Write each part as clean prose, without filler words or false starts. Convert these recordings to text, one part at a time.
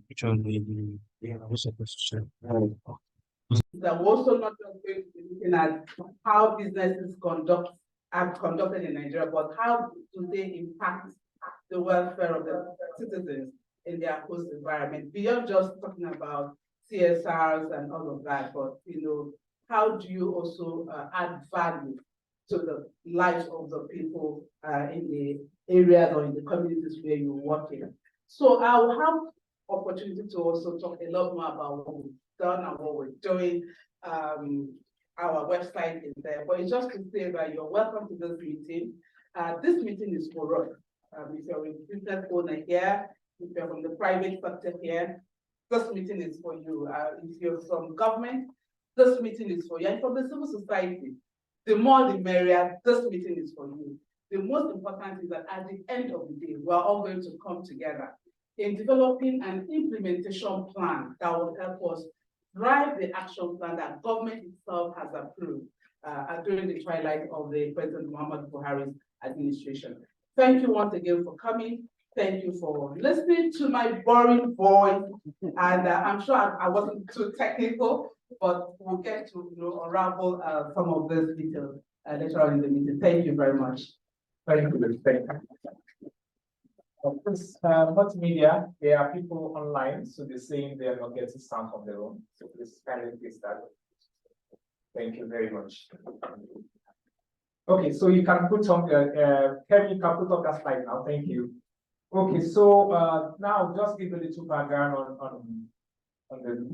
Which one do you what's the question? That we're also not just going to be looking at how businesses are conducted in Nigeria, but how do they impact the welfare of the citizens in their host environment, beyond just talking about CSRs and all of that, but how do you also add value to the lives of the people in the areas or in the communities where you work in? So I will have opportunity to also talk a lot more about what we've done and what we're doing. Our website is there, but it's just to say that you're welcome to this meeting. This meeting is for us. If you're a business owner here, if you're from the private sector here, this meeting is for you. If you're from government, this meeting is for you. And from the civil society, the more the merrier, this meeting is for you. The most important is that at the end of the day, we're all going to come together in developing an implementation plan that will help us drive the action plan that government itself has approved during the twilight of the President Muhammadu Buhari's administration. Thank you once again for coming. Thank you for listening to my boring voice. And I'm sure I wasn't too technical, but we'll get to unravel some of those details later on in the meeting. Thank you very much. Thank you. Thank you. Of course, multimedia, there are people online, so they're saying they're not getting sound from their own. So please kindly please that. Thank you very much. Okay, so you can put on Kevin, you can put up that slide now. Thank you. Okay, so now just give a little background on the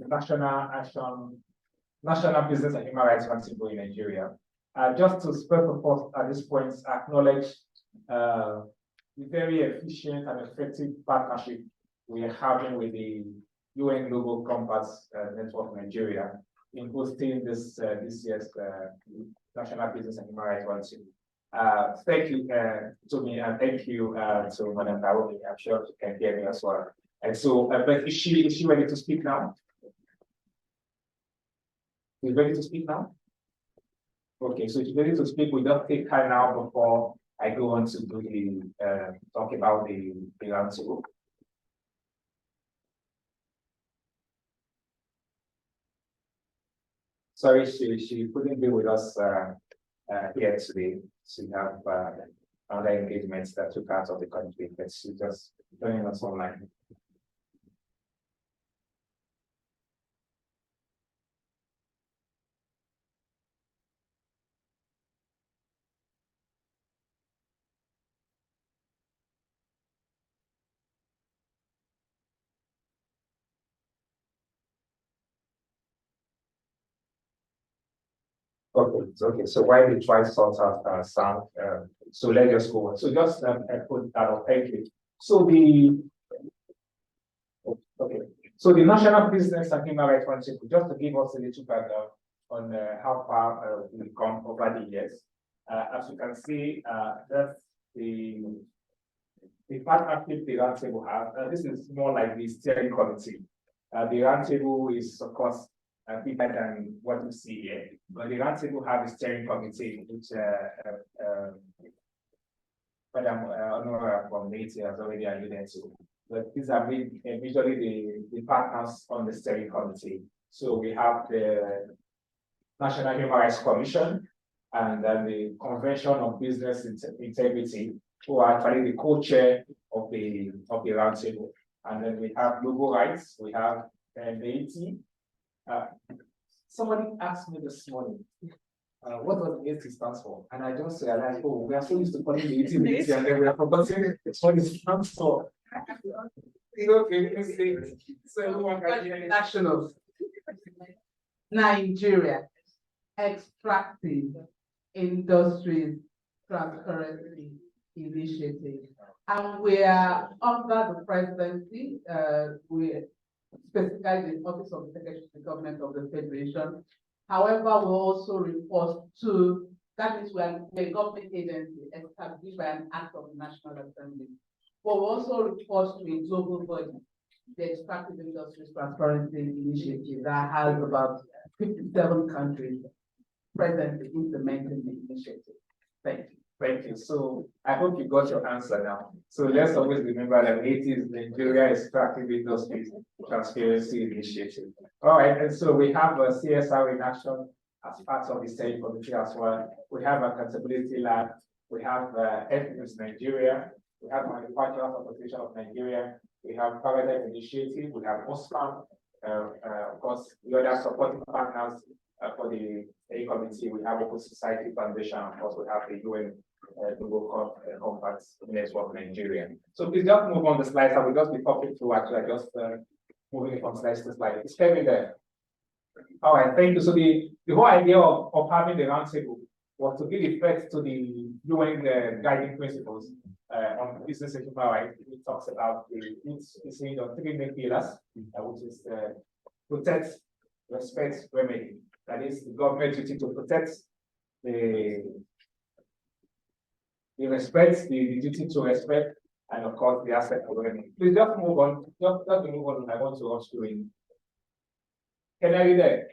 National Business and Human Rights Roundtable in Nigeria. Just to first of all, at this point, acknowledge the very efficient and effective partnership we are having with the UN Global Compass Network Nigeria in hosting this year's National Business and Human Rights Roundtable. Thank you to me, and thank you to Madam Naomi. I'm sure you can hear me as well. And so, but is she ready to speak now? Is ready to speak now? Okay, so she's ready to speak. We just take her now before I go on to do the talk about the roundtable. Sorry, she couldn't be with us here today. She have other engagements that took out of the country, but she just joining us online. Okay, so why we try to sort out sound, so let's just go on. So just put that up, thank you. So the National Business and Human Rights Roundtable, just to give us a little background on how far we've come over the years. As you can see, that's the partnership the roundtable has. This is more like the steering committee. The roundtable is, of course, bigger than what you see here. But the roundtable have a steering committee, which Madam Honora from Haiti has already alluded to. But these are usually the partners on the steering committee. So we have the National Human Rights Commission and then the Convention on Business Integrity, who are actually the co-chair of the roundtable. And then we have global rights, we have Haiti. Somebody asked me this morning, what does AT stand for? And I just realized, oh, we are so used to calling the AT and then we are forgetting what it stands for. National Nigeria Extractive Industries Transparency Initiative. And we are under the presidency, specifically the Office of the Secretary of the Government of the Federation. However, we also report to, that means we're a government agency established by an act of the National Assembly. But we also report to a global body, the Extractive Industries Transparency Initiative, that has about 57 countries presently implementing the initiative. Thank you. Thank you. So I hope you got your answer now. So let's always remember that it is Nigeria Extractive Industries Transparency Initiative. All right, and so we have a CSR in action as part of the steering committee as well. We have Accountability Lab, we have Ethnics Nigeria, we have Manufacturers Association of Nigeria, we have Paradise Initiative, we have OSPAM, of course, the other supporting partners for the steering committee. We have Open Society Foundation, of course, we have the UN Global Compact Network Nigeria. So please just move on the slides. I will just be popping through actually, just moving from slides to slide. It's very there. All right, thank you. So the whole idea of having the roundtable was to give effect to the UN guiding principles on business and human rights. It talks about it's saying on three main pillars, which is protect, respect, remedy. That is the government duty to protect the respect, the duty to respect, and of course the aspect of remedy. Please just move on. Just move on. I want to rush through it. Can I read that?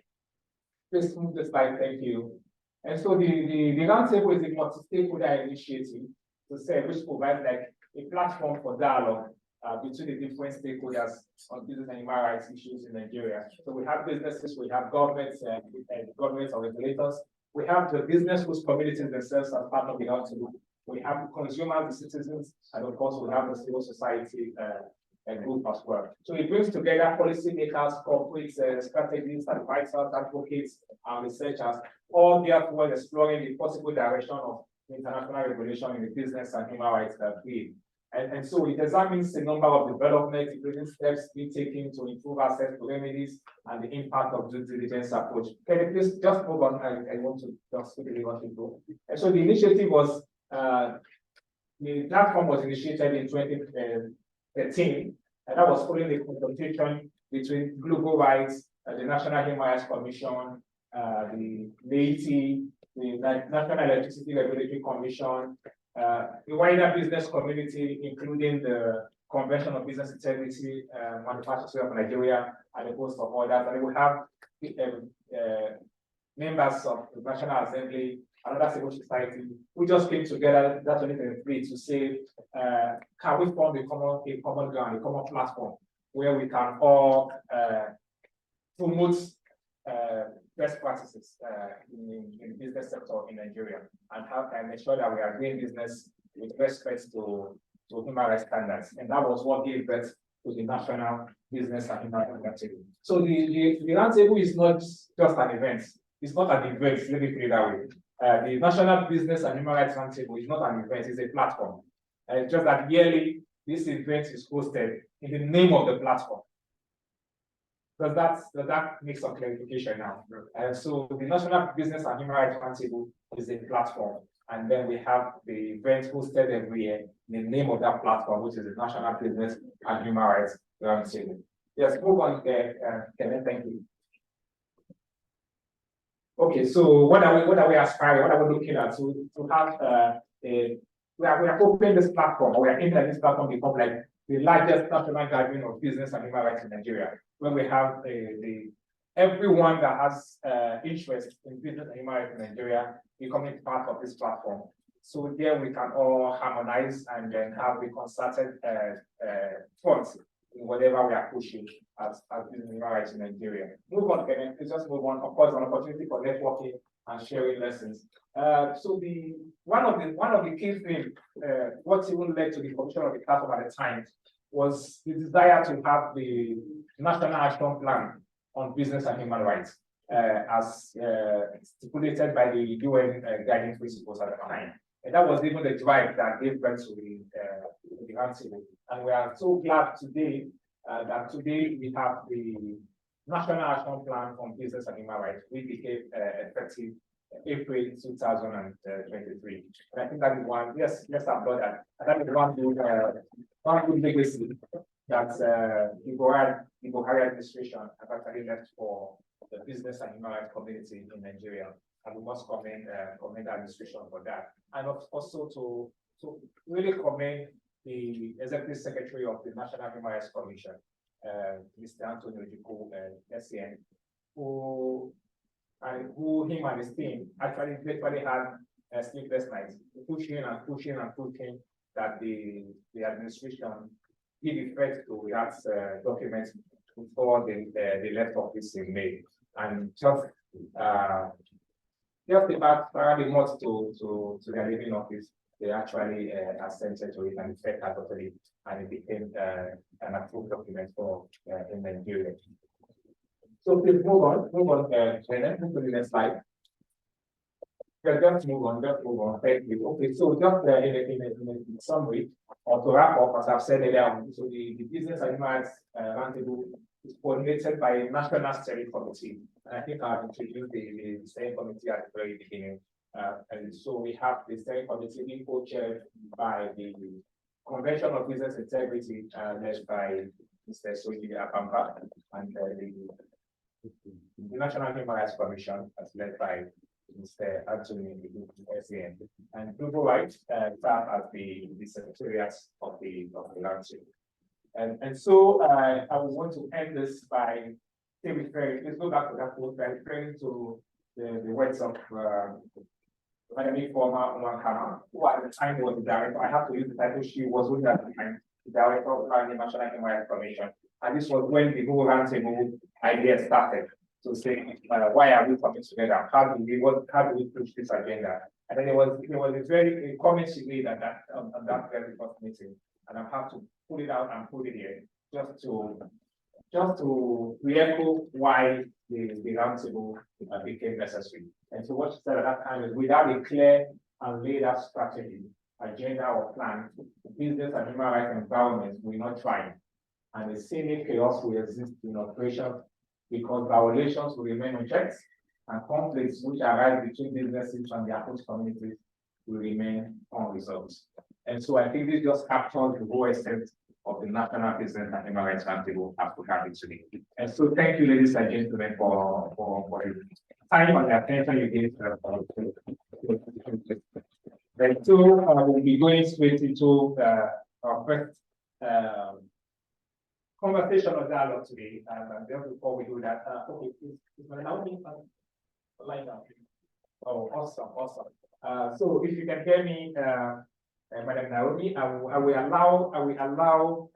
Please move the slide. Thank you. And so the roundtable is a multi-stakeholder initiative to say which provides like a platform for dialogue between the different stakeholders on business and human rights issues in Nigeria. So we have businesses, we have governments, governments or regulators. We have the business whose communities themselves are part of the roundtable. We have consumers, the citizens, and of course we have the civil society group as well. So it brings together policymakers, corporate strategists, advisors, advocates, and researchers, all therefore exploring the possible direction of international regulation in the business and human rights field. And so it examines a number of developments, including steps being taken to improve access to remedies and the impact of due diligence approach. Can you please just move on? I want to just quickly want to go. And so the initiative was, the platform was initiated in 2013, and that was following the consultation between Global Rights, the National Human Rights Commission, the NEITI, the National Electricity Regulatory Commission, the wider business community, including the Convention of Business Integrity, Manufacturers of Nigeria, and a host of others. And we have members of the National Assembly, another civil society, we just came together that 2023 to say, can we form a common ground, a common platform where we can all promote best practices in the business sector in Nigeria and make sure that we are doing business with respect to human rights standards. And that was what gave birth to the National Business and Human Rights Roundtable. So the roundtable is not just an event. It's not an event, let me put it that way. The National Business and Human Rights Roundtable is not an event, it's a platform. Just that yearly, this event is hosted in the name of the platform. Does that make some clarification now? So the National Business and Human Rights Roundtable is a platform, and then we have the event hosted every year in the name of that platform, which is the National Business and Human Rights Roundtable. Yes, move on there, Kenneth. Thank you. Okay, so what are we aspiring? What are we looking at? To have we are hoping this platform, or we are aiming at this platform become like the largest national gathering of business and human rights in Nigeria, when we have everyone that has interest in business and human rights in Nigeria becoming part of this platform. So there we can all harmonize and then have the concerted thoughts in whatever we are pushing as business and human rights in Nigeria. Move on, Kenneth. Please just move on. Of course, an opportunity for networking and sharing lessons. So one of the key things, what even led to the formation of the platform at the time, was the desire to have the National Action Plan on Business and Human Rights, as stipulated by the UN guiding principles at the time. And that was even the drive that gave birth to the roundtable. And we are so glad today that today we have the National Action Plan on Business and Human Rights, which became effective April 2023. And I think that is one, yes, applaud that. And that is one good legacy that the Buhari administration has actually left for the business and human rights community in Nigeria. And we must commend the administration for that. And also to really commend the Executive Secretary of the National Human Rights Commission, Mr. Anthony Ojukwu, SCN, who him and his team actually had sleepless nights, pushing and pushing and pushing that the administration give effect to that document before they left office in May. And just about probably months to their leaving office, they actually assented to it and effect that totally, and it became an approved document for in Nigeria. So please move on, Janet, move to the next slide. Just move on. Thank you. Okay, so just in summary, or to wrap up, as I've said earlier, so the Business and Human Rights Roundtable is coordinated by a national steering committee. And I think I've introduced the steering committee at the very beginning. And so we have the steering committee being co-chaired by the Convention of Business Integrity, led by Mr. Soji Apampa, and the National Human Rights Commission, as led by Mr. Anthony SAN, and Global Rights serve as the secretariat of the Roundtable. And so I would want to end this by referring, let's go back to that quote by referring to the words of Madam former Wankama, who at the time was the director. I have to use the title she was with at the time, the director of the National Human Rights Commission. And this was when the Global Roundtable idea started. To say why are we coming together? How do we push this agenda? And then there was a very comment she made at that on that very first meeting, and I have to pull it out and put it here just to re-echo why the roundtable became necessary. And so what she said at that time is, without a clear and laid out strategy, agenda, or plan, the business and human rights environment will not thrive, and the same chaos will exist in operation, because violations will remain unchecked and conflicts which arise between businesses and their host communities will remain unresolved. And so I think this just captures the whole extent of the National Business and Human Rights Roundtable as we have it today. And so thank you, ladies and gentlemen, for the time and the attention you gave to the And so we'll be going straight into our first conversation or dialogue today, and just before we do that, okay, is my Naomi line up? Oh, awesome. So if you can hear me, Madam Naomi, I will allow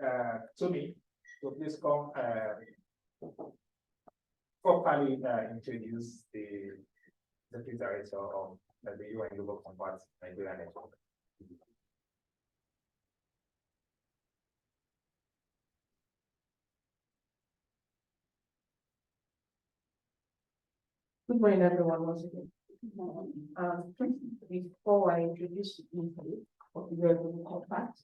Tumi to please come properly introduce the Executive Director of the UN Global Compact Nigeria Network. Good morning, everyone, once again. Before I introduce the of the Global Compact,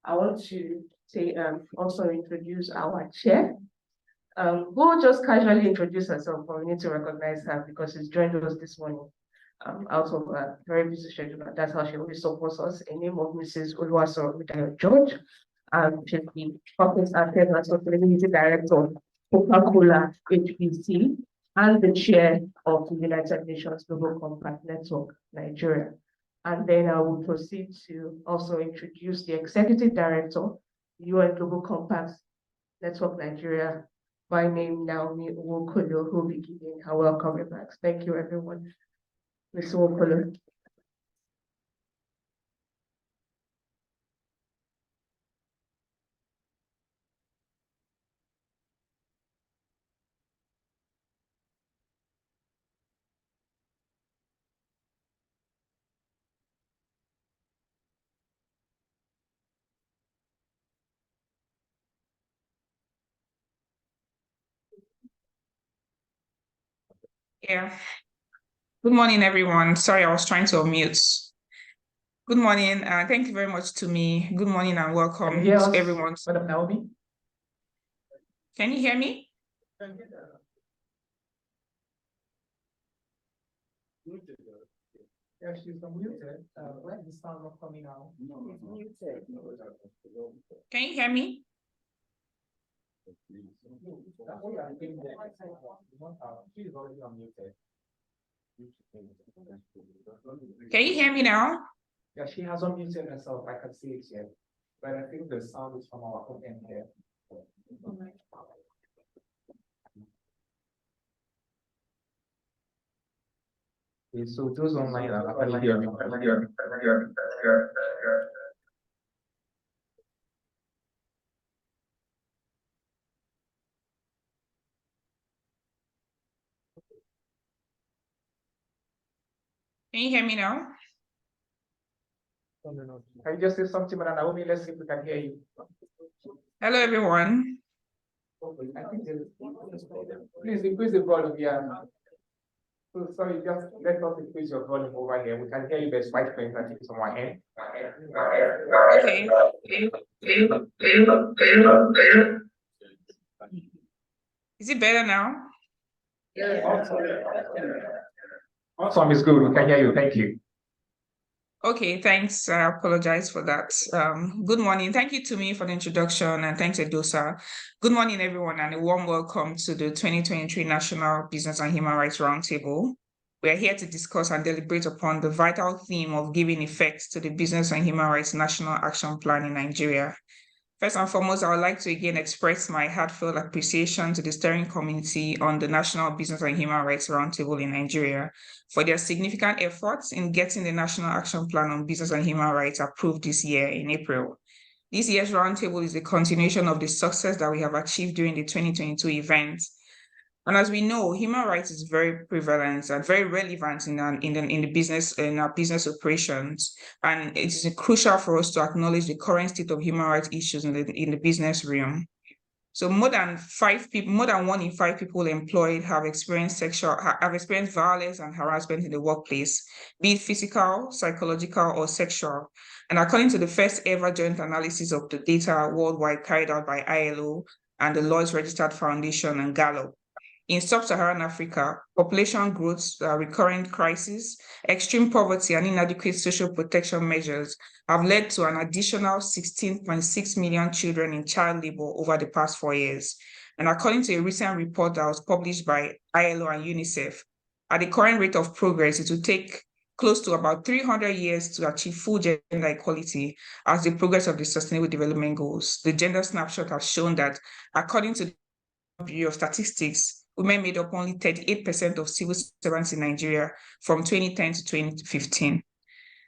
I want to say also introduce our chair. We'll just casually introduce herself, but we need to recognize her because she's joined us this morning out of a very busy schedule. That's how she always supports us. In the name of Mrs. Oluwaso George, she's the Corporate Affairs and Sustainability Director of Coca-Cola HBC, and the chair of the United Nations Global Compact Network, Nigeria. And then I will proceed to also introduce the Executive Director, UN Global Compact Network, Nigeria, by name Naomi Nwokolo, who will be giving her welcome remarks. Thank you, everyone. Ms. Nwokolo. Yeah. Good morning, everyone. Sorry, I was trying to unmute. Good morning. Thank you very much to me. Good morning and welcome to everyone. Madam Naomi? Can you hear me? Yeah, she's unmuted. Why is the sound not coming out? No, it's muted. Can you hear me? Can you hear me now? Yeah, she has unmuted herself. I can see it here. But I think the sound is from our own end here. Okay, so those online are actually hearing. Can you hear me now? No. Can you just say something, Madam Naomi? Let's see if we can hear you. Hello, everyone. I think please increase the volume. Yeah. So sorry, just let us increase your volume over here. We can hear you best white print. I think it's on my end. Okay. Is it better now? Awesome is good. We can hear you. Thank you. Okay, thanks. I apologize for that. Good morning. Thank you to me for the introduction, and thanks, Edosa. Good morning, everyone, and a warm welcome to the 2023 National Business and Human Rights Roundtable. We are here to discuss and deliberate upon the vital theme of giving effect to the Business and Human Rights National Action Plan in Nigeria. First and foremost, I would like to again express my heartfelt appreciation to the Steering Committee on the National Business and Human Rights Roundtable in Nigeria for their significant efforts in getting the National Action Plan on Business and Human Rights approved this year in April. This year's roundtable is a continuation of the success that we have achieved during the 2022 event. And as we know, human rights is very prevalent and very relevant in our business operations. And it is crucial for us to acknowledge the current state of human rights issues in the business realm. So more than 1 in 5 people employed have experienced violence and harassment in the workplace, be it physical, psychological, or sexual. And according to the first ever joint analysis of the data worldwide carried out by ILO and the Lloyd's Registered Foundation and Gallup, in sub-Saharan Africa, population growth, recurrent crisis, extreme poverty, and inadequate social protection measures have led to an additional 16.6 million children in child labor over the past 4 years. And according to a recent report that was published by ILO and UNICEF, at the current rate of progress, it will take close to about 300 years to achieve full gender equality as the progress of the Sustainable Development Goals. The gender snapshot has shown that, according to the Bureau of Statistics, women made up only 38% of civil servants in Nigeria from 2010 to 2015.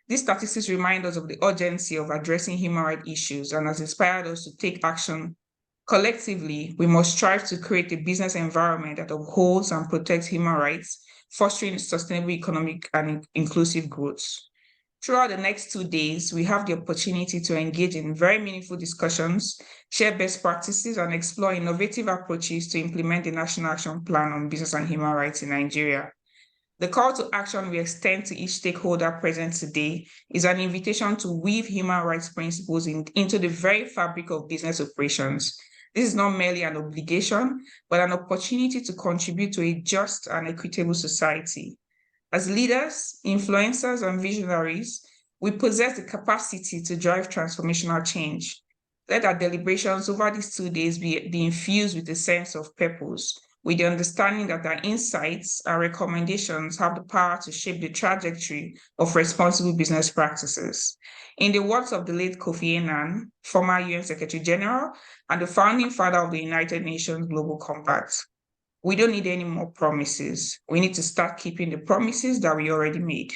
These statistics remind us of the urgency of addressing human rights issues and has inspired us to take action. Collectively, we must strive to create a business environment that upholds and protects human rights, fostering sustainable economic and inclusive growth. Throughout the next 2 days, we have the opportunity to engage in very meaningful discussions, share best practices, and explore innovative approaches to implement the National Action Plan on Business and Human Rights in Nigeria. The call to action we extend to each stakeholder present today is an invitation to weave human rights principles into the very fabric of business operations. This is not merely an obligation, but an opportunity to contribute to a just and equitable society. As leaders, influencers, and visionaries, we possess the capacity to drive transformational change. Let our deliberations over these 2 days be infused with a sense of purpose, with the understanding that our insights and recommendations have the power to shape the trajectory of responsible business practices. In the words of the late Kofi Annan, former UN Secretary General and the founding father of the United Nations Global Compact, we don't need any more promises. We need to start keeping the promises that we already made.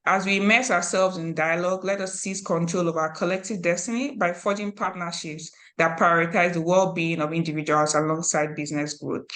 As we immerse ourselves in dialogue, let us seize control of our collective destiny by forging partnerships that prioritize the well-being of individuals alongside business growth.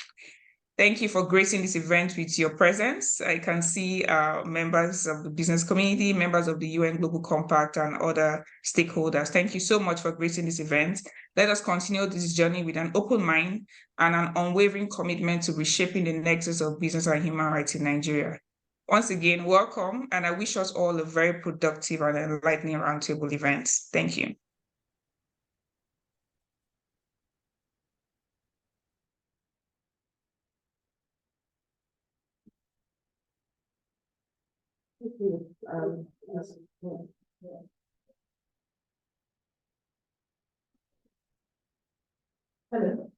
Thank you for gracing this event with your presence. I can see members of the business community, members of the UN Global Compact, and other stakeholders. Thank you so much for gracing this event. Let us continue this journey with an open mind and an unwavering commitment to reshaping the nexus of business and human rights in Nigeria. Once again, welcome, and I wish us all a very productive and enlightening roundtable event. Thank you. Hello.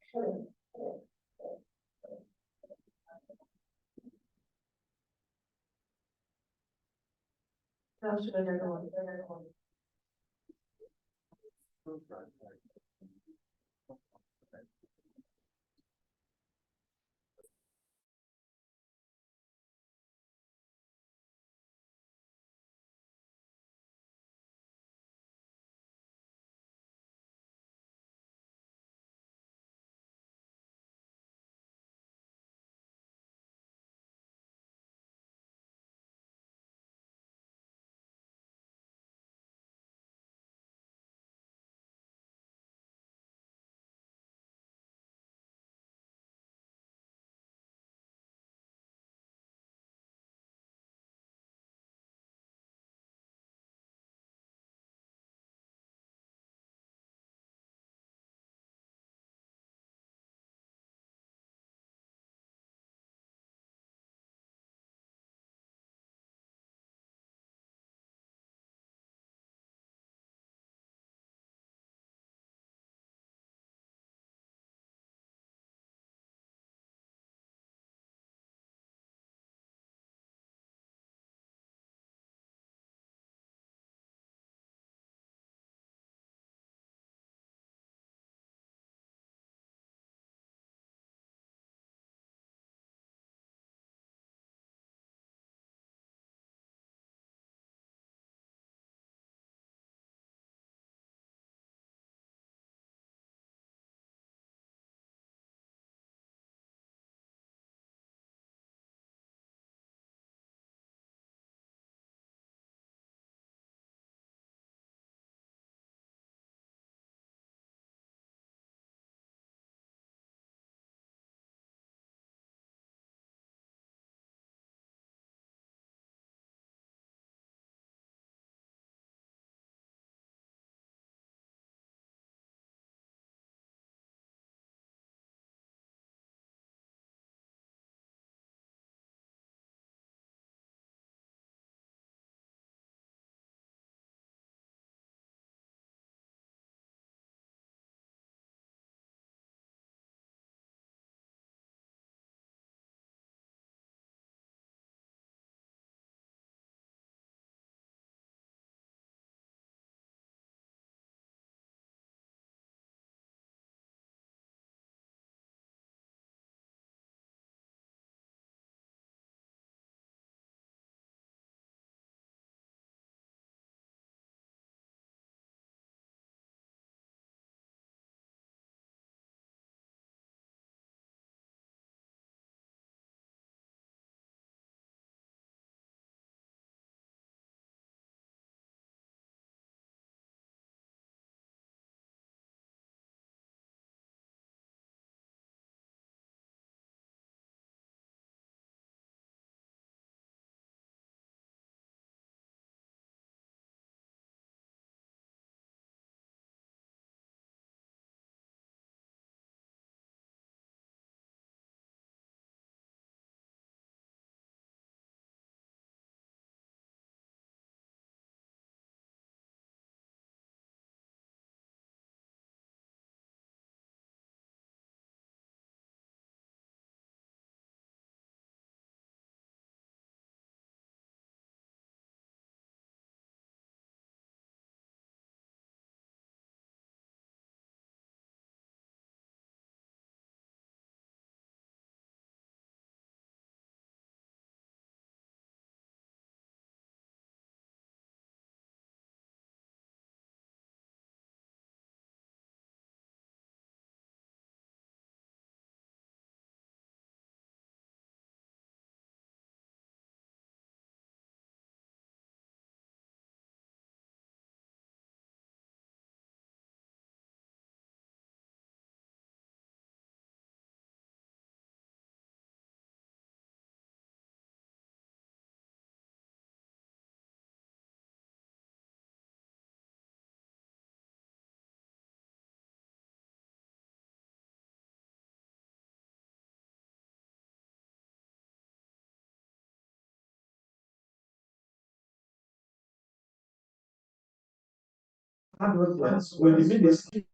Yes, when the ministry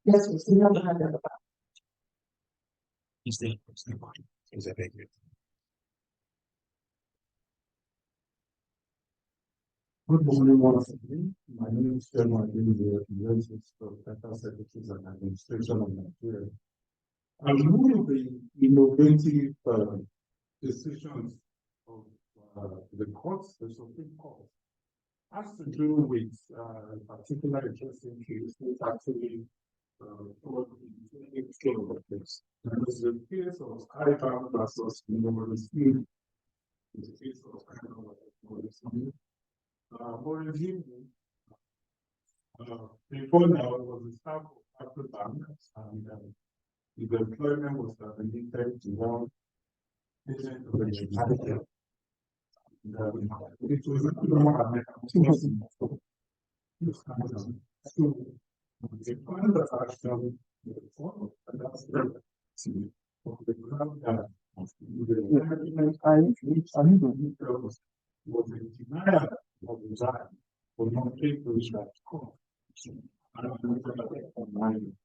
Yes, we see how the is the is a big. Good morning, once again. My name is Chairman of the University of Data Services and Administration of Nigeria. And one of the innovative decisions of the courts, the Supreme Court, has to do with a particular interesting case which actually scale of the case. And it's the case of Skybound versus Morrison. It's the case of Skybound versus Morrison. Morrison, before now, it was the staff of Africa, and his employment was limited to one agent of the United. It was a so the plan that actually and that's the ground that the was a denial of the child for not paying to reach that score.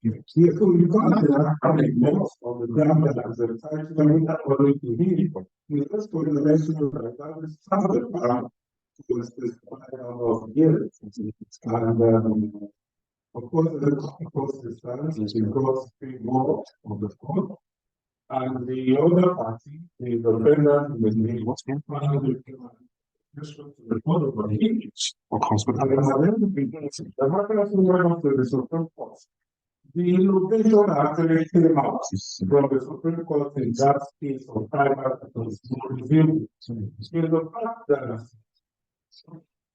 Yeah, so you can't have a loss of the ground that has a title that already to him. You just put the relationship that is standard to specify of years. And of course, the cost is because pay more of the court. And the other party, the defendant, will be what's going on the report of the image of hospital. And the matter of the Supreme Court. The innovation actually came out from the Supreme Court in that case of private review is the fact that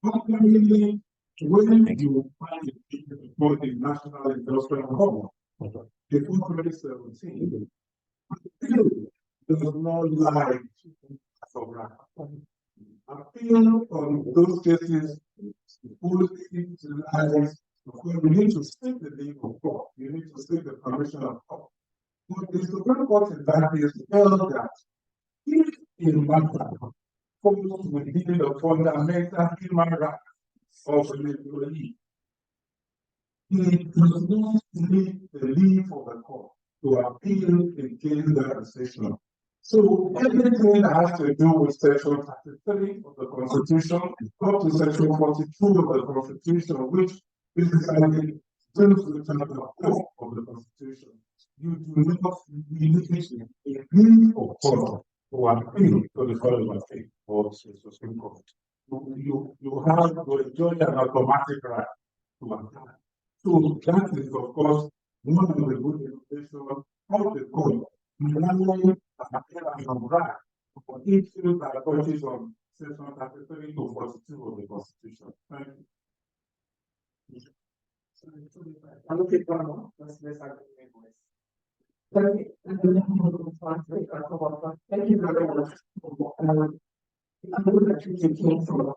ultimately, when you find it for the National Industrial Court, before 2017, there was no live appeal on those cases fully utilized. You need to state the name of court, you need to state the permission of court. But the Supreme Court in that case held that if a matter falls within the fundamental human rights of an employee, it does not need the leave of the court to appeal against that decision. So everything that has to do with section 33 of the Constitution up to section 42 of the Constitution, which basically deals with chapter 4 of the Constitution, you do not need a leave of court to appeal to the Court of Appeal or to the Supreme Court. You have to enjoy an automatic right to appeal. So that is, of course, one of the good innovations of the court. Allowing an right for issues that are touches on section 33 to 42 of the Constitution. Thank you. I'm going to take one more. Let's thank you very much. I'm going to actually came from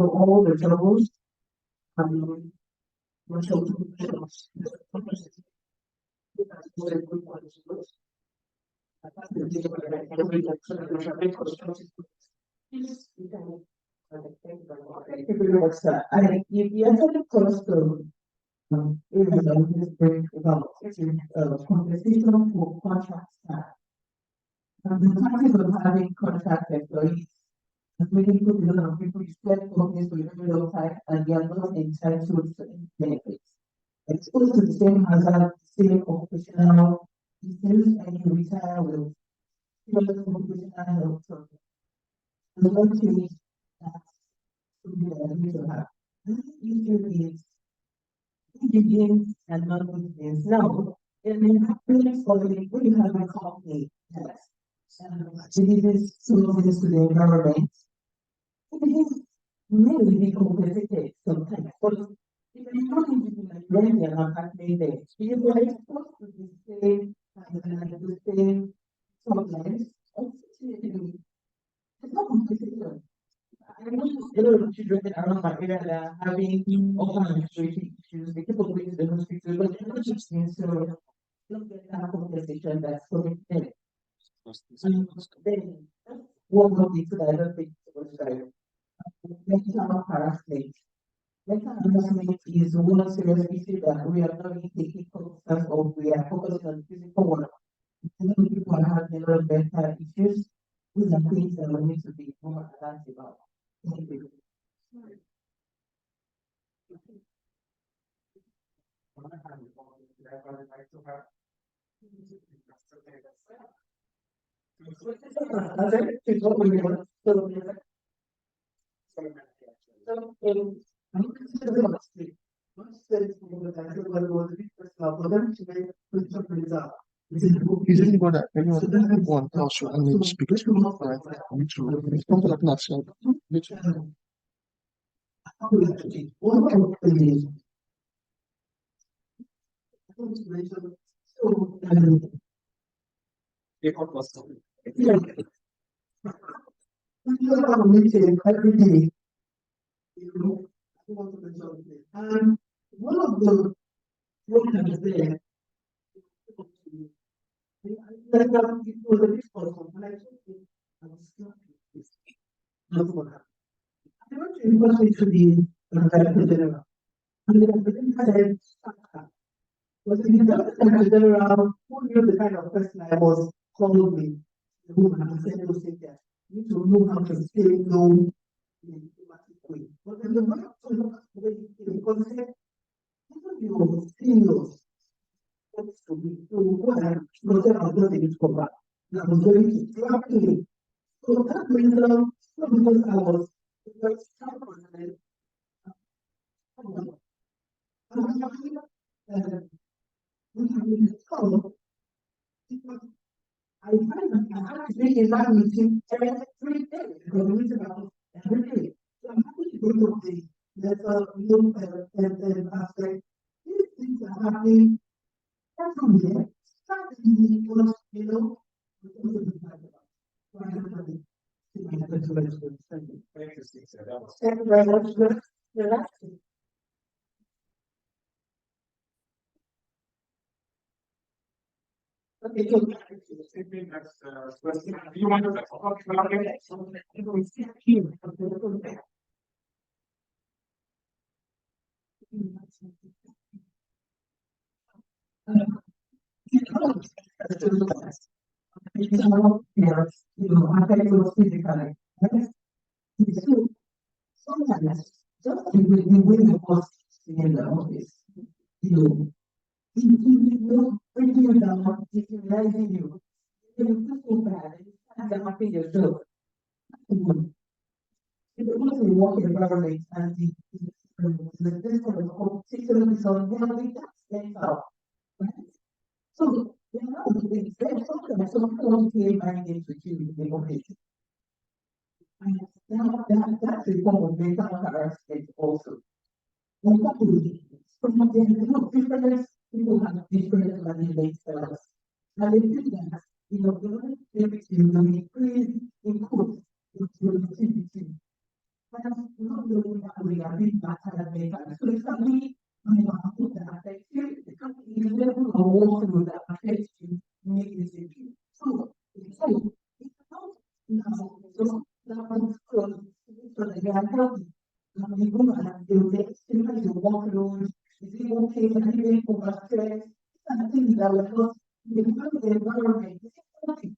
all the troubles. Compensation for contract staff. And the practice of having contract employees And really put a lot of people expect companies for a very long time and they are not entitled to any benefits. Exposed to the same hazard, same occupational issues, and you retire with similar occupational health problems. The one change that we are going to have. This issue is ingredients and non-ingredients. Now, in the happenings of it, we have a company that delivers solutions to the environment. It is really be complicated sometimes, but if you don't need like renting an apartment there, you are exposed to the same and the same sometimes. Unfortunately, it's not complicated. I know a lot of children around my area that are having all kinds of respiratory issues. They keep on going to the hospital, but they're not just in so don't get that compensation that's coming in. And then one more thing that I don't think was like mental harassment. Mental harassment is one serious issue that we are not really taking cognizance of. We are focusing on physical work. Many people are having a lot of mental issues. These are things that we need to be more alert about. Thank you. Usually go that anyone one else and then speak to right which will come to that next level. Every day, and one of the problems there, like it was a bit awesome, and I told him I was not what happened. I went to university to the director general, and the director said, was the director general who knew the kind of person I was, called me, the woman, and said, "No, say that you need to know how to say no in a diplomatic way." But in the way to look at the way because he said, even your seniors wants to be so what I was not able to come back. And I was going to slap him. So that means not because I was very stubborn and I find that I have to be in that meeting every day because the meeting happens every day. So I'm happy to go to the aspect. These things are happening from there. Start the you know, Thank you very much. Relaxing. Okay, good. You want to Sometimes just the way you post in the office, you breaking you down, dehumanizing you. You feel so bad, and you start laughing yourself. Because we work in the environment and the this kind of competition is unhealthy, that's mental. Right? So, you know, there's sometimes someone came and into you in the office. And that's a form of mental harassment also. And what do we do? Some of them, different people have different management styles. And they do that, you know, they want to increase, improve productivity. But not knowing that we are being battered mentally. So it's something that affects you, the company is level of workload that affects you negatively. So it's not now, so they are healthy. You go and they simplify your workload. Is it okay? Can you make over stress? These are the things that will help the environment. It's okay.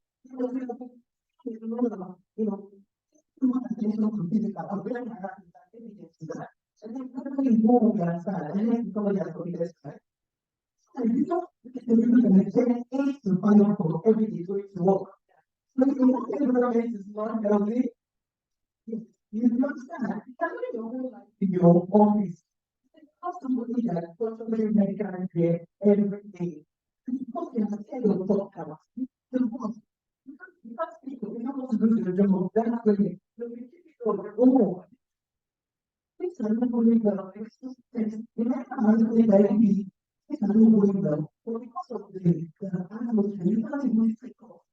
You know, attention to physical, or very hierarchical evidence to that. And then probably more we understand, and then probably has committed crime. And you know, the aids to find out for every day going to work. So if the environment is not healthy, you understand, you can live your whole life in your office. How somebody that possibly medical care every day. Because they are scared of doctors. Because people don't want to do the job, that's when they will be difficult. Oh, things are not going well. You never have to diabetes. Things are not going well. But because of the atmosphere, you can't even speak up.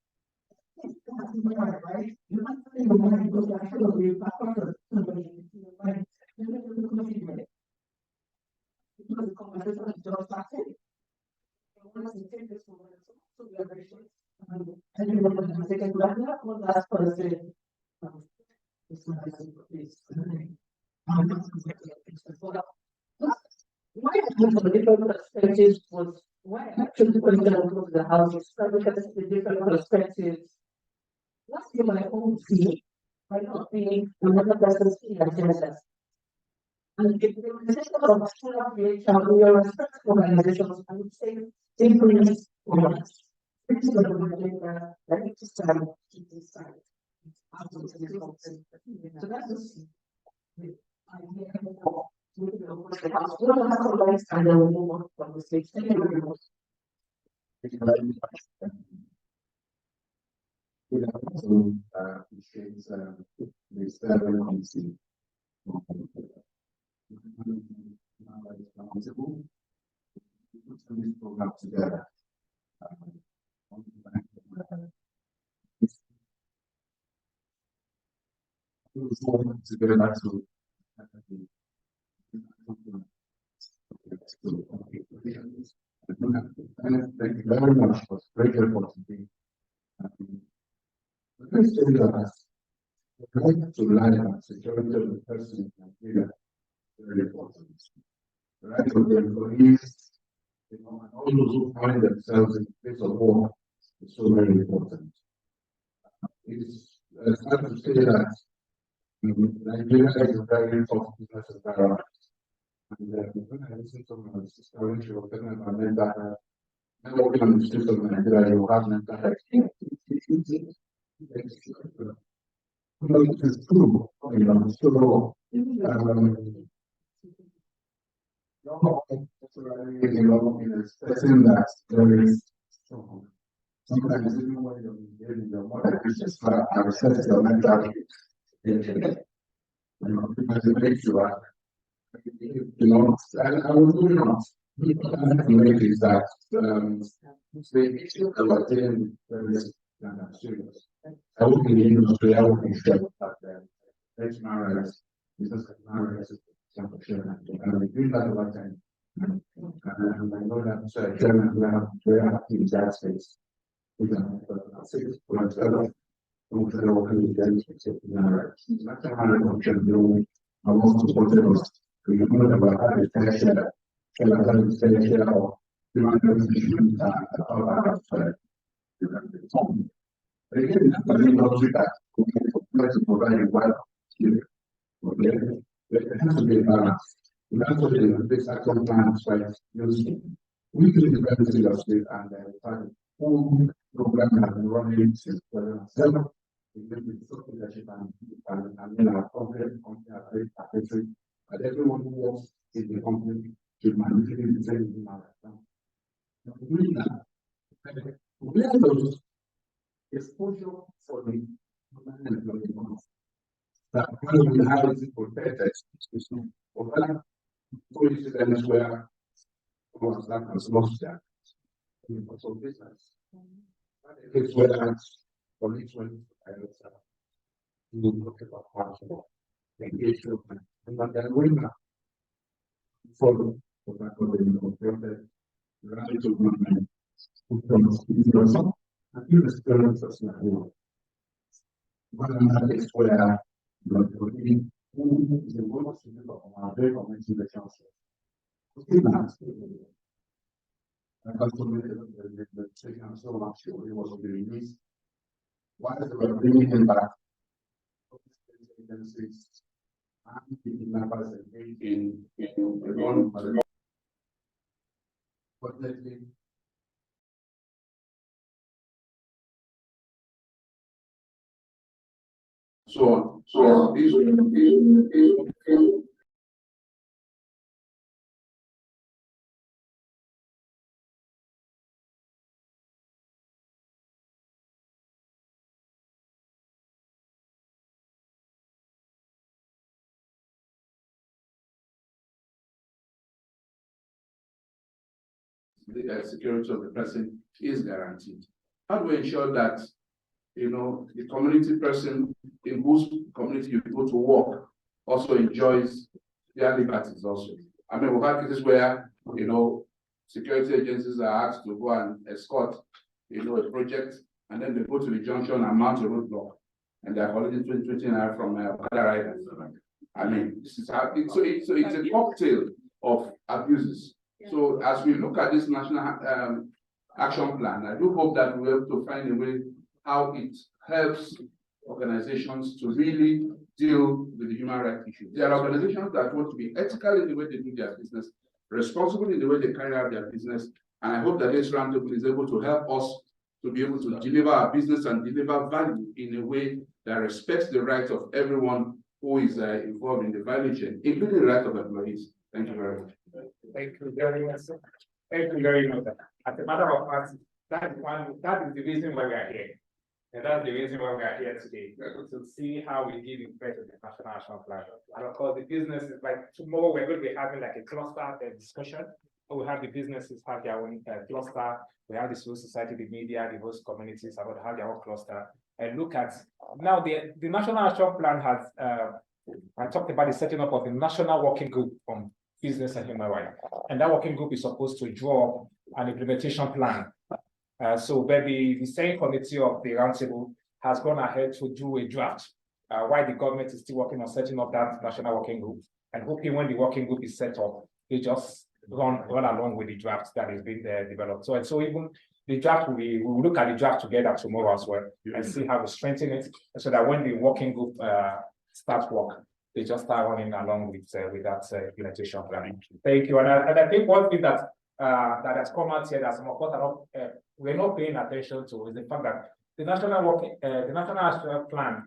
That's right? You can't say your mind because you're sure of the impact of somebody in your mind. You don't have to consider it. Because the conversation is just started. Once you take this moment, so we are very short. And you want to take it to one last person. Why I came from different perspectives was why I actually put it out of the house is because the different perspectives. Let's see my own see, by not being another person's agenda. And if the organization of creation, we are respectful organizations, I would say increase for us. This is what we're doing that need to stand to this side. So that's just the idea for the house. We don't have to rise and then we move on from the stage. Thank you very much. We also appreciate the several committee. Roundtable. Put this program together. To get back to thank you very much for great effort today. Let's say that the right to life and security of the person in Nigeria is very important. The right of the employees, and all those who find themselves in the place of war is so very important. It's hard to say that Nigeria is a very tough business environment. And when I listen to my sister when she was talking about mental health, when working on the streets of Nigeria, you have mental health. It's true, so expecting that there is sometimes even when you're in the water, it's just like I said, your mental health. Because it makes you and I will do not. The make is that the issue that we're dealing with is serious. I will be in the industry, I will be sure that it's marriage, business marriage, and we do that a lot of time. And I know that Chairman we have very active in that space. We can say I want to support us. We know that we have a fair share. We have a fair share of human but again, I think not that we to provide a wide there has to be a balance. We have to be in this action plans by using we do the benefit industry and the full program has been running since 2007. We give the social leadership and then our company but everyone who works in the company should manipulate the same in our account. Doing that, we have those exposure for the employee. That when we have it protected, or that incidents where was that was lost there. So business. It's where police went to look at possible engagement and then we follow that the right to movement from and the experience of Singapore. One that is where who is the most of our very community the council. And also the state council last year was released. Why is the bringing him back? agencies and the members in one budgeting. So these the security of the person is guaranteed. How do we ensure that, you know, the community person in whose community you go to work also enjoys their liberties also? I mean, we've had cases where, you know, security agencies are asked to go and escort, you know, a project, and then they go to the junction and mount a roadblock, and they're collecting 20 naira from other riders. I mean, this is how it's a cocktail of abuses. So as we look at this national action plan, I do hope that we're able to find a way how it helps organizations to really deal with the human rights issues. There are organizations that want to be ethical in the way they do their business, responsible in the way they carry out their business, and I hope that this roundtable is able to help us to be able to deliver our business and deliver value in a way that respects the rights of everyone who is involved in the value chain, including the rights of employees. Thank you very much. Thank you very much. Thank you very much. As a matter of fact, that is the reason why we are here. And that's the reason why we are here today, to see how we deal with the National Action Plan. And of course, the business is like tomorrow we're going to be having like a cluster discussion. We have the businesses have their own cluster. We have the civil society, the media, the host communities are going to have their own cluster. And look at now the National Action Plan has I talked about the setting up of a national working group on business and human rights. And that working group is supposed to draw an implementation plan. So where the same committee of the roundtable has gone ahead to do a draft, while the government is still working on setting up that national working group, and hoping when the working group is set up, they just run along with the draft that is being developed. So even the draft we will look at the draft together tomorrow as well, and see how we strengthen it, so that when the working group starts work, they just start running along with that implementation plan. Thank you. And I think one thing that has come out here that some of us are not we're not paying attention to is the fact that the National Action Plan,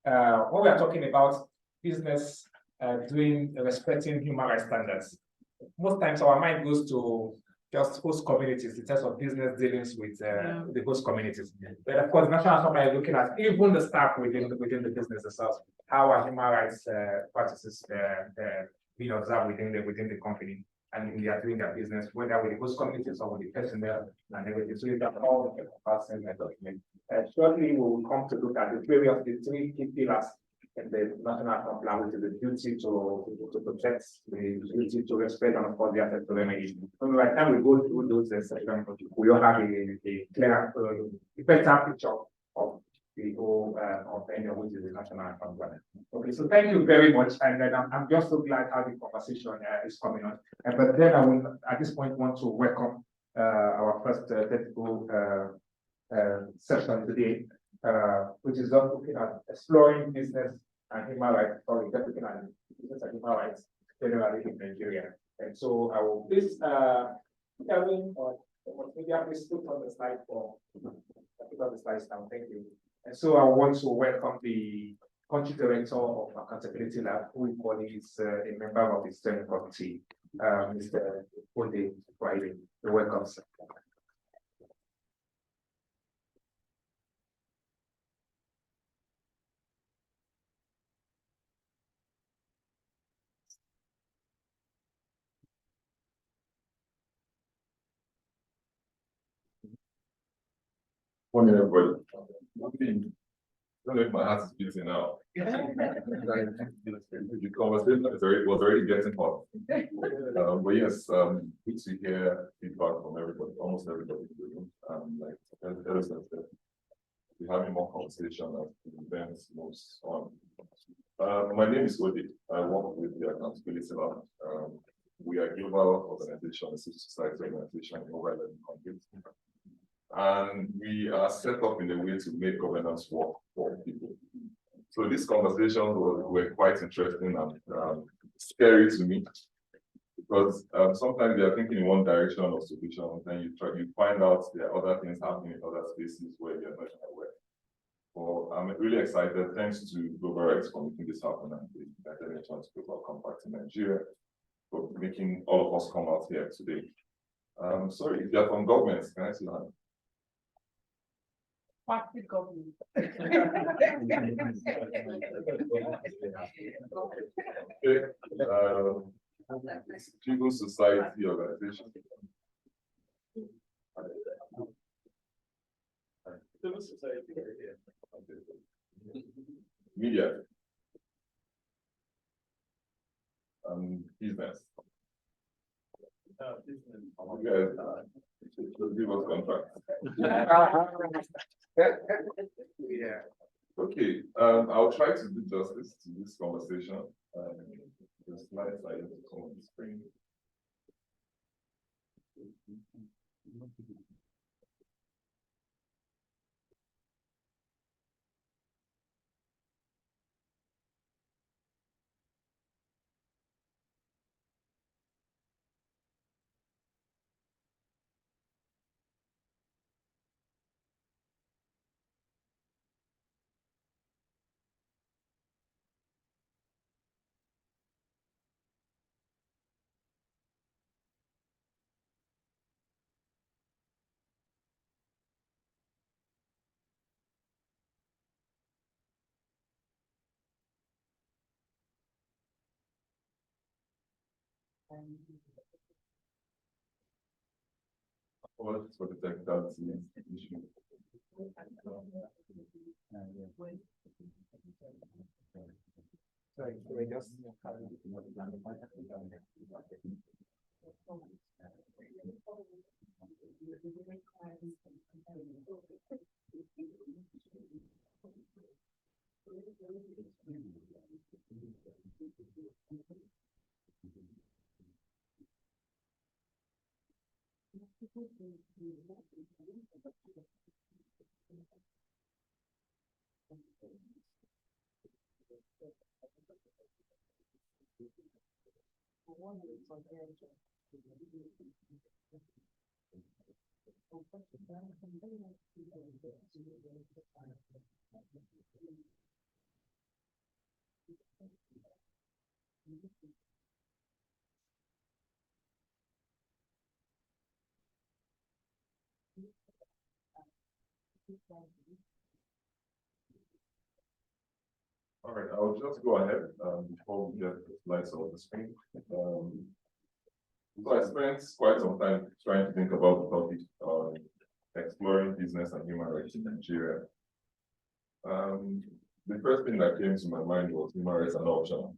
when we are talking about business respecting human rights standards, most times our mind goes to just host communities in terms of business dealings with the host communities. But of course, the National Action Plan is looking at even the staff within the business themselves, how are human rights practices being observed within the company, and they are doing their business, whether with the host communities or with the personnel and everything. So you have all the parts in that document. Shortly, we will come to look at the three key pillars in the National Action Plan, which is the duty to protect, the duty to respect, and of course the asset to remedy. So by the time we go through those sections, we all have a clear, better picture of the whole of any of which is the National Action Plan. Okay, so thank you very much, and I'm just so glad how the conversation is coming on. But then I will at this point want to welcome our first technical session today, which is just looking at exploring business and human rights, sorry, just looking at business and human rights generally in Nigeria. And so I will please Kevin or media, please put on the slide now. Thank you. And so I want to welcome the country director of Accountability Lab, who is a member of the steering committee, Mr. Ode Friday. You're welcome, sir. Morning, everybody. I don't know if my heart is beating now. The conversation was already getting hot. But yes, good to hear feedback from everybody, almost everybody. Like we're having more conversation at events, most on. My name is Odi. I work with the Accountability Lab. We are a global organization, a civil society organization in over 11 countries. And we are set up in a way to make governance work for people. So these conversations were quite interesting and scary to me, because sometimes you are thinking in one direction of solutions, then you find out there are other things happening in other spaces where you're not aware. Well, I'm really excited. Thanks to Global Rights for making this happen and the United Nations Global Compact in Nigeria for making all of us come out here today. Sorry, if you're from government, can I see that? Party government. Civil society organization. Civil society. Media. Business. You guys, give us contracts. Yeah. Okay, I'll try to do justice to this conversation. The slides are yet to come on the screen. Apologies for the technical issue. Sorry, we just All right, I'll just go ahead before we get the slides on the screen. So I spent quite some time trying to think about the topic on exploring business and human rights in Nigeria. The first thing that came to my mind was human rights and optional.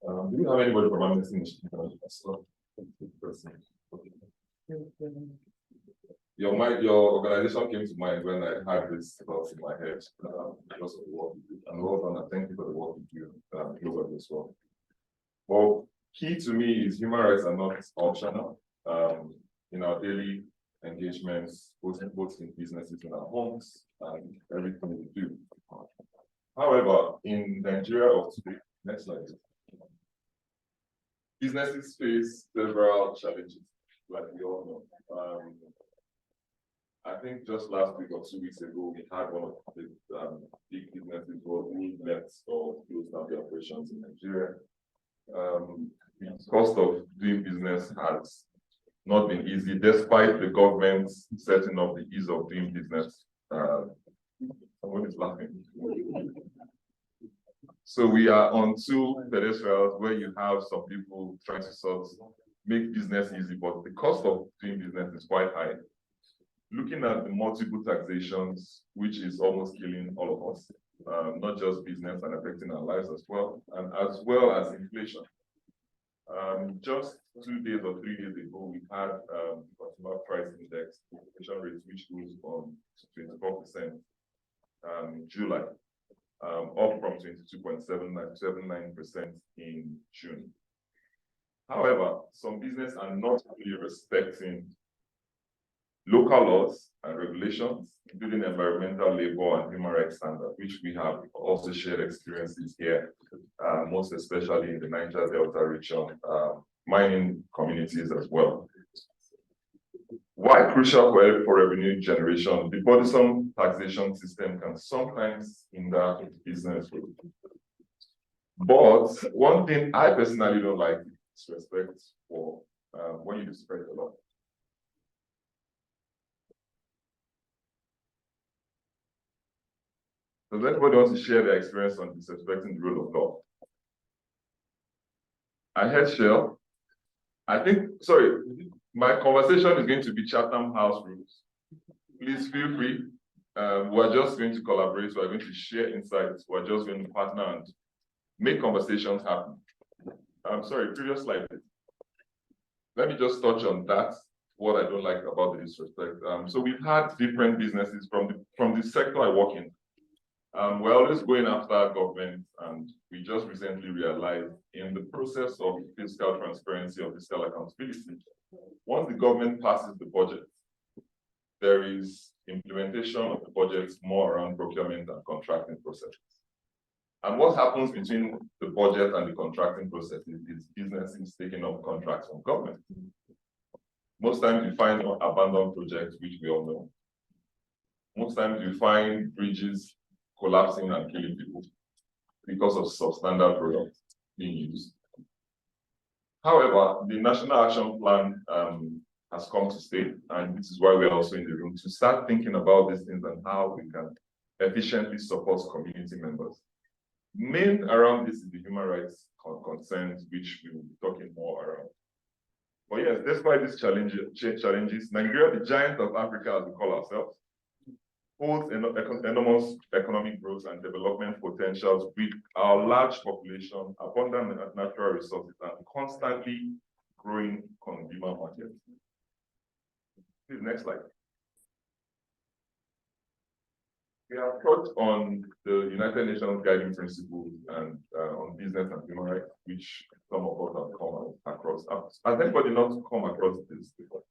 Do you have anybody from Amnesty International? Your organization came to mind when I had this thought in my head because of the work you do. And well done, and thank you for the work you do globally as well. Well, key to me is human rights are not optional in our daily engagements, both in businesses, in our homes, and everything we do. However, in Nigeria of today, next slide, businesses face several challenges, like we all know. I think just last week or 2 weeks ago, we had one of the big businesses who left or closed down their operations in Nigeria. The cost of doing business has not been easy, despite the government setting up the ease of doing business. Someone is laughing. So we are on two pedestals where you have some people trying to make business easy, but the cost of doing business is quite high. Looking at the multiple taxations, which is almost killing all of us, not just business and affecting our lives as well as inflation. Just 2 days or 3 days ago, we had the consumer price index, inflation rate, which goes from 24% in July, up from 22.79% in June. However, some businesses are not really respecting local laws and regulations, including environmental, labor, and human rights standards, which we have also shared experiences here, most especially in the Niger Delta region, mining communities as well. Why crucial for revenue generation? The burdensome taxation system can sometimes hinder business growth. But one thing I personally don't like is respect for when you disrespect the law. Does anybody want to share their experience on disrespecting the rule of law? I heard Shell. I think, sorry, my conversation is going to be Chatham House rules. Please feel free. We're just going to collaborate. We're going to share insights. We're just going to partner and make conversations happen. I'm sorry, previous slide. Let me just touch on that, what I don't like about the disrespect. So we've had different businesses from the sector I work in. We're always going after government, and we just recently realized in the process of fiscal transparency or fiscal accountability, once the government passes the budget, there is implementation of the budget more around procurement and contracting processes. And what happens between the budget and the contracting process is businesses taking up contracts from government. Most times you find abandoned projects, which we all know. Most times you find bridges collapsing and killing people because of substandard products being used. However, the National Action Plan has come to stay, and this is why we're also in the room, to start thinking about these things and how we can efficiently support community members. Main around this is the human rights concerns, which we will be talking more around. But yes, despite these challenges, Nigeria, the giant of Africa, as we call ourselves, holds enormous economic growth and development potentials with our large population, abundant natural resources, and constantly growing consumer market. Please, next slide. We have touched on the United Nations guiding principles and on business and human rights, which some of us have come across. Has anybody not come across this before?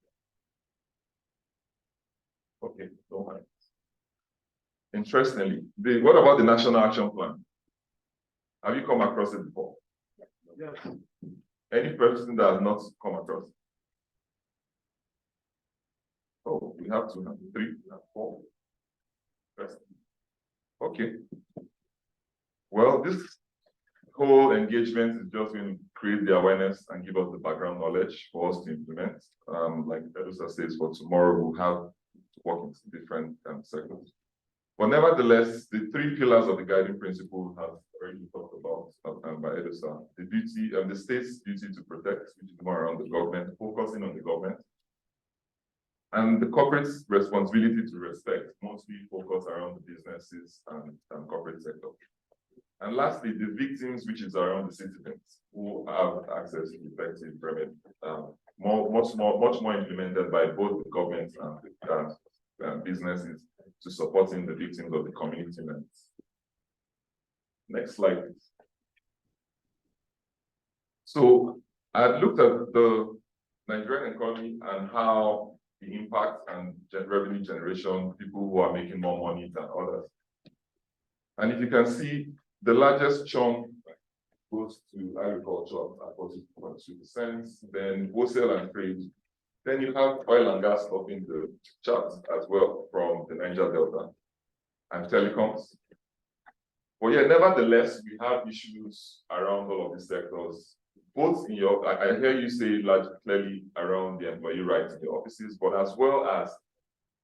Okay, don't mind. Interestingly, what about the National Action Plan? Have you come across it before? Yes. Any person that has not come across it? Oh, we have 2, 3, 4. Okay. Well, this whole engagement is just going to create the awareness and give us the background knowledge for us to implement. Like Edosa says, for tomorrow we'll have to work in different segments. But nevertheless, the 3 pillars of the guiding principle have already been talked about by Edosa. The duty, the state's duty to protect, which is more around the government, focusing on the government. And the corporate's responsibility to respect, mostly focus around the businesses and corporate sector. And lastly, the victims, which is around the citizens who have access to effective remedy, much more implemented by both the government and businesses to supporting the victims of the community members. Next slide, please. So I looked at the Nigerian economy and how the impact and revenue generation, people who are making more money than others. And if you can see, the largest chunk goes to agriculture at 42%, then wholesale and trade. Then you have oil and gas topping the charts as well from the Niger Delta and telecoms. But yeah, nevertheless, we have issues around all of these sectors. Both in your, I hear you say clearly around the employee rights in the offices, but as well as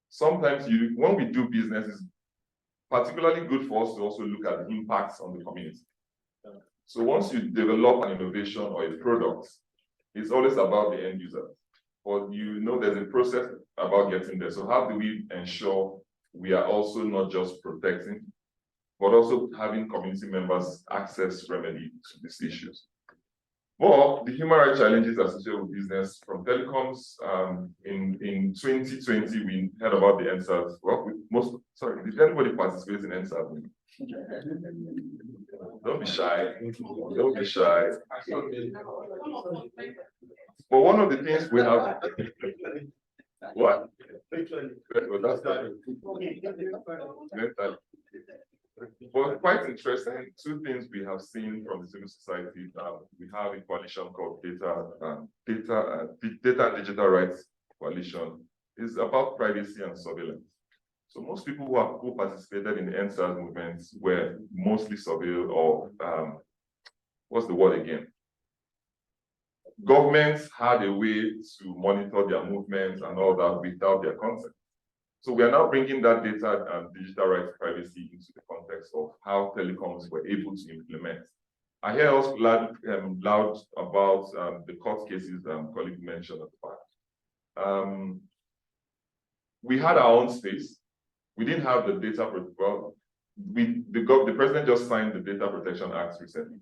sometimes when we do business, it's particularly good for us to also look at the impacts on the community. So once you develop an innovation or a product, it's always about the end user. But you know there's a process about getting there. So how do we ensure we are also not just protecting, but also having community members access remedy to these issues? Well, the human rights challenges associated with business from telecoms, in 2020, we heard about the NSAS. Well, did anybody participate in NSAS? Don't be shy. Don't be shy. But one of the things we have, what? Well, that's Well, quite interesting. Two things we have seen from the civil society. We have a coalition called Data and Digital Rights Coalition. It's about privacy and surveillance. So most people who participated in the NSAS movements were mostly surveilled, or what's the word again? Governments had a way to monitor their movements and all that without their consent. So we are now bringing that data and digital rights privacy into the context of how telecoms were able to implement. I hear us loud about the court cases colleague mentioned at the back. We had our own space. We didn't have the data protocol. The president just signed the Data Protection Act recently.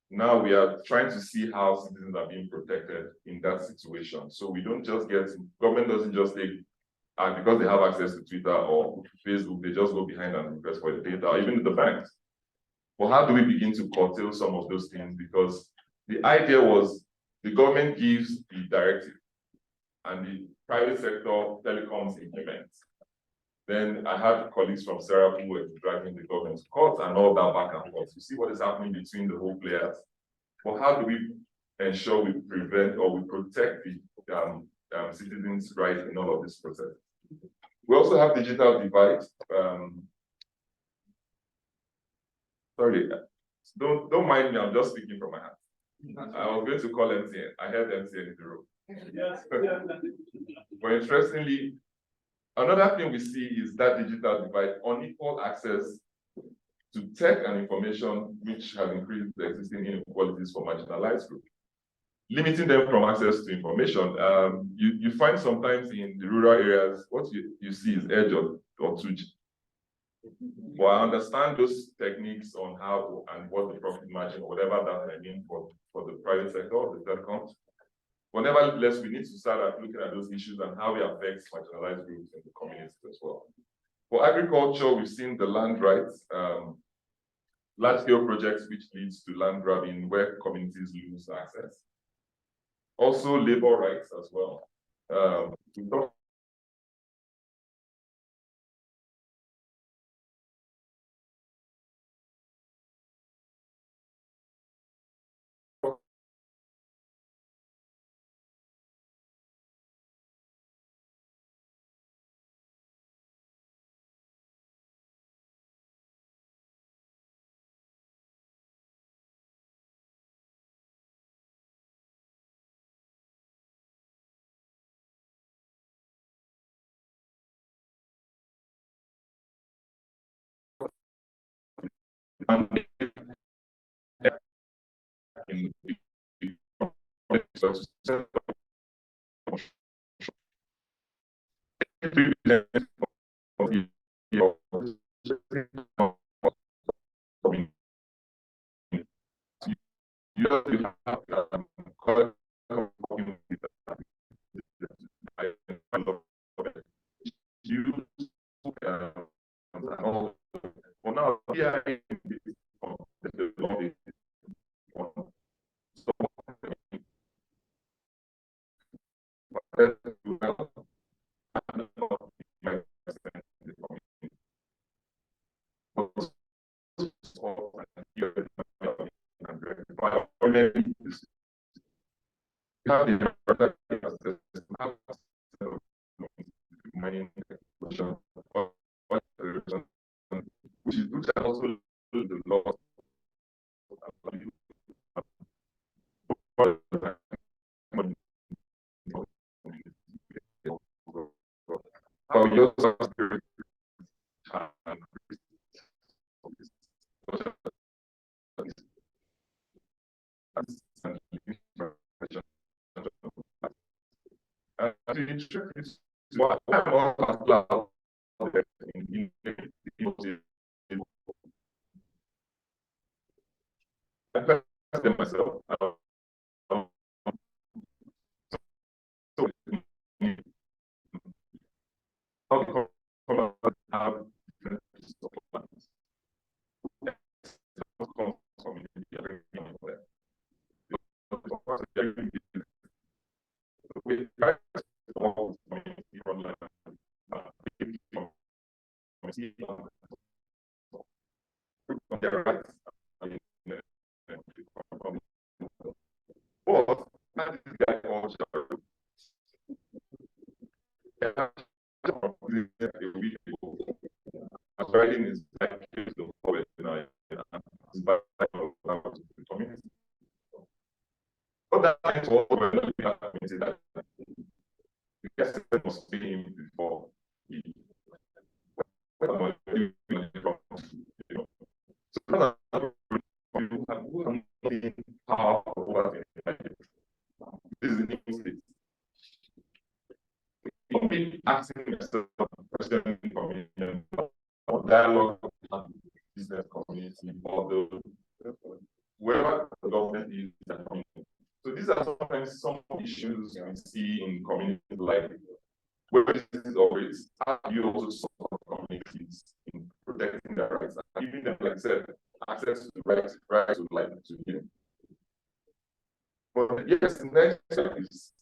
Now we are trying to see how citizens are being protected in that situation. So we don't just government doesn't just take, and because they have access to Twitter or Facebook, they just go behind and request for the data, or even the banks. But how do we begin to curtail some of those things? Because the idea was the government gives the directive and the private sector telecoms implements. Then I had colleagues from Sarah who were dragging the government to court and all that back and forth. You see what is happening between the whole players. But how do we ensure we prevent or we protect the citizens' rights in all of this process? We also have digital divide. Sorry, don't mind me. I'm just speaking from my heart. I was going to call MTN. I heard MTN in the room. Yes. But interestingly, another thing we see is that digital divide, unequal access to tech and information, which has increased the existing inequalities for marginalized groups, limiting them from access to information. You find sometimes in the rural areas, what you see is edge or 2G. But I understand those techniques on how and what the profit margin or whatever that may mean for the private sector or the telecoms. But nevertheless, we need to start looking at those issues and how it affects marginalized groups in the communities as well. For agriculture, we've seen the land rights, large-scale projects which leads to land grabbing where communities lose access. Also, labor rights as well. We talk which are also the law. Myself. on their rights. But this guy called a week ago, was riding his bike to the forest and his bike to the community. But that time was when the community that the guest must pay him before he so you have power over this is the new state. You've been asking yourself question in community or dialogue with the business community or the wherever the government is. So these are sometimes some issues we see in communities like where businesses operate. How do you also support communities in protecting their rights and giving them, like I said, access to right to life to live? But yes, next is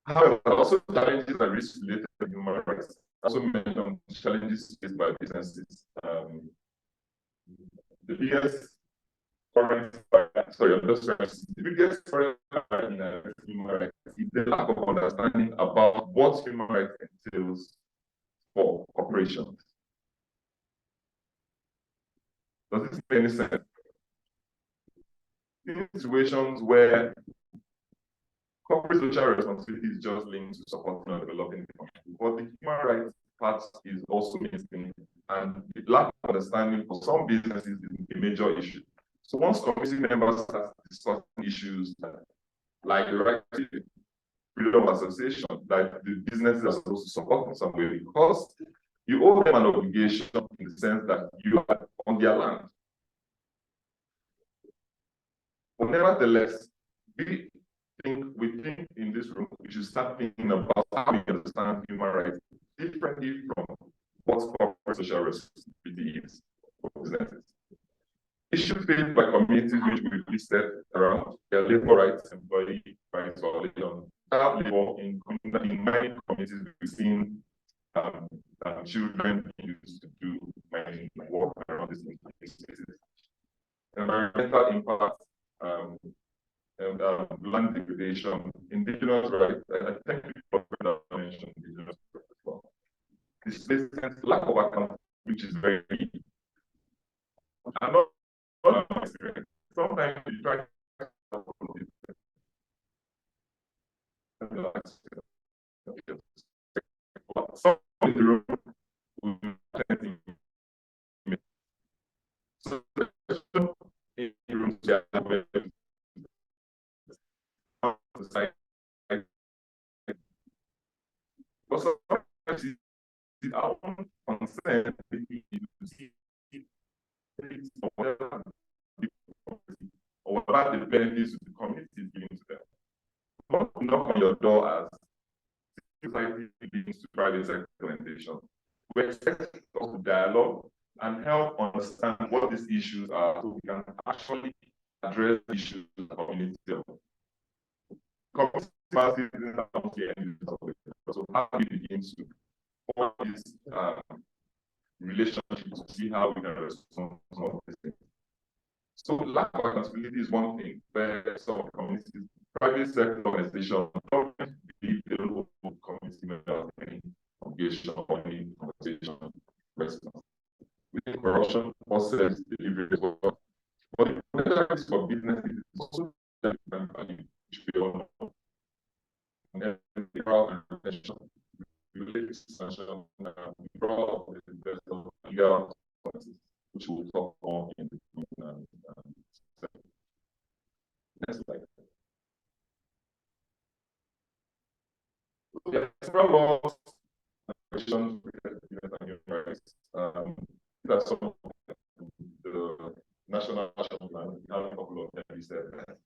however, also challenges and risks related to human rights. Also mentioned challenges faced by businesses. The biggest current, the biggest current in human rights is the lack of understanding about what human rights entails for corporations. Does this make any sense? In situations where corporate social responsibility is just linked to supporting and developing the country, but the human rights part is also missing, and the lack of understanding for some businesses is a major issue. So once committee members start discussing issues like the right to freedom of association, like the businesses are supposed to support in some way, because you owe them an obligation in the sense that you are on their land. But nevertheless, we think in this room, we should start thinking about how we understand human rights differently from what corporate social responsibility is for businesses. Issues faced by communities which we listed around their labor rights, employee rights violation, child labor in many communities. We've seen children used to do mining work around these spaces. Environmental impact, land degradation, indigenous rights. I think people mentioned indigenous rights as well. Displacement, lack of account, which is very key. I'm not experience. Sometimes you try some in the room so in the room but sometimes it's our own concern to see or about the benefits the community is giving to them. Not knock on your door as society begins to try this implementation. We expect to dialogue and help understand what these issues are so we can actually address issues at the community level. So how do we begin to form this relationship to see how we can respond to some of these things? So lack of accountability is one thing where some communities, private sector organizations, government believe they don't hold community members any obligation or any conversation response. Within corruption, process, delivery as well. But the benefits for businesses is also different value, which we all know. And the crowd and retention, related sanction, withdrawal of the investor, legal consequences, which we'll talk on in the next slide. There are several laws and questions related to human rights. These are some of the national action plan. We have a couple of them. We said that.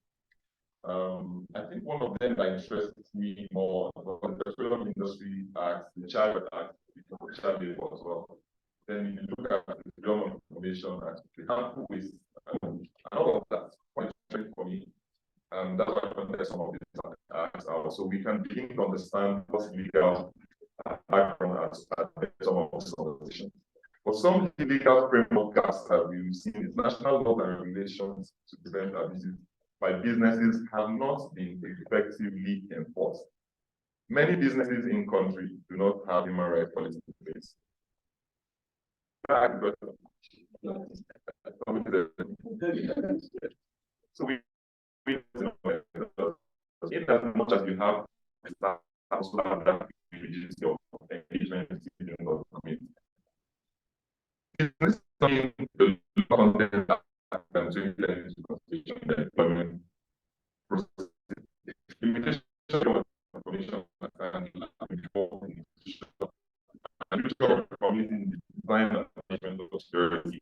I think one of them that interests me more about the Petroleum Industry Act, the Child Act, the Child Labor as well. Then you look at the Freedom of Information Act, the Harmful Waste, and all of that quite interesting for me. And that's why I wanted some of these acts out. So we can begin to understand what's legal background as some of these organizations. But some legal framework gaps that we've seen is national laws and regulations to prevent abuses by businesses have not been effectively enforced. Many businesses in country do not have human rights policy in place. So in as much as you have staff, also have that reduce your engagement in the community. Business the content that into constitution and employment process. Limitation of information and before and use community design and management of security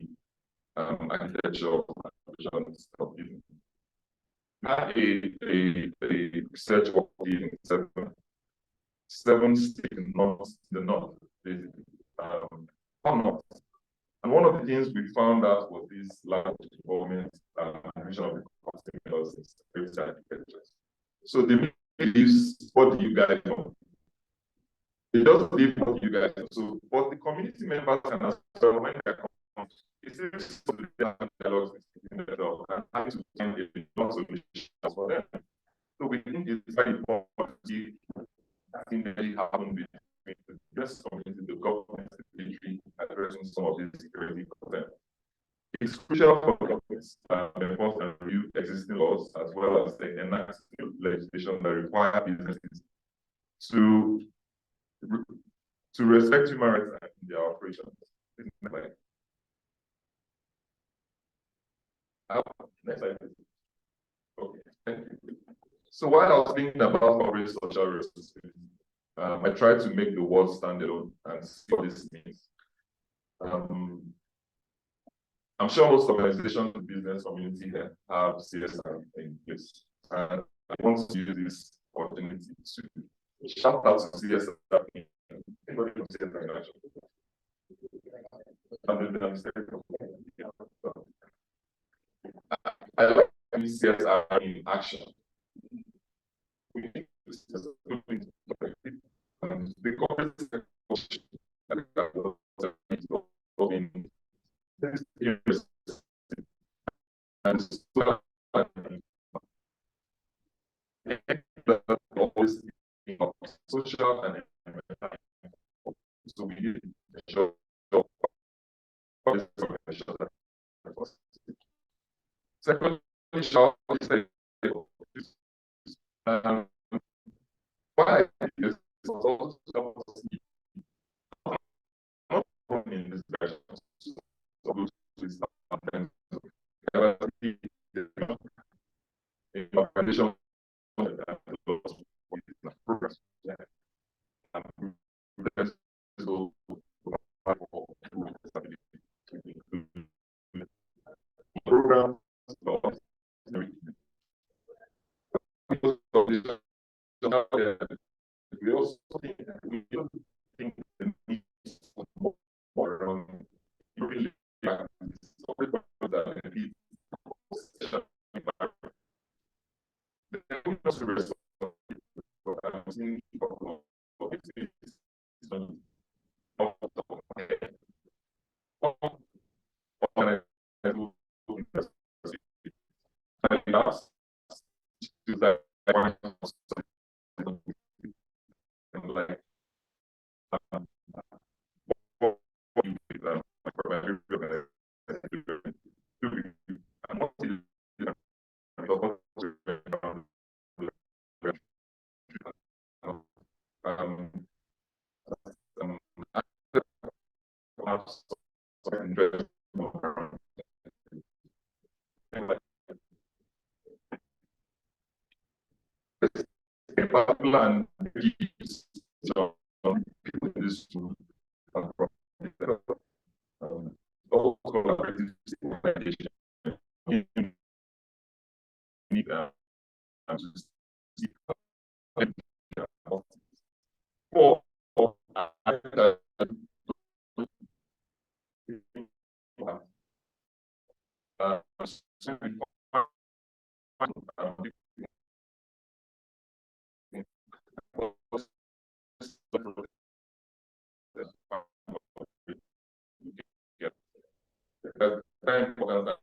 architecture of business. Had a research work in seven states in the north, north. And one of the things we found out was this large involvement and vision of the customers in security architectures. So they leave what you guys know. They just leave what you guys know. So, but the community members can as well when they come, it seems to be dialogue between themselves and having to find a solution for them. So we think it's very important to see that thing that happened between the business community, the government, the military, addressing some of these security concerns. It's crucial for governments to enforce and review existing laws as well as the enact legislation that require businesses to respect human rights in their operations. Next slide, please. Okay, thank you. So while I was thinking about corporate social responsibility, I tried to make the word stand alone and see what this means. I'm sure most organizations in the business community here have CSR in place. And I want to use this opportunity to shout out to CSR. Anybody from CSR in action? I like CSR in action. We think this is the corporate and always social and so we need to show secondly, why is also not in this direction. Organization programs. Program we also think the needs more really and people in this room all collaborative organization very important that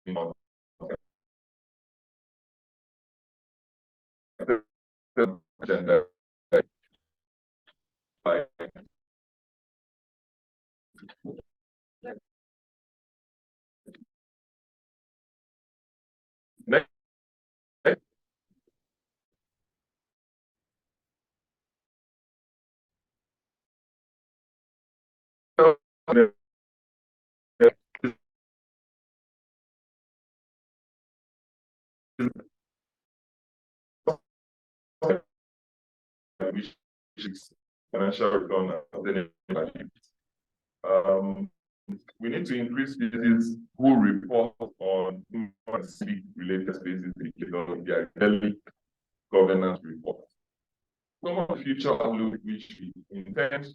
you know, the agenda. Like, next, which is financial return. Um, we need to increase spaces who report on related spaces in their daily governance report. Some of the future outlook which we intend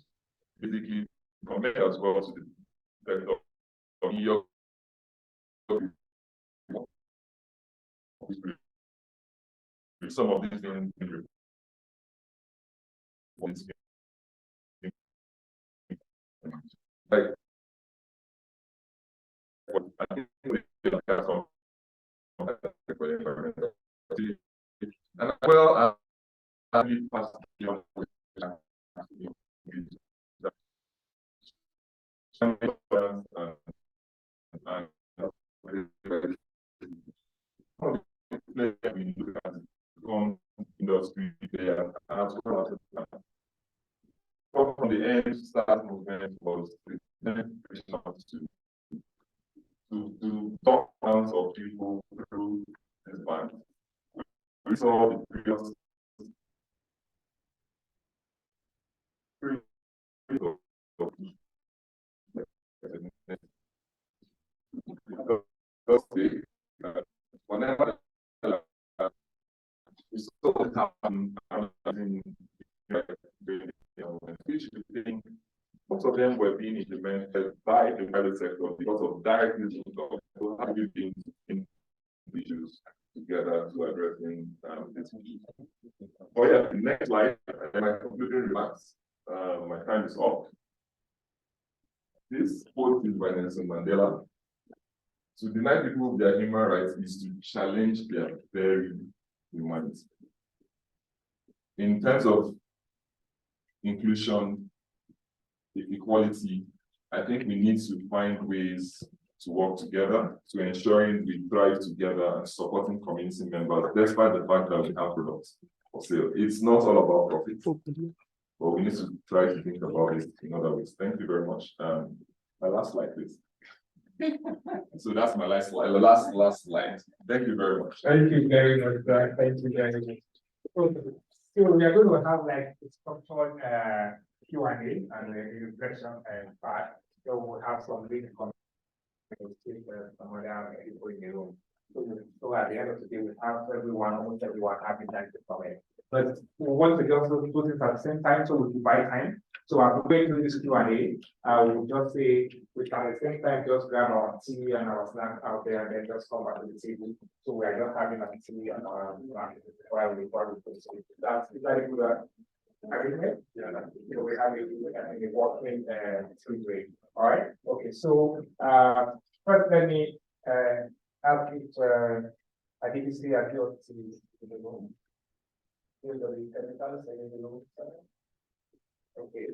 basically connect as well to the your some of these things like what I think we have some and well industry there as well as from the end start movement was to talk rounds of people through this band. We saw the previous whenever we saw it happen in most of them were being implemented by the private sector because of direct use of having been issues together to addressing this issue. Oh yeah, the next slide, and my concluding remarks. My time is up. This quote is by Nelson Mandela. To deny people their human rights is to challenge their very humanity. In terms of inclusion, equality, I think we need to find ways to work together to ensuring we thrive together and supporting community members, despite the fact that we have products for sale. It's not all about profit, but we need to try to think about it in other ways. Thank you very much. My last slide, please. So that's my last slide. The last slide. Thank you very much. Thank you very much, sir. Thank you very much. So we are going to have like a structured Q&A and a reflection part. So we'll have some lead comments some other people in the room. So at the end of the day, we have almost everyone having time to comment. But we want to just do this at the same time so we divide time. So I'm going through this Q&A. We'll just say we can at the same time just grab our tea and our snack out there and then just come back to the table. So we are just having a tea and our snack while we proceed. Is that a good agreement? Yeah. So we have a working tea break. All right. Okay. So first let me ask if I didn't see a few in the room. Okay.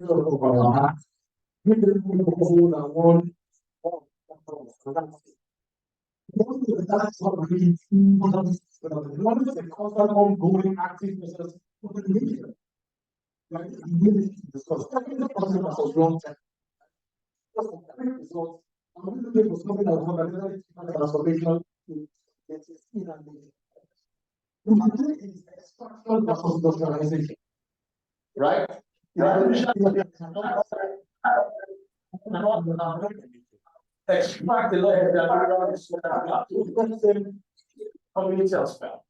of our heart. We don't hold and one. That's what we one is a constant ongoing active process for the media. Like we need to discuss. Every person was wrong. Results. I'm looking for something that was transformation to get in and media. The is extraction versus industrialization. Right? Extract the law community as well.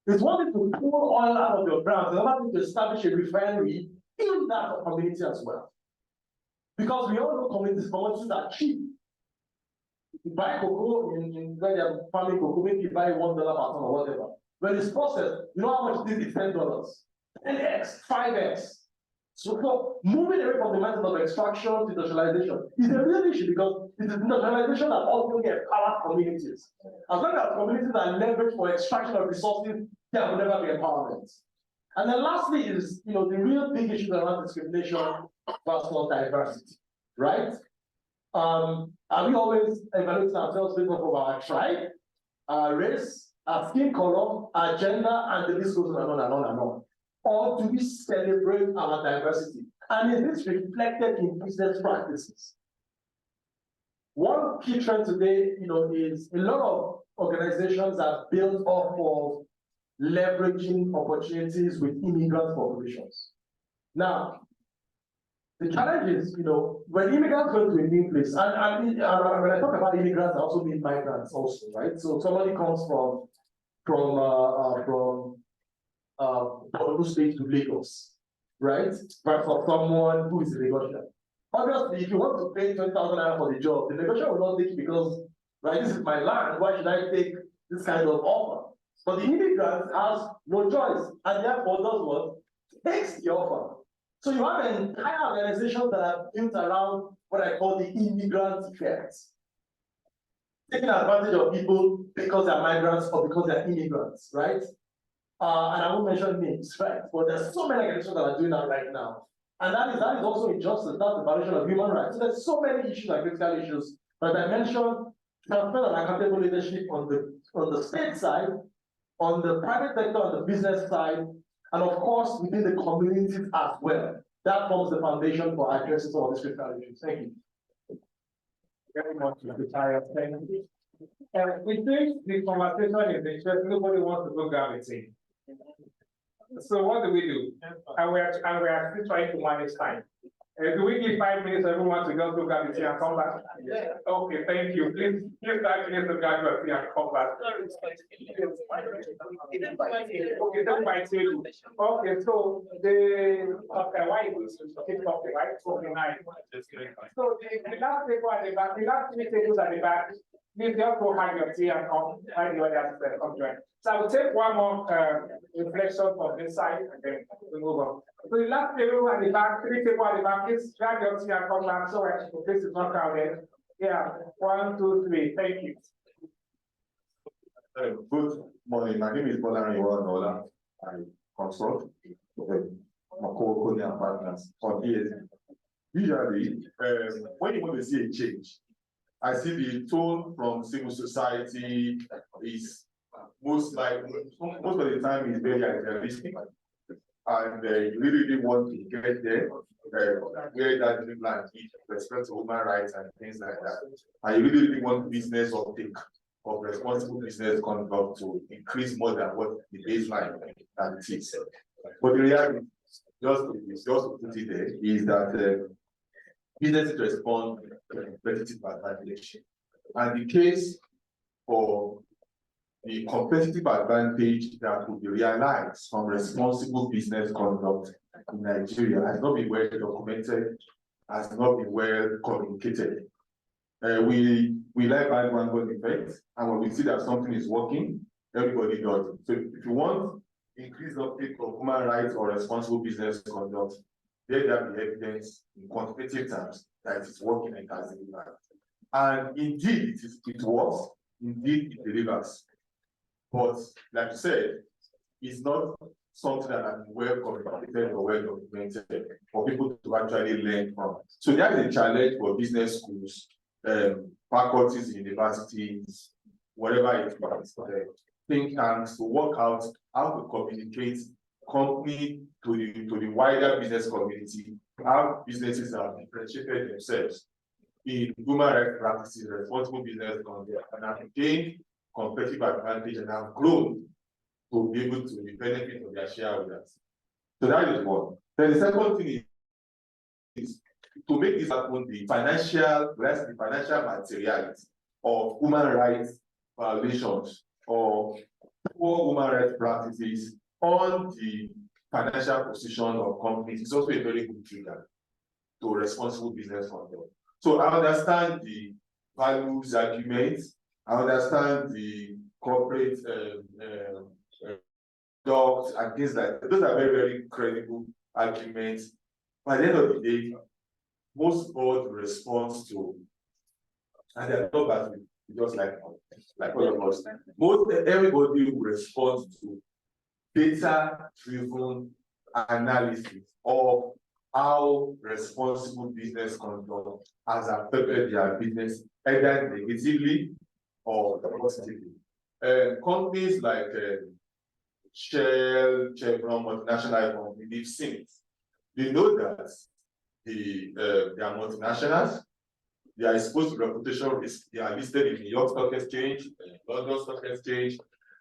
It's one thing to pull oil out of your ground, the other thing to establish a refinery in that community as well. Because we all know commodities are cheap. You buy cocoa in where they're farming cocoa, maybe you buy $1 per ton or whatever. When it's processed, you know how much it is? $10. 10x, 5x. So moving away from the method of extraction to industrialization is a real issue because it is industrialization that ultimately empowers communities. As long as communities are leveraged for extraction of resources, there will never be empowerment. And then lastly is, the real big issue around discrimination versus diversity, right? Are we always evaluating ourselves based off of our tribe, our race, our skin color, our gender, and the list goes on and on and on and on? Or do we celebrate our diversity? And is this reflected in business practices? One key trend today, is a lot of organizations are built off of leveraging opportunities with immigrant populations. Now, the challenge is, when immigrants go to a new place, and when I talk about immigrants, I also mean migrants also, right? So somebody comes from Borno State to Lagos, right? But for someone who is a Lagosian. Obviously, if you want to pay 20,000 naira for the job, the Lagosian will not take it because, right, this is my land, why should I take this kind of offer? But the immigrant has no choice, and therefore does what? Takes the offer. So you have an entire organization that are built around what I call the immigrant effect. Taking advantage of people because they're migrants or because they're immigrants, right? And I won't mention names, right? But there's so many organizations that are doing that right now. And that is also injustice, that's the violation of human rights. So there's so many issues and critical issues. But I mentioned transparent and accountable leadership on the state side, on the private sector, on the business side, and of course within the communities as well. That forms the foundation for addressing some of these critical issues. Thank you. Very much, Mr. Tyler. Thank you. We think the conversation is interesting. Nobody wants to go down with it. So what do we do? And we are still trying to manage time. Do we give 5 minutes for everyone to go to Gravity and come back? Yeah. Okay, thank you. Please give 5 minutes to Gravity and come back. Okay, so why is this topic, right? 49. So the last table at the back, the last 3 tables at the back, please just go hang your tea and come find the others come join. So I will take one more reflection from this side and then we move on. So the last table at the back, 3 tables at the back, please grab your tea and come back so this is not crowded. Yeah, 1, 2, 3. Thank you. Good morning. My name is Bolan Iwanola. I consult Makoko and partners for years. Usually, when you want to see a change, I see the tone from civil society is most of the time is very idealistic, and you really want to get there where that land is respect to human rights and things like that. And you really want business uptake of responsible business conduct to increase more than what the baseline that it is. But the reality, just to put it there, is that businesses respond to competitive advantage. And the case for the competitive advantage that will be realized from responsible business conduct in Nigeria has not been well documented, has not been well communicated. We like bandwagon effect, and when we see that something is working, everybody does it. So if you want increased uptake of human rights or responsible business conduct, there be evidence in quantitative terms that it is working and has delivered. And indeed, it works. Indeed, it delivers. But like you said, it's not something that has been well communicated or well documented for people to actually learn from. So that is a challenge for business schools, faculties, universities, whatever it is, think tanks to work out how to communicate company to the wider business community, how businesses have differentiated themselves in human rights practices, responsible business conduct, and have gained competitive advantage and have grown to be able to the benefit of their shareholders. So that is one. Then the second thing is to make this happen, the financial materiality of human rights violations or poor human rights practices on the financial position of companies is also a very good trigger to responsible business conduct. So I understand the values arguments, I understand the corporate docs and things like that. Those are very, very credible arguments. By the end of the day, most board responds to, and they're not bad, just like all of us. Everybody will respond to data-driven analysis of how responsible business conduct has affected their business, either negatively or positively. Companies like Shell, Chevron, multinational companies, they've seen it. They know that they are multinationals, they are exposed to reputational risk, they are listed in the New York Stock Exchange, London Stock Exchange,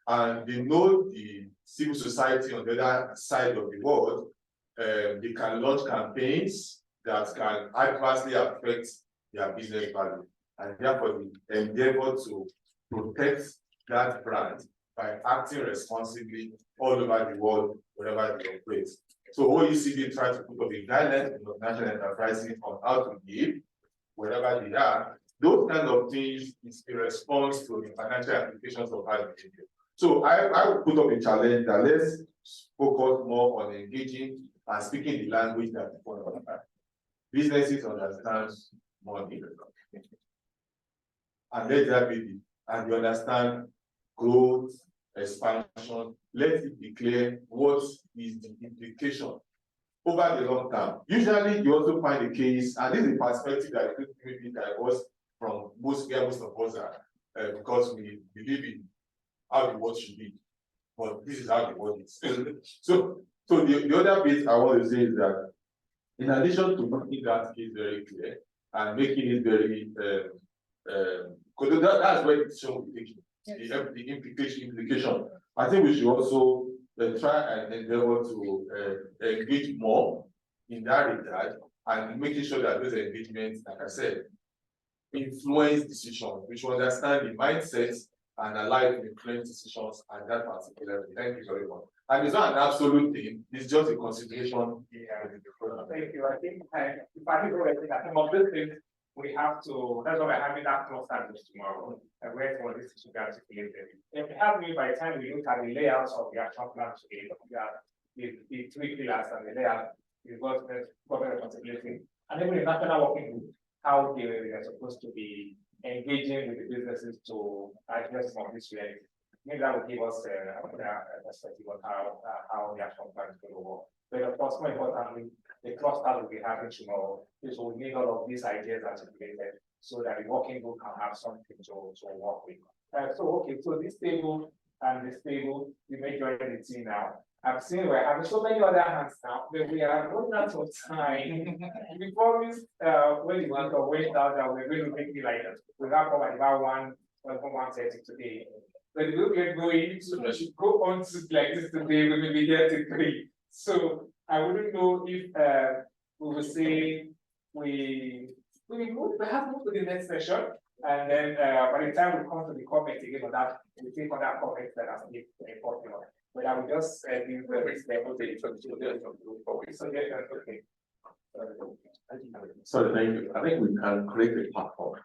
and they know the civil society on the other side of the world. They can launch campaigns that can adversely affect their business value, and therefore they endeavor to protect that brand by acting responsibly all over the world, wherever they operate. So OECD try to put up a guideline for national enterprises on how to behave wherever they are. Those kind of things is a response to the financial implications of bad behavior. So I would put up a challenge that let's focus more on engaging and speaking the language that people understand. Businesses understand money. And let that be the, and you understand growth, expansion, let it be clear what is the implication over the long term. Usually you also find a case, and this is a perspective that maybe diverse from most of us are, because we believe in how the world should be, but this is how the world is. So the other bit I want to say is that in addition to making that case very clear and making it very because that's where the decision will be taken. Yes. The implication. I think we should also try and endeavor to engage more in that regard and making sure that those engagements, like I said, influence decisions, which will understand the mindset and allow it to influence decisions at that particular level. Thank you very much. And it's not an absolute thing, it's just a consideration. Yeah, thank you. I think if I think of this thing, we have to, that's why we're having that cluster just tomorrow, and where for this to be articulated. If we have me by the time we look at the layouts of the action plan today, the three pillars and the layout, the government responsibility, and even the national working group, how they are supposed to be engaging with the businesses to address some of this reality. Maybe that will give us a perspective on how the action plan is going to work. But of course, more importantly, the cluster will be having tomorrow is we need all of these ideas articulated so that the working group can have something to work with. So this table and this table, you may join the team now. I've seen we're having so many other hands now, but we are running out of time. We promised when you want to wait out that we're going to make it like we have about 1:30 today. But if we get going, so we should go on to like this today, we will be here till 3. So I wouldn't know if we will say we perhaps move to the next session, and then by the time we come to the comment again on that, we take on that comment that has been important. But I will just give the next level to okay. So thank you. I think we can create a platform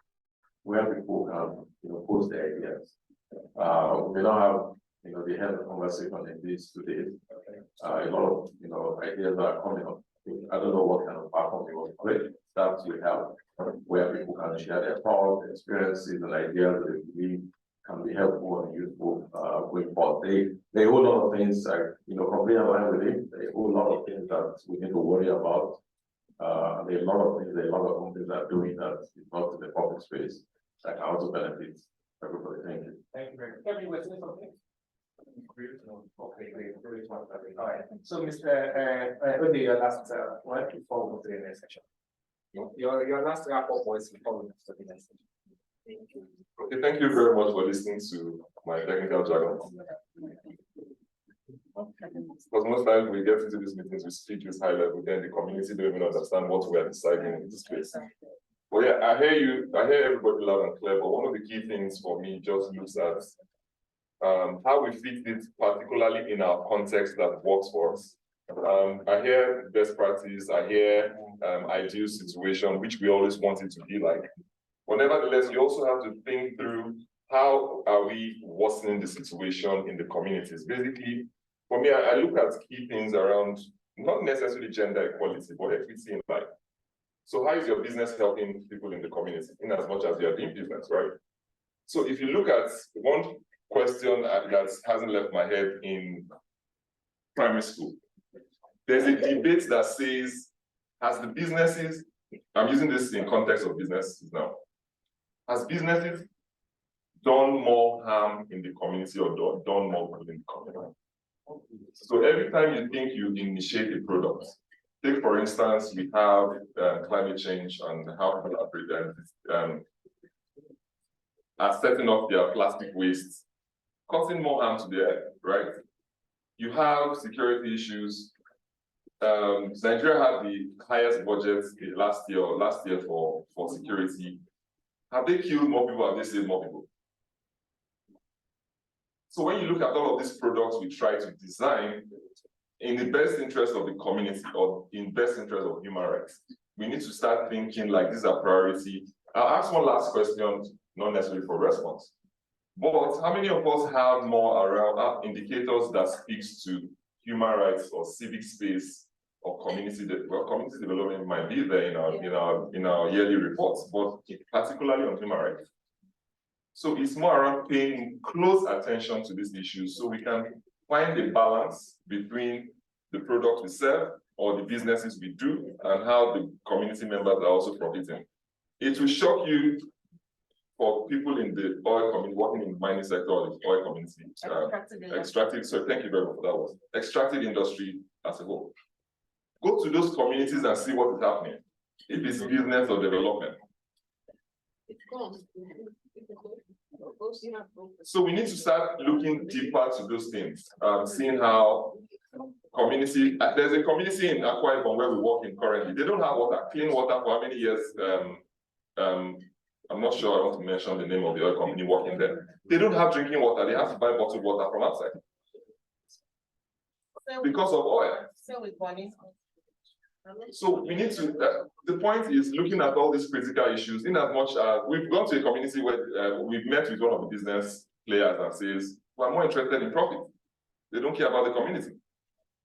where people can post their ideas. We don't have they have a conversation in this today. A lot of ideas are coming up. I don't know what kind of platform you want to create. That we have where people can share their thoughts, experiences, and ideas that they believe can be helpful and useful going forward. There are a whole lot of things completely aligned with it. There are a whole lot of things that we need to worry about. There are a lot of things, a lot of companies are doing that is not in the public space that can also benefit everybody. Thank you. Thank you very much. Kevin, you were saying something? Okay, great. All right. So, Mr. Ode, your last word before we go to the next section. Your last wrap up was before we go to the next section. Okay, thank you very much for listening to my technical jargon. Because most times we get into these meetings, we speak this high level, then the community don't even understand what we are deciding in this space. But yeah, I hear everybody loud and clear, but one of the key things for me just looks at how we fit it, particularly in our context that works for us. I hear best practice, I hear ideal situation, which we always want it to be like. But nevertheless, you also have to think through how are we worsening the situation in the communities. Basically, for me, I look at key things around not necessarily gender equality, but equity in life. So how is your business helping people in the community in as much as you are doing business, right? So if you look at one question that hasn't left my head in primary school, there's a debate that says, has the businesses, I'm using this in context of businesses now, has businesses done more harm in the community or done more good in the community? So every time you think you initiate a product, take for instance, we have climate change and how people are setting up their plastic waste, causing more harm to the earth, right? You have security issues. Nigeria had the highest budget last year for security. Have they killed more people? Have they saved more people? So when you look at all of these products we try to design in the best interest of the community or in best interest of human rights, we need to start thinking like this is a priority. I'll ask one last question, not necessarily for response. But how many of us have more around indicators that speaks to human rights or civic space or community development might be there in our yearly reports, but particularly on human rights. So it's more around paying close attention to these issues so we can find a balance between the product we sell or the businesses we do and how the community members are also profiting. It will shock you for people in the oil community, working in the mining sector or the oil community, extractive, so thank you very much for that one. Extractive industry as a whole. Go to those communities and see what is happening, if it's business or development. So we need to start looking deeper to those things, seeing how community, there's a community in Akwa Ibom where we work in currently. They don't have water, clean water for how many years? I'm not sure I want to mention the name of the oil company working there. They don't have drinking water, they have to buy bottled water from outside. Because of oil. So we need to, the point is looking at all these critical issues in as much as we've gone to a community where we've met with one of the business players that says, we're more interested in profit. They don't care about the community.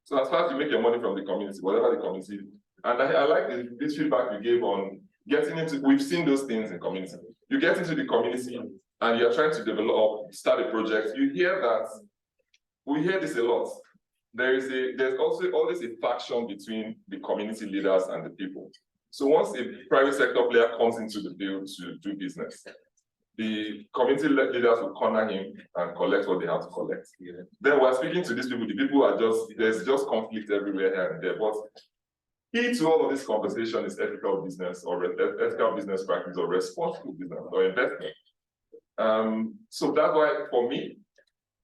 So as far as you make your money from the community, whatever the community, and I like this feedback you gave on getting into, we've seen those things in community. You get into the community and you're trying to develop, start a project, you hear that, we hear this a lot. There's also always a faction between the community leaders and the people. So once a private sector player comes into the field to do business, the community leaders will corner him and collect what they have to collect. Then we're speaking to these people, the people are there's just conflict everywhere here and there. But key to all of this conversation is ethical business or ethical business practice or responsible business or investment. So that's why for me,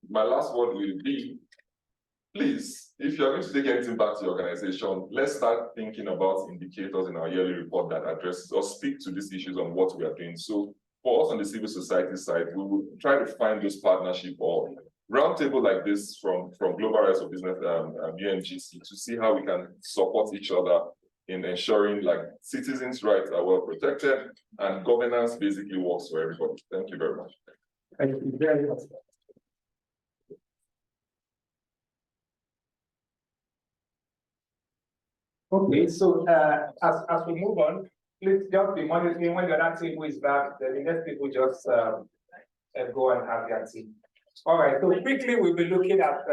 my last word will be, please, if you're going to take anything back to your organization, let's start thinking about indicators in our yearly report that addresses or speak to these issues on what we are doing. So for us on the civil society side, we will try to find those partnership or roundtable like this from Global Rights of Business, UNGC, to see how we can support each other in ensuring like citizens' rights are well protected and governance basically works for everybody. Thank you very much. Thank you very much. Okay, so as we move on, please just be monitoring when the other table is back, then the next people just go and have their tea. All right, so quickly we'll be looking at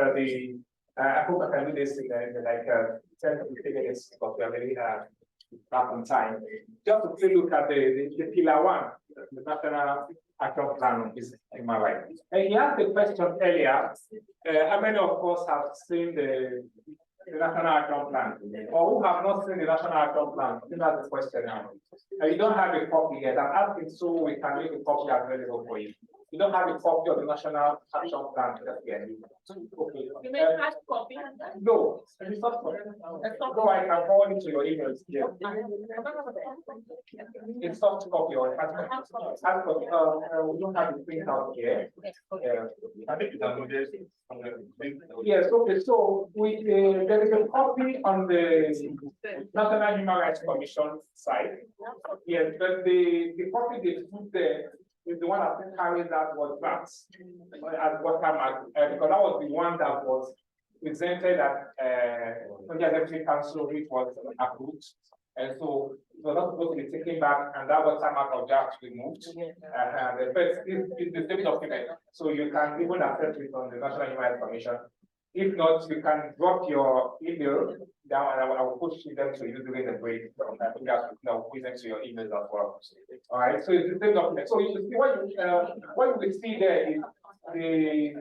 I hope I can do this in like 10 to 15 minutes because we are very back on time. Just to quickly look at the pillar one, the national action plan on business and human rights. And you asked the question earlier, how many of us have seen the national action plan, or who have not seen the national action plan? I think that's the question now. And you don't have a copy yet. I'm asking so we can make a copy available for you. You don't have a copy of the national action plan yet. Okay. You may have a copy. No, it's not. No, I can forward it to your emails. Yeah. It's soft copy or hard copy. We don't have it printed out here. Yes, okay, so there is a copy on the National Human Rights Commission site. Yes, but the copy they put there is the one that carries that was drafts as watermark, because that was the one that was presented at the Executive Council, which was approved. And so it was not supposed to be taken back, and that watermark of draft removed. The first is the same document, so you can even access it on the National Human Rights Commission. If not, you can drop your email down, and I will push them to you during the break. I think I'll push them to your emails as well. All right, so it's the same document. So you see what you will see there is the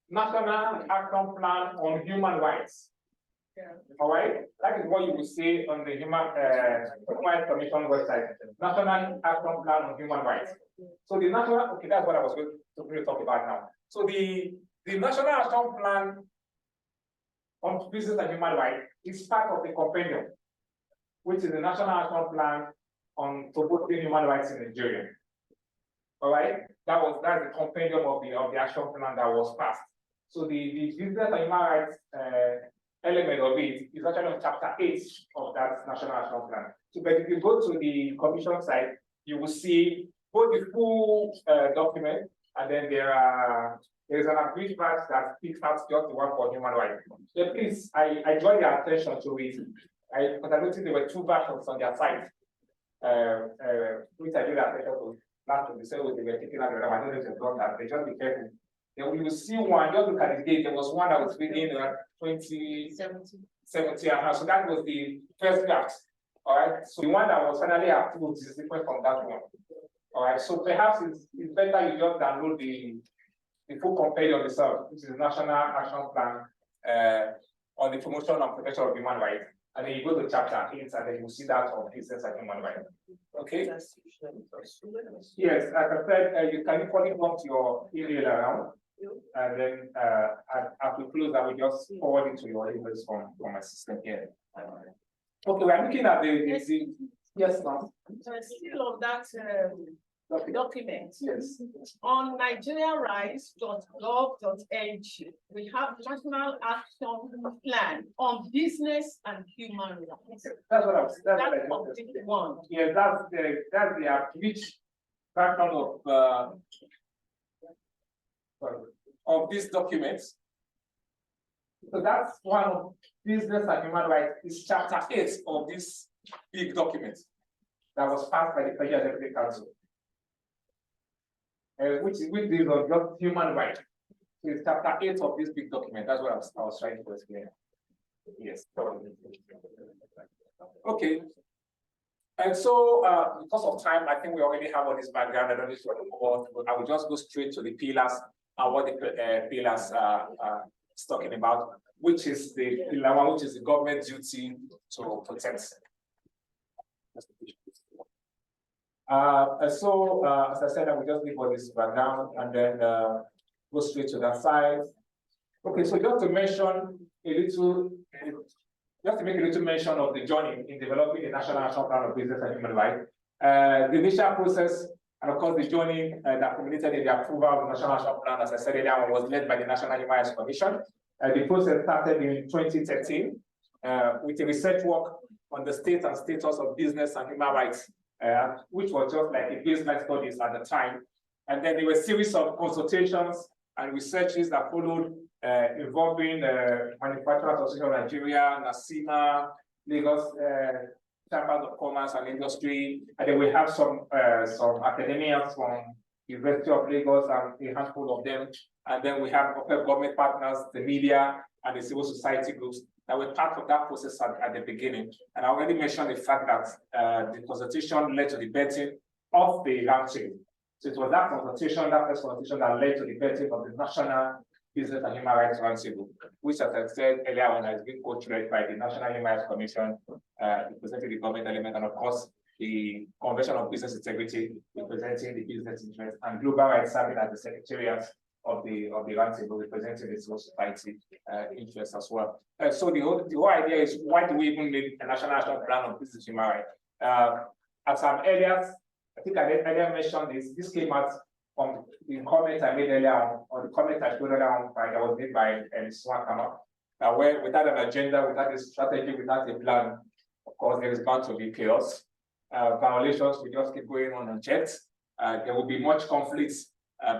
National Action Plan on Human Rights. All right, that is what you will see on the Human Rights Commission website. National Action Plan on Human Rights. So the national, okay, that's what I was going to talk about now. So the National Action Plan on Business and Human Rights is part of the compendium, which is the National Action Plan on Promoting Human Rights in Nigeria. All right, that's the compendium of the action plan that was passed. So the business and human rights element of it is actually on chapter 8 of that National Action Plan. So, but if you go to the commission site, you will see both the full document, and then there's an abridged part that picks out just the one for human rights. So please, I draw your attention to it. Because I noticed there were two versions on their site, which I drew the attention to last week. They were taking out the I don't know if they've done that. They just be careful. Then we will see one, just look at the date. There was one that was within 2017. So that was the first draft. All right. So the one that was finally approved is different from that one. All right. So perhaps it's better you just download the full compendium yourself, which is the National Action Plan on the promotion and protection of human rights. And then you go to chapter 8, and then you see that on business and human rights. Okay. Yes, like I said, you can equally want your email around. And then as we close, I will just forward it to your emails from my system here. Okay, we are looking at the yes, ma'am. Still on that document. Yes. On nigerianrights.gov.ng, we have National Action Plan on Business and Human Rights. That's what I was. That's That's what the one. Yeah, that's the abridged version of these documents. So that's one of business and human rights. Is chapter 8 of this big document that was passed by the Federal Executive Council. Which deals on just human rights. So it's chapter 8 of this big document. That's what I was trying to explain. Yes. Okay. And so, because of time, I think we already have all this background. I don't need to go on. I will just go straight to the pillars and what the pillars are talking about, which is the pillar one, which is the government duty to protect. As I said, I will just leave all this background and then go straight to that side. Okay, so just to mention a little, just to make a little mention of the journey in developing the National Action Plan of Business and Human Rights. The initial process, and of course, the journey that culminated in the approval of the National Action Plan, as I said earlier, was led by the National Human Rights Commission. The process started in 2013 with a research work on the state and status of business and human rights, which was just like a baseline studies at the time. And then there were a series of consultations and researches that followed involving Manufacturers Association of Nigeria, NACIMA, Lagos Chambers of Commerce and Industry, and then we have some academians from University of Lagos, and a handful of them. And then we have other government partners, the media, and the civil society groups that were part of that process at the beginning. And I already mentioned the fact that the consultation led to the vetting of the roundtable. So it was that consultation, that first consultation, that led to the vetting of the National Business and Human Rights Roundtable, which, as I said earlier on, has been co-chaired by the National Human Rights Commission, representing the government element, and of course, the Convention of Business Integrity, representing the business interest, and Global Rights serving as the secretariat of the roundtable, representing the civil society interests as well. So the whole idea is, why do we even need a national action plan on business human rights? As some areas, I think I earlier mentioned this came out from the comment I made earlier on, or the comment I showed earlier on, that was made by Swakama, where without an agenda, without a strategy, without a plan, of course, there is bound to be chaos. Violations will just keep going on unchecked. There will be much conflicts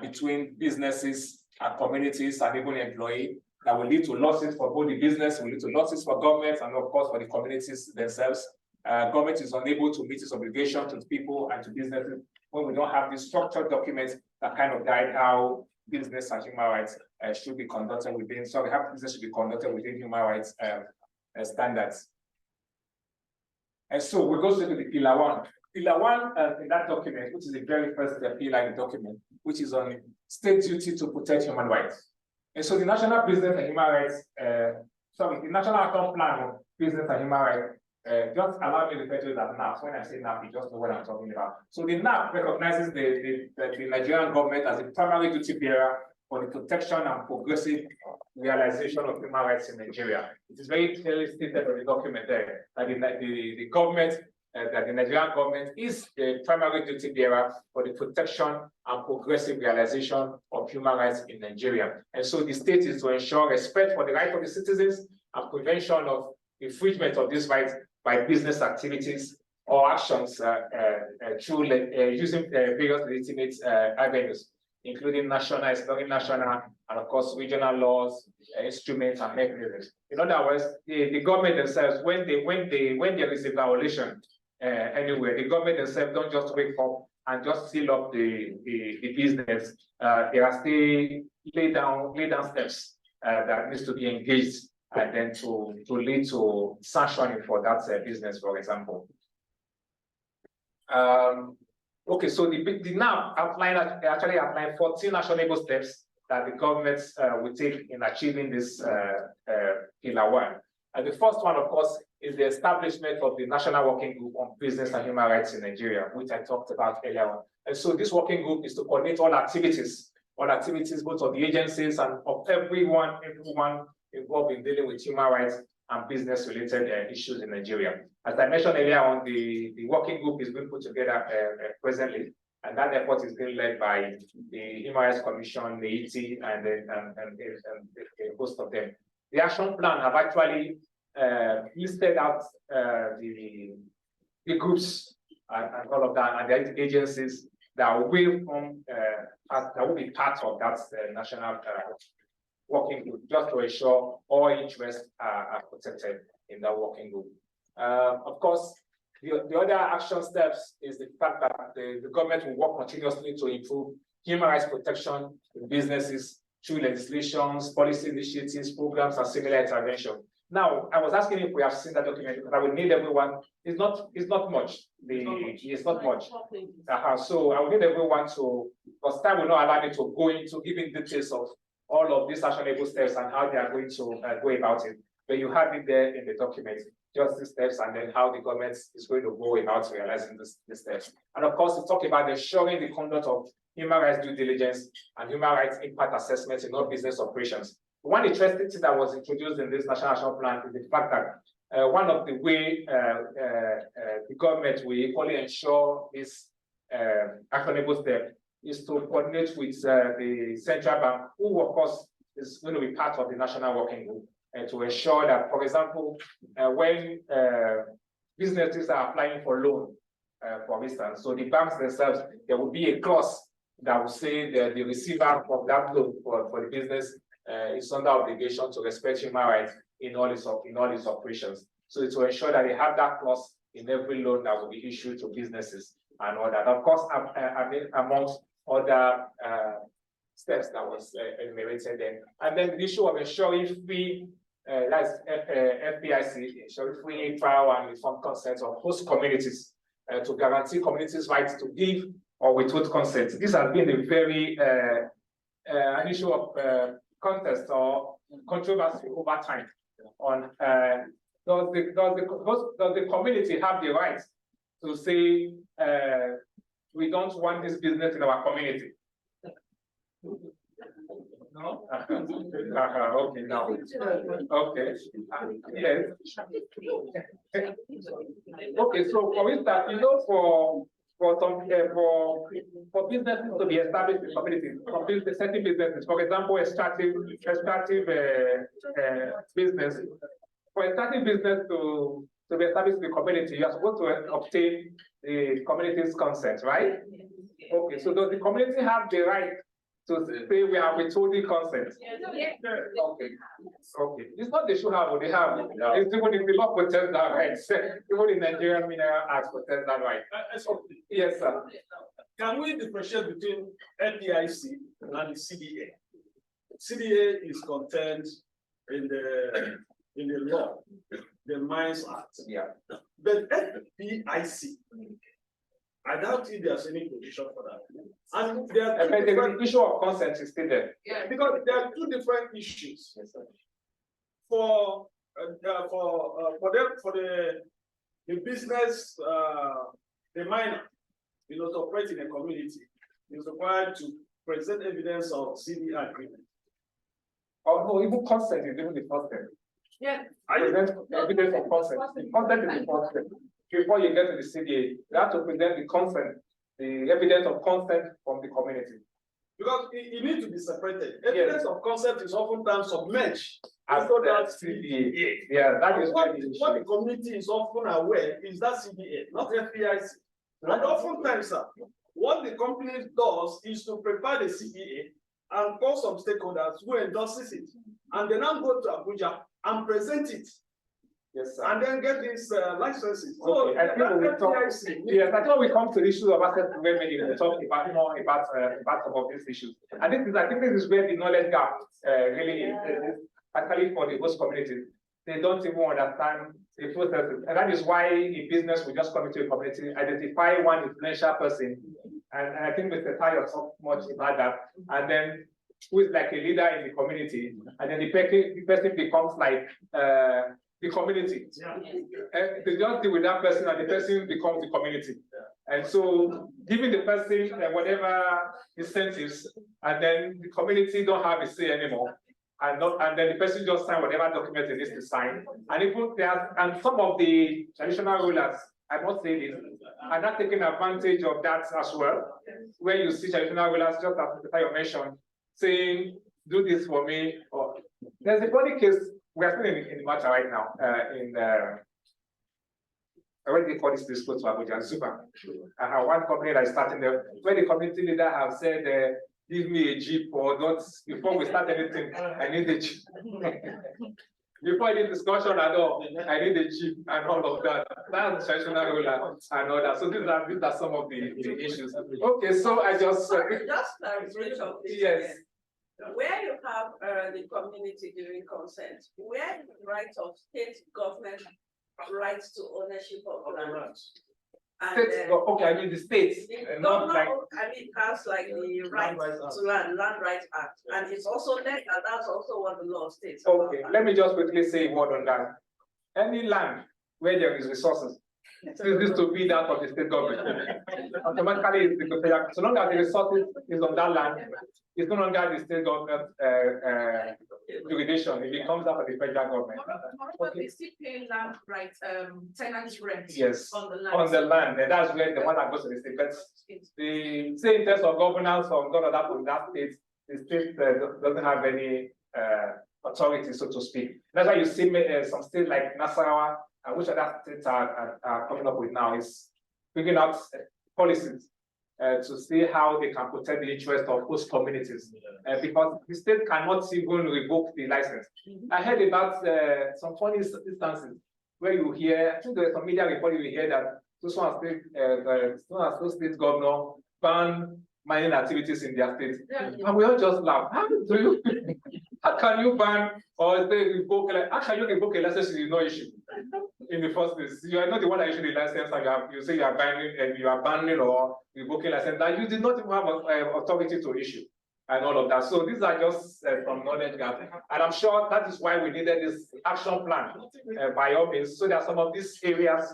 between businesses and communities and even employees that will lead to losses for both the business, will lead to losses for governments, and of course for the communities themselves. Government is unable to meet its obligation to people and to businesses when we don't have these structured documents that kind of guide how business and human rights should be conducted within. So we have business should be conducted within human rights standards. And so we go straight to the pillar one. Pillar one in that document, which is the very first pillar in the document, which is on state duty to protect human rights. And so the National Business and Human Rights, the National Action Plan of Business and Human Rights, just allow me to refer to it as NAP. When I say NAP, you just know what I'm talking about. So the NAP recognizes the Nigerian government as the primary duty bearer for the protection and progressive realization of human rights in Nigeria. It is very clearly stated in the document there that the government, that the Nigerian government is the primary duty bearer for the protection and progressive realization of human rights in Nigeria. And so the state is to ensure respect for the rights of the citizens and prevention of infringement of these rights by business activities or actions through using various legitimate avenues, including national, exploring national, and of course regional laws, instruments, and mechanisms. In other words, the government themselves, when there is a violation anywhere, the government themselves don't just wake up and just seal up the business. There are still lay down steps that needs to be engaged and then to lead to sanctioning for that business, for example. Okay, so the NAP actually outlined 14 actionable steps that the governments will take in achieving this pillar one. And the first one, of course, is the establishment of the National Working Group on Business and Human Rights in Nigeria, which I talked about earlier on. And so this working group is to coordinate all activities both of the agencies and of everyone involved in dealing with human rights and business-related issues in Nigeria. As I mentioned earlier on, the working group is being put together presently, and that effort is being led by the Human Rights Commission, the ET, and a host of them. The action plan have actually listed out the groups and all of that, and the agencies that will be part of that national working group, just to ensure all interests are protected in that working group. Of course, the other action steps is the fact that the government will work continuously to improve human rights protection in businesses through legislations, policy initiatives, programs, and similar intervention. Now, I was asking if we have seen that document because I will need everyone. It's not much. It's not much. So I will need everyone to, because time will not allow me to go into giving details of all of these actionable steps and how they are going to go about it. But you have it there in the document, just the steps and then how the government is going to go about realizing the steps. And of course, we talk about ensuring the conduct of human rights due diligence and human rights impact assessments in all business operations. One interesting thing that was introduced in this National Action Plan is the fact that one of the way the government will equally ensure this actionable step is to coordinate with the central bank, who of course is going to be part of the national working group, and to ensure that, for example, when businesses are applying for loan, for instance, so the banks themselves, there will be a clause that will say that the receiver of that loan for the business is under obligation to respect human rights in all its operations. So to ensure that they have that clause in every loan that will be issued to businesses and all that. Of course, amongst other steps that was enumerated there. And then the issue of ensuring free, that's FPIC, ensuring free, trial, and informed consent of host communities to guarantee communities' rights to give or withhold consent. This has been a very an issue of contest or controversy over time on does the community have the right to say we don't want this business in our community? No? Okay, now. Okay. Yes. Okay, so for instance, you know, for some businesses to be established in communities, for certain businesses, for example, extractive business. For a starting business to be established in the community, you are supposed to obtain the community's consent, right? Okay, so does the community have the right to say we are withholding consent? Okay. Okay. It's not they should have, but they have. It's even if the law protects that right. Even in Nigerian Mineral Act protects that right. Yes, sir. Can we differentiate between NBIC and the CDA? CDA is contained in the law, the Mines Act. Yeah. But NBIC, I doubt if there's any provision for that. And there are the issue of consent is still there. Yeah, because there are two different issues. Yes, sir. For the business, the miner, to operate in a community, is required to present evidence of CDA agreement. Oh no, even consent is even the first step. Yeah. Present evidence of consent. The consent is the first step. Before you get to the CDA, you have to present the consent, the evidence of consent from the community. Because it needs to be separated. Evidence of consent is oftentimes submerged. As so that CDA. Yeah, that is what the community is often aware is that CDA, not FPIC. And oftentimes, sir, what the company does is to prepare the CDA and call some stakeholders who endorses it, and they now go to Abuja and present it. Yes, sir. And then get these licenses. Okay. I think we talk. Yes, I thought we come to the issue of access to revenue. We talk about more about some of these issues. And I think this is where the knowledge gap really is, actually for the host communities. They don't even understand the processes. And that is why in business we just come into a community, identify one influential person. And I think Mr. Tayo talked much about that. And then who is like a leader in the community, and then the person becomes like the community. Yeah. And they just deal with that person, and the person becomes the community. Yeah. And so, giving the person whatever incentives, and then the community don't have a say anymore, and then the person just sign whatever document it needs to sign. And even and some of the traditional rulers, I must say this, are not taking advantage of that as well. Where you see traditional rulers, just as Mr. Tayo mentioned, saying, "Do this for me." Or there's a funny case. We are still in the matter right now. When they call this close to Abuja, Super. I have one company that is starting there, where the community leader have said, "Give me a jeep," or not. Before we start anything, I need a jeep. Before any discussion at all, I need a jeep and all of that. That's traditional ruler and all that. So these are some of the issues. Okay, so I just clarification. Yes. Where you have the community giving consent, where is the right of state government rights to ownership of land? And, okay, I mean the states, not like has like the right to land rights act, and it's also legal. That's also what the law states. Okay, let me just quickly say a word on that. Any land where there is resources, it needs to be that of the state government. Automatically, it's the so long as the resources is on that land, it's no longer the state government jurisdiction. It becomes that of the federal government. But they still pay land rights, tenants rent. Yes, on the land. On the land, and that's where the one that goes to the state. But the say in terms of governance or none of that on that state, the state doesn't have any authority, so to speak. That's why you see some states like Nasarawa, which other states are coming up with now, is figuring out policies to see how they can protect the interest of host communities, because the state cannot even revoke the license. I heard about some funny instances where you hear, I think there's some media report you hear that so state governor banned mining activities in their state. And we all just laugh. How do you, how can you ban or say revoke, how can you revoke a license is no issue in the first place? You are not the one that issued the license and you say you are banning or revoking license that you did not even have authority to issue and all of that. So these are just from knowledge gap. And I'm sure that is why we needed this action plan by all means, so that some of these areas,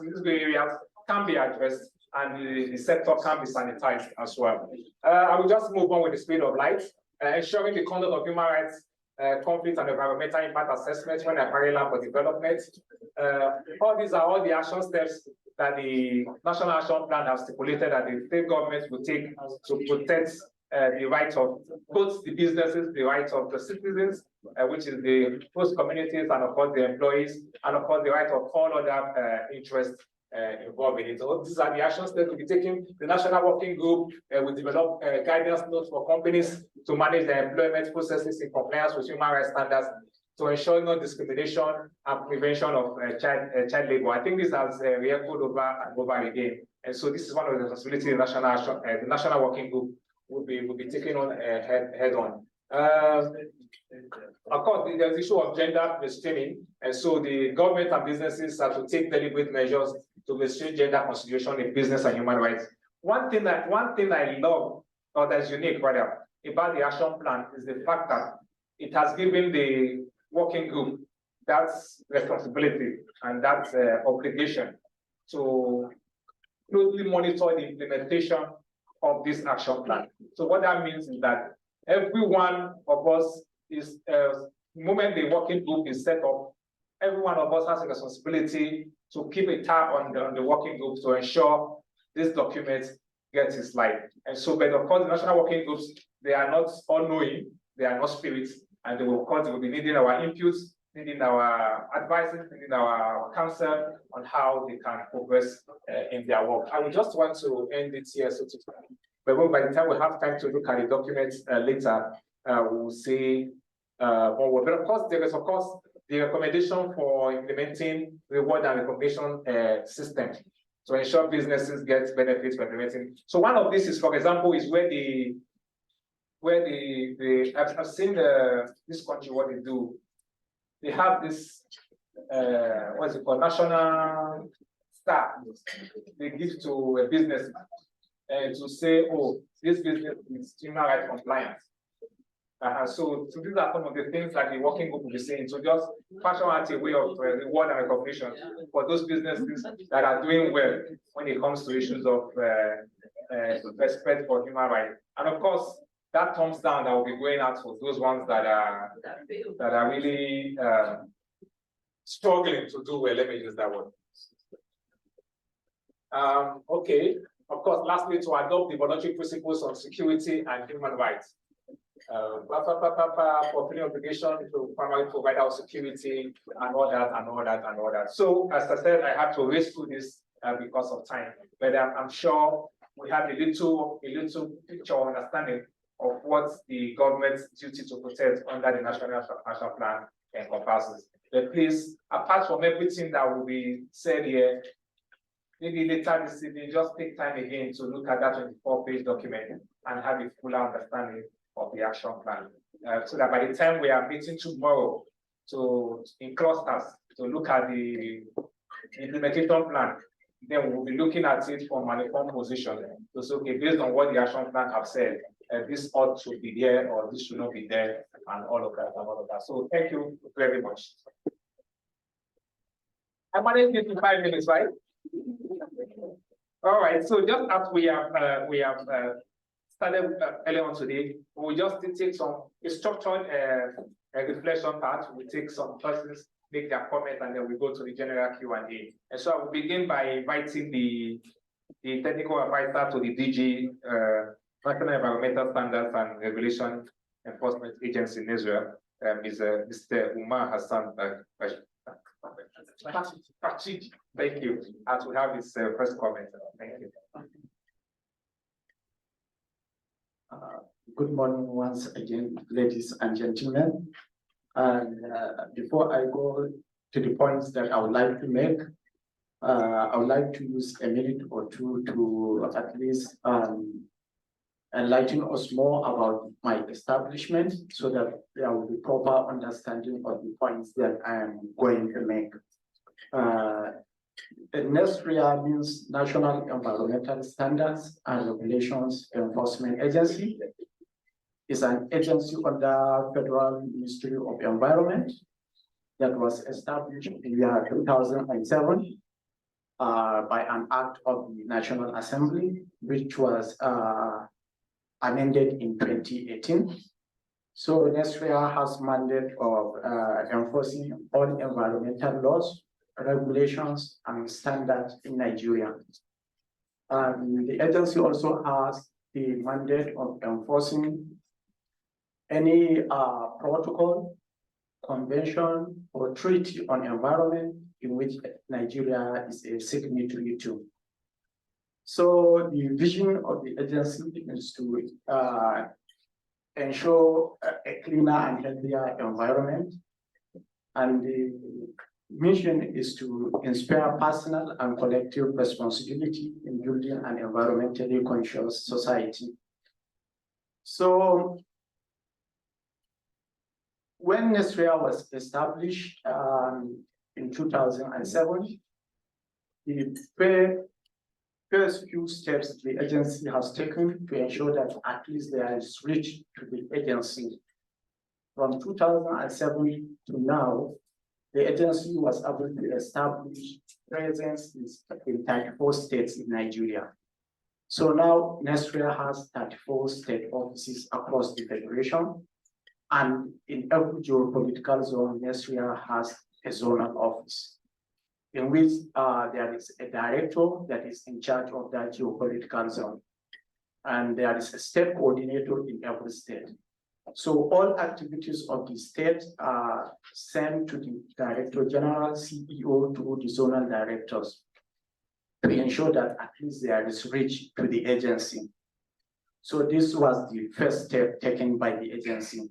can be addressed and the sector can be sanitized as well. I will just move on with the speed of light, ensuring the conduct of human rights, conflict and environmental impact assessments when they're parallel for development. All these are all the action steps that the National Action Plan has stipulated that the state governments will take to protect the rights of both the businesses, the rights of the citizens, which is the host communities, and of course the employees, and of course the right of all other interests involved in it. So these are the actions that will be taken. The National Working Group will develop guidance notes for companies to manage their employment processes in compliance with human rights standards to ensure no discrimination and prevention of child labor. I think this has re-echoed over and over again. And so this is one of the responsibilities the National Working Group will be taking on head on. Of course, there's the issue of gender mainstreaming, and so the government and businesses have to take deliberate measures to restrict gender consideration in business and human rights. One thing I love, or that's unique rather, about the action plan is the fact that it has given the working group that responsibility and that obligation to closely monitor the implementation of this action plan. So what that means is that every one of us is, the moment the working group is set up, every one of us has a responsibility to keep a tab on the working group to ensure this document gets its life. And so, but of course, the national working groups, they are not all-knowing, they are not spirits, and they will, of course, they will be needing our inputs, needing our advices, needing our counsel on how they can progress in their work. I would just want to end it here, so to speak. But by the time we have time to look at the documents later, we'll see more. But of course, there is, of course, the recommendation for implementing reward and recognition system to ensure businesses get benefits from implementing. So one of these is, for example, is where I've seen this country what they do. They have this what's it called, national star they give to a business to say, oh, this business is human rights compliant. So these are some of the things that the working group will be saying. So just fashion out a way of reward and recognition for those businesses that are doing well when it comes to issues of respect for human rights. And of course, that thumbs down that will be going out for those ones that are really struggling to do well. Let me use that word. Okay. Of course, lastly, to adopt the voluntary principles on security and human rights. Fulfilling obligation to primarily provide our security and all that. So, as I said, I had to race through this because of time, but I'm sure we have a little picture understanding of what the government's duty to protect under the National Action Plan encompasses. But please, apart from everything that will be said here, maybe later this evening, just take time again to look at that 24-page document and have a fuller understanding of the action plan. So that by the time we are meeting tomorrow in clusters to look at the implementation plan, then we'll be looking at it from an informed position. So say, okay, based on what the action plan have said, this ought to be there or this should not be there, and all of that. So thank you very much. I managed it in 5 minutes, right? All right, so just as we have started earlier on today, we just take some structured reflection part. We take some persons, make their comment, and then we go to the general Q&A. And so I will begin by inviting the technical advisor to the DG, National Environmental Standards and Regulation Enforcement Agency in Israel, Mr. Umar Hassan. Thank you. As we have his first comment. Thank you. Good morning once again, ladies and gentlemen. And before I go to the points that I would like to make, I would like to use a minute or two to at least enlighten us more about my establishment so that there will be proper understanding of the points that I am going to make. NESRIA means National Environmental Standards and Regulations Enforcement Agency. It's an agency under Federal Ministry of Environment that was established in the year 2007 by an act of the National Assembly, which was amended in 2018. So NESRIA has mandate of enforcing all environmental laws, regulations, and standards in Nigeria. The agency also has the mandate of enforcing any protocol, convention, or treaty on environment in which Nigeria is a signatory to. So the vision of the agency is to ensure a cleaner and healthier environment. And the mission is to inspire personal and collective responsibility in building an environmentally conscious society. So when NESRIA was established in 2007, the first few steps the agency has taken to ensure that at least there is reach to the agency. From 2007 to now, the agency was able to establish presence in 34 states in Nigeria. So now NESRIA has 34 state offices across the federation, and in every geopolitical zone, NESRIA has a zonal office in which there is a director that is in charge of that geopolitical zone. And there is a state coordinator in every state. So all activities of the state are sent to the Director General, CEO, to the zonal directors to ensure that at least there is reach to the agency. So this was the first step taken by the agency.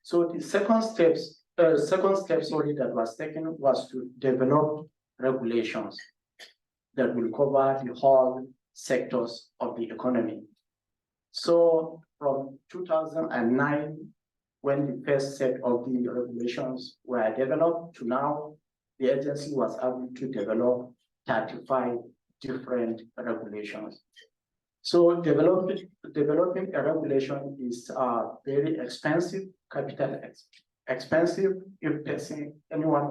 So the second step that was taken was to develop regulations that will cover the whole sectors of the economy. So from 2009, when the first set of the regulations were developed, to now, the agency was able to develop 35 different regulations. So developing a regulation is very expensive, capital expensive. If anyone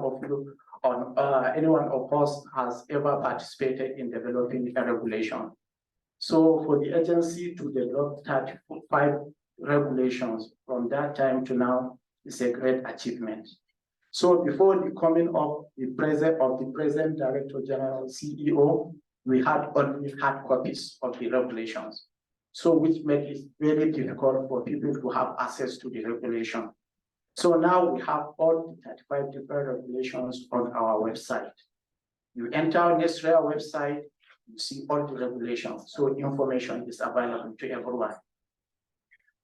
of us has ever participated in developing a regulation. So for the agency to develop 35 regulations from that time to now is a great achievement. So before the coming of the present Director General CEO, we had only hard copies of the regulations. So which made it very difficult for people to have access to the regulation. So now we have all the 35 different regulations on our website. You enter NESRIA website, you see all the regulations. So information is available to everyone.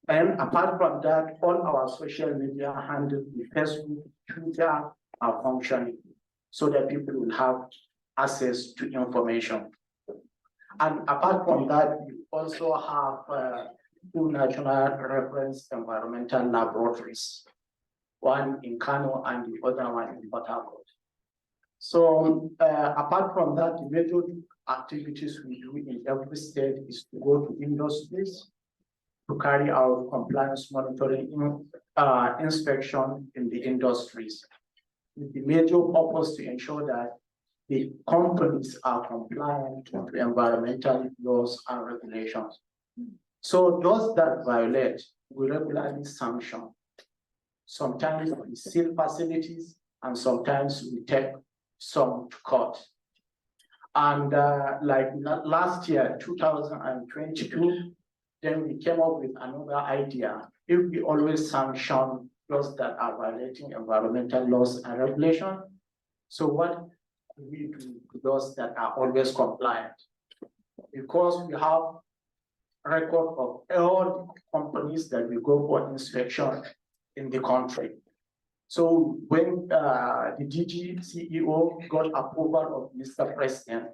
And apart from that, all our social media handles, the Facebook, Twitter are functioning so that people will have access to information. And apart from that, we also have 2 national reference environmental laboratories, one in Kano and the other one in Port Harcourt. So apart from that, the major activities we do in every state is to go to industries to carry out compliance monitoring inspection in the industries, with the major purpose to ensure that the companies are compliant to environmental laws and regulations. So those that violate, we regularly sanction. Sometimes we seal facilities, and sometimes we take some to court. And like last year, 2022, then we came up with another idea. If we always sanction those that are violating environmental laws and regulations, so what do we do to those that are always compliant? Because we have a record of all companies that we go for inspection in the country. So when the DG CEO got approval of Mr. President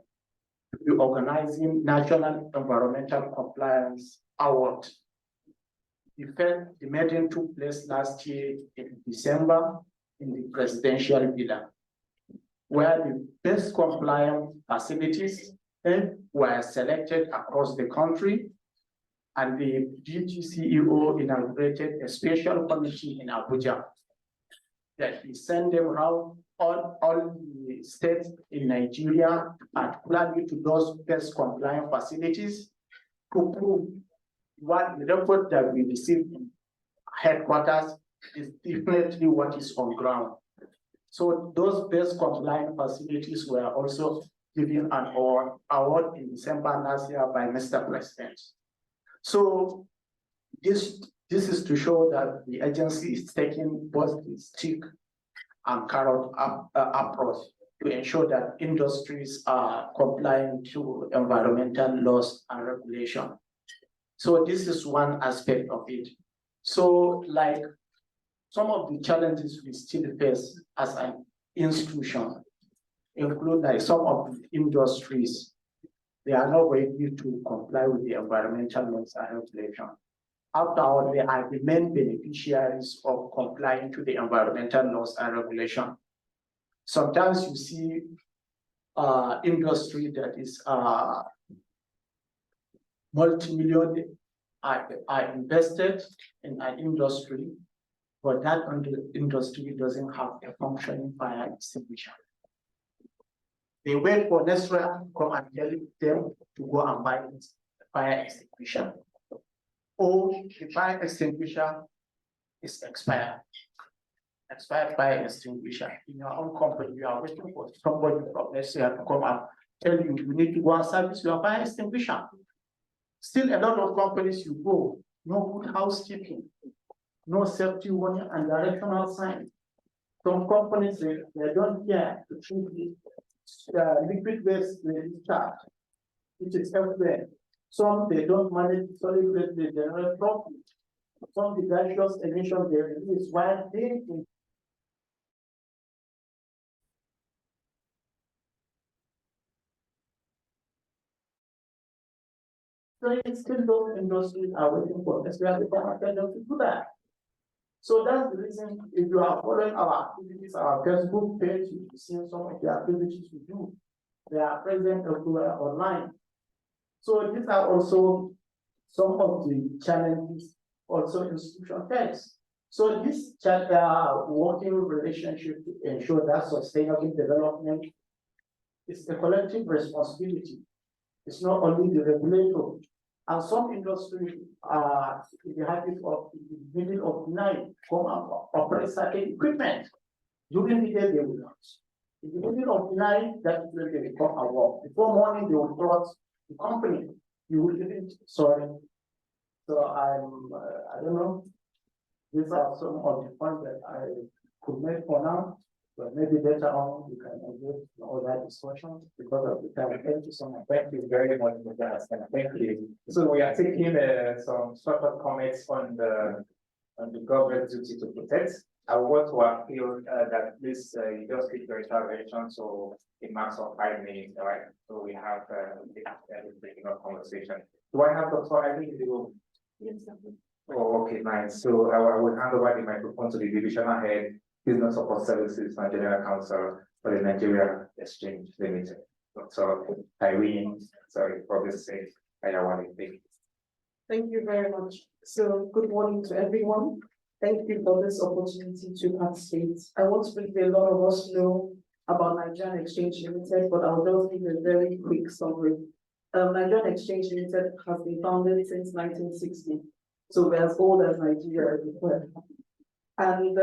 to be organizing national environmental compliance award. The meeting took place last year in December in the presidential villa, where the best compliant facilities were selected across the country, and the DG CEO inaugurated a special committee in Abuja that he sent them around all the states in Nigeria, particularly to those best compliant facilities, to prove what the report that we received in headquarters is definitely what is on ground. So those best compliant facilities were also given an award in December last year by Mr. President. So this is to show that the agency is taking both the stick and carrot approach to ensure that industries are complying to environmental laws and regulation. So this is one aspect of it. So like some of the challenges we still face as an institution include like some of the industries, they are not ready to comply with the environmental laws and regulation. After all, they are the main beneficiaries of complying to the environmental laws and regulation. Sometimes you see industry that is multi-million are invested in an industry, but that industry doesn't have a functioning fire extinguisher. They wait for Nesra to come and tell them to go and buy a fire extinguisher. Or the fire extinguisher is expired fire extinguisher. In your own company, you are waiting for somebody from Nesra to come and tell you you need to go and service your fire extinguisher. Still, a lot of companies you go, no good housekeeping, no safety warning and directional sign. Some companies, they don't care to treat the liquid waste they discharge, which is everywhere. Some, they don't manage solid waste they generate properly. Some, the gaseous emissions they release while they so it's still those industries are waiting for us. We have to tell them to do that. So that's the reason, if you are following our activities, our Facebook page, you've seen some of the activities we do. They are present everywhere online. So these are also some of the challenges also institution face. So this working relationship to ensure that sustainable development is a collective responsibility. It's not only the regulator. And some industries are in the habit of in the middle of the night come and operate certain equipment. During the day they will not. In the middle of the night, that is when they become aware. Before morning, they will close the company. You will even sorry. So I don't know. These are some of the points that I could make for now. But maybe later on we can engage in all that discussion because of the time. Thank you so much. Thank you very much, Mr. Hassan. Thank you. So we are taking some sort of comments on the government's duty to protect. I want to appeal that please you just keep your intervention so it marks of 5 minutes, all right? So we have the conversation. Do I have Dr. Eileen in the room? Yes, Oh, okay, nice. So I will hand over the microphone to the divisional head, Business Support Services and General Counsel for the Nigeria Exchange Limited. Dr. Irene, sorry for this sake, Thank you very much. So good morning to everyone. Thank you for this opportunity to participate. I want to believe a lot of us know about Nigerian Exchange Limited, but I'll just give a very quick summary. Nigerian Exchange Limited has been founded since 1960, so we're as old as Nigeria as well. And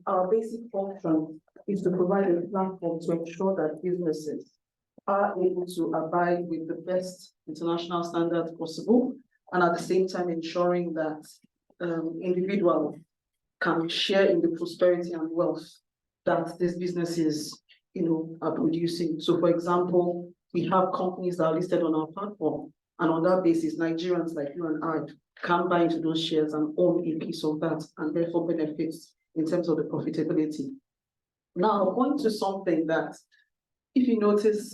our basic function is to provide a platform to ensure that businesses are able to abide with the best international standards possible, and at the same time ensuring that individuals can share in the prosperity and wealth that these businesses, are producing. So, for example, we have companies that are listed on our platform, and on that basis, Nigerians like you and I can buy into those shares and own a piece of that, and therefore benefits in terms of the profitability. Now, I'll point to something that, if you notice,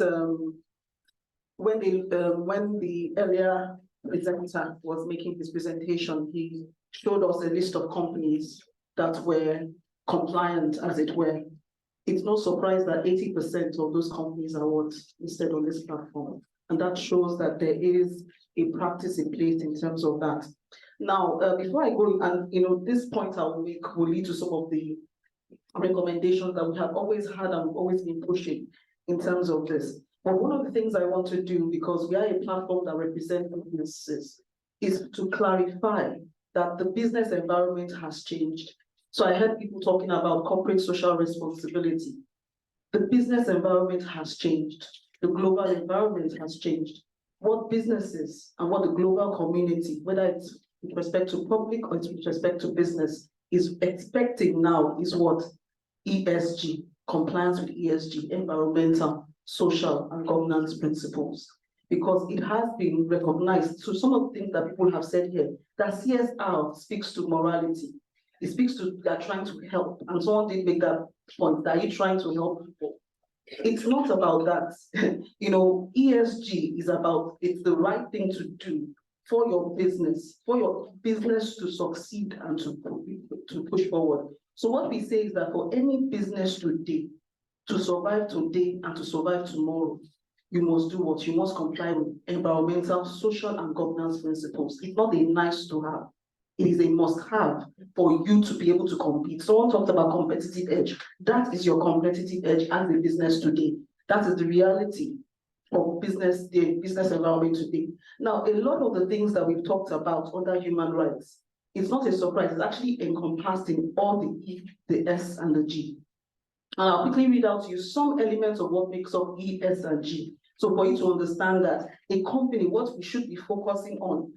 when the earlier presenter was making his presentation, he showed us a list of companies that were compliant, as it were. It's no surprise that 80% of those companies are what listed on this platform. And that shows that there is a practice in place in terms of that. Now, before I go, and this point I will make will lead to some of the recommendations that we have always had and we've always been pushing in terms of this. But one of the things I want to do, because we are a platform that represents businesses, is to clarify that the business environment has changed. So I heard people talking about corporate social responsibility. The business environment has changed. The global environment has changed. What businesses and what the global community, whether it's with respect to public or it's with respect to business, is expecting now is what? ESG, compliance with ESG, environmental, social, and governance principles. Because it has been recognized. So some of the things that people have said here, that CSR speaks to morality. It speaks to they're trying to help. And someone did make that point, that you're trying to help people. It's not about that. ESG is about, it's the right thing to do for your business to succeed and to push forward. So what we say is that for any business today, to survive today and to survive tomorrow, you must do what? You must comply with environmental, social, and governance principles. It's not a nice to have. It is a must-have for you to be able to compete. Someone talked about competitive edge. That is your competitive edge as a business today. That is the reality of business, the business environment today. Now, a lot of the things that we've talked about under human rights, it's not a surprise. It's actually encompassing all the E, the S, and the G. And I'll quickly read out to you some elements of what makes up E, S, and G. So for you to understand that a company, what we should be focusing on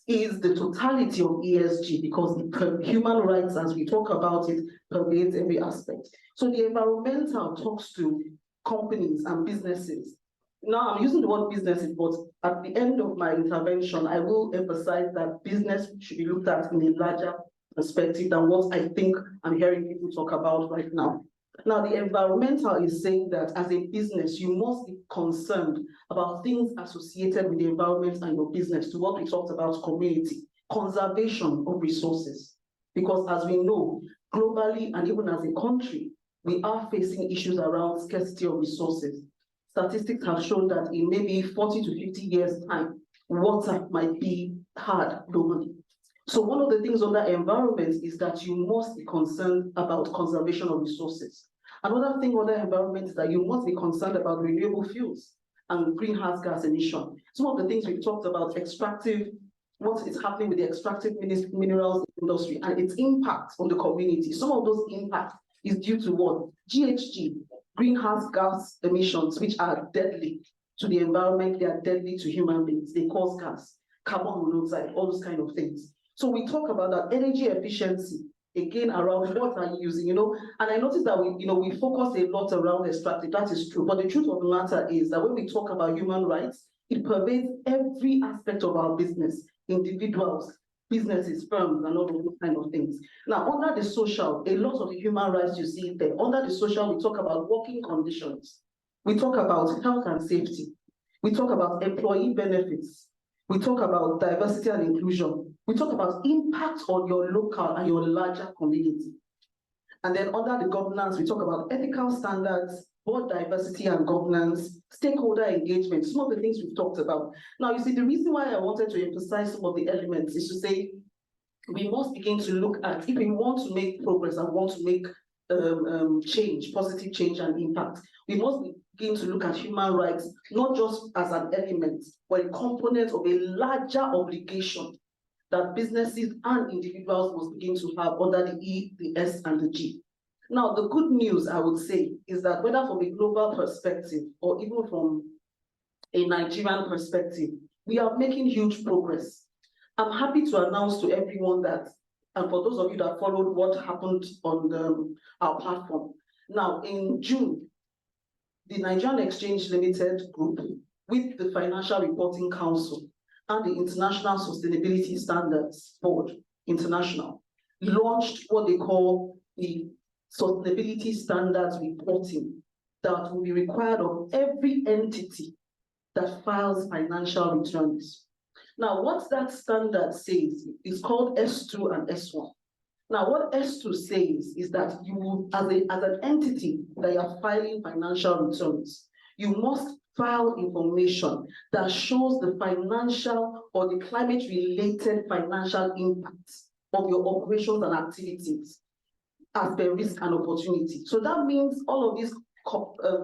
is the totality of ESG, because the human rights, as we talk about it, pervades every aspect. So the environmental talks to companies and businesses. Now I'm using the word businesses, but at the end of my intervention, I will emphasize that business should be looked at in a larger perspective than what I think I'm hearing people talk about right now. Now, the environmental is saying that as a business, you must be concerned about things associated with the environment and your business, to what we talked about, community, conservation of resources. Because as we know, globally and even as a country, we are facing issues around scarcity of resources. Statistics have shown that in maybe 40 to 50 years' time, water might be hard globally. So one of the things under environment is that you must be concerned about conservation of resources. Another thing under environment is that you must be concerned about renewable fuels and greenhouse gas emission. Some of the things we've talked about, what is happening with the extractive minerals industry and its impact on the community. Some of those impacts is due to what? GHG, greenhouse gas emissions, which are deadly to the environment, they are deadly to human beings, they cause gas, carbon monoxide, all those kind of things. So we talk about that energy efficiency, again, around what are you using, and I noticed that we focus a lot around extractive, that is true, but the truth of the matter is that when we talk about human rights, it pervades every aspect of our business, individuals, businesses, firms, and all of those kind of things. Now, under the social, a lot of the human rights you see there, under the social, we talk about working conditions, we talk about health and safety, we talk about employee benefits, we talk about diversity and inclusion. We talk about impact on your local and your larger community. And then under the governance, we talk about ethical standards, board diversity and governance, stakeholder engagement, some of the things we've talked about. Now, you see, the reason why I wanted to emphasize some of the elements is to say, we must begin to look at, if we want to make progress and want to make change, positive change and impact, we must begin to look at human rights, not just as an element, but a component of a larger obligation that businesses and individuals must begin to have under the E, the S, and the G. Now, the good news, I would say, is that whether from a global perspective or even from a Nigerian perspective, we are making huge progress. I'm happy to announce to everyone that, and for those of you that followed what happened on our platform, now in June, the Nigerian Exchange Limited Group, with the Financial Reporting Council and the International Sustainability Standards Board International, launched what they call the Sustainability Standards Reporting that will be required of every entity that files financial returns. Now, what that standard says is called S2 and S1. Now, what S2 says is that you, as an entity that you are filing financial returns, you must file information that shows the financial or the climate-related financial impacts of your operations and activities as per risk and opportunity. So that means all of these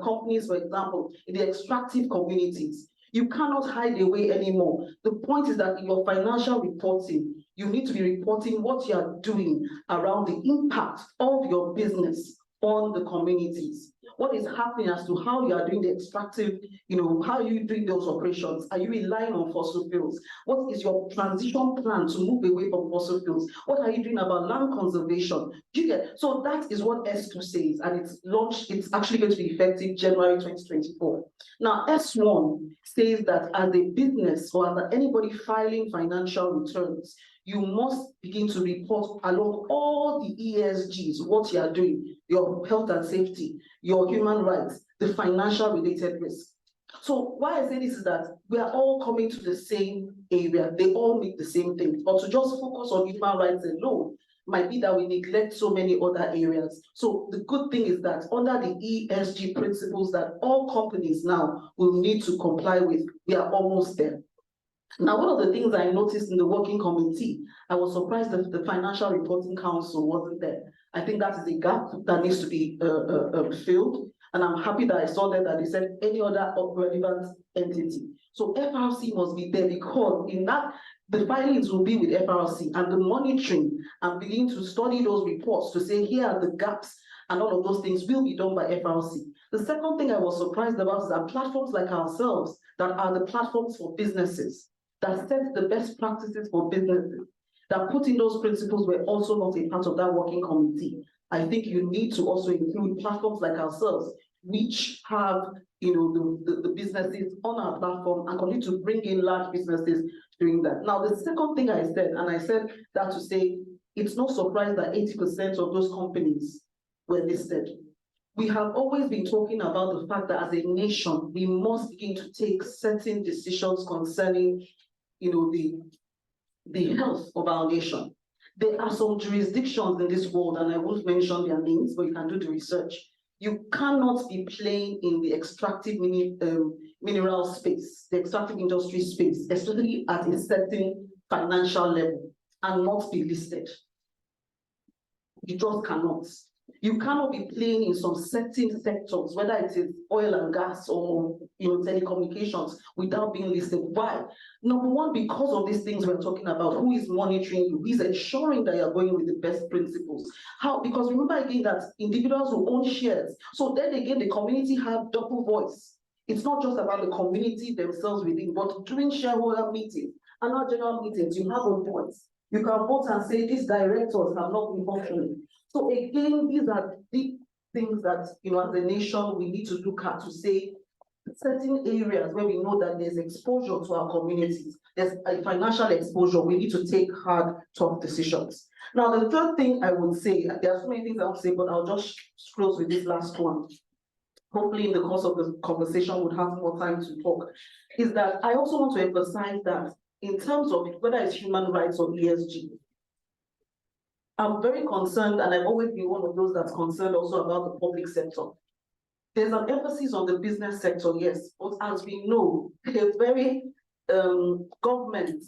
companies, for example, in the extractive communities, you cannot hide away anymore. The point is that in your financial reporting, you need to be reporting what you are doing around the impact of your business on the communities. What is happening as to how you are doing the extractive, how are you doing those operations? Are you relying on fossil fuels? What is your transition plan to move away from fossil fuels? What are you doing about land conservation? Do you get? So that is what S2 says, and it's launched, it's actually going to be effective January 2024. Now, S1 says that as a business or as anybody filing financial returns, you must begin to report along all the ESGs, what you are doing, your health and safety, your human rights, the financial related risk. So why I say this is that we are all coming to the same area. They all mean the same thing. But to just focus on human rights alone might be that we neglect so many other areas. So the good thing is that under the ESG principles that all companies now will need to comply with, we are almost there. Now, one of the things I noticed in the working committee, I was surprised that the Financial Reporting Council wasn't there. I think that is a gap that needs to be filled. And I'm happy that I saw that they said any other relevant entity. So FRC must be there, because in that, the filings will be with FRC, and the monitoring and begin to study those reports to say here are the gaps, and all of those things will be done by FRC. The second thing I was surprised about is that platforms like ourselves, that are the platforms for businesses, that set the best practices for businesses, that put in those principles, were also not a part of that working committee. I think you need to also include platforms like ourselves, which have the businesses on our platform and continue to bring in large businesses doing that. Now, the second thing I said, and I said that to say, it's no surprise that 80% of those companies were listed. We have always been talking about the fact that as a nation, we must begin to take certain decisions concerning the health of our nation. There are some jurisdictions in this world, and I won't mention their names, but you can do the research. You cannot be playing in the extractive mineral space, the extractive industry space, especially at a certain financial level, and not be listed. You just cannot. You cannot be playing in some certain sectors, whether it is oil and gas or telecommunications, without being listed. Why? Number one, because of these things we're talking about. Who is monitoring you? Who is ensuring that you're going with the best principles? How? Because remember again that individuals will own shares. So then again, the community have double voice. It's not just about the community themselves within, but during shareholder meetings and our general meetings, you have a voice. You can vote and say these directors have not been functioning. So again, these are the things that, as a nation, we need to look at to say certain areas where we know that there's exposure to our communities, there's a financial exposure, we need to take hard, tough decisions. Now, the third thing I would say, there are so many things I would say, but I'll just close with this last one. Hopefully in the course of the conversation we'll have more time to talk, is that I also want to emphasize that in terms of whether it's human rights or ESG, I'm very concerned, and I've always been one of those that's concerned also about the public sector. There's an emphasis on the business sector, yes, but as we know, a very government,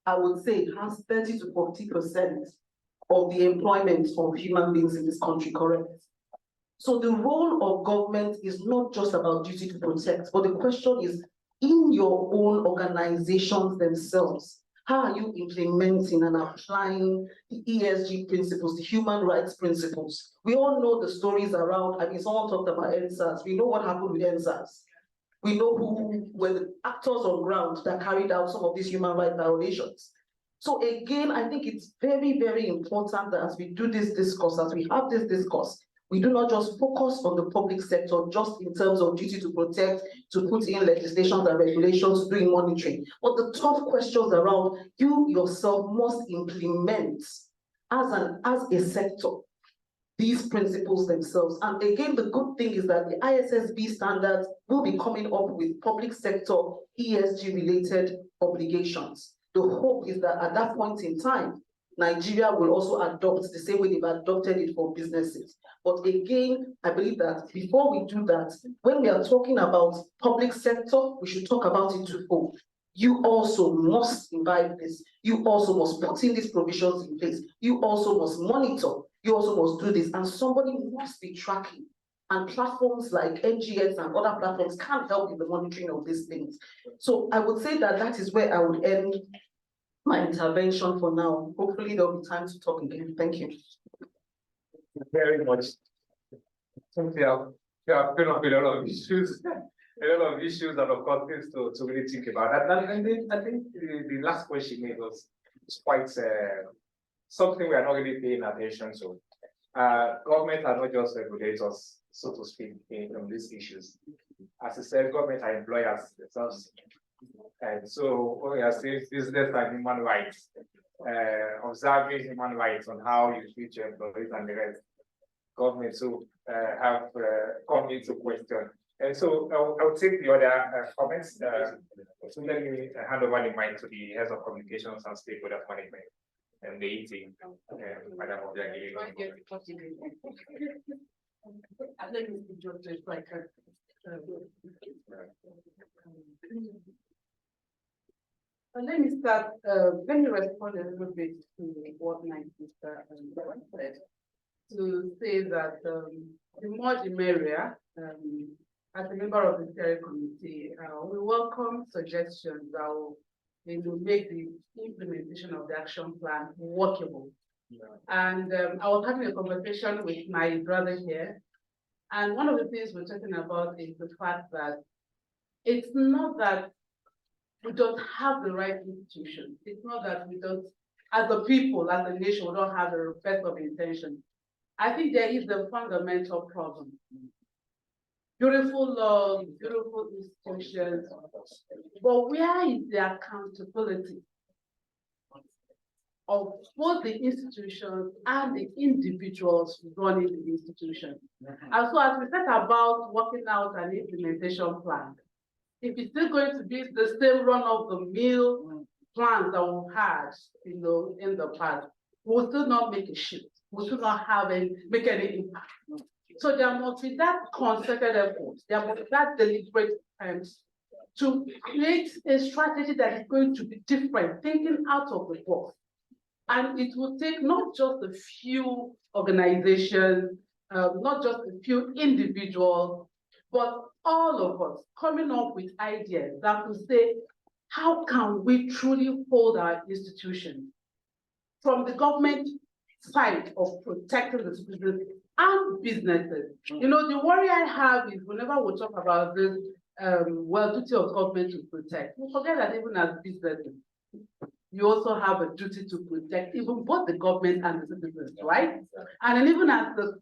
I would say, has 30 to 40% of the employment of human beings in this country, correct? So the role of government is not just about duty to protect, but the question is, in your own organizations themselves, how are you implementing and applying the ESG principles, the human rights principles? We all know the stories around, someone talked about NSAS. We know what happened with NSAS. We know who were the actors on ground that carried out some of these human rights violations. So again, I think it's very, very important that as we do this discourse, as we have this discourse, we do not just focus on the public sector just in terms of duty to protect, to put in legislations and regulations, doing monitoring. But the tough questions around, you yourself must implement as a sector these principles themselves. And again, the good thing is that the ISSB standards will be coming up with public sector ESG related obligations. The hope is that at that point in time, Nigeria will also adopt the same way they've adopted it for businesses. But again, I believe that before we do that, when we are talking about public sector, we should talk about it twofold. You also must imbibe this. You also must put in these provisions in place. You also must monitor. You also must do this. And somebody must be tracking. And platforms like NGS and other platforms can't help in the monitoring of these things. So I would say that that is where I would end my intervention for now. Hopefully there'll be time to talk again. Thank you. Very much. Yeah, been up with a lot of issues, and of course things to really think about. And I think the last point she made was quite something we are not really paying attention to. Government are not just regulators, so to speak, on these issues. As I said, government are employers themselves. And so when we are saying business and human rights, observing human rights on how you treat your employees and the rest, government to have come into question. And so I would take the other comments. So let me hand over the mic to the heads of communications and stakeholder management and the team. Madam Let me start, let me respond a little bit to what my sister said, to say that the more the merrier. As a member of the steering committee, we welcome suggestions that will make the implementation of the action plan workable. Yeah. And I was having a conversation with my brother here, and one of the things we're talking about is the fact that it's not that we don't have the right institutions. It's not that we don't, as a people, as a nation, we don't have the best of intention. I think there is a fundamental problem. Beautiful laws, beautiful institutions, but where is the accountability of both the institutions and the individuals running the institution? And so as we set about working out an implementation plan, if it's still going to be the same run-of-the-mill plans that we've had, in the past, we'll still not make a shift. We'll still not make any impact. So there must be that concerted effort, there must be that deliberate attempts to create a strategy that is going to be different, thinking out of the box. And it will take not just a few organizations, not just a few individuals, but all of us coming up with ideas that will say, how can we truly hold our institutions from the government side of protecting the citizens and businesses? You know, the worry I have is whenever we talk about this duty of government to protect, we forget that even as businesses, you also have a duty to protect even both the government and the citizens, right? And then even as a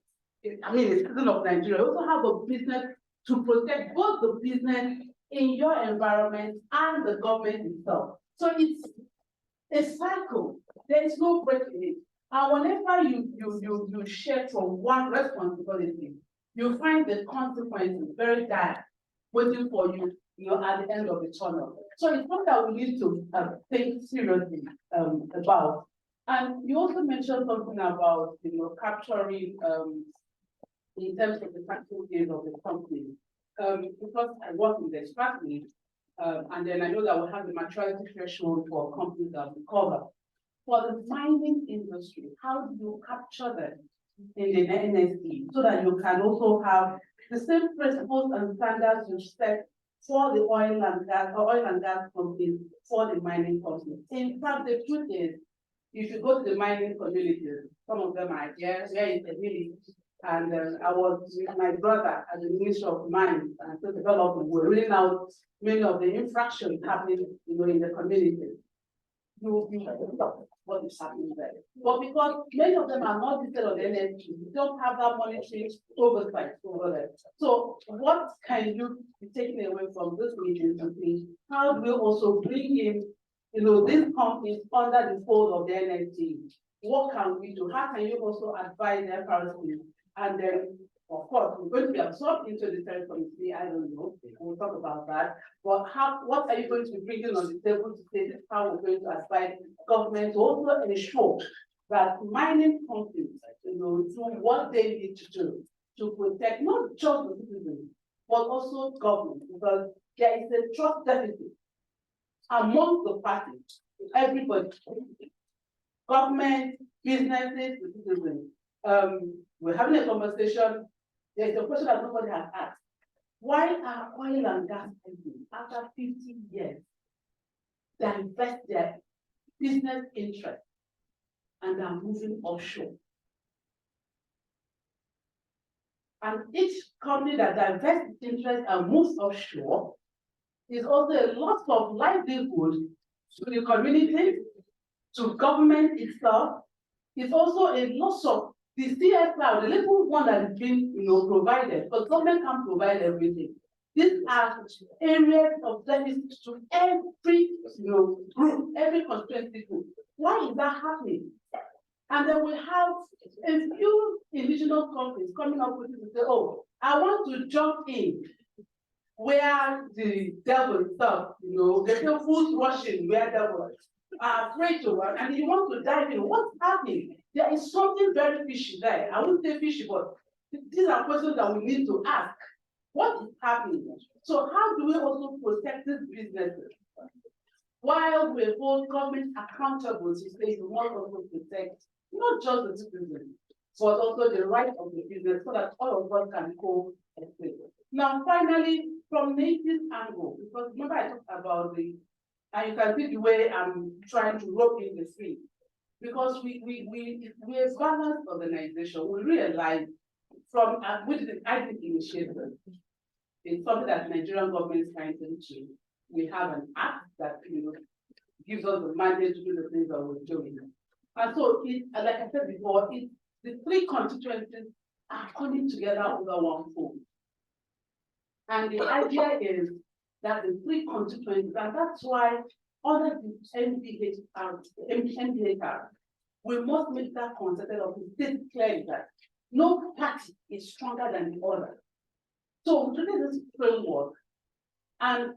citizen of Nigeria, you also have a business to protect both the business in your environment and the government itself. So it's a cycle. There is no break in it. And whenever you share from one responsibility, you find the consequences very dire waiting for you, at the end of the tunnel. So it's something that we need to think seriously about. And you also mentioned something about capturing in terms of the practical gains of the company. Because I work in the strategy, and then I know that we have the maturity threshold for companies that we cover. For the mining industry, how do you capture them in the NSE so that you can also have the same principles and standards you set for the oil and gas companies for the mining companies? In fact, the truth is, if you go to the mining communities, some of them are here, where is the village? And I was with my brother at the Ministry of Mines and Development. We're reading out many of the infractions happening, in the community. You what is happening there. But because many of them are not listed on the NSE, you don't have that monitoring oversight over there. So what can you be taken away from this meeting to see how do we also bring in these companies under the fold of the NSE? What can we do? How can you also advise FRC And then, of course, we're going to be absorbed into the third committee. I don't know. We'll talk about that. But what are you going to be bringing on the table to say how we're going to aspire government to also ensure that mining companies, do what they need to do to protect not just the citizens, but also government, because there is a trust deficit among the parties, everybody, government, businesses, the citizens. We're having a conversation. There's a question that nobody has asked. Why are oil and gas companies, after 50 years, divest their business interest and are moving offshore? And each company that divests interest and moves offshore is also a loss of livelihood to the community, to government itself. It's also a loss of the CSR, the little one that is being provided, because government can't provide everything. These are areas of deficit to every group, every constituency group. Why is that happening? And then we have a few indigenous companies coming up with it and say, oh, I want to jump in where the devil itself, they say who's rushing where devil are afraid to run, and you want to dive in. What's happening? There is something very fishy there. I wouldn't say fishy, but these are questions that we need to ask. What is happening? So how do we also protect these businesses while we hold government accountable to say we want also protect not just the citizens, but also the right of the business so that all of us can co-exist. Now, finally, from native angle, because remember I talked about and you can see the way I'm trying to rope in the three, because we're a balanced organization. We realize from with the IDIC initiative, it's something that the Nigerian government is trying to do. We have an act that gives us the mandate to do the things that we're doing. And so, like I said before, the three constituencies are coming together under one fold. And the idea is that the three constituencies, and that's why under the NBH2R, we must make that concerted of the state clear that no party is stronger than the other. So we look at this framework, and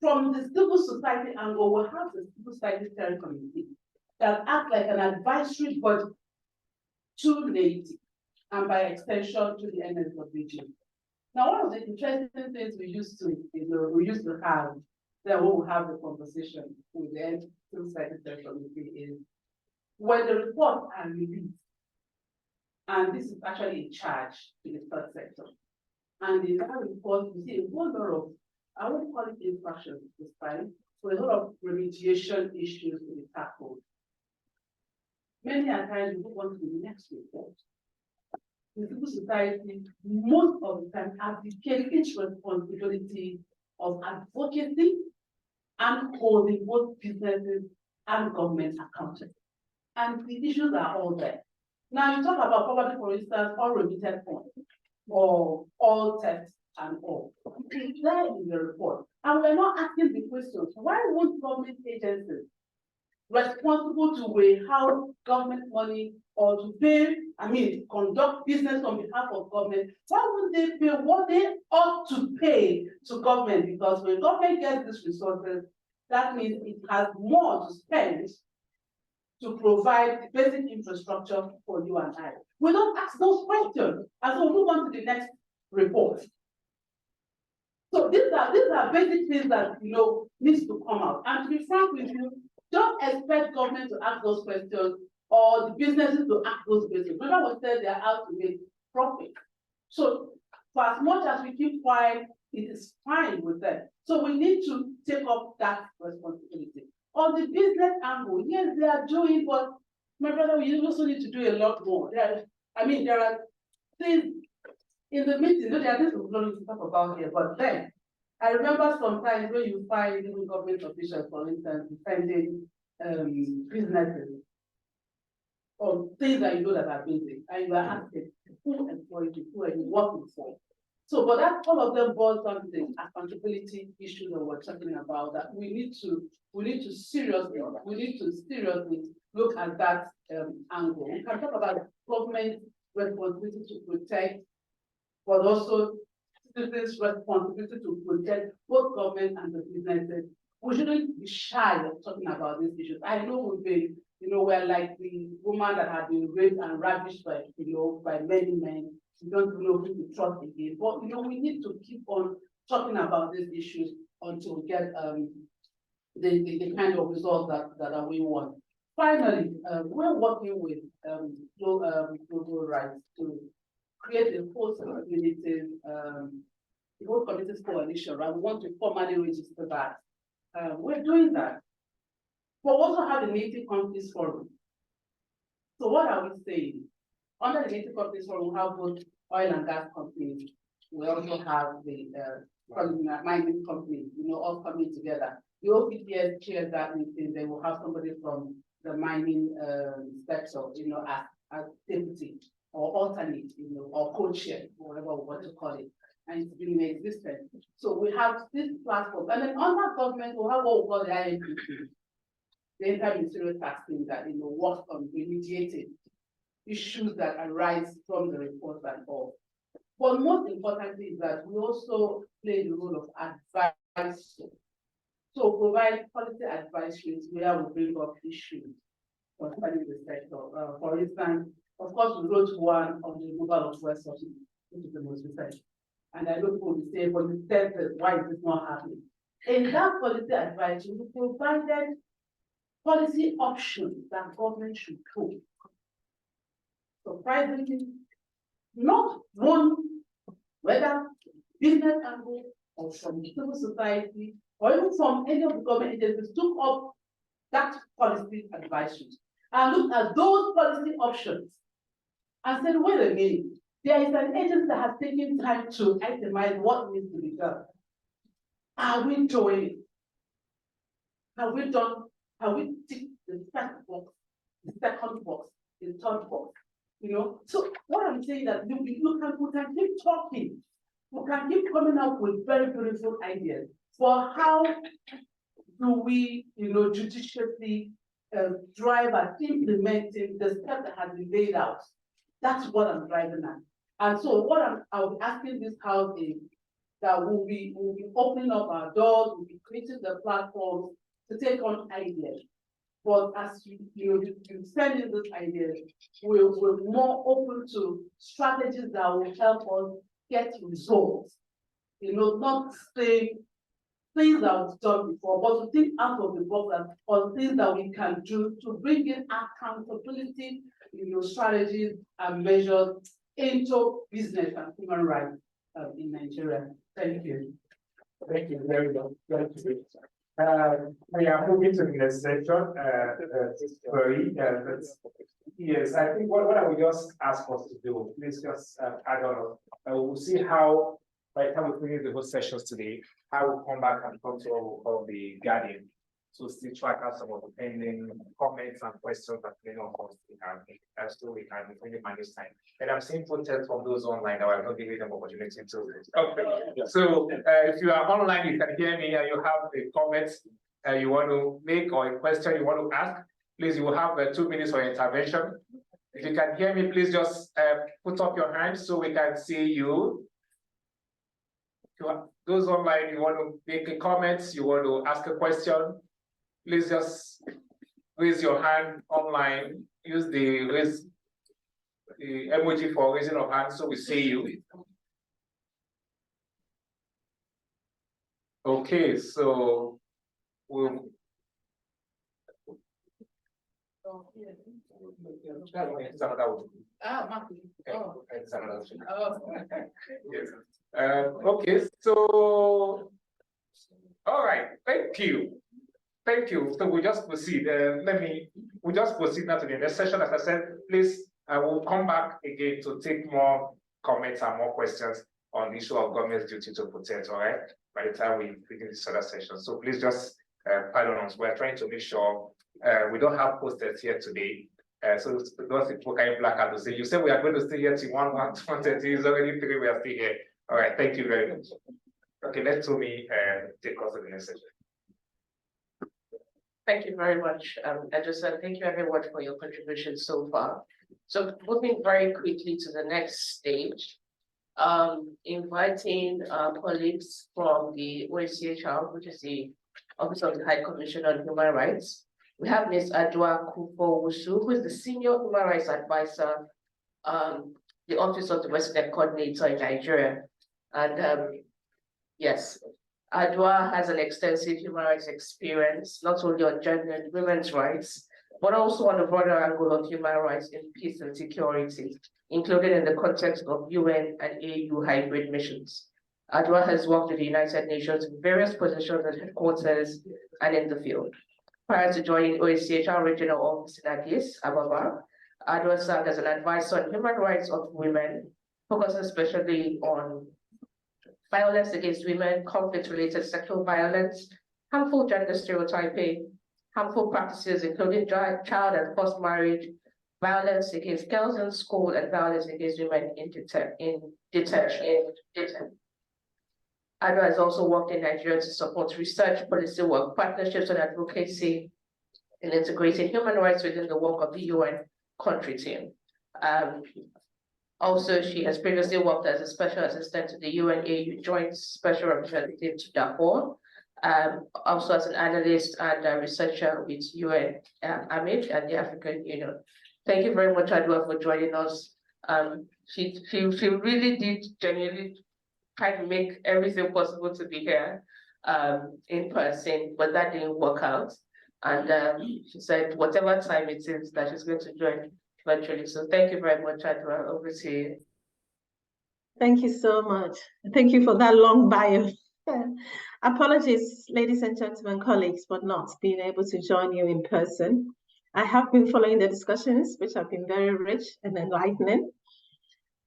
from the civil society angle, we have the civil society steering committee that acts like an advisory body to NATE and by extension to the NSWG. Now, one of the interesting things we used to have, then when we have the conversation with the civil society steering committee is when the reports are released, and this is actually a charge to the third sector. And in that report, we see a whole lot of, I won't call it infractions this time, so a lot of remediation issues to be tackled. Many a times we move on to the next report. The civil society, most of the time, abdicates its responsibility of advocacy and holding both businesses and government accountable. And the issues are all there. Now, you talk about poverty, for instance, or remitted funds, or all tests and all. It's there in the report. And we're not asking the questions. Why won't government agencies responsible to warehouse government money or to pay, conduct business on behalf of government, why would they pay what they ought to pay to government? Because when government gets these resources, that means it has more to spend to provide the basic infrastructure for you and I. We don't ask those questions, and so we'll move on to the next report. So these are basic things that needs to come out. And to be frank with you, don't expect government to ask those questions or the businesses to ask those questions. Remember, we said they are out to make profit. So for as much as we keep quiet, it is fine with them. So we need to take up that responsibility. On the business angle, yes, they are doing, but my brother, we also need to do a lot more. There are things in the meeting, there are things we don't talk about here, but then I remember sometimes when you find even government officials, for instance, defending businesses or things that that are basic, and you are asking who employed you, who are you working for? So, but that all of them boils down to the accountability issue that we're talking about. That we need to seriously look at that angle. We can talk about government responsibility to protect, but also citizens' responsibility to protect both government and the businesses. We shouldn't be shy of talking about these issues. I know we've been, we're like the woman that had been raped and ravished by, by many men. We don't know who to trust again. But, we need to keep on talking about these issues until we get the kind of results that we want. Finally, we're working with global rights to create a post-community, communities coalition, right? We want to formally register that. We're doing that. We also have the Native Companies Forum. So what are we saying? Under the Native Companies Forum, we have both oil and gas companies. We also have the mining companies, all coming together. The OPPS chairs that meeting. They will have somebody from the mining sector, as deputy or alternate, or co-chair, whatever we want to call it, and it's been in existence. So we have this platform, and then under government, we have what we call the INPC, the Inter-Ministerial Task Team that works on remediating issues that arise from the reports and all. But most importantly is that we also play the role of advice. So provide policy advisories where we bring up issues concerning the sector. For instance, of course, we wrote one on the removal of West Sources, which is the most recent. And I know people will say, but it says that why is this not happening? In that policy advice, we provided policy options that government should take. Surprisingly, not one, whether business angle or from civil society or even from any of the government agencies, took up that policy advisory and looked at those policy options and said, wait a minute, there is an agency that has taken time to itemize what needs to be done. Are we doing it? Have we ticked the first box, the second box, the third box? So what I'm saying that we can keep talking, we can keep coming up with very beautiful ideas for how do we, judiciously drive at implementing the steps that have been laid out. That's what I'm driving at. And so what I'll be asking this house is that we'll be opening up our doors, we'll be creating the platforms to take on ideas. But as you send in those ideas, we're more open to strategies that will help us get results. Not saying things that we've done before, but to think out of the box on things that we can do to bring in accountability, strategies and measures into business and human rights in Nigeria. Thank you. Thank you very much. We are moving to the next section. Yes, I think what I would just ask us to do, please just add on. We'll see how, by the time we finish the whole sessions today, I will come back and talk to all of the Guardian. So still track out some of the pending comments and questions that many of us have, so we can really manage time. And I'm seeing protests from those online that I'm not giving them opportunity to. Okay. So if you are online, you can hear me and you have a comment you want to make or a question you want to ask, please, you will have 2 minutes for intervention. If you can hear me, please just put up your hand so we can see you. Those online, you want to make a comment, you want to ask a question, please just raise your hand online. Use the emoji for raising of hand so we see you. Okay, so we'll okay, so all right, thank you. Thank you. So we just proceed. We just proceed now to the next session. As I said, please, I will come back again to take more comments and more questions on the issue of government's duty to protect, all right, by the time we begin this other session. So please just pardon us. We're trying to make sure we don't have posters here today. So those people can black out to say, you said we are going to stay here till 1:30, it's already 3, we are still here. All right, thank you very much. Okay, let me take us to the next session. Thank you very much, Edison. Thank you everyone for your contribution so far. So moving very quickly to the next stage, inviting colleagues from the OHCHR, which is the Office of the High Commissioner on Human Rights. We have Ms. Adwa Kufo-Wusu, who is the Senior Human Rights Advisor, the Office of the Resident Coordinator in Nigeria. And yes, Adwa has an extensive human rights experience, not only on gender and women's rights, but also on the broader angle of human rights in peace and security, including in the context of UN and AU hybrid missions. Adwa has worked with the United Nations in various positions at headquarters and in the field. Prior to joining OHCHR Regional Office in Addis Ababa, Adwa served as an advisor on human rights of women, focusing especially on violence against women, conflict-related sexual violence, harmful gender stereotyping, harmful practices including child and forced marriage, violence against girls in school, and violence against women in detention. Adwa has also worked in Nigeria to support research, policy work, partnerships and advocacy in integrating human rights within the work of the UN country team. Also, she has previously worked as a special assistant to the UN-AU Joint Special Representative to Darfur, also as an analyst and a researcher with UN AMID and the African Union. Thank you very much, Adwa, for joining us. She really did genuinely try to make everything possible to be here in person, but that didn't work out. And she said whatever time it is that she's going to join virtually. So thank you very much, Adwa. Over to you. Thank you so much. Thank you for that long bio. Apologies, ladies and gentlemen, colleagues, for not being able to join you in person. I have been following the discussions, which have been very rich and enlightening.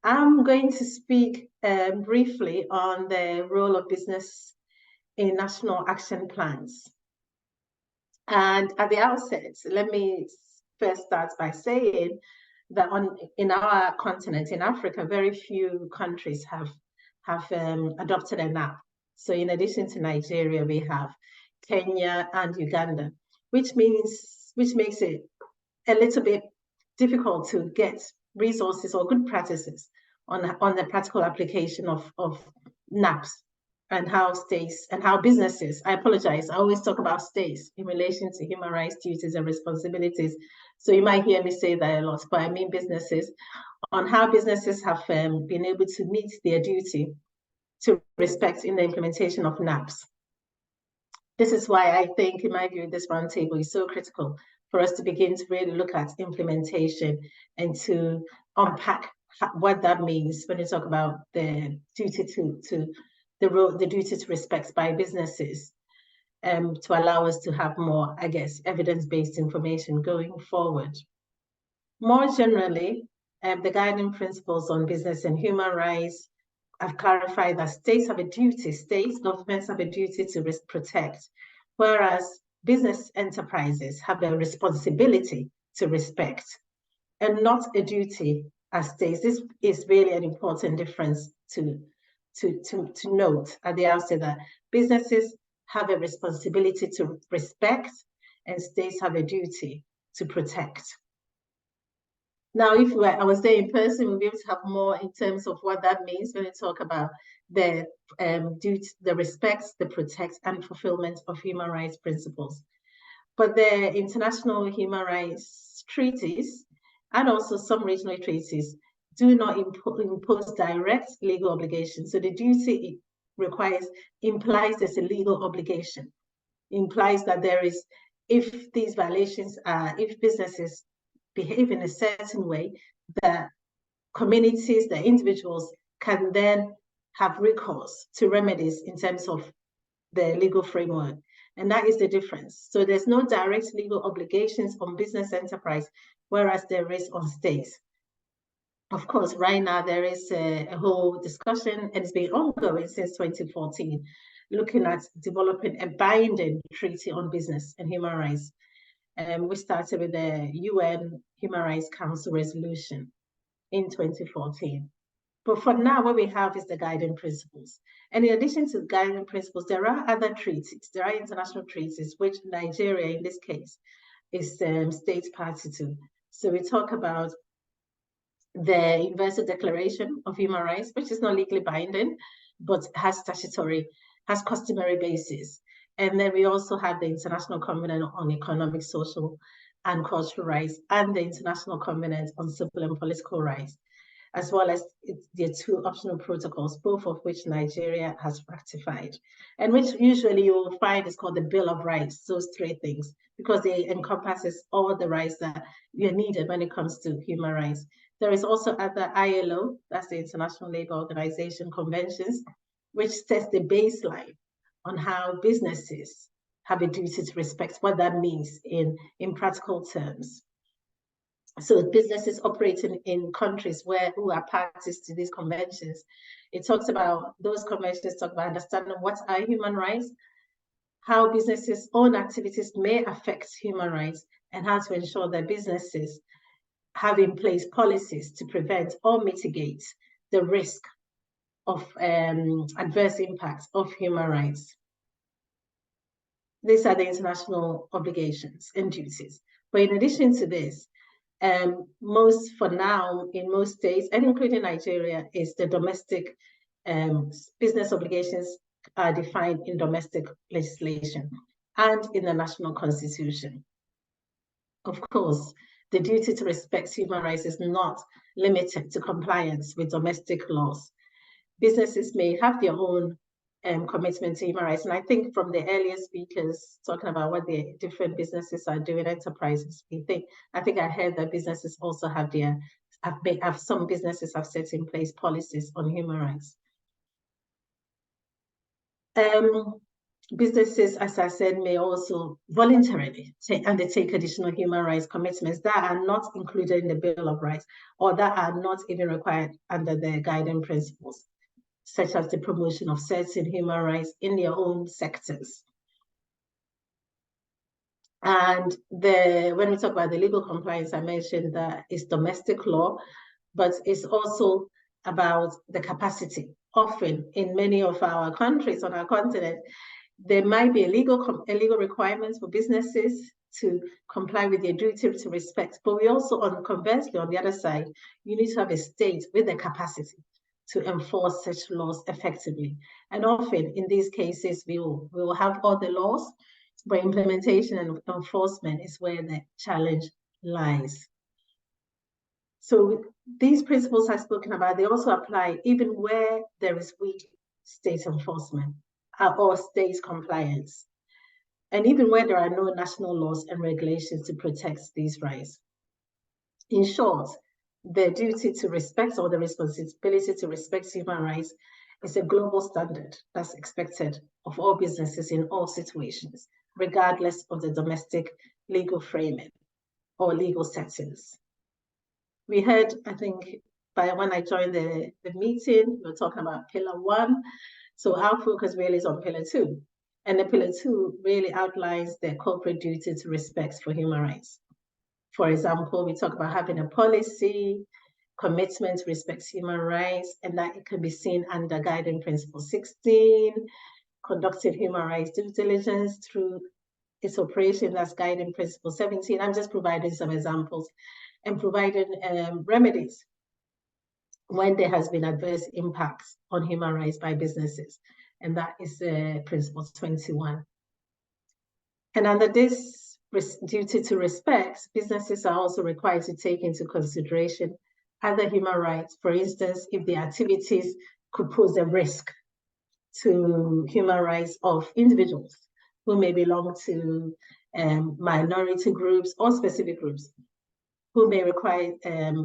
I'm going to speak briefly on the role of business in national action plans. And at the outset, let me first start by saying that in our continent, in Africa, very few countries have adopted an app. So in addition to Nigeria, we have Kenya and Uganda, which makes it a little bit difficult to get resources or good practices on the practical application of NAPs and how states and how businesses, I apologize, I always talk about states in relation to human rights duties and responsibilities. So you might hear me say that a lot, but I mean businesses, on how businesses have been able to meet their duty to respect in the implementation of NAPs. This is why I think, in my view, this roundtable is so critical for us to begin to really look at implementation and to unpack what that means when you talk about the duty the duty to respect by businesses, to allow us to have more, I guess, evidence-based information going forward. More generally, the guiding principles on business and human rights have clarified that states have a duty, governments have a duty to protect, whereas business enterprises have a responsibility to respect and not a duty as states. This is really an important difference to note at the outset, that businesses have a responsibility to respect and states have a duty to protect. Now, if I was there in person, we'll be able to have more in terms of what that means when we talk about the duty, the respect, the protect, and fulfillment of human rights principles. But the international human rights treaties and also some regional treaties do not impose direct legal obligations. So the duty it implies there's a legal obligation, implies that there is, if these violations if businesses behave in a certain way, the communities, the individuals can then have recourse to remedies in terms of the legal framework. And that is the difference. So there's no direct legal obligations on business enterprise, whereas there is on states. Of course, right now there is a whole discussion, and it's been ongoing since 2014, looking at developing a binding treaty on business and human rights. We started with the UN Human Rights Council resolution in 2014. But for now, what we have is the guiding principles. And in addition to the guiding principles, there are other treaties. There are international treaties, which Nigeria, in this case, is state party to. So we talk about the Universal Declaration of Human Rights, which is not legally binding, but has customary basis. And then we also have the International Covenant on Economic, Social, and Cultural Rights, and the International Covenant on Civil and Political Rights, as well as the two optional protocols, both of which Nigeria has ratified, and which usually you will find is called the Bill of Rights, those three things, because they encompasses all the rights that are needed when it comes to human rights. There is also other ILO, that's the International Labour Organization conventions, which sets the baseline on how businesses have a duty to respect, what that means in practical terms. So businesses operating in countries who are parties to these conventions, it talks about, those conventions talk about understanding what are human rights, how businesses' own activities may affect human rights, and how to ensure that businesses have in place policies to prevent or mitigate the risk of adverse impacts of human rights. These are the international obligations and duties. But in addition to this, for now, in most states, and including Nigeria, is the domestic business obligations are defined in domestic legislation and in the national constitution. Of course, the duty to respect human rights is not limited to compliance with domestic laws. Businesses may have their own commitment to human rights. And I think from the earlier speakers talking about what the different businesses are doing, enterprises, I think I heard that businesses also have some businesses have set in place policies on human rights. Businesses, as I said, may also voluntarily undertake additional human rights commitments that are not included in the Bill of Rights, or that are not even required under the guiding principles, such as the promotion of certain human rights in their own sectors. And when we talk about the legal compliance, I mentioned that it's domestic law, but it's also about the capacity. Often in many of our countries on our continent, there might be a legal requirements for businesses to comply with their duty to respect. But we also, conversely, on the other side, you need to have a state with the capacity to enforce such laws effectively. And often in these cases, we will have all the laws, but implementation and enforcement is where the challenge lies. So these principles I've spoken about, they also apply even where there is weak state enforcement or state compliance, and even where there are no national laws and regulations to protect these rights. In short, the duty to respect, or the responsibility to respect human rights, is a global standard that's expected of all businesses in all situations, regardless of the domestic legal framing or legal settings. We heard, I think, when I joined the meeting, we were talking about Pillar 1. So our focus really is on Pillar 2. And the Pillar 2 really outlines the corporate duty to respect for human rights. For example, we talk about having a policy, commitment to respect human rights, and that it can be seen under Guiding Principle 16, conducting human rights due diligence through its operation, that's Guiding Principle 17. I'm just providing some examples, and providing remedies when there has been adverse impacts on human rights by businesses, and that is Principle 21. And under this duty to respect, businesses are also required to take into consideration other human rights. For instance, if the activities could pose a risk to human rights of individuals who may belong to minority groups or specific groups who may require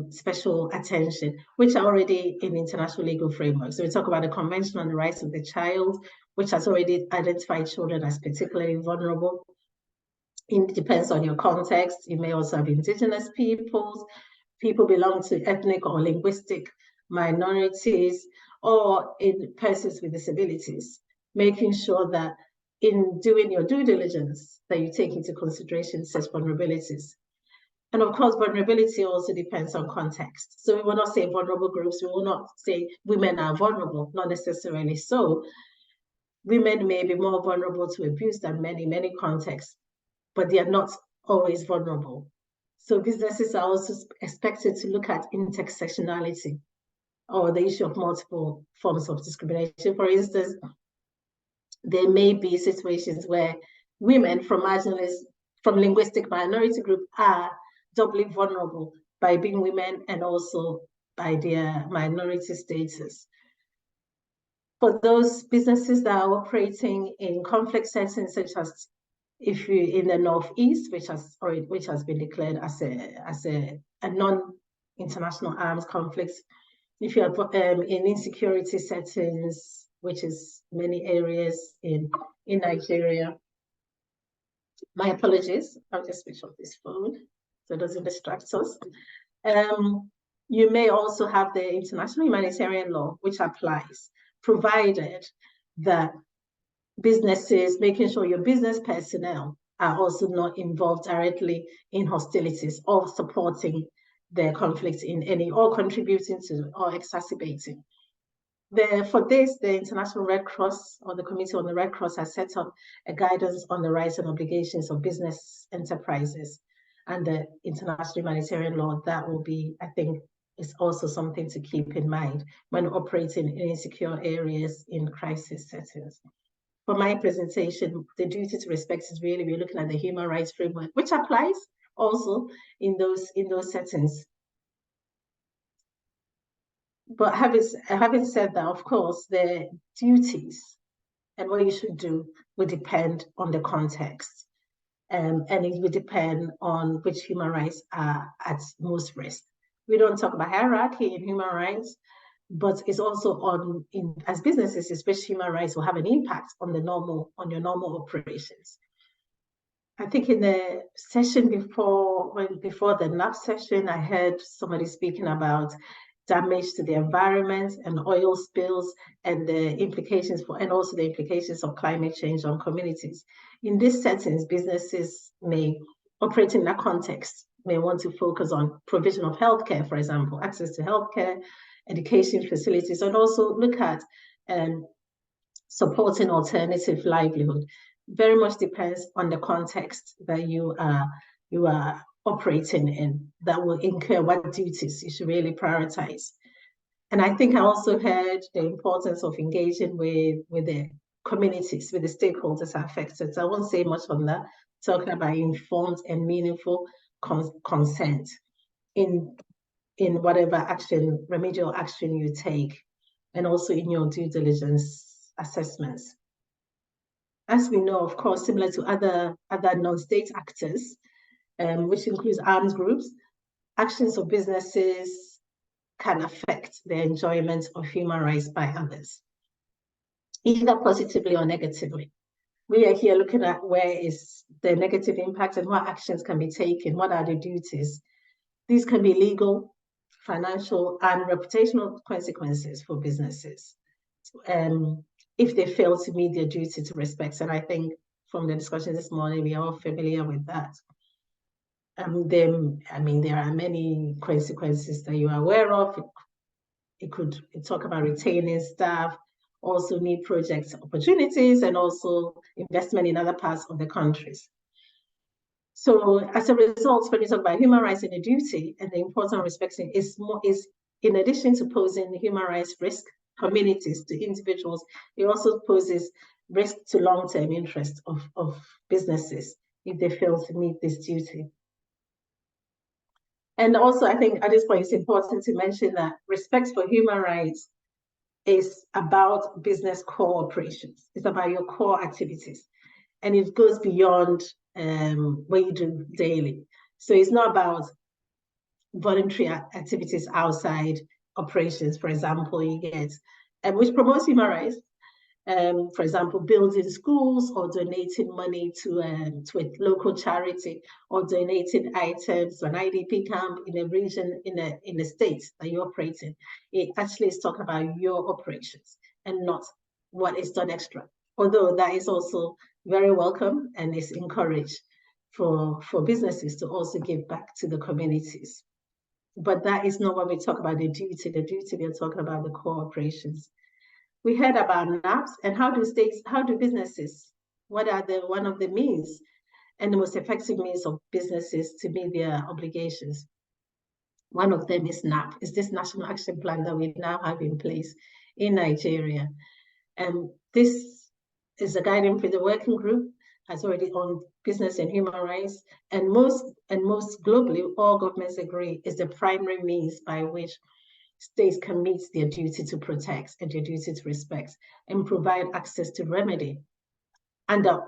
special attention, which are already in international legal framework. So we talk about the Convention on the Rights of the Child, which has already identified children as particularly vulnerable. It depends on your context. You may also have indigenous peoples, people belong to ethnic or linguistic minorities, or in persons with disabilities, making sure that in doing your due diligence, that you take into consideration such vulnerabilities. And of course, vulnerability also depends on context. So we will not say vulnerable groups, we will not say women are vulnerable, not necessarily so. Women may be more vulnerable to abuse than men in many contexts, but they are not always vulnerable. So businesses are also expected to look at intersectionality or the issue of multiple forms of discrimination. For instance, there may be situations where women from linguistic minority group are doubly vulnerable by being women and also by their minority status. For those businesses that are operating in conflict settings, such as if you're in the Northeast, which has been declared as a non-international arms conflict, if you are in insecurity settings, which is many areas in Nigeria. My apologies, I'll just switch off this phone so it doesn't distract us. You may also have the international humanitarian law, which applies, provided that businesses, making sure your business personnel are also not involved directly in hostilities or supporting the conflict in any, or contributing to or exacerbating. For this, the International Red Cross or the Committee on the Red Cross has set up a guidance on the rights and obligations of business enterprises and the international humanitarian law. That will be, I think, is also something to keep in mind when operating in insecure areas in crisis settings. For my presentation, the duty to respect is really, we're looking at the human rights framework, which applies also in those settings. But having said that, of course, the duties and what you should do will depend on the context. And it will depend on which human rights are at most risk. We don't talk about hierarchy in human rights, but it's also as businesses, especially human rights, will have an impact on your normal operations. I think in the session before the NAP session, I heard somebody speaking about damage to the environment and oil spills and the implications and also the implications of climate change on communities. In these settings, businesses may operate in that context, may want to focus on provision of healthcare, for example, access to healthcare, education facilities, and also look at supporting alternative livelihood. Very much depends on the context that you are operating in that will incur what duties you should really prioritize. And I think I also heard the importance of engaging with the communities, with the stakeholders affected. So I won't say much on that, talking about informed and meaningful consent in whatever remedial action you take, and also in your due diligence assessments. As we know, of course, similar to other non-state actors, which includes armed groups, actions of businesses can affect the enjoyment of human rights by others, either positively or negatively. We are here looking at where is the negative impact and what actions can be taken, what are the duties. These can be legal, financial, and reputational consequences for businesses if they fail to meet their duty to respect. And I think from the discussion this morning, we are all familiar with that. There are many consequences that you are aware of. It talk about retaining staff, also need project opportunities, and also investment in other parts of the countries. So as a result, when you talk about human rights and the duty and the importance of respecting is in addition to posing human rights risk communities to individuals, it also poses risk to long-term interest of businesses if they fail to meet this duty. And also, I think at this point, it's important to mention that respect for human rights is about business core operations. It's about your core activities. And it goes beyond what you do daily. So it's not about voluntary activities outside operations, for example, you get, which promotes human rights. For example, building schools or donating money to a local charity or donating items to an IDP camp in a region, in a state that you operate in. It actually is talking about your operations and not what is done extra. Although that is also very welcome and is encouraged for businesses to also give back to the communities. But that is not when we talk about the duty. The duty, we are talking about the core operations. We heard about NAPs and how do businesses, what are one of the means and the most effective means of businesses to meet their obligations. One of them is NAP, is this National Action Plan that we now have in place in Nigeria. This is a guiding for the working group, has already on business and human rights, and most globally, all governments agree is the primary means by which states can meet their duty to protect and their duty to respect and provide access to remedy under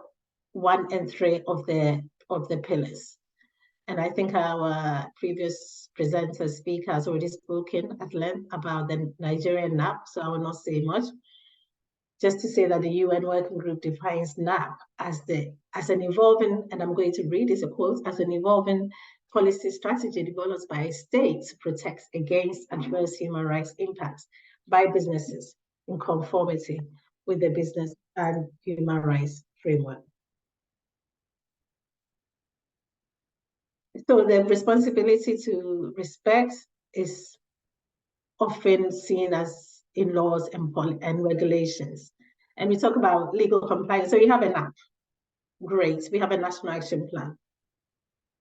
1 and 3 of the pillars. And I think our previous presenter speaker has already spoken at length about the Nigerian NAP, so I will not say much. Just to say that the UN Working Group defines NAP as an evolving, and I'm going to read this a quote, as an evolving policy strategy developed by a state to protect against adverse human rights impacts by businesses in conformity with the business and human rights framework. So the responsibility to respect is often seen as in laws and regulations. And we talk about legal compliance. So you have an app, great. We have a national action plan.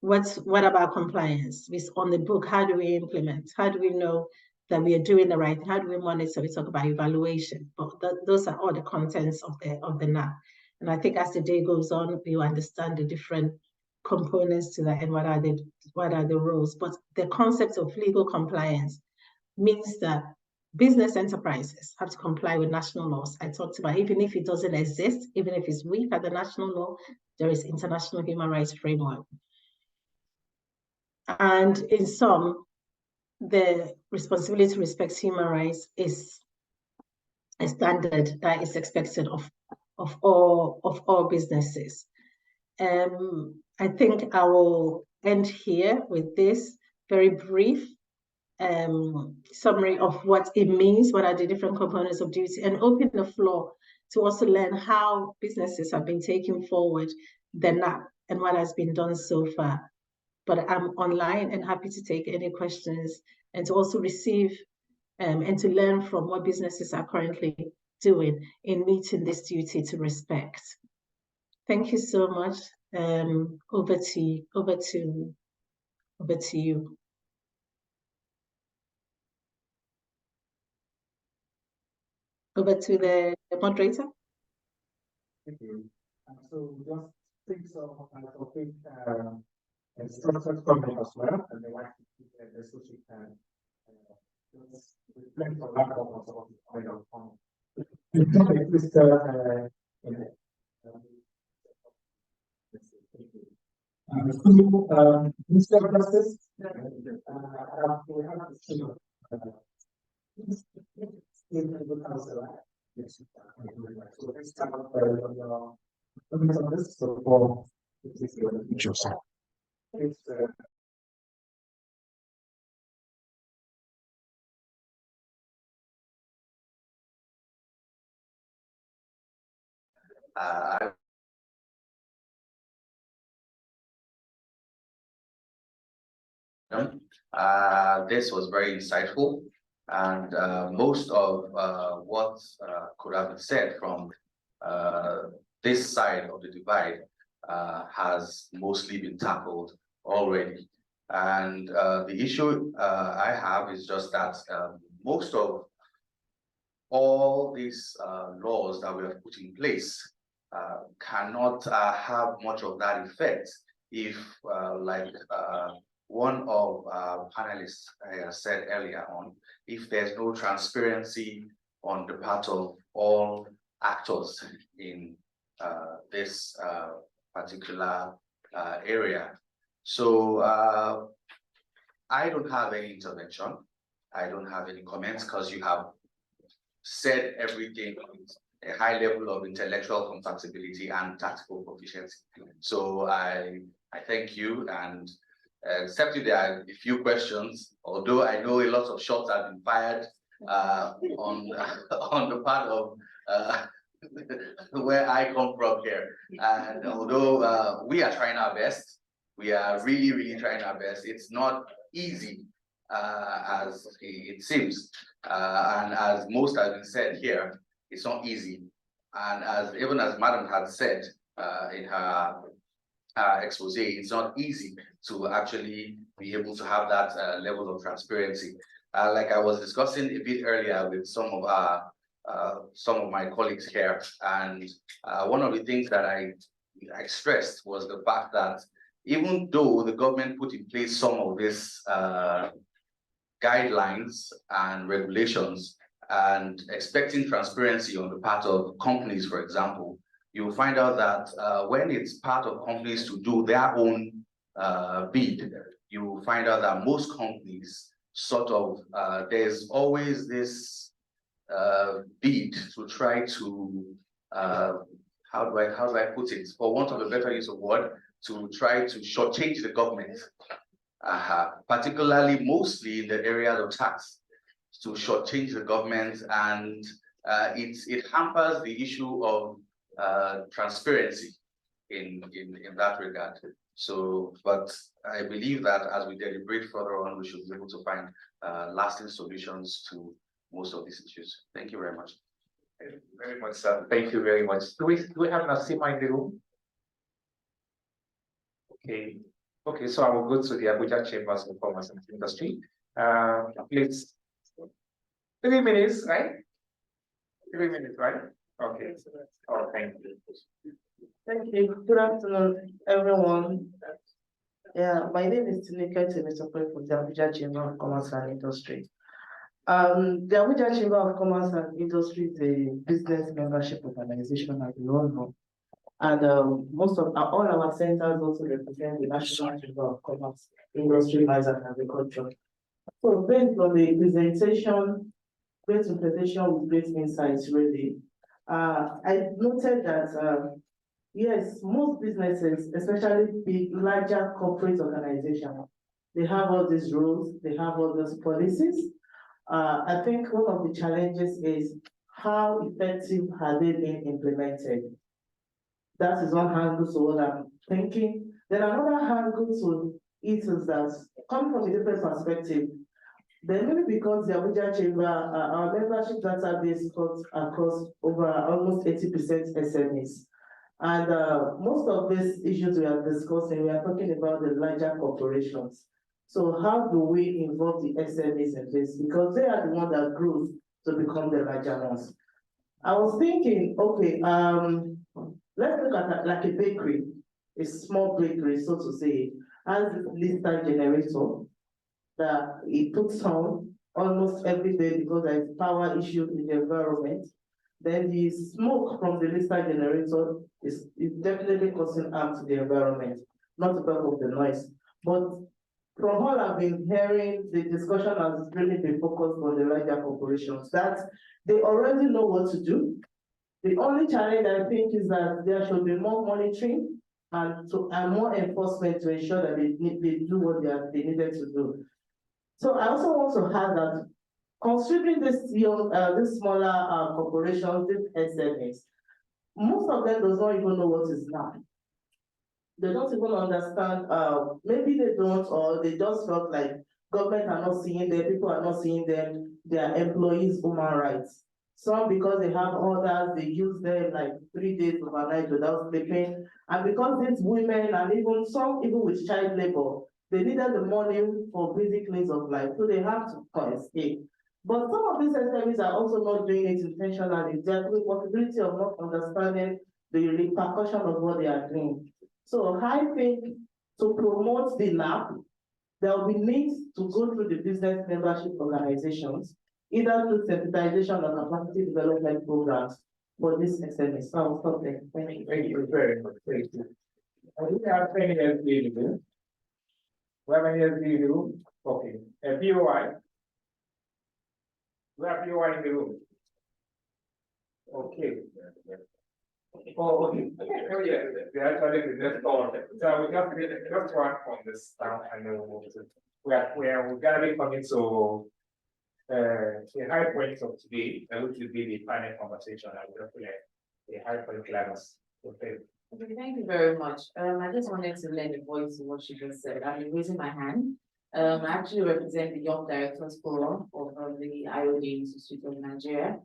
What about compliance? It's on the book. How do we implement? How do we know that we are doing the right thing? How do we monitor? We talk about evaluation. But those are all the contents of the NAP. And I think as the day goes on, we will understand the different components to that and what are the rules. But the concept of legal compliance means that business enterprises have to comply with national laws. I talked about, even if it doesn't exist, even if it's weak at the national law, there is international human rights framework. And in sum, the responsibility to respect human rights is a standard that is expected of all businesses. I think I will end here with this very brief summary of what it means, what are the different components of duty, and open the floor to also learn how businesses have been taking forward the NAP and what has been done so far. But I'm online and happy to take any questions and to also receive and to learn from what businesses are currently doing in meeting this duty to respect. Thank you so much. Over to you. Over to the moderator. Thank you. So just think of a topic and structured comment as well, and then I think the social can just reflect on that of the point of point. We can make this in it. Mr. Justice, we have to see. So let's start on this. So for it's this was very insightful, and most of what could have been said from this side of the divide has mostly been tackled already. And the issue I have is just that most of all these laws that we have put in place cannot have much of that effect if, like one of our panelists said earlier on, if there's no transparency on the part of all actors in this particular area. So I don't have any intervention. I don't have any comments because you have said everything with a high level of intellectual compatibility and tactical proficiency. So I thank you, and except if there are a few questions, although I know a lot of shots have been fired on the part of where I come from here. And although we are trying our best, we are really trying our best. It's not easy as it seems, and as most has been said here, it's not easy. And even as Madam had said in her expose, it's not easy to actually be able to have that level of transparency. Like I was discussing a bit earlier with some of my colleagues here, and one of the things that I stressed was the fact that even though the government put in place some of these guidelines and regulations and expecting transparency on the part of companies, for example, you'll find out that when it's part of companies to do their own bid, you will find out that most companies sort of, there's always this bid to try to, how do I put it, for want of a better use of word, to try to shortchange the government, particularly mostly in the area of tax, to shortchange the government, and it hampers the issue of transparency in that regard. So, but I believe that as we deliberate further on, we should be able to find lasting solutions to most of these issues. Thank you very much. Thank you very much, sir. Thank you very much. Do we have Nasima in the room? Okay. Okay, so I will go to the Abuja Chambers of Commerce and Industry. Please. 3 minutes, right? 3 minutes, right? Okay. Oh, thank you. Thank you. Good afternoon, everyone. Yeah, my name is Tinika Temitope from the Abuja Chamber of Commerce and Industry. The Abuja Chamber of Commerce and Industry is a business membership organization, as you all know. And most of all our centers also represent the National Chamber of Commerce, Industry, Mines and Agriculture. So based on the presentation, great presentation with great insights, really. I noted that yes, most businesses, especially the larger corporate organizations, they have all these rules, they have all those policies. I think one of the challenges is how effective have they been implemented? That is one angle to what I'm thinking. Then another angle to it is that, coming from a different perspective, then maybe because the Abuja Chamber, our membership database cuts across over almost 80% SMEs. And most of these issues we are discussing, we are talking about the larger corporations. So how do we involve the SMEs in this? Because they are the ones that grow to become the larger ones. I was thinking, okay, let's look at like a bakery, a small bakery, so to say, as a listed generator that it puts on almost every day because there is power issue in the environment. Then the smoke from the listed generator is definitely causing harm to the environment, not because of the noise. But from all I've been hearing, the discussion has really been focused on the larger corporations, that they already know what to do. The only challenge I think is that there should be more monitoring and more enforcement to ensure that they do what they needed to do. So I also want to add that considering this smaller corporations, these SMEs, most of them does not even know what is now. They don't even understand, maybe they don't, or they just felt like government are not seeing them, people are not seeing them, their employees' human rights. Some because they have orders, they use them like 3 days overnight without sleeping. And because these women and even some, even with child labor, they needed the money for basic needs of life, so they have to escape. But some of these SMEs are also not doing it intentionally. There's the possibility of not understanding the repercussion of what they are doing. So I think to promote the NAP, there will be needs to go through the business membership organizations, either through sensitization or capacity development programs for this SME. So I'll stop there. Thank you. Thank you very much. Thank you. We have any SB in the room? We have any SB in the room? Okay. A POI. We have POI in the room. Okay. Oh, okay. Oh, yeah. The actually the next all. So we just one from this down and then we'll move to. We're gonna be coming to the high point of today, which will be the panel conversation. I will reflect the high point levels. Okay. Okay, thank you very much. I just wanted to lend a voice to what she just said. I've been raising my hand. I actually represent the Young Directors Forum of the IOD Institute of Nigeria.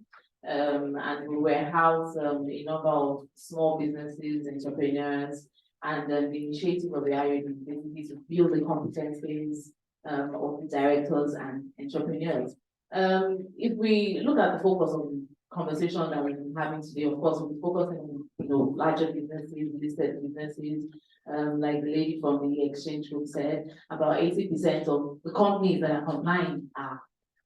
And we were housed a number of small businesses, entrepreneurs, And the initiative of the IOD is basically to build the competencies of the directors and entrepreneurs. If we look at the focus of the conversation that we've been having today, of course, we'll be focusing on larger businesses, listed businesses, like the lady from the exchange group said, about 80% of the companies that are complying are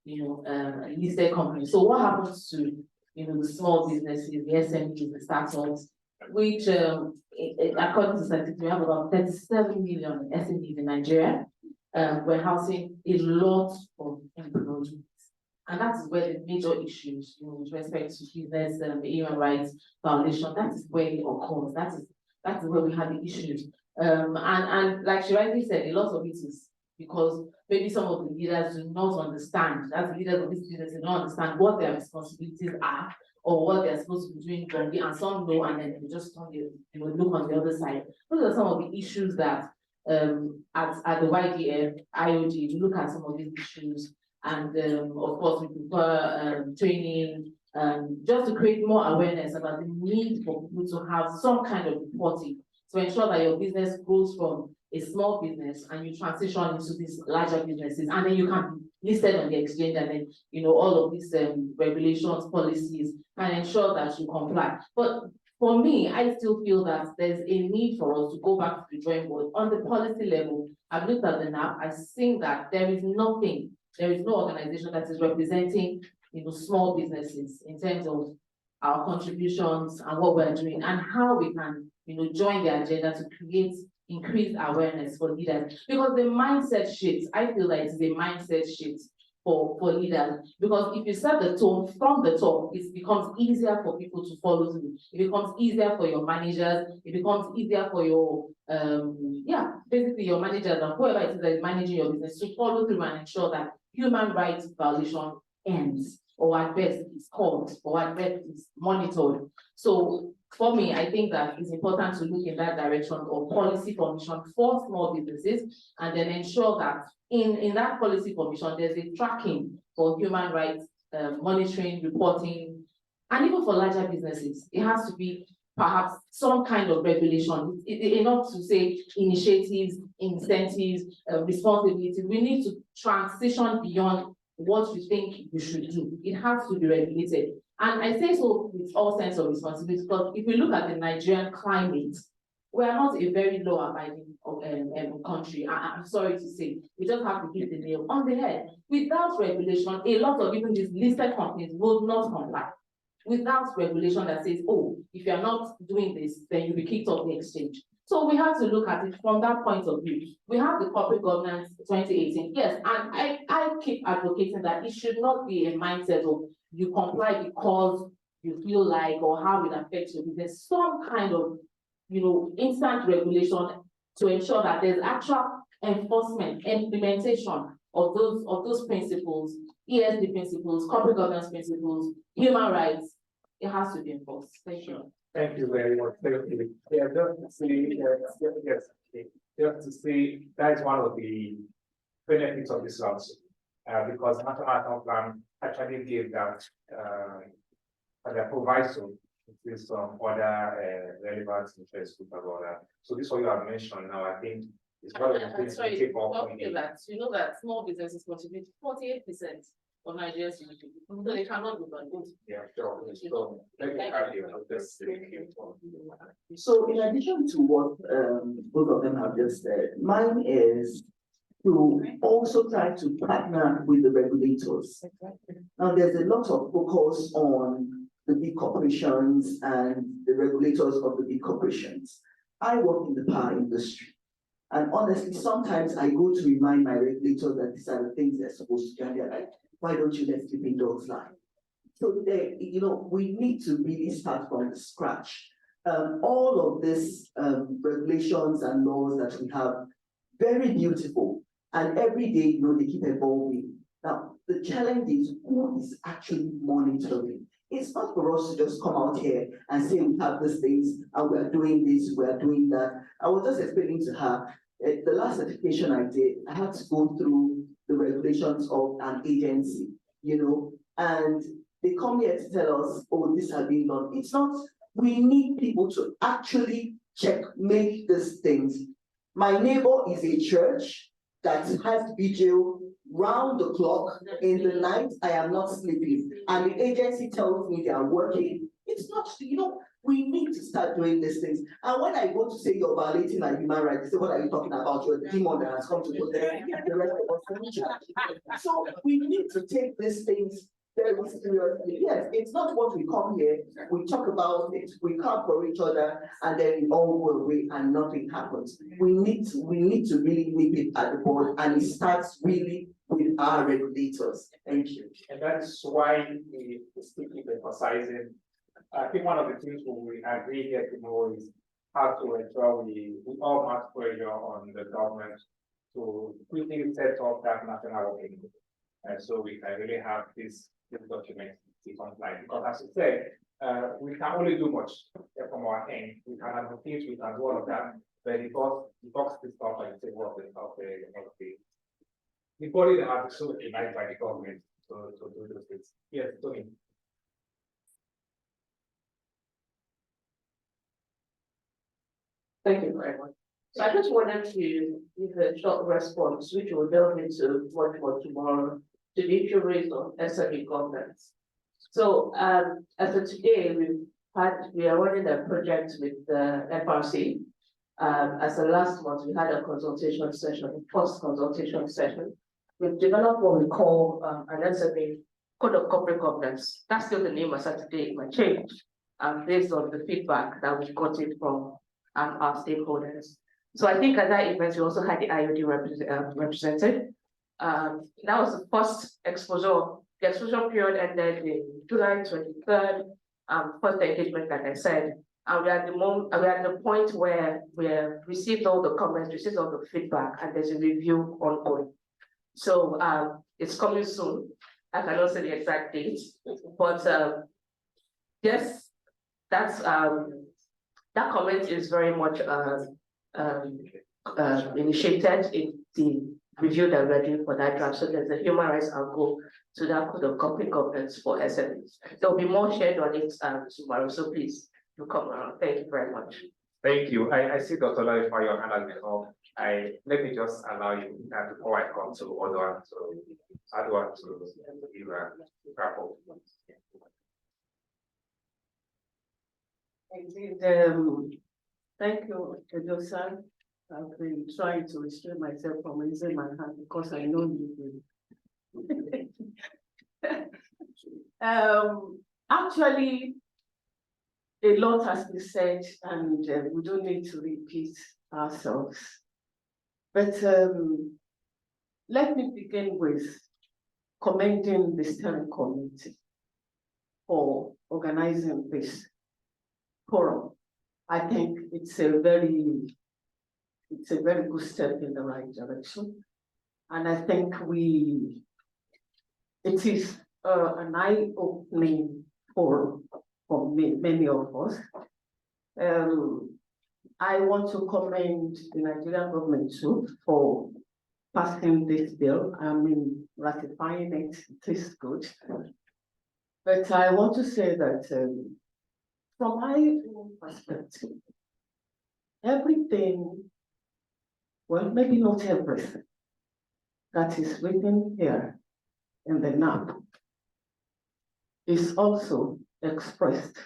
listed companies. So what happens to the small businesses, the SMEs, the startups, which according to statistics, we have about 37 million SMEs in Nigeria. We're housing a lot of employees. And that is where the major issues, with respect to business, human rights violation, that is where it occurs. That is where we have the issues. And like she rightly said, a lot of it is because maybe some of the leaders do not understand, as leaders of this business do not understand what their responsibilities are or what they're supposed to be doing wrongly, and some know, and then they just don't look on the other side. Those are some of the issues that at the YDF, IOD, we look at some of these issues, and of course we prefer training, just to create more awareness about the need for people to have some kind of reporting to ensure that your business grows from a small business and you transition into these larger businesses, and then you can be listed on the exchange, and then all of these regulations, policies can ensure that you comply. But for me, I still feel that there's a need for us to go back to the drawing board on the policy level. I've looked at the NAP, I've seen that there is no organization that is representing small businesses in terms of our contributions and what we're doing and how we can join the agenda to create increased awareness for leaders. Because the mindset shifts, I feel like it's a mindset shift for leaders. Because if you set the tone from the top, it becomes easier for people to follow through. It becomes easier for your managers, it becomes easier for your basically your managers and whoever it is that is managing your business to follow through and ensure that human rights violation ends, or at best is called, or at best is monitored. So for me, I think that it's important to look in that direction of policy formation for small businesses, and then ensure that in that policy formation, there's a tracking for human rights, monitoring, reporting, and even for larger businesses. It has to be perhaps some kind of regulation. Enough to say initiatives, incentives, responsibilities. We need to transition beyond what we think you should do. It has to be regulated. And I say so with all sense of responsibility, because if we look at the Nigerian climate, we are not a very law-abiding country. I'm sorry to say, we just have to hit the nail on the head. Without regulation, a lot of even these listed companies will not comply. Without regulation that says, oh, if you're not doing this, then you'll be kicked off the exchange. So we have to look at it from that point of view. We have the corporate governance 2018, yes, and I keep advocating that it should not be a mindset of you comply because you feel like, or how it affects you. There's some kind of, instant regulation to ensure that there's actual enforcement, implementation of those principles, ESG principles, corporate governance principles, human rights. It has to be enforced. Thank you. Thank you very much. Thank you. Yeah, just to see that is one of the benefits of this lawsuit, because the National Action Plan actually gave that the proviso with some other relevant interest group about that. So this what you have mentioned now, I think is one of the things to take off. You know that small businesses contribute 48% of Nigeria's GDP, so they cannot do that. Yeah, sure. So let me carry on with this. So in addition to what both of them have just said, mine is to also try to partner with the regulators. Now there's a lot of focus on the big corporations and the regulators of the big corporations. I work in the power industry. And honestly, sometimes I go to remind my regulators that these are the things they're supposed to do. And they're like, why don't you let sleeping dogs lie? So they, we need to really start from the scratch. All of these regulations and laws that we have, very beautiful. And every day, they keep evolving. Now, the challenge is who is actually monitoring. It's not for us to just come out here and say we have these things and we're doing this, we're doing that. I was just explaining to her, the last certification I did, I had to go through the regulations of an agency, and they come here to tell us, oh, this has been done. It's not, we need people to actually checkmate these things. My neighbor is a church that has vigil round the clock. In the night, I am not sleeping. And the agency tells me they are working. It's not, we need to start doing these things. And when I go to say you're violating my human rights, they say, what are you talking about? You're a demon that has come to go there. The rest of us from church. So we need to take these things very seriously. Yes, it's not what we come here, we talk about it, we come for each other, and then it all go away and nothing happens. We need to really nip it at the bud, and it starts really with our regulators. Thank you. And that's why we still keep emphasizing. I think one of the things we agree here to know is how to ensure we all match pressure on the government to quickly set up that national working group. And so we can really have this document to comply. Because as you said, we can only do much from our end. We can advocate, we can do all of that, but it talks this stuff and say what the body that has so denied by the government to do those things. Yes, Tony. Thank you very much. So I just wanted to give a short response, which will delve into what for tomorrow, to the issue raised on SME governance. So as of today, we are running a project with the FRC. As the last month, we had a consultation session, a first consultation session. We've developed what we call an SME Code of Corporate Governance. That's still the name as of today, it might change based on the feedback that we got it from our stakeholders. So I think at that event, we also had the IOD represented. That was the first exposure. The exposure period ended in July 23rd. First engagement, like I said, and we're at the point where we have received all the comments, received all the feedback, and there's a review ongoing. So it's coming soon. I cannot say the exact date, but yes, that's that comment is very much initiated in the review that we're doing for that draft. So there's a human rights angle to that code of corporate governance for SMEs. There'll be more shared on it tomorrow. So please do come around. Thank you very much. Thank you. I see Dr. Larify, your hand has been up. Let me just allow you before I come to Odwan to give a wrap up. Indeed, thank you, Edosa. I've been trying to restrain myself from raising my hand because I know you will. Actually, a lot has been said, and we don't need to repeat ourselves. But let me begin with commending the steering committee for organizing this forum. I think it's a very good step in the right direction. And I think it is an eye-opening forum for many of us. I want to commend the Nigerian government too for passing this bill. I mean, ratifying it, it is good. But I want to say that from my own perspective, everything, well, maybe not everything, that is written here in the NAP is also expressed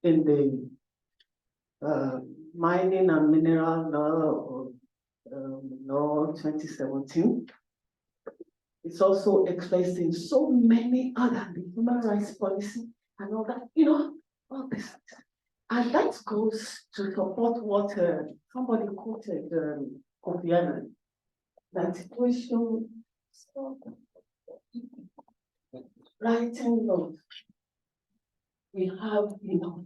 in the Mining and Mineral Law 2017. It's also expressed in so many other human rights policy and all that, all this. And that goes to support what somebody quoted Kofi Annan, that we should stop writing laws. We have enough.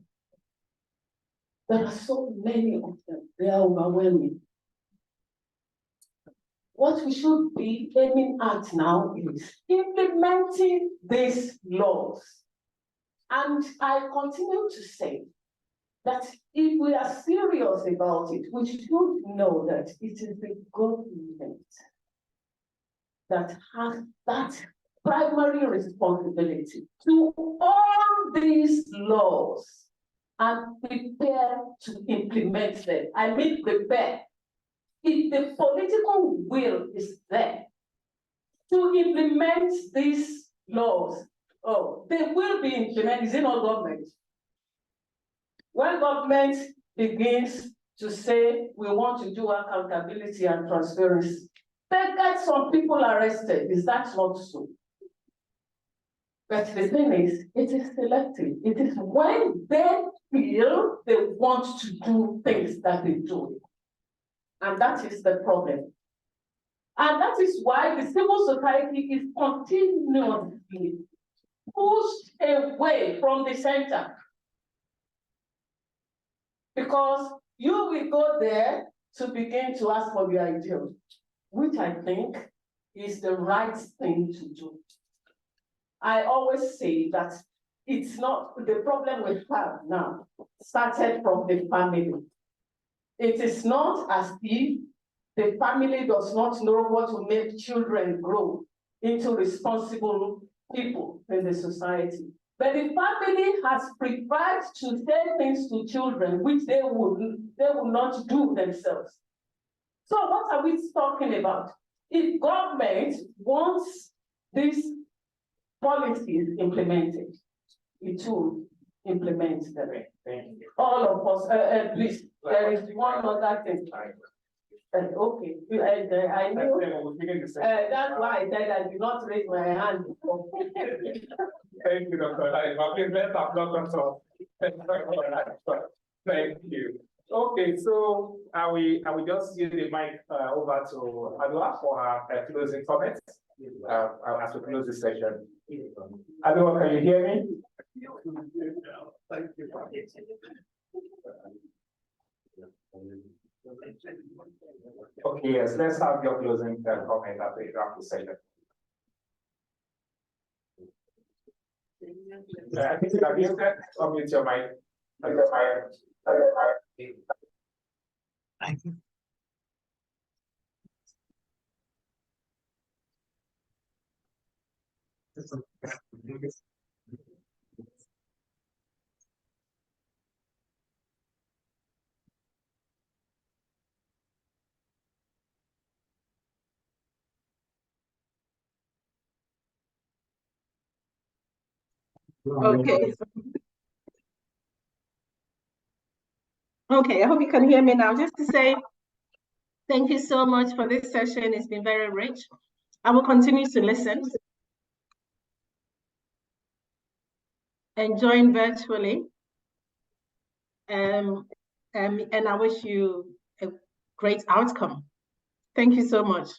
There are so many of them, they are overwhelming. What we should be aiming at now is implementing these laws. And I continue to say that if we are serious about it, we should know that it is the government that has that primary responsibility to all these laws and prepare to implement them. I mean prepare. If the political will is there to implement these laws, oh, they will be implemented. Is it not government? When government begins to say we want to do accountability and transparency, they get some people arrested. Is that not so? But the thing is, it is selective. It is when they feel they want to do things that they do. And that is the problem. And that is why the civil society is continuously pushed away from the center. Because you will go there to begin to ask for your ideas, which I think is the right thing to do. I always say that it's not the problem we have now started from the family. It is not as if the family does not know what to make children grow into responsible people in the society. But the family has preferred to say things to children which they will not do themselves. So what are we talking about? If government wants these policies implemented, it will implement them. All of us, please, there is one other thing. Okay, I knew, that's why I said I did not raise my hand. Thank you, Dr. Laiba. Please let's applaud Dr. Thank you. Okay, so I will just give the mic over to Adwa for her closing comments as we close this session. Adwa, can you hear me? Thank you. Okay, yes, let's have your closing comment after the session. I think you have used that. Unmute your mic. Thank you. Okay. Okay, I hope you can hear me now. Just to say, thank you so much for this session. It's been very rich. I will continue to listen and join virtually. And I wish you a great outcome. Thank you so much.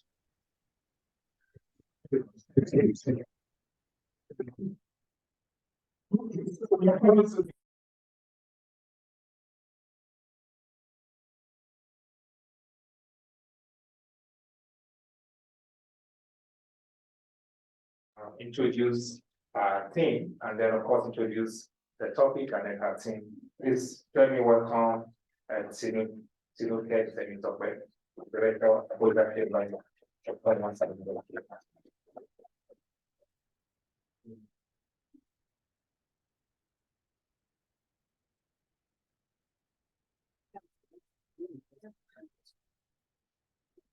Introduce our team and then of course introduce the topic and then our team. Please join me welcome Tinuke Temitope, Director of Product Line.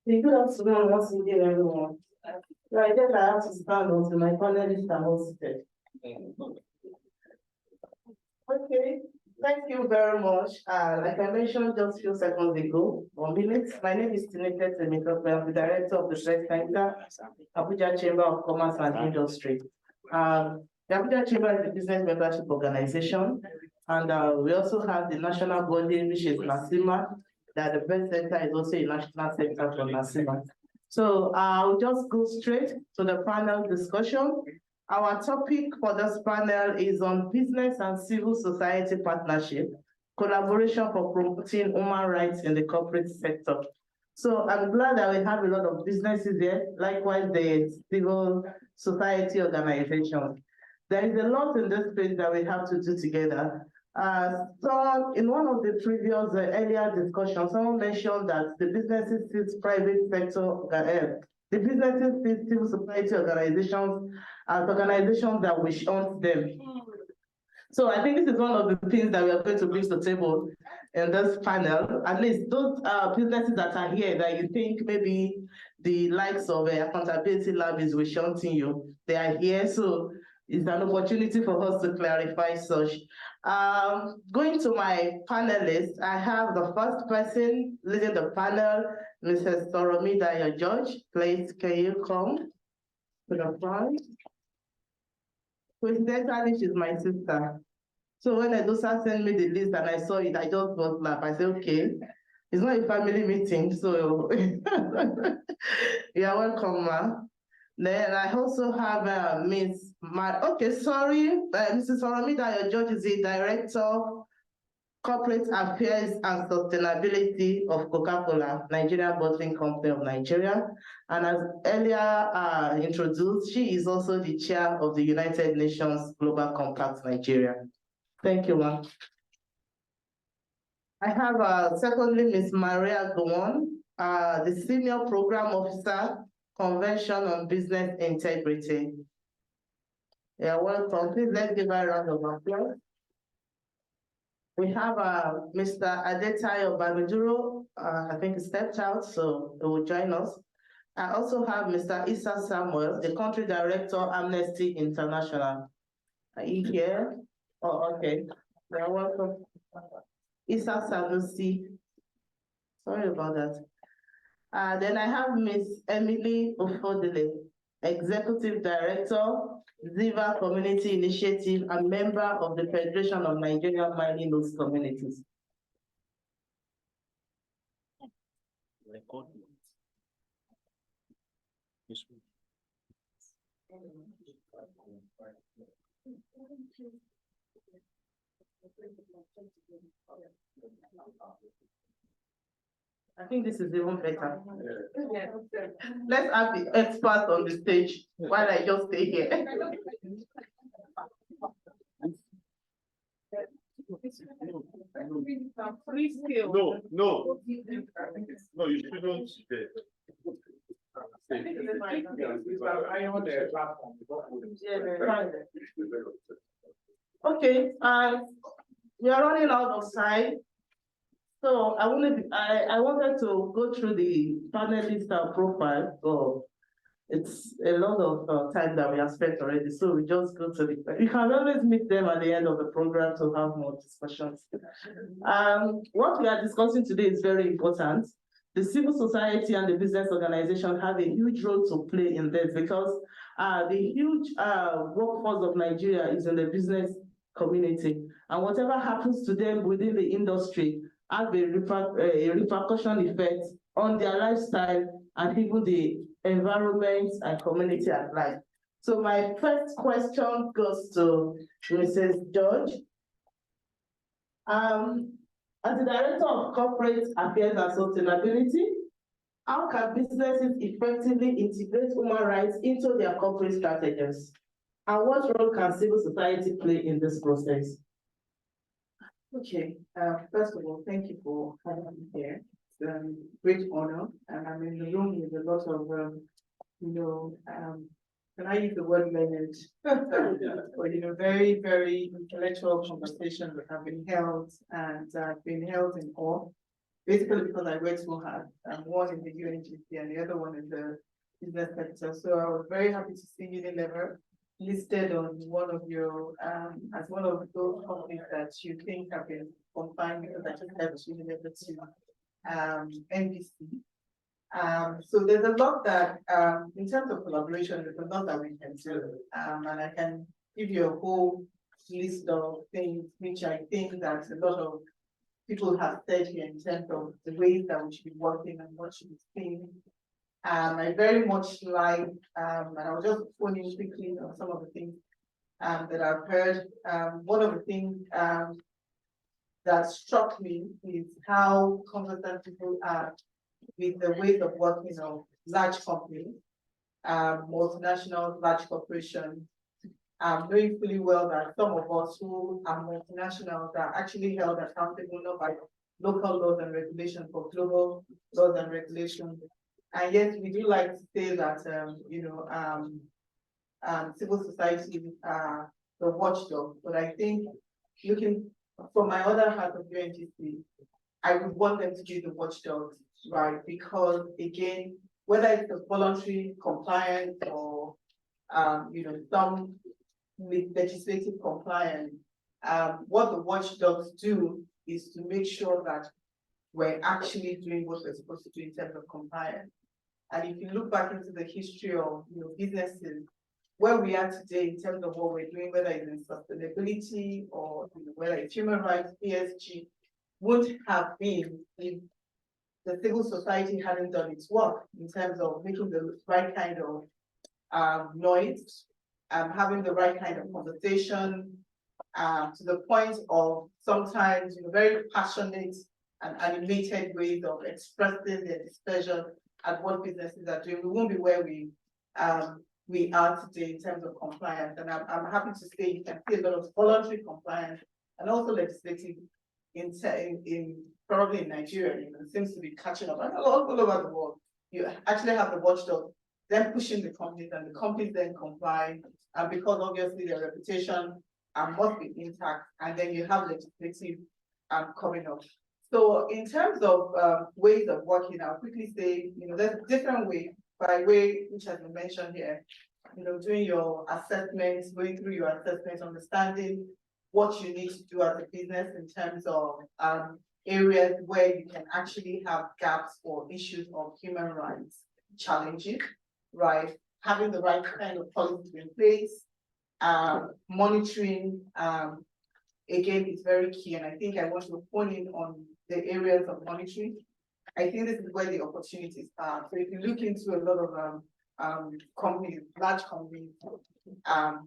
Good afternoon once again, everyone. Right, then I have to stand until my panelists are all seated. Okay, thank you very much. Like I mentioned just a few seconds ago, 1 minute, my name is Tinuke Temitope. I'm the Director of the Press Center, Abuja Chamber of Commerce and Industry. The Abuja Chamber is a business membership organization, and we also have the national body, which is NASIMA, that the Press Center is also a national center for NASIMA. So I'll just go straight to the panel discussion. Our topic for this panel is on business and civil society partnership, collaboration for promoting human rights in the corporate sector. So I'm glad that we have a lot of businesses here, likewise the civil society organizations. There is a lot in this space that we have to do together. So in one of the previous earlier discussions, someone mentioned that the businesses see private sector, the businesses see civil society organizations as organizations that we shunt them. So I think this is one of the things that we are going to bring to the table in this panel. At least those businesses that are here that you think maybe the likes of Accountability Lab is shunting you, they are here. So it's an opportunity for us to clarify such. Going to my panelists, I have the first person leading the panel, Mrs. Soromida George. Please, can you come to the front? Coincidentally, she's my sister. So when Edosa sent me the list and I saw it, I just got laugh. I said, okay, it's not a family meeting, so you're welcome, ma. Then I also have Mrs. Soromida George is the Director, Corporate Affairs and Sustainability of Coca-Cola, Nigeria Bottling Company of Nigeria. And as earlier introduced, she is also the chair of the United Nations Global Compact Nigeria. Thank you, ma'am. I have secondly, Ms. Maria Gowon, the Senior Program Officer, Convention on Business Integrity. Yeah, welcome. Please let's give her a round of applause. We have Mr. Adetayo Bamiduro, I think he stepped out, so he will join us. I also have Mr. Issa Samuel, the Country Director, Amnesty International. Are you here? Oh, okay. You're welcome. Issa Sanusi. Sorry about that. Then I have Ms. Emily Ofodele, Executive Director, Ziva Community Initiative, and member of the Federation of Nigerian Mining Host Communities. I think this is even better. Let's have the experts on the stage while I just stay here. No, you shouldn't. Okay, we are running out of time. So I wanted to go through the panelist profile. So it's a lot of time that we have spent already. So we just go to you can always meet them at the end of the program to have more discussions. What we are discussing today is very important. The civil society and the business organization have a huge role to play in this because the huge workforce of Nigeria is in the business community. And whatever happens to them within the industry has a repercussion effect on their lifestyle and even the environment and community at large. So my first question goes to Mrs. George. As the Director of Corporate Affairs and Sustainability, how can businesses effectively integrate human rights into their corporate strategies? And what role can civil society play in this process? Okay, first of all, thank you for having me here. It's a great honor, and I'm in the room with a lot of, can I use the word learned? But, very, very intellectual conversations that have been held and been held in awe. Basically because I work so hard, one in the UNGC and the other one in the business sector. So I was very happy to see Unilever listed on one of your, as one of those companies that you think have been combined because I just helped Unilever to NBC. So there's a lot that, in terms of collaboration, there's a lot that we can do. And I can give you a whole list of things which I think that a lot of people have said here in terms of the ways that we should be working and what should be seen. I very much like, and I'll just phone in quickly on some of the things that I've heard. One of the things that struck me is how conversant people are with the ways of working of large companies, multinational, large corporations, knowing fully well that some of us who are multinationals are actually held accountable not by local laws and regulations, but global laws and regulations. And yet we do like to say that, civil society are the watchdog, but I think looking from my other hat of UNGC, I would want them to be the watchdogs, right? Because again, whether it's a voluntary compliance or some legislative compliance, what the watchdogs do is to make sure that we're actually doing what we're supposed to do in terms of compliance. And if you look back into the history of businesses, where we are today in terms of what we're doing, whether it's in sustainability or whether it's human rights, ESG, would have been if the civil society hadn't done its work in terms of making the right kind of noise, having the right kind of conversation, to the point of sometimes very passionate and animated ways of expressing their displeasure at what businesses are doing. We won't be where we are today in terms of compliance. And I'm happy to say you can see a lot of voluntary compliance and also legislative in probably in Nigeria, it seems to be catching up, and all over the world. You actually have the watchdog then pushing the companies, and the companies then comply, and because obviously their reputation must be intact, and then you have legislative coming up. So in terms of ways of working, I'll quickly say, there's different ways, by way which has been mentioned here, doing your assessments, going through your assessments, understanding what you need to do as a business in terms of areas where you can actually have gaps or issues of human rights challenges, right? Having the right kind of policies in place, monitoring, again, is very key. And I think I want to hone in on the areas of monitoring. I think this is where the opportunities are. So if you look into a lot of companies, large companies,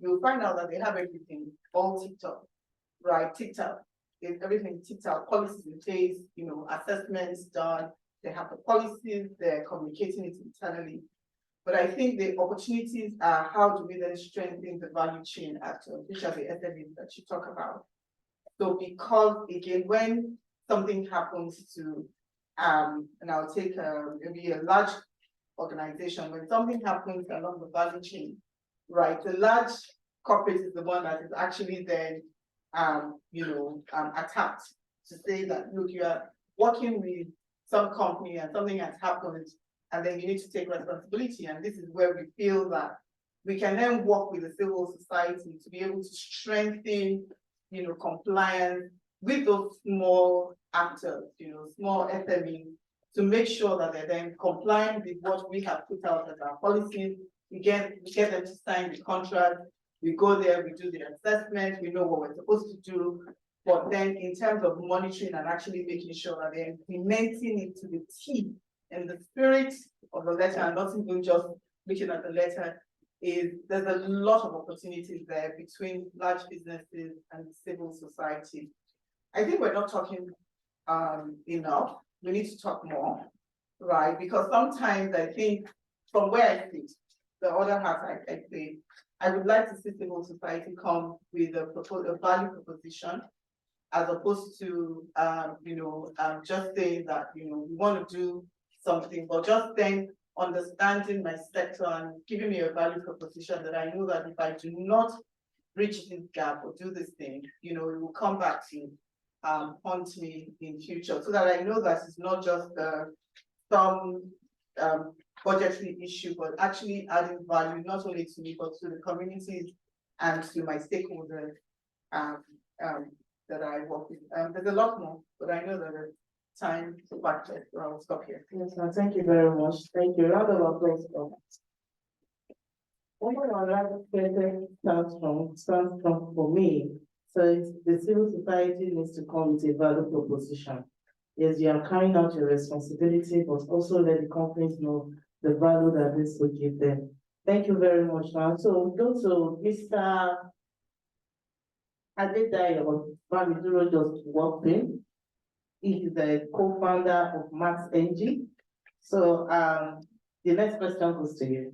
you'll find out that they have everything, all TikTok, right? TikTok, everything TikTok, policies in place, assessments done, they have the policies, they're communicating it internally. But I think the opportunities are how do we then strengthen the value chain actors, which are the SMEs that you talk about. So because again, when something happens to, and I'll take maybe a large organization, when something happens along the value chain, right, the large corporate is the one that is actually then, attacked to say that, look, you are working with some company and something has happened, and then you need to take responsibility. And this is where we feel that we can then work with the civil society to be able to strengthen, compliance with those small actors, small SMEs, to make sure that they're then compliant with what we have put out as our policies. We get them to sign the contract. We go there, we do the assessment, we know what we're supposed to do. But then in terms of monitoring and actually making sure that they're implementing it to the T and the spirit of the letter, and not even just looking at the letter, there's a lot of opportunities there between large businesses and civil society. I think we're not talking enough. We need to talk more, right? Because sometimes I think from where I sit, the other half, I say, I would like to see civil society come with a value proposition, as opposed to, just saying that, we want to do something, but just then understanding my sector and giving me a value proposition that I know that if I do not bridge this gap or do this thing, it will come back to haunt me in future, so that I know that it's not just some budgetary issue, but actually adding value not only to me, but to the communities and to my stakeholders that I work with. There's a lot more, but I know that the time to practice, so I will stop here. Yes, ma'am. Thank you very much. Thank you. Round of applause. What I would like to stands from for me. So it's the civil society needs to come with a value proposition. Yes, you are carrying out your responsibility, but also let the companies know the value that this will give them. Thank you very much, ma'am. So go to Mr. Adedayo Bamiduro just walked in. He is the co-founder of Max NG. So the next question goes to you.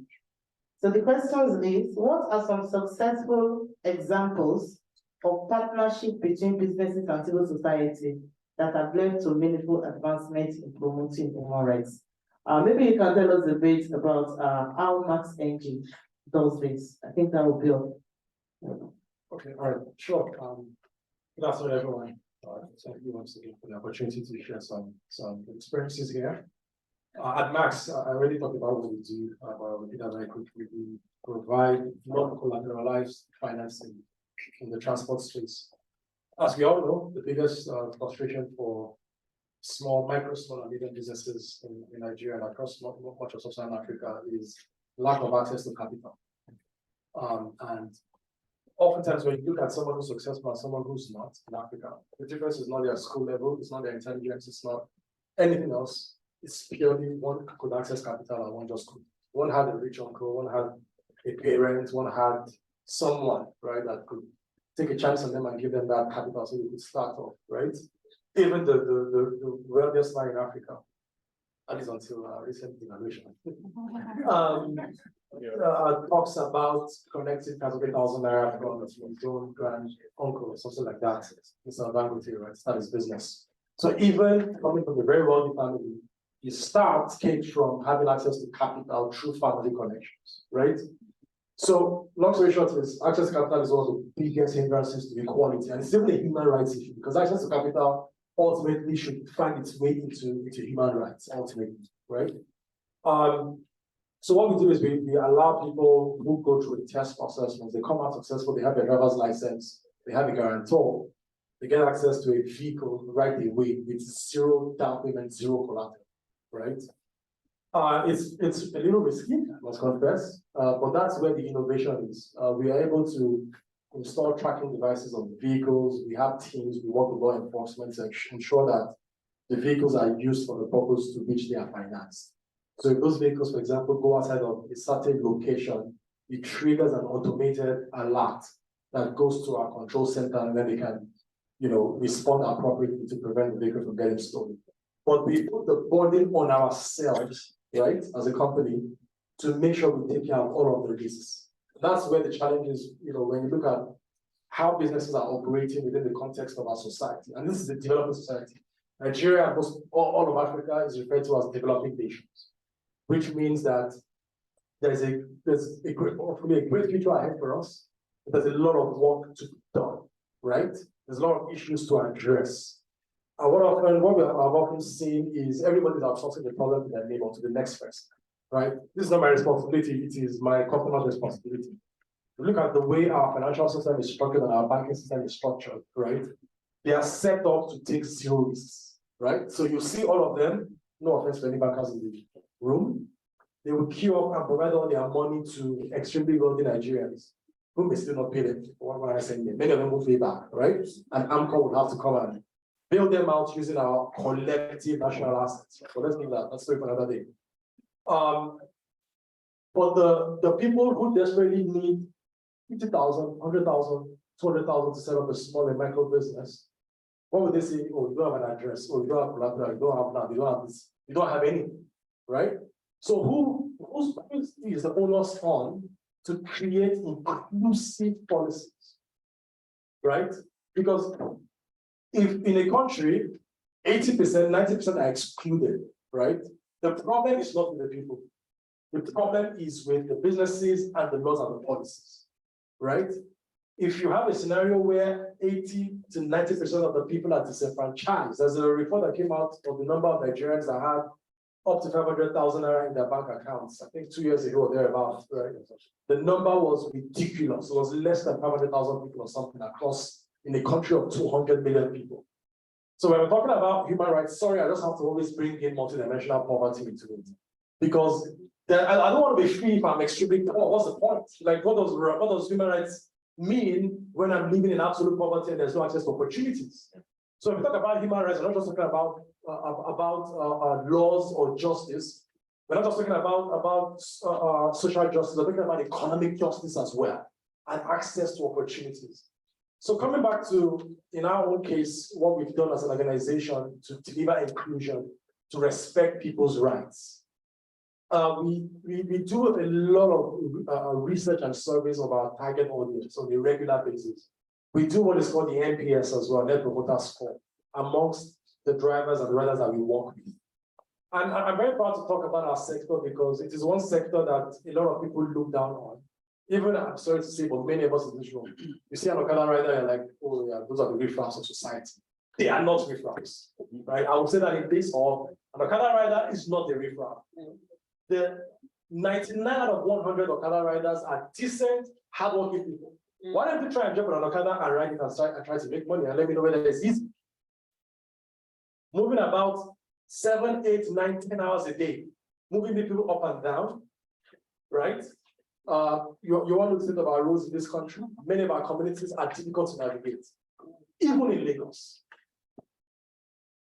So the question is, what are some successful examples of partnership between businesses and civil society that have led to meaningful advancements in promoting human rights? Maybe you can tell us a bit about how Max NG does this. I think that would be all. Okay, all right, sure. Good afternoon, everyone. Thank you once again for the opportunity to share some experiences here. At Max, I already talked about what we do, but I'll repeat that very quickly. We provide non-collateralized financing in the transport space. As we all know, the biggest frustration for small and medium businesses in Nigeria and across much of Sub-Saharan Africa is lack of access to capital. And oftentimes when you look at someone who's successful and someone who's not in Africa, the difference is not their school level, it's not their intelligence, it's not anything else. It's purely one could access capital and one just could. One had a rich uncle, one had a parent, one had someone, right, that could take a chance on them and give them that capital so they could start off, right? Even the wealthiest man in Africa, at least until recent evaluation, talks about connecting 1,000 naira from his own grand uncle or something like that. Mr. Dangote, right? Start his business. So even coming from a very wealthy family, you came from having access to capital through family connections, right? So long story short is access to capital is one of the biggest hindrances to equality, and it's even a human rights issue because access to capital ultimately should find its way into human rights ultimately, right? So what we do is we allow people who go through the test process. Once they come out successful, they have their driver's license, they have a guarantor, they get access to a vehicle right away with zero down payment, zero collateral, right? It's a little risky, I must confess, but that's where the innovation is. We are able to install tracking devices on the vehicles. We have teams, we work with law enforcement to ensure that the vehicles are used for the purpose to which they are financed. So if those vehicles, for example, go outside of a certain location, it triggers an automated alert that goes to our control center, and then they can, respond appropriately to prevent the vehicle from getting stolen. But we put the burden on ourselves, right, as a company, to make sure we take care of all of the risks. That's where the challenge is, when you look at how businesses are operating within the context of our society. And this is a developing society. Nigeria, all of Africa is referred to as developing nations, which means that there's hopefully a great future ahead for us. But there's a lot of work to be done, right? There's a lot of issues to address. And what we have often seen is everybody's outsourcing the problem to their neighbor, to the next person, right? This is not my responsibility, it is my customer's responsibility. Look at the way our financial system is structured and our banking system is structured, right? They are set up to take zero risks, right? So you see all of them, no offense to any bankers in the room, they will queue up and provide all their money to extremely wealthy Nigerians who may still not pay them. What I saying? Many of them will pay back, right? And AMCO would have to come and bail them out using our collective national assets. So let's leave that. That's for another day. But the people who desperately need 50,000, 100,000, 200,000 to set up a small and micro business, what would they say? Oh, you don't have an address. Oh, you don't have collateral. You don't have that. You don't have this. You don't have anything, right? So who is the onus on to create inclusive policies, right? Because if in a country, 80%, 90% are excluded, right? The problem is not with the people. The problem is with the businesses and the laws and the policies, right? If you have a scenario where 80 to 90% of the people are disenfranchised, there's a report that came out of the number of Nigerians that have up to 500,000 naira in their bank accounts, I think 2 years ago or thereabouts, right? The number was ridiculous. It was less than 500,000 people or something across in a country of 200 million people. So when we're talking about human rights, sorry, I just have to always bring in multidimensional poverty into it. Because I don't want to be free if I'm extremely poor. What's the point? Like, what does human rights mean when I'm living in absolute poverty and there's no access to opportunities? So if we talk about human rights, we're not just talking about laws or justice. We're not just talking about social justice. We're talking about economic justice as well, and access to opportunities. So coming back to, in our own case, what we've done as an organization to deliver inclusion, to respect people's rights. We do a lot of research and surveys of our target audience on a regular basis. We do what is called the NPS as well, Net Promoter Score, amongst the drivers and the riders that we work with. And I'm very proud to talk about our sector because it is one sector that a lot of people look down on. Even I'm sorry to say, but many of us in this room, you see an Okada rider, you're like, oh yeah, those are the riffraffs of society. They are not riffraffs, right? I would say that in this or an Okada rider is not a riffraff. The 99 out of 100 Okada riders are decent, hardworking people. Why don't you try and jump on an Okada and ride it and try to make money and let me know whether it's easy? Moving about 7, 8, 9, 10 hours a day, moving the people up and down, right? You want to think about roads in this country. Many of our communities are difficult to navigate, even in Lagos.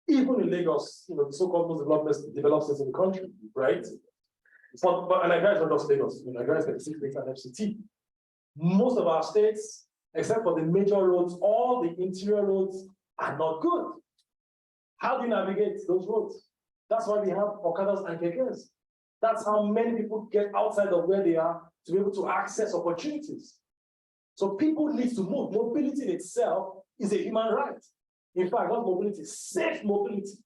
Even in Lagos, you know, the so-called most developed states in the country, right? But Nigeria is not just Lagos. Nigeria is 36 states and FCT. Most of our states, except for the major roads, all the interior roads are not good. How do you navigate those roads? That's why we have Okadas and Kekes. That's how many people get outside of where they are to be able to access opportunities. So people need to move. Mobility in itself is a human right. In fact, not mobility, safe mobility.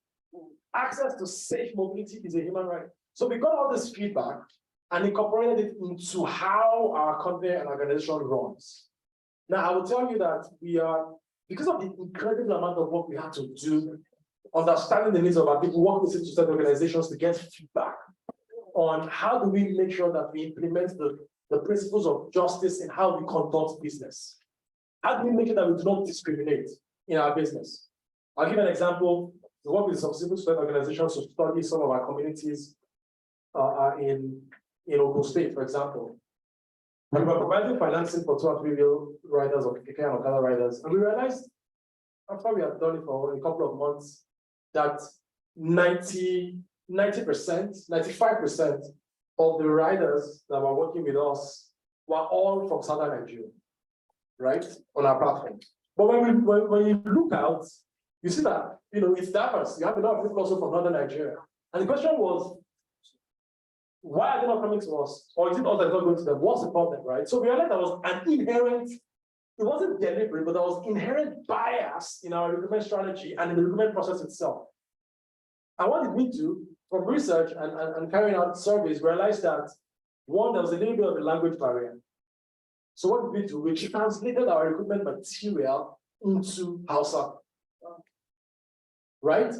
Access to safe mobility is a human right. So we got all this feedback and incorporated it into how our company and organization runs. Now, I will tell you that we are, because of the incredible amount of work we have to do, understanding the needs of our people, work with civil society organizations to get feedback on how do we make sure that we implement the principles of justice in how we conduct business. How do we make sure that we do not discriminate in our business? I'll give an example. We work with some civil society organizations to study some of our communities in Ogun State, for example. And we were providing financing for 2 or 3 wheel riders or KK and Okada riders. And we realized, after we had done it for a couple of months, that 90%, 95% of the riders that were working with us were all from Southern Nigeria, right, on our platform. But when you look out, you see that, you know, it's diverse. You have a lot of people also from Northern Nigeria. And the question was, why are they not coming to us? Or is it us that's not going to them? What's the problem, right? So we realized there was an inherent, it wasn't deliberate, but there was inherent bias in our recruitment strategy and in the recruitment process itself. And what did we do? From research and carrying out surveys, we realized that, one, there was a little bit of a language barrier. So what did we do? We translated our recruitment material into Hausa, right?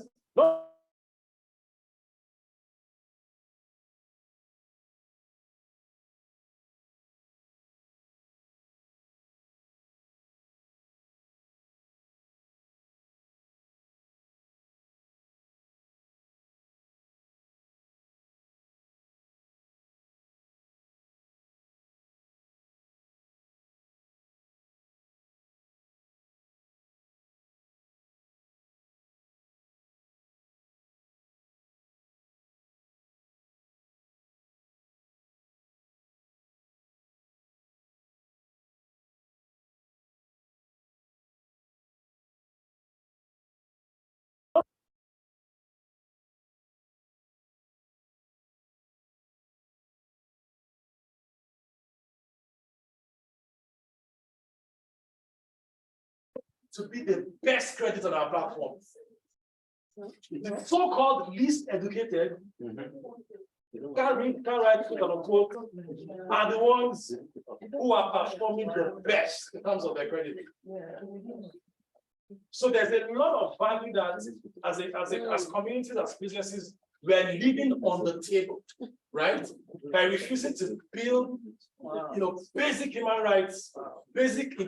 To be the best credit on our platform. The so-called least educated, can't read, can't write, quote unquote, are the ones who are performing the best in terms of their credit. So there's a lot of value that as communities, as businesses, we are leaving on the table, right? By refusing to build, you know, basic human rights, basic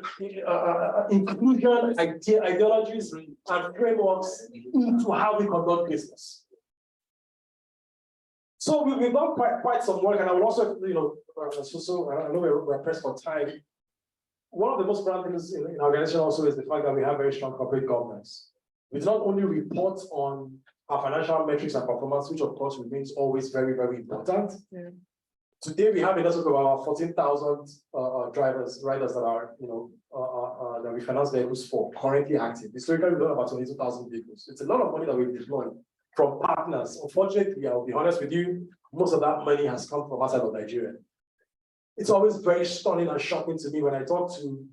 inclusion ideologies and frameworks into how we conduct business. So we've done quite some work, and I will also, you know, I know we're pressed for time. One of the most important things in our organization also is the fact that we have very strong corporate governance. We not only report on our financial metrics and performance, which of course remains always very, very important. Yeah. Today we have a network of about 14,000 riders that are, you know, that we finance vehicles for currently active. Historically, we've done about 22,000 vehicles. It's a lot of money that we've deployed from partners. Unfortunately, I'll be honest with you, most of that money has come from outside of Nigeria. It's always very stunning and shocking to me when I talk to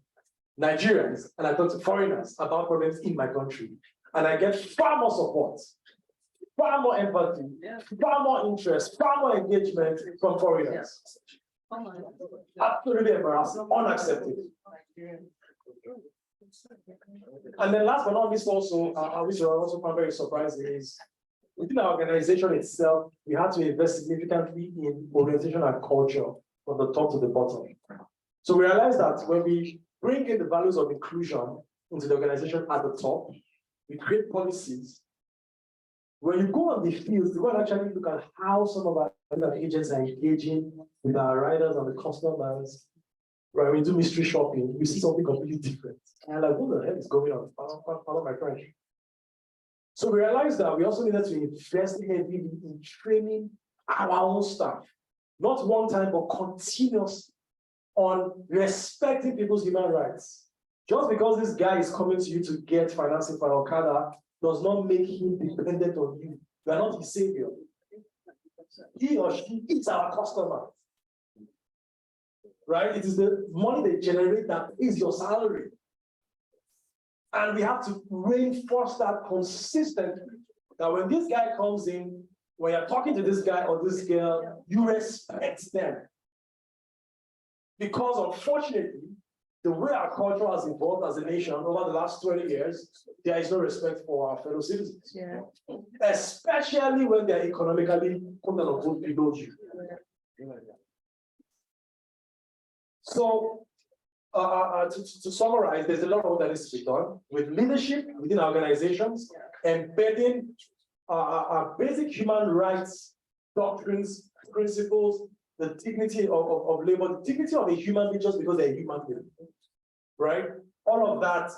Nigerians and I talk to foreigners about problems in my country, and I get far more support, far more empathy, far more interest, far more engagement from foreigners. Absolutely embarrassing, unacceptable. And then last but not least also, which I also found very surprising is, within our organization itself, we had to invest significantly in organization and culture from the top to the bottom. So we realized that when we bring in the values of inclusion into the organization at the top, we create policies. When you go on the field, you want to actually look at how some of our agents are engaging with our riders and the customers. Right, when we do mystery shopping, we see something completely different. And like, what the hell is going on? Pardon my French. So we realized that we also needed to invest heavily in training our own staff, not one time, but continuous, on respecting people's human rights. Just because this guy is coming to you to get financing for Okada does not make him dependent on you. You are not his savior. He or she is our customer. Right? It is the money they generate that is your salary. And we have to reinforce that consistently. That when this guy comes in, when you're talking to this guy or this girl, you respect them. Because unfortunately, the way our culture has evolved as a nation over the last 20 years, there is no respect for our fellow citizens. Yeah. Especially when they're economically below you. So, to summarize, there's a lot of work that needs to be done with leadership within organizations, embedding our basic human rights, doctrines, principles, the dignity of labor, the dignity of a human being just because they're a human being, right? All of that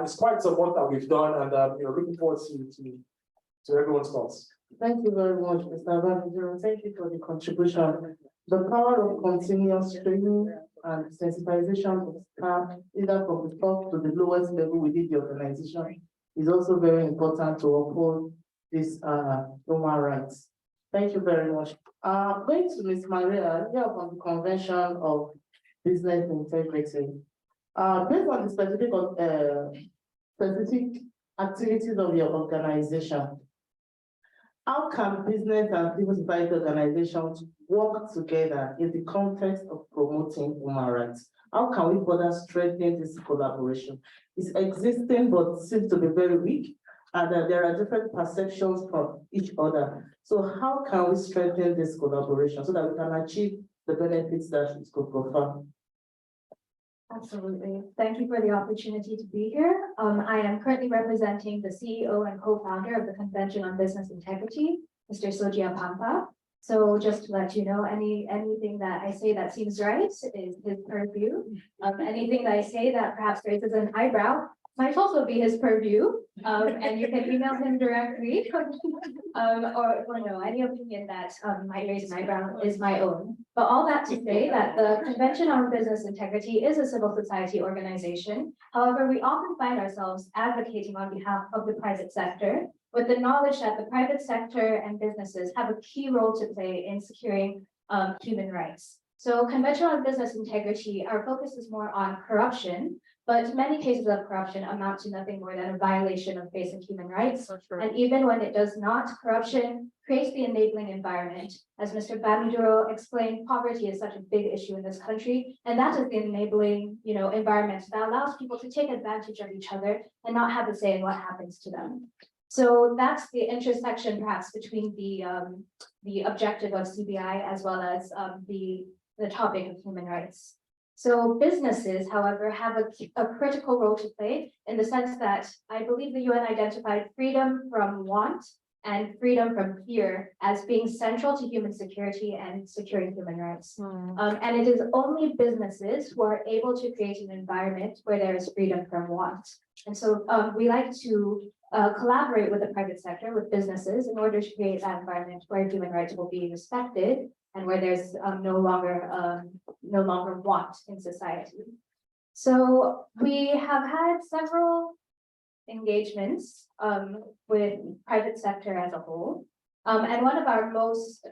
is quite some work that we've done, and looking forward to everyone's thoughts. Thank you very much, Mr. Babajiro. Thank you for the contribution. The power of continuous training and sensitization of staff, either from the top to the lowest level within the organization, is also very important to uphold these human rights. Thank you very much. Going to Ms. Maria, here on the Convention of Business Integrity. Based on the specific activities of your organization, how can business and civil society organizations work together in the context of promoting human rights? How can we further strengthen this collaboration? It's existing, but seems to be very weak, and there are different perceptions from each other. So how can we strengthen this collaboration so that we can achieve the benefits that it could prefer? Absolutely. Thank you for the opportunity to be here. I am currently representing the CEO and co-founder of the Convention on Business Integrity, Mr. Sojia Pampa. So just to let you know, anything that I say that seems right is his purview. Anything that I say that perhaps raises an eyebrow might also be his purview, and you can email him directly, or no, any opinion that might raise an eyebrow is my own. But all that to say that the Convention on Business Integrity is a civil society organization. However, we often find ourselves advocating on behalf of the private sector, with the knowledge that the private sector and businesses have a key role to play in securing human rights. So Convention on Business Integrity, our focus is more on corruption, but many cases of corruption amount to nothing more than a violation of basic human rights. And even when it does not, corruption creates the enabling environment. As Mr. Babajiro explained, poverty is such a big issue in this country, and that is the enabling, environment that allows people to take advantage of each other and not have a say in what happens to them. So that's the intersection, perhaps, between the objective of CBI as well as the topic of human rights. So businesses, however, have a critical role to play in the sense that I believe the UN identified freedom from want and freedom from fear as being central to human security and securing human rights. And it is only businesses who are able to create an environment where there is freedom from want. And so we like to collaborate with the private sector, with businesses, in order to create that environment where human rights will be respected and where there's no longer want in society. So we have had several engagements with private sector as a whole. And one of our most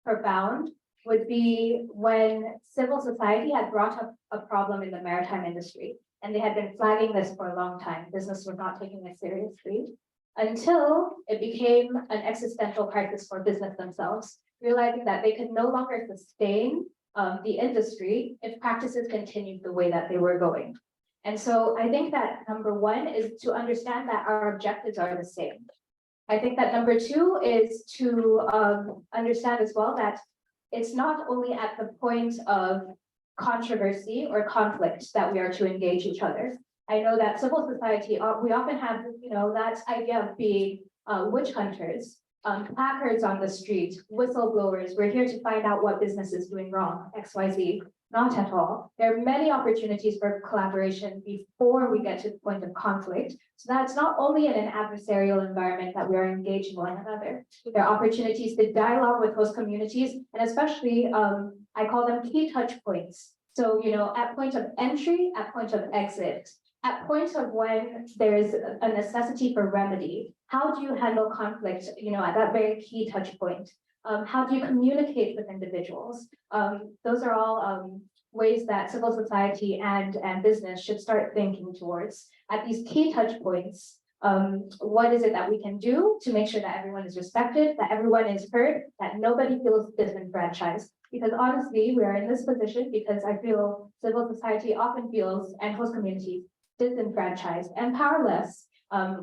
profound would be when civil society had brought up a problem in the maritime industry. And they had been flagging this for a long time. Business was not taking it seriously until it became an existential crisis for business themselves. realizing that they could no longer sustain the industry if practices continued the way that they were going. And so I think that number one is to understand that our objectives are the same. I think that number two is to understand as well that it's not only at the point of controversy or conflict that we are to engage each other. I know that civil society, we often have, that idea of being witch hunters, placards on the street, whistleblowers. We're here to find out what business is doing wrong, XYZ. Not at all. There are many opportunities for collaboration before we get to the point of conflict. So that's not only in an adversarial environment that we are engaging one another. There are opportunities to dialogue with host communities, and especially, I call them key touch points. So, at point of entry, at point of exit, at point of when there is a necessity for remedy. How do you handle conflict, at that very key touch point? How do you communicate with individuals? Those are all ways that civil society and business should start thinking towards. At these key touch points, what is it that we can do to make sure that everyone is respected, that everyone is heard, that nobody feels disenfranchised? Because honestly, we are in this position because I feel civil society often feels, and host communities, disenfranchised and powerless.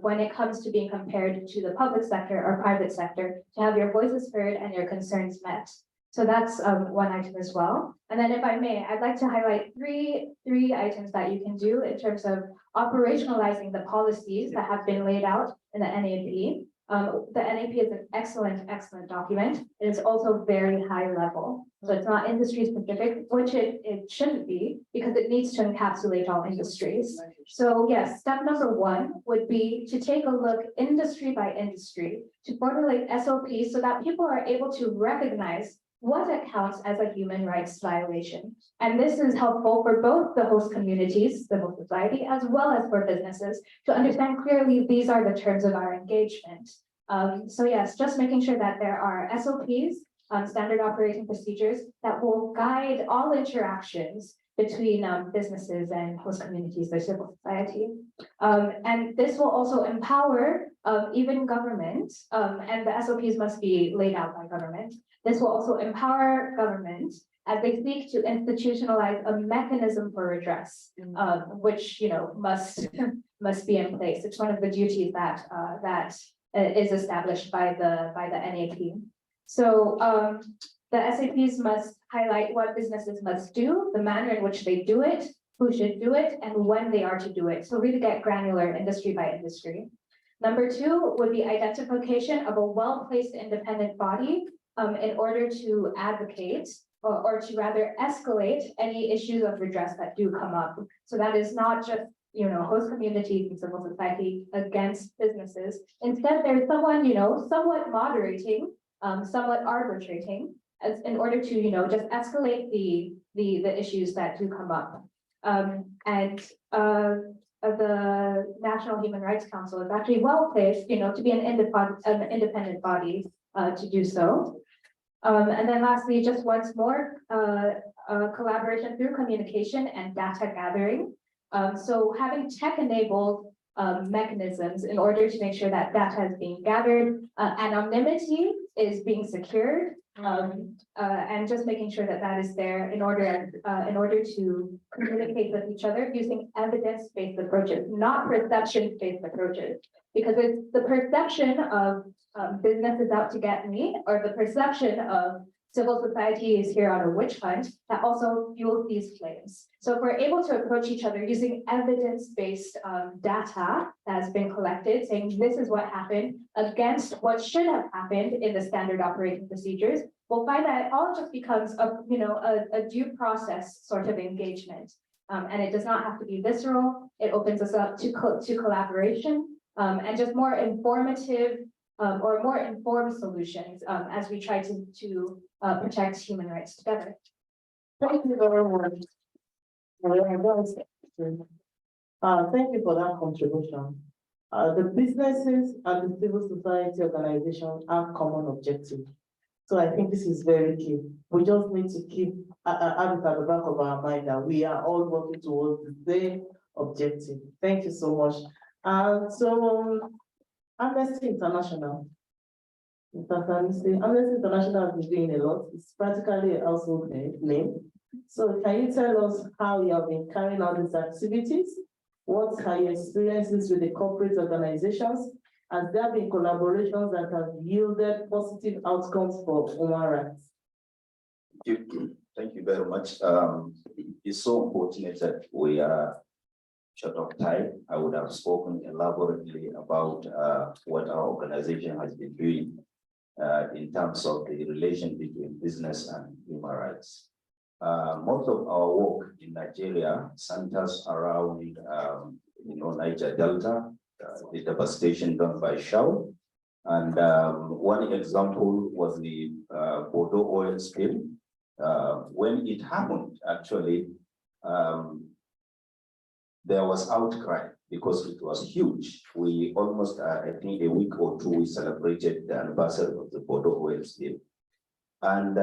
When it comes to being compared to the public sector or private sector, to have your voices heard and your concerns met. So that's one item as well. And then if I may, I'd like to highlight three items that you can do in terms of operationalizing the policies that have been laid out in the NAP. The NAP is an excellent document. It is also very high level. So it's not industry specific, which it shouldn't be, because it needs to encapsulate all industries. So yes, step number one would be to take a look industry by industry, to formulate SOPs so that people are able to recognize what accounts as a human rights violation. And this is helpful for both the host communities, civil society, as well as for businesses to understand clearly these are the terms of our engagement. So yes, just making sure that there are SOPs, standard operating procedures that will guide all interactions between businesses and host communities or civil society. And this will also empower even government, and the SOPs must be laid out by government. This will also empower government as they seek to institutionalize a mechanism for redress, which must be in place. It's one of the duties that is established by the NAP. So the SAPs must highlight what businesses must do, the manner in which they do it, who should do it, and when they are to do it. So really get granular industry by industry. Number two would be identification of a well-placed independent body in order to advocate or to rather escalate any issues of redress that do come up. So that is not just host communities and civil society against businesses. Instead, there's someone somewhat moderating, somewhat arbitrating, as in order to just escalate the issues that do come up. The National Human Rights Council is actually well placed, to be an independent body to do so. And then lastly, just once more, collaboration through communication and data gathering. So having tech-enabled mechanisms in order to make sure that data is being gathered, anonymity is being secured, and just making sure that that is there in order to communicate with each other using evidence-based approaches, not perception-based approaches. Because it's the perception of business is out to get me, or the perception of civil society is here on a witch hunt, that also fuels these flames. So if we're able to approach each other using evidence-based data that has been collected, saying this is what happened against what should have happened in the standard operating procedures, we'll find that it all just becomes a due process sort of engagement. And it does not have to be visceral. It opens us up to collaboration and just more informative or more informed solutions as we try to protect human rights together. Thank you very much. Thank you for that contribution. The businesses and the civil society organizations have common objectives. So I think this is very key. We just need to keep have it at the back of our mind that we are all working towards the same objective. Thank you so much. So Amnesty International, Mr. Sanusi, Amnesty International has been doing a lot. It's practically a household name. So can you tell us how you have been carrying out these activities? What are your experiences with the corporate organizations? Has there been collaborations that have yielded positive outcomes for human rights? Thank you very much. It's so unfortunate that we are short of time. I would have spoken elaborately about what our organization has been doing in terms of the relation between business and human rights. Most of our work in Nigeria centers around, Niger Delta, the devastation done by Shell. And one example was the Bordeaux oil spill. When it happened, actually, there was outcry because it was huge. We almost, I think a week or two, we celebrated the anniversary of the Bordeaux oil spill. And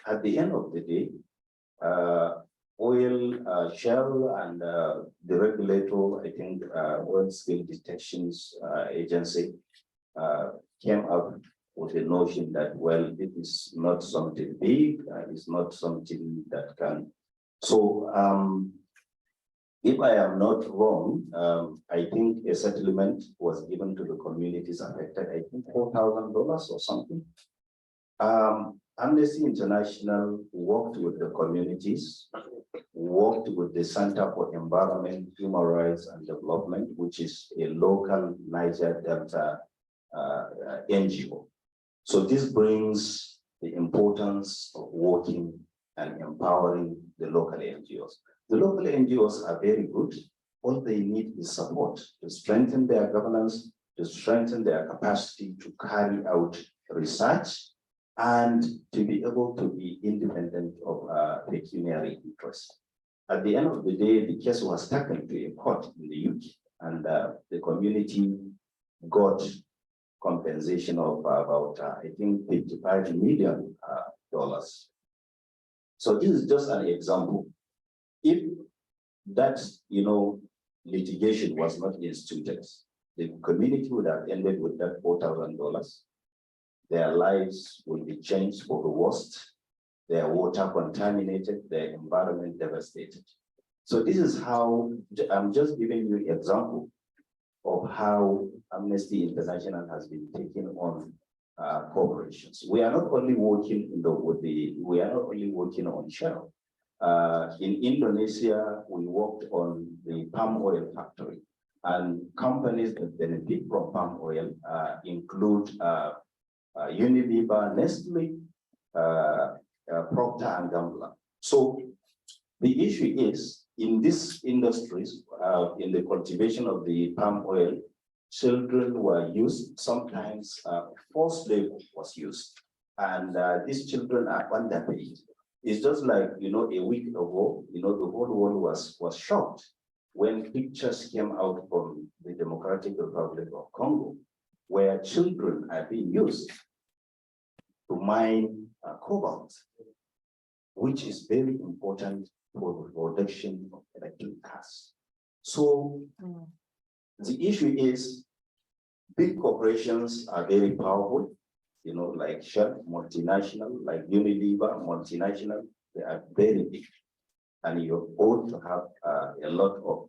at the end of the day, Shell and the regulator, I think Oil Spill Detections Agency came up with the notion that, well, it is not something big, it's not something that can. So if I am not wrong, I think a settlement was given to the communities affected, I think $4,000 or something. Amnesty International worked with the communities, worked with the Center for Environment, Human Rights and Development, which is a local Niger Delta NGO. So this brings the importance of working and empowering the local NGOs. The local NGOs are very good. All they need is support to strengthen their governance, to strengthen their capacity to carry out research, and to be able to be independent of pecuniary interest. At the end of the day, the case was taken to a court in the UK, and the community got compensation of about, I think, $55 million. So this is just an example. If that, litigation was not instituted, the community would have ended with that $4,000. Their lives will be changed for the worst, their water contaminated, their environment devastated. So this is how, I'm just giving you an example of how Amnesty International has been taking on corporations. We are not only working we are not only working on Shell. In Indonesia, we worked on the palm oil factory, and companies that benefit from palm oil include Unilever, Nestle, Procter and Gamble. So the issue is, in these industries, in the cultivation of the palm oil, children were used, sometimes forced labor was used, and these children are underpaid. It's just like, a week ago, the whole world was shocked when pictures came out from the Democratic Republic of Congo, where children are being used to mine cobalt, which is very important for the production of electric cars. So the issue is, big corporations are very powerful, like Shell, multinational, like Unilever, multinational, they are very big. And you ought to have a lot of,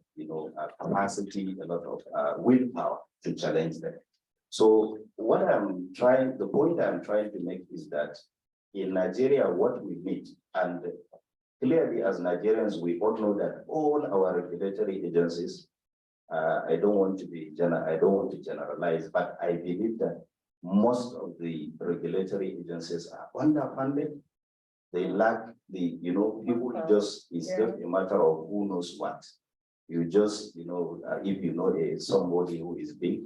capacity, a lot of willpower to challenge them. So the point I'm trying to make is that in Nigeria, what we need, and clearly as Nigerians, we all know that all our regulatory agencies, I don't want to generalize, but I believe that most of the regulatory agencies are underfunded. They lack the, people it's just a matter of who knows what. You just, if you know somebody who is big,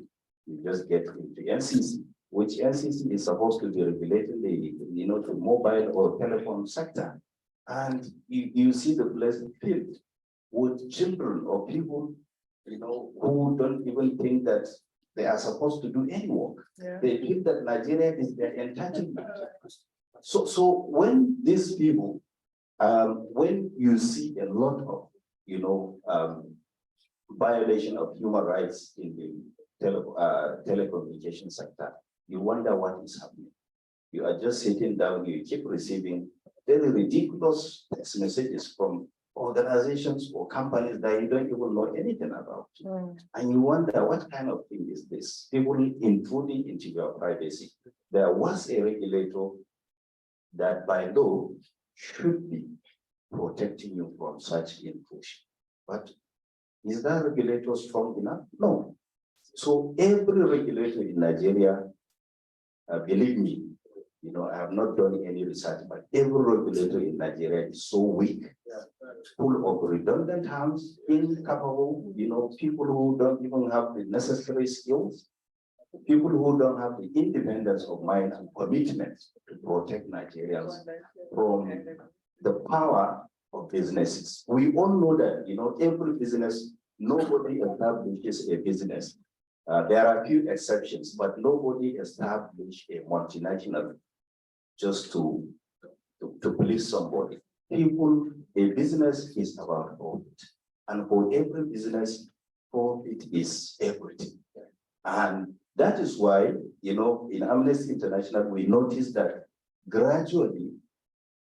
you just get into NCC, which NCC is supposed to be regulating the, the mobile or telephone sector. And you see the place filled with children or people, who don't even think that they are supposed to do any work. Yeah. They think that Nigeria is their entitlement. So when these people, when you see a lot of, violation of human rights in the telecommunication sector, you wonder what is happening. You are just sitting down, you keep receiving very ridiculous text messages from organizations or companies that you don't even know anything about. And you wonder, what kind of thing is this? People intruding into your privacy. There was a regulator that by law should be protecting you from such intrusion. But is that regulator strong enough? No. So every regulator in Nigeria, believe me, you know, I have not done any research, but every regulator in Nigeria is so weak, full of redundant hands, incapable, you know, people who don't even have the necessary skills, people who don't have the independence of mind and commitment to protect Nigerians from the power of businesses. We all know that, you know, every business, nobody establishes a business. There are a few exceptions, but nobody established a multinational just to please somebody. People, a business is about profit. And for every business, profit is everything. And that is why, you know, in Amnesty International, we noticed that gradually,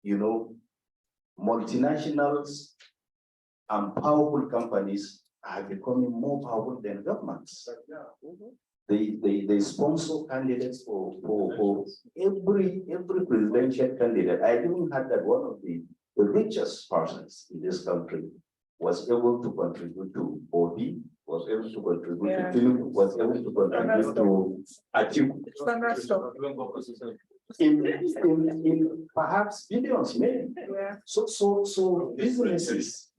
you know, multinationals and powerful companies are becoming more powerful than governments. They sponsor candidates for every presidential candidate. I even heard that one of the richest persons in this country was able to contribute to OB, was able to contribute to film, was able to contribute to Atiku. In perhaps billions, maybe. So businesses,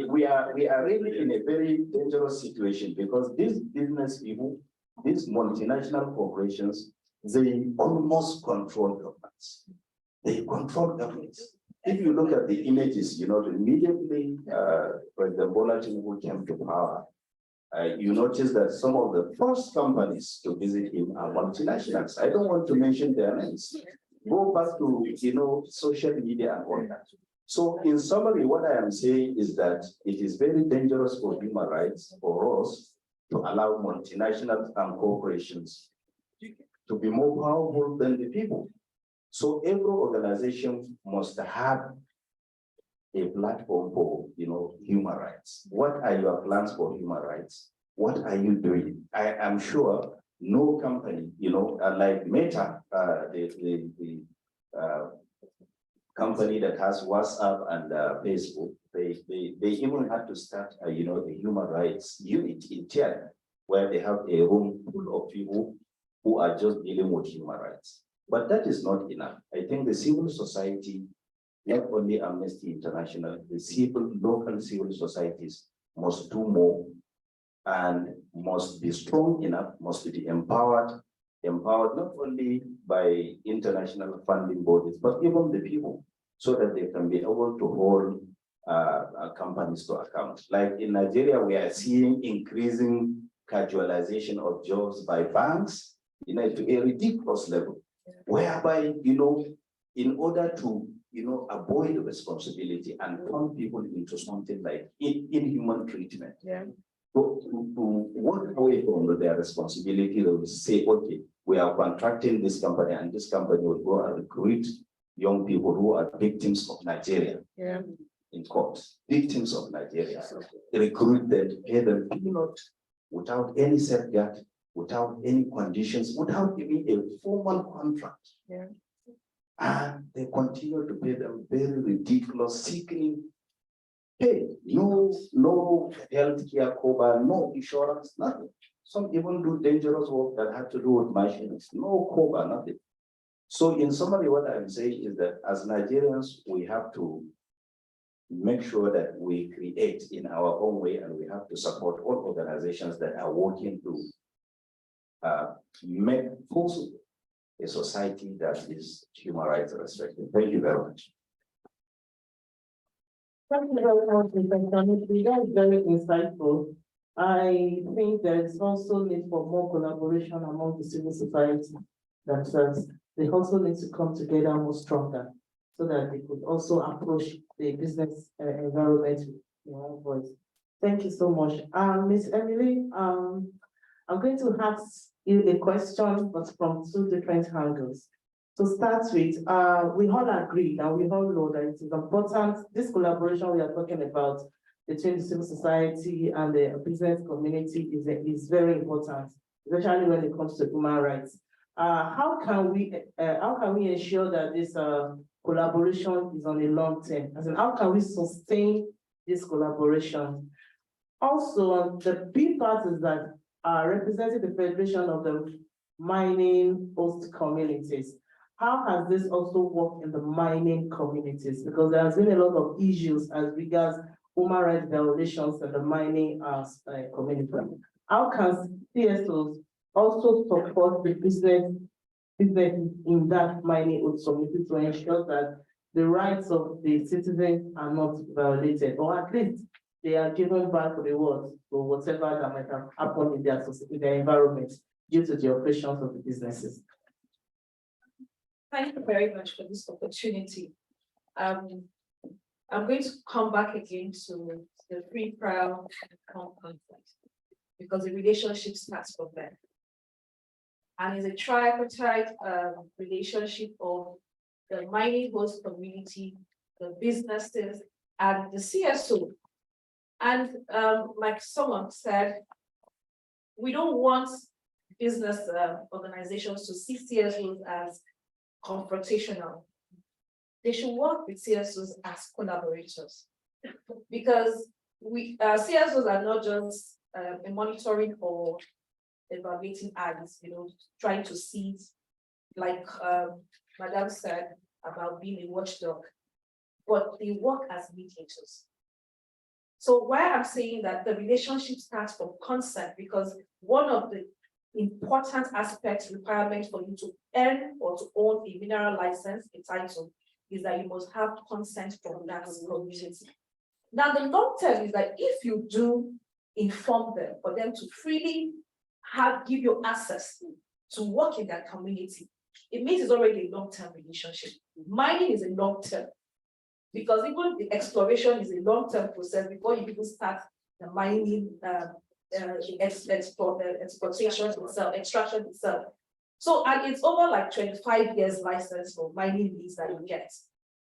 we are really in a very dangerous situation because these business people, these multinational corporations, they almost control governments. They control governments. If you look at the images, you know, immediately President Bola Tinubu came to power, you notice that some of the first companies to visit him are multinationals. I don't want to mention their names. Go back to, you know, social media and all that. So in summary, what I am saying is that it is very dangerous for human rights for us to allow multinationals and corporations to be more powerful than the people. So every organization must have a platform for, you know, human rights. What are your plans for human rights? What are you doing? I am sure no company, you know, like Meta, the company that has WhatsApp and Facebook, they even had to start, you know, the human rights unit in China, where they have a room full of people who are just dealing with human rights. But that is not enough. I think the civil society, not only Amnesty International, the local civil societies must do more and must be strong enough, must be empowered not only by international funding bodies, but even the people, so that they can be able to hold companies to account. Like in Nigeria, we are seeing increasing casualization of jobs by banks, you know, to a ridiculous level, whereby, you know, in order to, you know, avoid responsibility and turn people into something like inhuman treatment. To walk away from their responsibility, they will say, okay, we are contracting this company, and this company will go and recruit young people who are victims of Nigeria in court, victims of Nigeria. They recruit them, pay them peanut without any safeguard, without any conditions, without even a formal contract. And they continue to pay them very ridiculous, sickening pay. No health care cover, no insurance, nothing. Some even do dangerous work that had to do with machines, no cover, nothing. So in summary, what I'm saying is that as Nigerians, we have to make sure that we create in our own way, and we have to support all organizations that are working to make possible a society that is human rights respected. Thank you very much. Thank you very much, Mr. Sanusi. That is very insightful. I think there is also need for more collaboration among the civil society themselves. They also need to come together more stronger so that they could also approach the business environment with their own voice. Thank you so much. Ms. Emily, I'm going to ask you a question, but from two different angles. To start with, we all agree and we all know that it is important, this collaboration we are talking about between the civil society and the business community is very important, especially when it comes to human rights. How can we ensure that this collaboration is on a long term? As in, how can we sustain this collaboration? Also, the big part is that representing the Federation of the Mining Host Communities. How has this also worked in the mining communities? Because there has been a lot of issues as regards human rights violations in the mining community. How can CSOs also support the business in that mining community to ensure that the rights of the citizens are not violated, or at least they are given back to the world or whatever that might have happened in their environment due to the operations of the businesses? Thank you very much for this opportunity. I'm going to come back again to the free trial concept because the relationship starts from there. And it's a tripartite relationship of the mining host community, the businesses, and the CSO. And like someone said, we don't want business organizations to see CSOs as confrontational. They should work with CSOs as collaborators, because CSOs are not just monitoring or evaluating ads, trying to see, like Madam said about being a watchdog, but they work as mediators. So why I'm saying that the relationship starts from consent, because one of the important aspects requirement for you to earn or to own a mineral license, a title, is that you must have consent from that community. Now, the long term is that if you do inform them for them to freely give you access to work in that community, it means it's already a long-term relationship. Mining is a long-term, because even the exploration is a long-term process before you even start the mining exploitation itself, extraction itself. So, and it's over like 25 years license for mining lease that you get.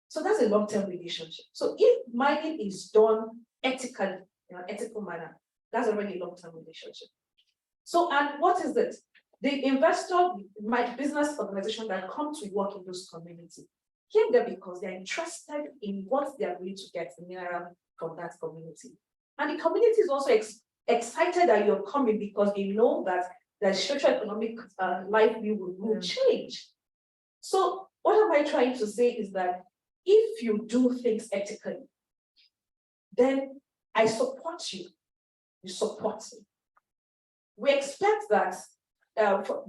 So that's a long-term relationship. So if mining is done ethically, in an ethical manner, that's already a long-term relationship. So, and what is it? The investor, my business organization that come to work in those communities, came there because they're interested in what they are going to get the mineral from that community. And the community is also excited that you're coming because they know that the socio-economic livelihood will change. So what am I trying to say is that if you do things ethically, then I support you. You support me. We expect that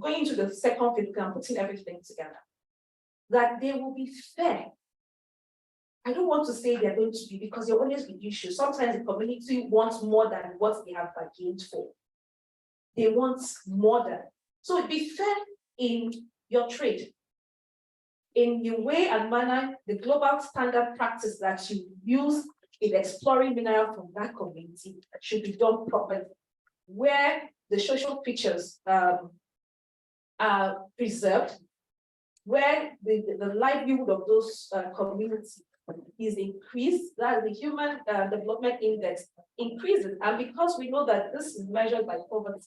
going into the second phase and putting everything together, that they will be fair. I don't want to say they're going to be, because there always be issues. Sometimes the community wants more than what they have bargained for. They want more than. So be fair in your trade, in the way and manner, the global standard practice that you use in exploring mineral from that community should be done properly, where the social features are preserved, where the livelihood of those communities is increased, that the human development index increases. And because we know that this is measured by poverty,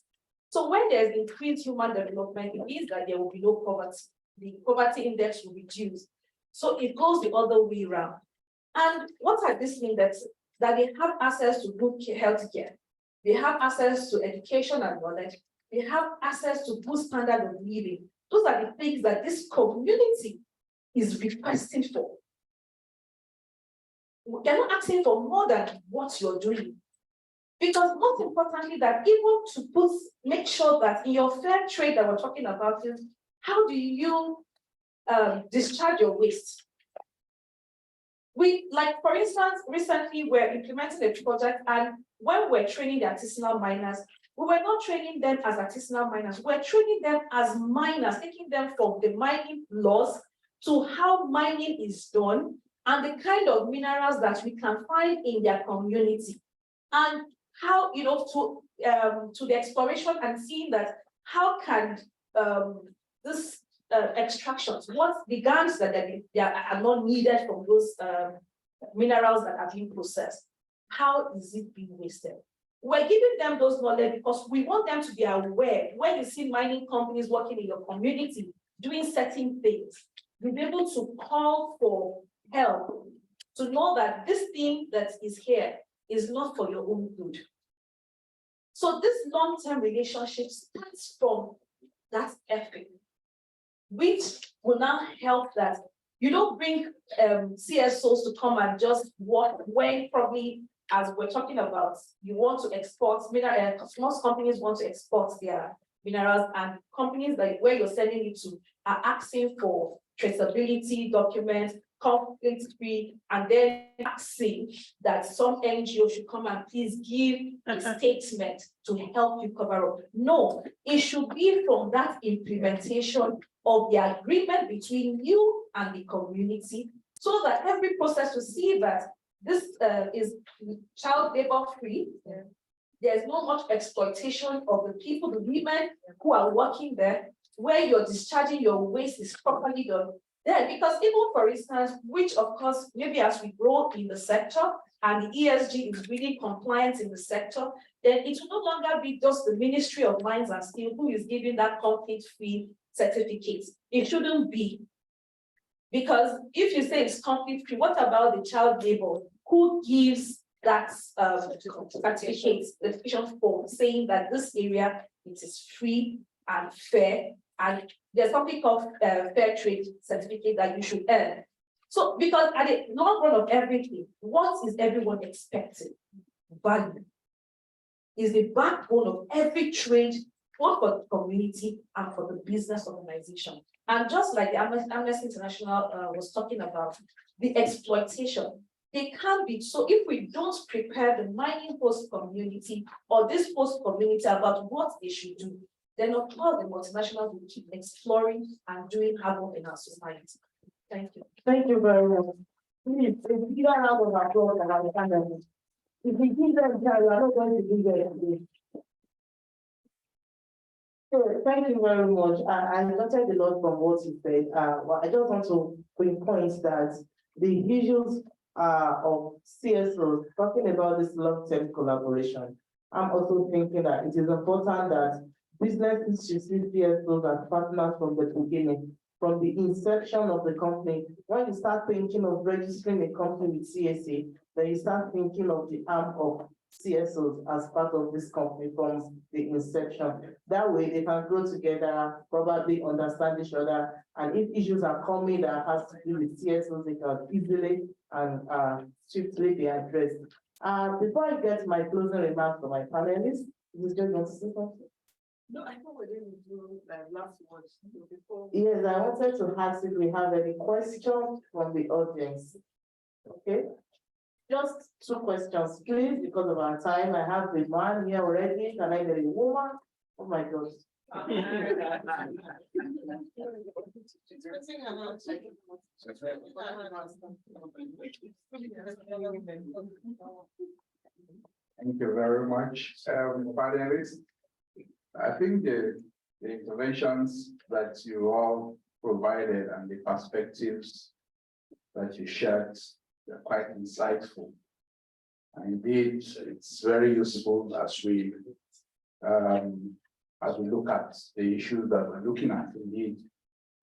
so when there's increased human development, it means that there will be no poverty. The poverty index will reduce. So it goes the other way around. And what are these mean? That they have access to good health care. They have access to education and knowledge. They have access to good standard of living. Those are the things that this community is requesting for. They're not asking for more than what you're doing. Because most importantly, that even to make sure that in your fair trade that we're talking about is, how do you discharge your waste? Like for instance, recently we're implementing a project, and when we're training the artisanal miners, we were not training them as artisanal miners, we're training them as miners, taking them from the mining laws to how mining is done and the kind of minerals that we can find in their community. And how, to the exploration and seeing that how can this extractions, what the gangs that are not needed from those minerals that are being processed, how is it being wasted? We're giving them those knowledge because we want them to be aware when you see mining companies working in your community doing certain things, you'll be able to call for help to know that this thing that is here is not for your own good. So this long-term relationship starts from that ethic, which will now help that you don't bring CSOs to come and just work when probably, as we're talking about, you want to export minerals, most companies want to export their minerals, and companies like where you're sending it to are asking for traceability documents, conflict-free, and then asking that some NGO should come and please give a statement to help you cover up. No, it should be from that implementation of the agreement between you and the community, so that every process will see that this is child labor free. There's not much exploitation of the people, the women who are working there, where you're discharging your waste is properly done there. Because even, for instance, which of course, maybe as we grow in the sector and the ESG is really compliant in the sector, then it will no longer be just the Ministry of Mines and Steel who is giving that conflict-free certificate. It shouldn't be. Because if you say it's conflict-free, what about the child labor who gives that certificate, the petition form, saying that this area, it is free and fair, and there's something called fair trade certificate that you should earn. So, because at the long run of everything, what is everyone expecting? Value is the backbone of every trade, both for the community and for the business organization. And just like the Amnesty International was talking about, the exploitation, they can't be. So if we don't prepare the mining host community or this host community about what they should do, then of course the multinationals will keep exploring and doing havoc in our society. Thank you. Thank you very much. Please, if you don't have a rapport about the panel, if we give them time, we are not going to do that. So, thank you very much. I noted a lot from what you said. Well, I just want to pinpoint that the issues of CSOs, talking about this long-term collaboration, I'm also thinking that it is important that businesses should see CSOs as partners from the beginning, from the inception of the company. When you start thinking of registering a company with CSA, then you start thinking of the arm of CSOs as part of this company from the inception. That way they can grow together, probably understand each other, and if issues are coming that has to do with CSOs, they can easily and swiftly be addressed. Before I get my closing remarks from my panelists, is just want to say something? No, I thought we didn't do last words before. Yes, I wanted to ask if we have any questions from the audience. Okay. Just 2 questions, please, because of our time. I have the man here already. Can I get a woman? Oh my God. Thank you very much, panelists. I think the interventions that you all provided and the perspectives that you shared are quite insightful. And indeed, it's very useful as we look at the issues that we're looking at. Indeed,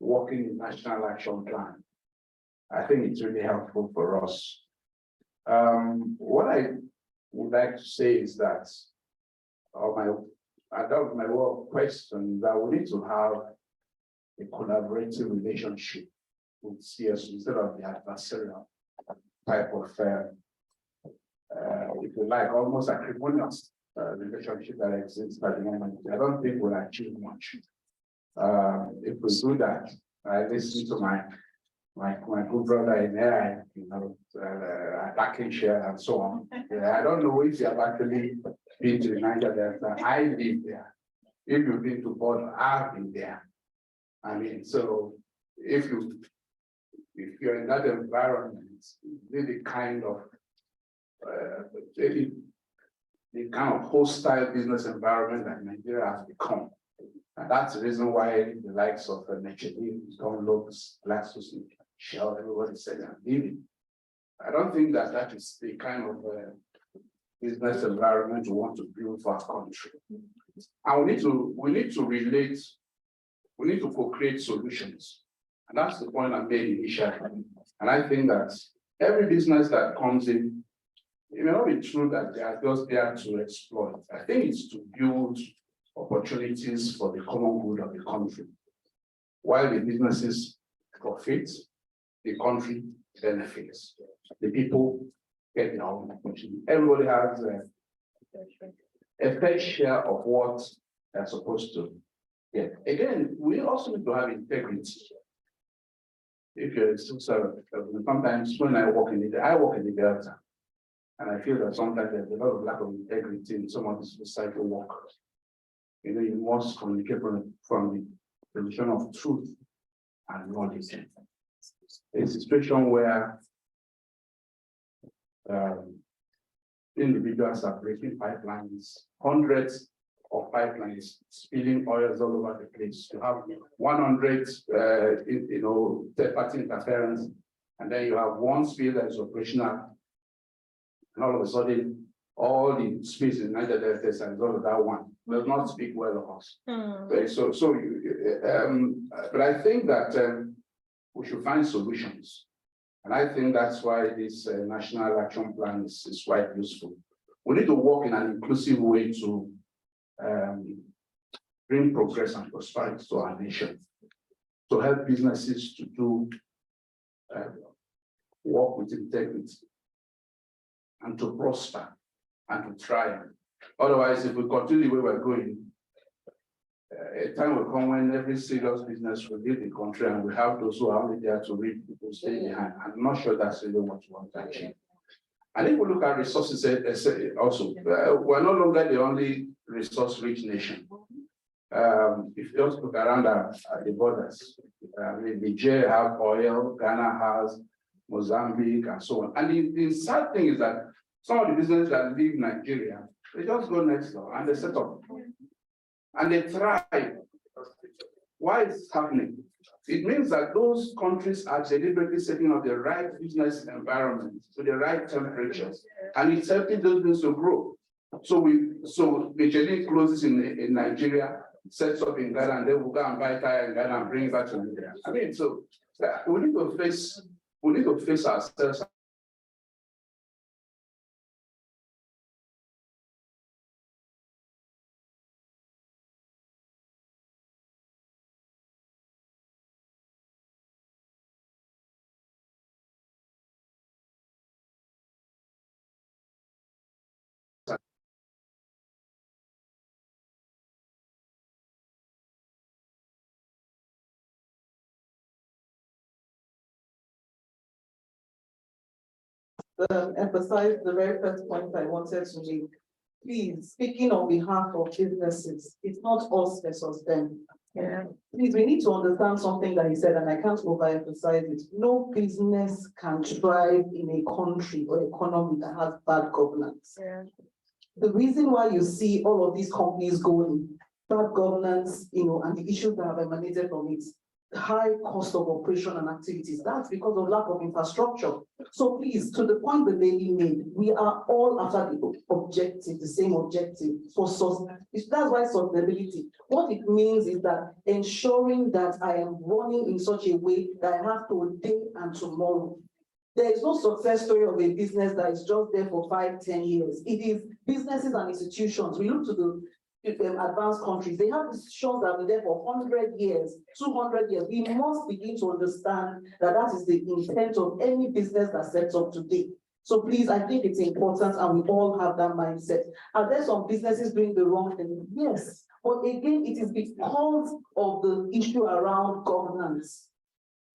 working in National Action Plan, I think it's really helpful for us. What I would like to say is that, my work question, that we need to have a collaborative relationship with CS instead of the adversarial type of, if you like, almost acrimonious relationship that exists at the moment. I don't think we'll achieve much. If we do that, I listen to my good brother in there, attacking share and so on. I don't know if you have actually been to the Niger Delta. I live there. If you've been to Port, I've been there. I mean, so if you're in that environment, the kind of hostile business environment that Nigeria has become, That's the reason why the likes of Michelin, Dunlop's, GlaxoSmithKline, Shell, everybody said I'm leaving. I don't think that that is the kind of business environment we want to build for our country. And we need to relate, we need to co-create solutions. And that's the point I made initially. And I think that every business that comes in, it may not be true that they are just there to exploit. I think it's to build opportunities for the common good of the country. While the businesses profit, the country benefits. The people get their own opportunity. Everybody has a fair share of what they're supposed to get. Again, we also need to have integrity. If you're a civil servant, sometimes when I work in the Delta, and I feel that sometimes there's a lot of lack of integrity in some of these societal workers. You know, you must communicate from the position of truth and knowledge. A situation where individuals are breaking pipelines, hundreds of pipelines spilling oils all over the place. You have 100, third-party interference, and then you have one spill that is operational, and all of a sudden, all the spills in Niger Delta as a result of that one does not speak well of us. Right? But I think that we should find solutions. And I think that's why this national action plan is quite useful. We need to work in an inclusive way to bring progress and prosperity to our nation, to help businesses to do work with integrity and to prosper and to thrive. Otherwise, if we continue the way we're going, a time will come when every serious business will leave the country and we have those who are only there to read people stay behind. I'm not sure that's really what we want to achieve. And if we look at resources also, we're no longer the only resource-rich nation. If you just look around the borders, Niger have oil, Ghana has Mozambique, and so on. And the sad thing is that some of the businesses that leave Nigeria, they just go next door and they set up. And they thrive. Why is this happening? It means that those countries are deliberately setting up the right business environment with the right temperatures, and it's helping those things to grow. So Michelin closes in Nigeria, sets up in Ghana, and then we'll go and buy tire in Ghana and bring it back to Nigeria. I mean, so we need to face ourselves. Emphasize the very first point I wanted to make. Please, speaking on behalf of businesses, it's not us versus them. Yeah. Please, we need to understand something that he said, and I can't overemphasize it. No business can thrive in a country or economy that has bad governance. Yeah. The reason why you see all of these companies going, bad governance, and the issues that have emanated from it, high cost of operation and activities, that's because of lack of infrastructure. So please, to the point the lady made, we are all after the objective, the same objective for sustainability. That's why sustainability. What it means is that ensuring that I am running in such a way that I have today and tomorrow. There is no success story of a business that is just there for 5-10 years. It is businesses and institutions. We look to the advanced countries, they have institutions that have been there for 100 years, 200 years. We must begin to understand that that is the intent of any business that sets up today. So please, I think it's important and we all have that mindset. Are there some businesses doing the wrong thing? Yes. But again, it is because of the issue around governance.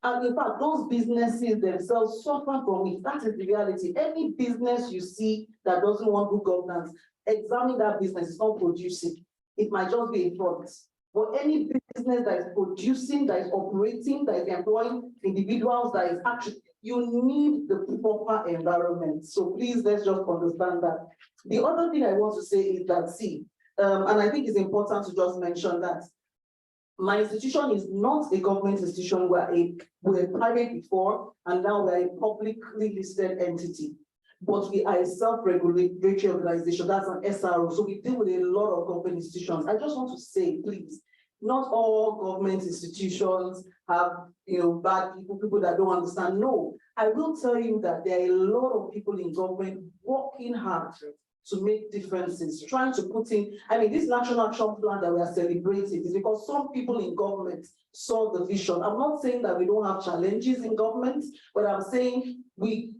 And in fact, those businesses themselves suffer from it. That is the reality. Any business you see that doesn't want good governance, examine that business. It's not producing. It might just be a product. But any business that is producing, that is operating, that is employing individuals, that is actually, you need the proper environment. So please, let's just understand that. The other thing I want to say is that, and I think it's important to just mention that My institution is not a government institution. We're private before, and now we're a publicly listed entity. But we are a self-regulatory organization. That's an SRO. So we deal with a lot of government institutions. I just want to say, please, not all government institutions have, bad people that don't understand. No, I will tell you that there are a lot of people in government working hard to make differences, trying to put in, this National Action Plan that we are celebrating is because some people in government saw the vision. I'm not saying that we don't have challenges in government, but I'm saying we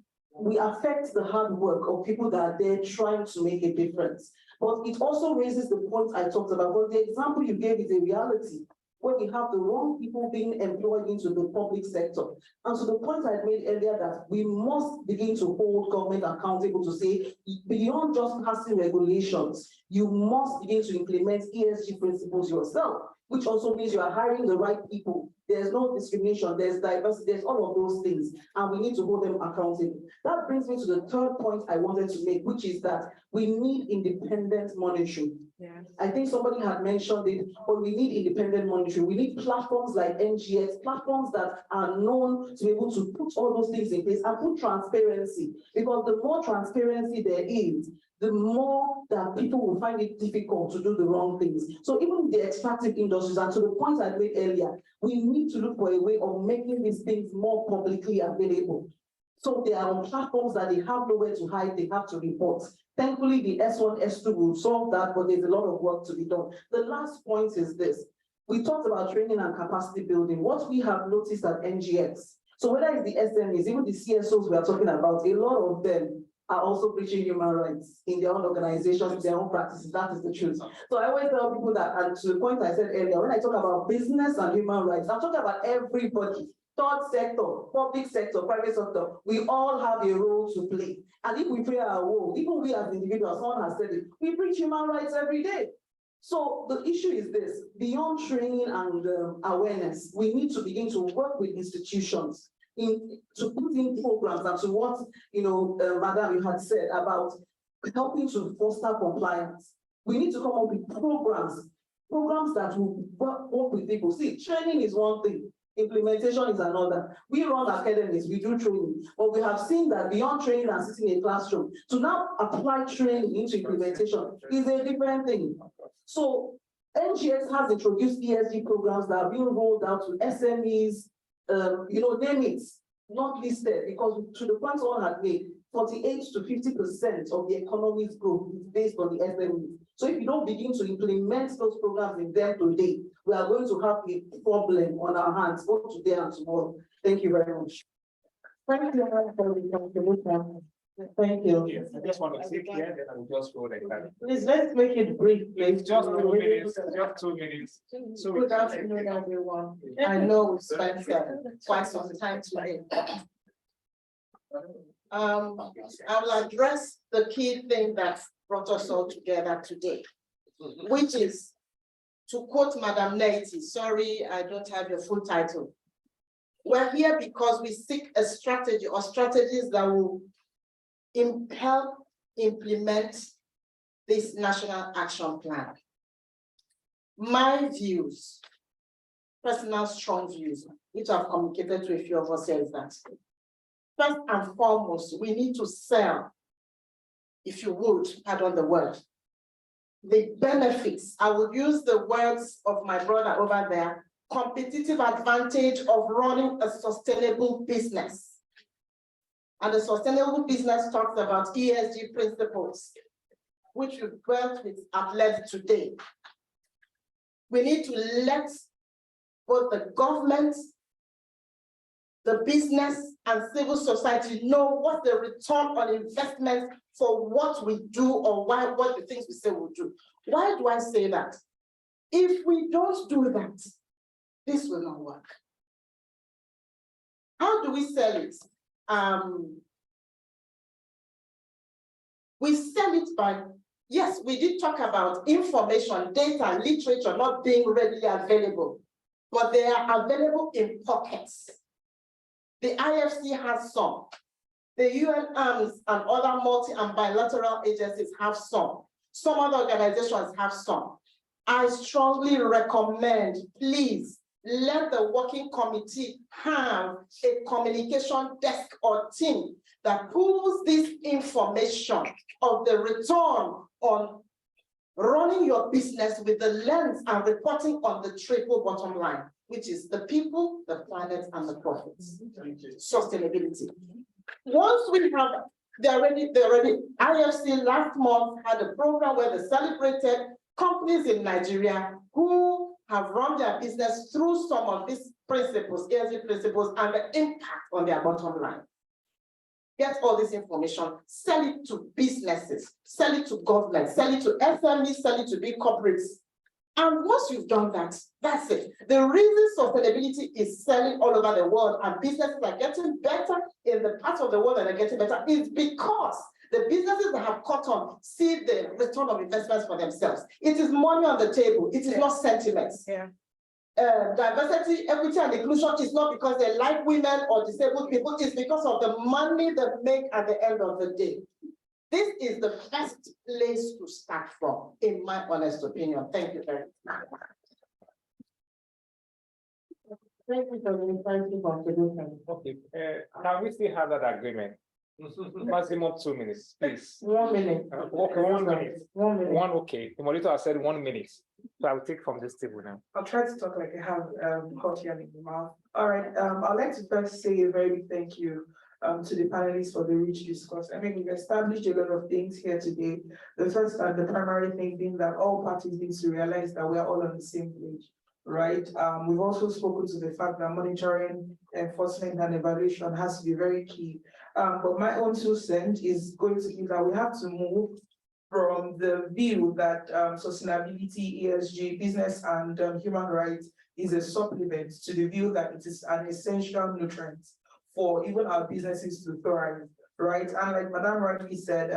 affect the hard work of people that are there trying to make a difference. But it also raises the point I talked about. But the example you gave is a reality where we have the wrong people being employed into the public sector. And so the point I made earlier that we must begin to hold government accountable to say, beyond just passing regulations, you must begin to implement ESG principles yourself, which also means you are hiring the right people. There's no discrimination, there's diversity, there's all of those things, and we need to hold them accountable. That brings me to the third point I wanted to make, which is that we need independent monitoring. Yeah. I think somebody had mentioned it, but we need independent monitoring. We need platforms like NGX, platforms that are known to be able to put all those things in place and put transparency, because the more transparency there is, the more that people will find it difficult to do the wrong things. So even the extractive industries, and to the point I made earlier, we need to look for a way of making these things more publicly available. So they are on platforms that they have nowhere to hide, they have to report. Thankfully, the S1, S2 will solve that, but there's a lot of work to be done. The last point is this. We talked about training and capacity building. What we have noticed at NGX, so whether it's the SMEs, even the CSOs we are talking about, a lot of them are also breaching human rights in their own organizations, in their own practices. That is the truth. So I always tell people that, and to the point I said earlier, when I talk about business and human rights, I'm talking about everybody. Third sector, public sector, private sector, we all have a role to play. And if we play our role, even we as individuals, someone has said it, we breach human rights every day. So the issue is this: beyond training and awareness, we need to begin to work with institutions to put in programs, and to what Madam, you had said about helping to foster compliance. We need to come up with programs that will work with people. See, training is one thing, implementation is another. We run academies, we do training, but we have seen that beyond training and sitting in a classroom, to now apply training into implementation is a different thing. So NGX has introduced ESG programs that are being rolled out to SMEs, name it, not listed, because to the point someone had made, 48 to 50% of the economy's growth is based on the SMEs. So if you don't begin to implement those programs in them today, we are going to have a problem on our hands, both today and tomorrow. Thank you very much. Thank you for the contribution. Thank you. Yes, I just want to sit here, then I will just go like that. Please, let's make it brief, please. Just 2 minutes, just 2 minutes. So good afternoon, everyone. I know we spent quite some time today. I will address the key thing that brought us all together today, which is, to quote Madam Naiti, sorry, I don't have your full title. We're here because we seek a strategy or strategies that will help implement this National Action Plan. My views, personal strong views, which I've communicated to a few of us here, is that first and foremost, we need to sell, if you would, pardon the word, the benefits. I will use the words of my brother over there, competitive advantage of running a sustainable business. And the sustainable business talks about ESG principles, which we've worked with at length today. We need to let both the government, the business, and civil society know what the return on investment for what we do, or what the things we say we'll do. Why do I say that? If we don't do that, this will not work. How do we sell it? We sell it by, yes, we did talk about information, data, literature not being readily available, but they are available in pockets. The IFC has some. The UN ARMS and other multi and bilateral agencies have some. Some other organizations have some. I strongly recommend, please, let the working committee have a communication desk or team that pulls this information of the return on running your business with the lens and reporting on the triple bottom line, which is the people, the planet, and the profits. Sustainability. Once we have, they already, IFC last month had a program where they celebrated companies in Nigeria who have run their business through some of these principles, ESG principles, and the impact on their bottom line. Get all this information, sell it to businesses, sell it to government, sell it to SMEs, sell it to big corporates. And once you've done that, that's it. The reason sustainability is selling all over the world and businesses are getting better in the parts of the world that are getting better is because the businesses that have caught on see the return of investments for themselves. It is money on the table. It is not sentiments. Diversity, equity, and inclusion is not because they like women or disabled people. It's because of the money they make at the end of the day. This is the best place to start from, in my honest opinion. Thank you very much. Thank you for the contribution. Okay, can we still have that agreement? Maximum 2 minutes, please. 1 minute. Okay, 1 minute. 1 minute. Okay. The monitor has said 1 minute. So I will take from this table now. I'll try to talk like I have hot yarn in the mouth. All right, I'd like to first say a very big thank you to the panelists for the rich discourse. I mean, we've established a lot of things here today. The first and the primary thing being that all parties need to realize that we're all on the same page, right? We've also spoken to the fact that monitoring, enforcement, and evaluation has to be very key. But my own 2 cents is going to be that we have to move from the view that sustainability, ESG, business, and human rights is a supplement to the view that it is an essential nutrient for even our businesses to thrive, right? And like Madam rightly said,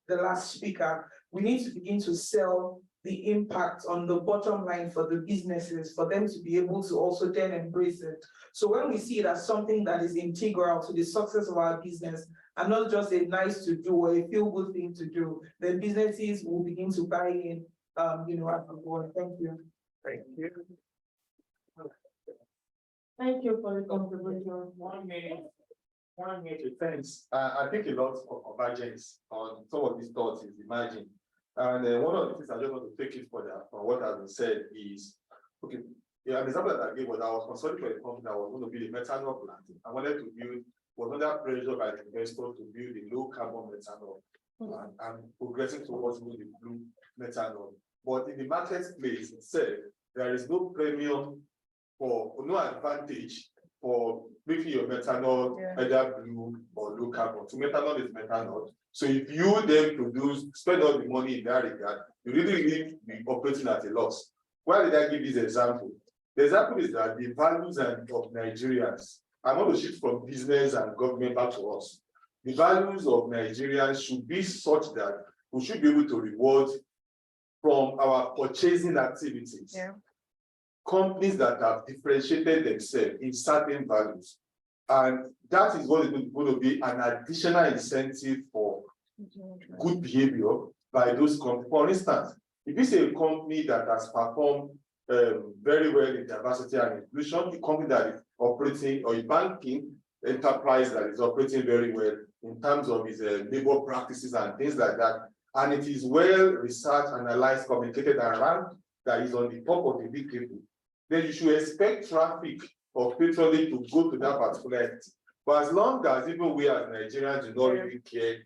the last speaker, we need to begin to sell the impact on the bottom line for the businesses, for them to be able to also then embrace it. So when we see it as something that is integral to the success of our business, and not just a nice to do or a feel good thing to do, then businesses will begin to buy in, as we go. Thank you. Thank you. Thank you for the contribution. 1 minute. 1 minute. Thanks. I think a lot of convergence on some of these thoughts is emerging. And one of the things I just want to take it further from what has been said is, okay, yeah, an example that I gave was I was consulting for a company that was going to build a methanol plant. I wanted to build, was under pressure by the investor to build a low carbon methanol and progressing towards the blue methanol. But in the marketplace itself, there is no premium for, no advantage for making your methanol either blue or low carbon. So methanol is methanol. So if you then produce, spend all the money in that regard, you really be operating at a loss. Why did I give this example? The example is that the values of Nigerians, I want to shift from business and government back to us. The values of Nigerians should be such that we should be able to reward from our purchasing activities. Companies that have differentiated themselves in certain values. And that is what is going to be an additional incentive for good behavior by those companies. For instance, if you say a company that has performed very well in diversity and inclusion, a company that is operating, or a banking enterprise that is operating very well in terms of its labor practices and things like that, and it is well researched, analyzed, communicated, and ranked, that is on the top of the big table, then you should expect traffic or patronage to go to that particular entity. But as long as even we as Nigerians do not really care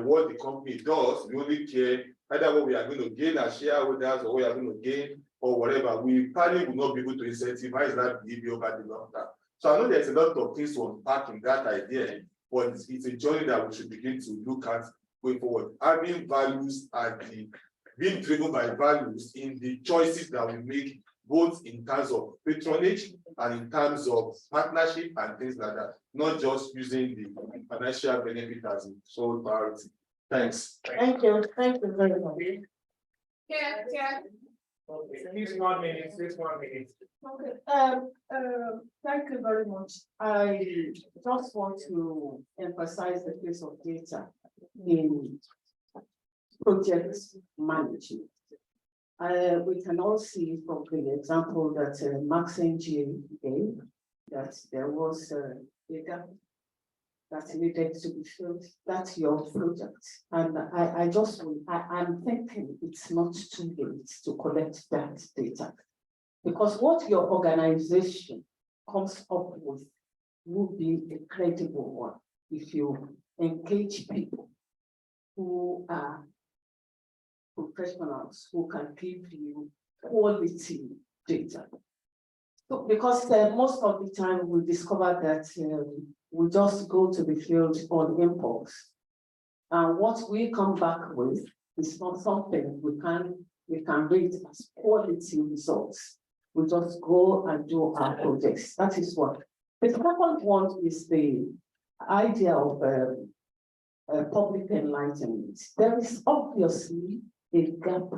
what the company does, we only care either what we are going to gain as shareholders or what we are going to gain or whatever, we probably will not be able to incentivize that behavior over the long term. So I know there's a lot of things to unpack in that idea, but it's a journey that we should begin to look at going forward. Having values and being driven by values in the choices that we make, both in terms of patronage and in terms of partnership and things like that, not just using the financial benefit as a sole priority. Thanks. Thank you. Thank you very much. Okay, please 1 minute, please 1 minute. Okay. Thank you very much. I just want to emphasize the place of data in project management. We can all see from the example that Max NGA gave that there was a gap that needed to be filled. That's your project. And I'm thinking it's not too late to collect that data. Because what your organization comes up with will be a credible one if you engage people who are professionals who can give you quality data. So, because most of the time we discover that we just go to the field on impulse. And what we come back with is not something we can rate as quality results. We just go and do our projects. That is what. The second one is the idea of public enlightenment. There is obviously a gap,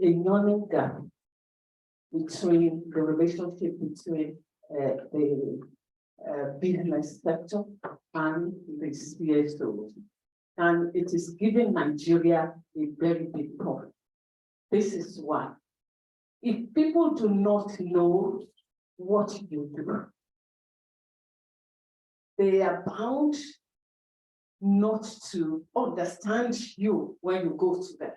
a yawning gap between the relationship between the business sector and the CSO. And it is giving Nigeria a very big problem. This is why. If people do not know what you do, they are bound not to understand you when you go to them.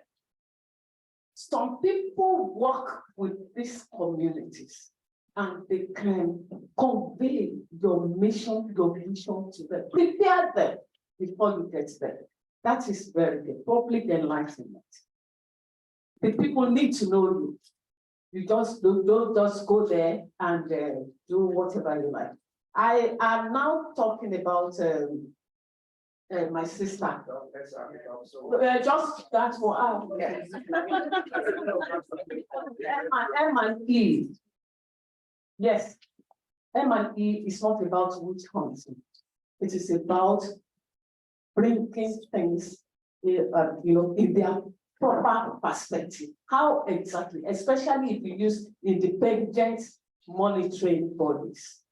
Some people work with these communities and they can convey your mission, your vision to them. Prepare them before you get there. That is very good. Public enlightenment. The people need to know you. You just don't just go there and do whatever you like. I am now talking about my sister. Just that one. M&E. Yes, M&E is not about witch hunting. It is about bringing things, in their proper perspective. How exactly, especially if you use independent monitoring bodies.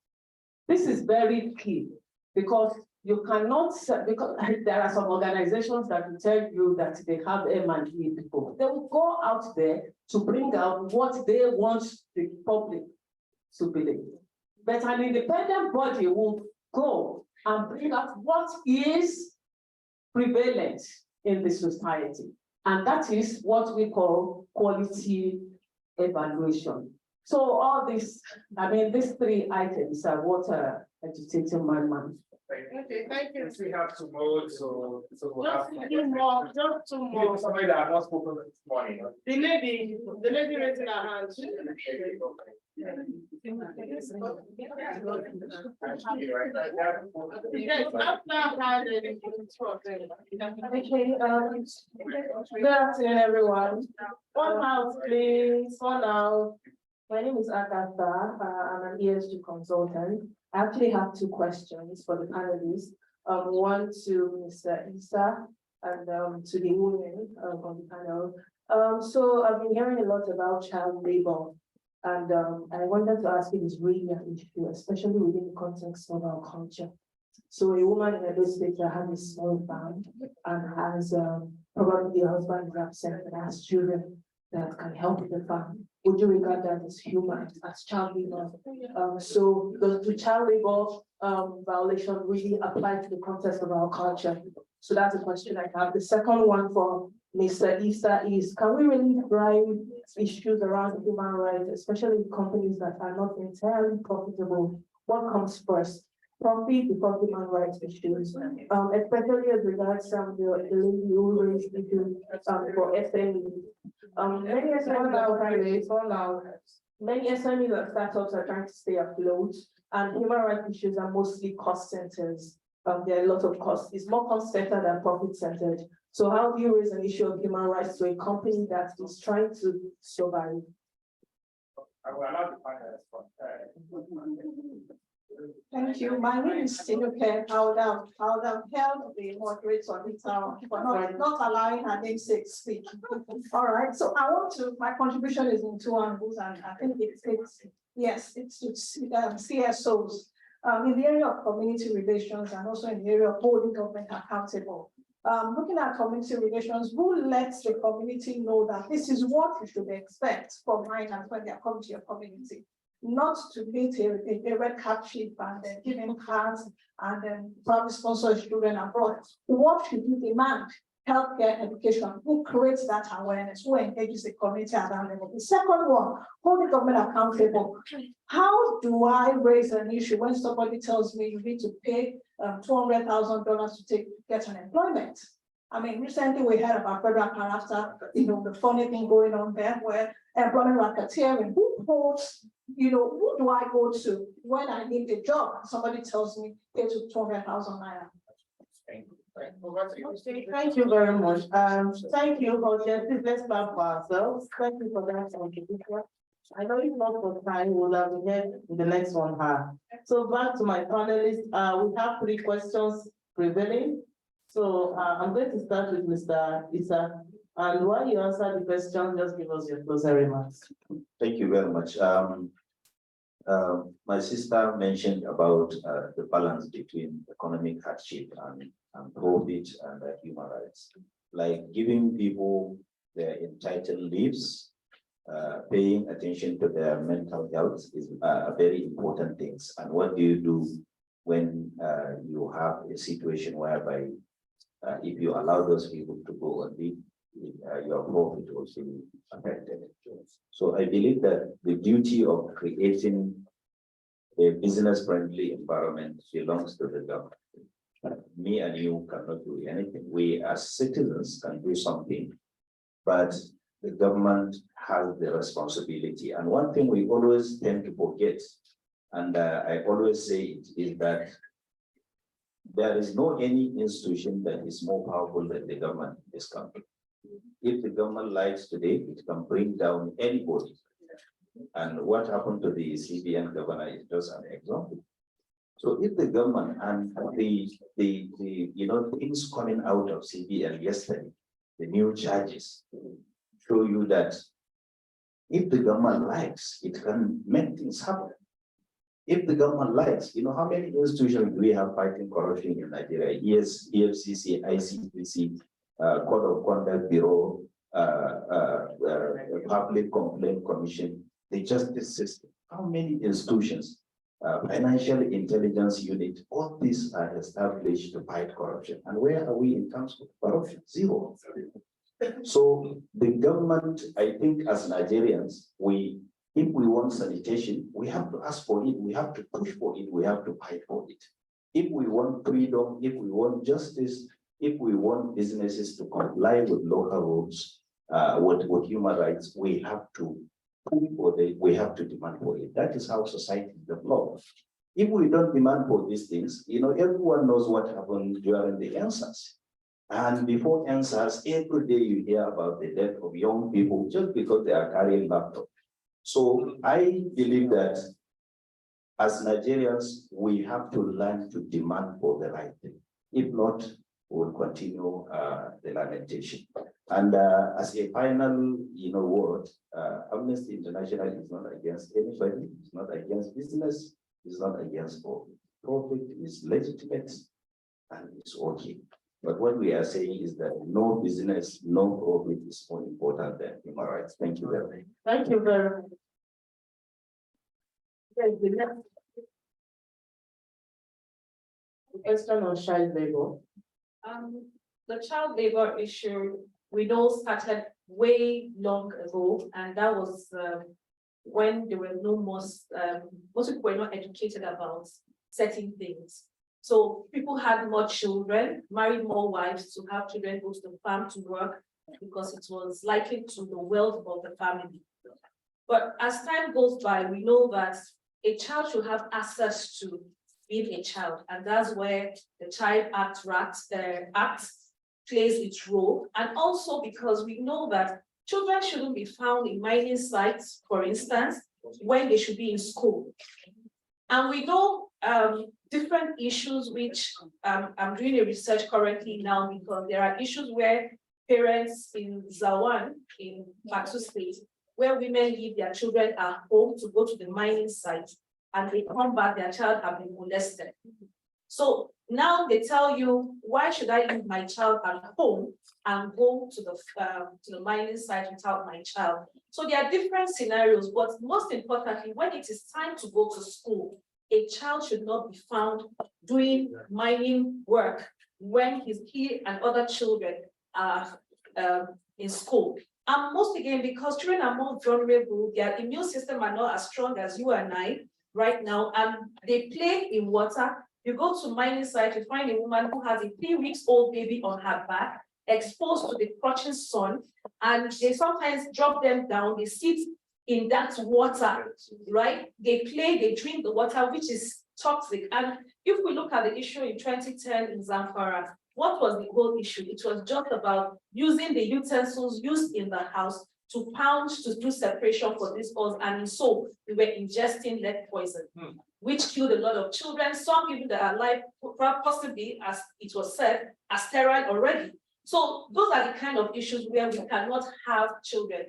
This is very key because you cannot, because there are some organizations that will tell you that they have M&E people. They will go out there to bring out what they want the public to believe. But an independent body will go and bring out what is prevalent in the society. And that is what we call quality evaluation. So all this, these three items are what are agitating my mind. Okay, thank you. We have to move, so we'll have Just two more. Somebody that has not spoken this morning. The lady raising her hand. Good afternoon, everyone. One house, please. One house. My name is Agatha. I'm an ESG consultant. I actually have two questions for the panelists. One to Mr. Issa and to the women on the panel. So I've been hearing a lot about child labor, and I wanted to ask if it's really an issue, especially within the context of our culture. So a woman in a state that has a small farm and has probably the husband is absent and has children that can help with the farm. Would you regard that as human, as child labor? So does the child labor violation really apply to the context of our culture? So that's a question I have. The second one for Mr. Issa is, can we really drive issues around human rights, especially companies that are not entirely profitable? What comes first? Profit before human rights issues, especially as regards the lady who raised issues for SME. Many SMEs and startups are trying to stay afloat, and human rights issues are mostly cost centers. There are a lot of costs. It's more cost centered than profit centered. So how do you raise an issue of human rights to a company that is trying to survive? I will allow the panelists. Thank you. My name is Tinuke. I would have held the moderator for not allowing her namesake to speak. All right. So my contribution is in two angles, and I think it's CSOs in the area of community relations and also in the area of holding government accountable. looking at community relations, who lets the community know that this is what you should expect from minors when they are coming to your community? Not to meet a red cap chief and then give him cards and then probably sponsor his children abroad. What should you demand? Healthcare, education, who creates that awareness, who engages the community around them. The second one, hold the government accountable. How do I raise an issue when somebody tells me you need to pay $200,000 to get unemployment? I mean, recently we heard about federal character, the funny thing going on there where employment racketeering, who holds, who do I go to when I need a job? Somebody tells me pay to 200,000 naira. Thank you very much. Thank you for justice. Let's clap for ourselves. Thank you for that contribution. I know if not for time, we'll have had the next one. So back to my panelists. We have 3 questions prevailing. So I'm going to start with Mr. Issa. And while you answer the question, just give us your closing remarks. Thank you very much. My sister mentioned about the balance between economic hardship and profit and human rights, like giving people their entitled leaves, paying attention to their mental health is a very important things. And what do you do when you have a situation whereby if you allow those people to go and leave, your profit will be affected. So I believe that the duty of creating a business-friendly environment belongs to the government. Me and you cannot do anything. We as citizens can do something, but the government has the responsibility. And one thing we always tend to forget, and I always say it, is that there is no any institution that is more powerful than the government in this country. If the government likes today, it can bring down anybody. And what happened to the CBN governor is just an example. So if the government and the things coming out of CBN yesterday, the new charges show you that if the government likes, it can make things happen. If the government likes, how many institutions do we have fighting corruption in Nigeria? Yes, EFCC, ICPC, Code of Conduct Bureau, Public Complaint Commission, the justice system. How many institutions? Financial intelligence unit, all these are established to fight corruption. And where are we in terms of corruption? Zero. So the government, I think as Nigerians, if we want sanitation, we have to ask for it, we have to push for it, we have to fight for it. If we want freedom, if we want justice, if we want businesses to comply with local rules, with human rights, we have to push for it, we have to demand for it. That is how society develops. If we don't demand for these things, everyone knows what happened during the answers. And before answers, every day you hear about the death of young people just because they are carrying laptops. So I believe that as Nigerians, we have to learn to demand for the right thing. If not, we'll continue the lamentation. And as a final, word, Amnesty International is not against anybody. It's not against business. It's not against profit. Profit is legitimate and it's okay. But what we are saying is that no business, no profit is more important than human rights. Thank you very much. Thank you very much. The question on child labor. The child labor issue, we know started way long ago, and that was when there were most people were not educated about certain things. So people had more children, married more wives to have children, go to the farm to work because it was likely to the wealth of the family. But as time goes by, we know that a child should have access to being a child, and that's where the Child Act plays its role. And also because we know that children shouldn't be found in mining sites, for instance, when they should be in school. And we know different issues which I'm doing a research currently now, because there are issues where parents in Zawan, in Plateau State, where women leave their children at home to go to the mining site, and they come back, their child have been molested. So Now they tell you, why should I leave my child at home and go to the mining site without my child? So there are different scenarios, but most importantly, when it is time to go to school, a child should not be found doing mining work when he and other children are in school. And most again, because children are more vulnerable, their immune system are not as strong as you and I right now, and they play in water. You go to mining site, you find a woman who has a 3-week-old baby on her back, exposed to the scorching sun, and they sometimes drop them down, they sit in that water, right? They play, they drink the water, which is toxic. And if we look at the issue in 2010 in Zamfara, what was the whole issue? It was just about using the utensils used in the house to pound, to do separation for these oils, and so we were ingesting lead poison, which killed a lot of children. Some people that are alive, possibly, as it was said, are sterile already. So those are the kind of issues where we cannot have children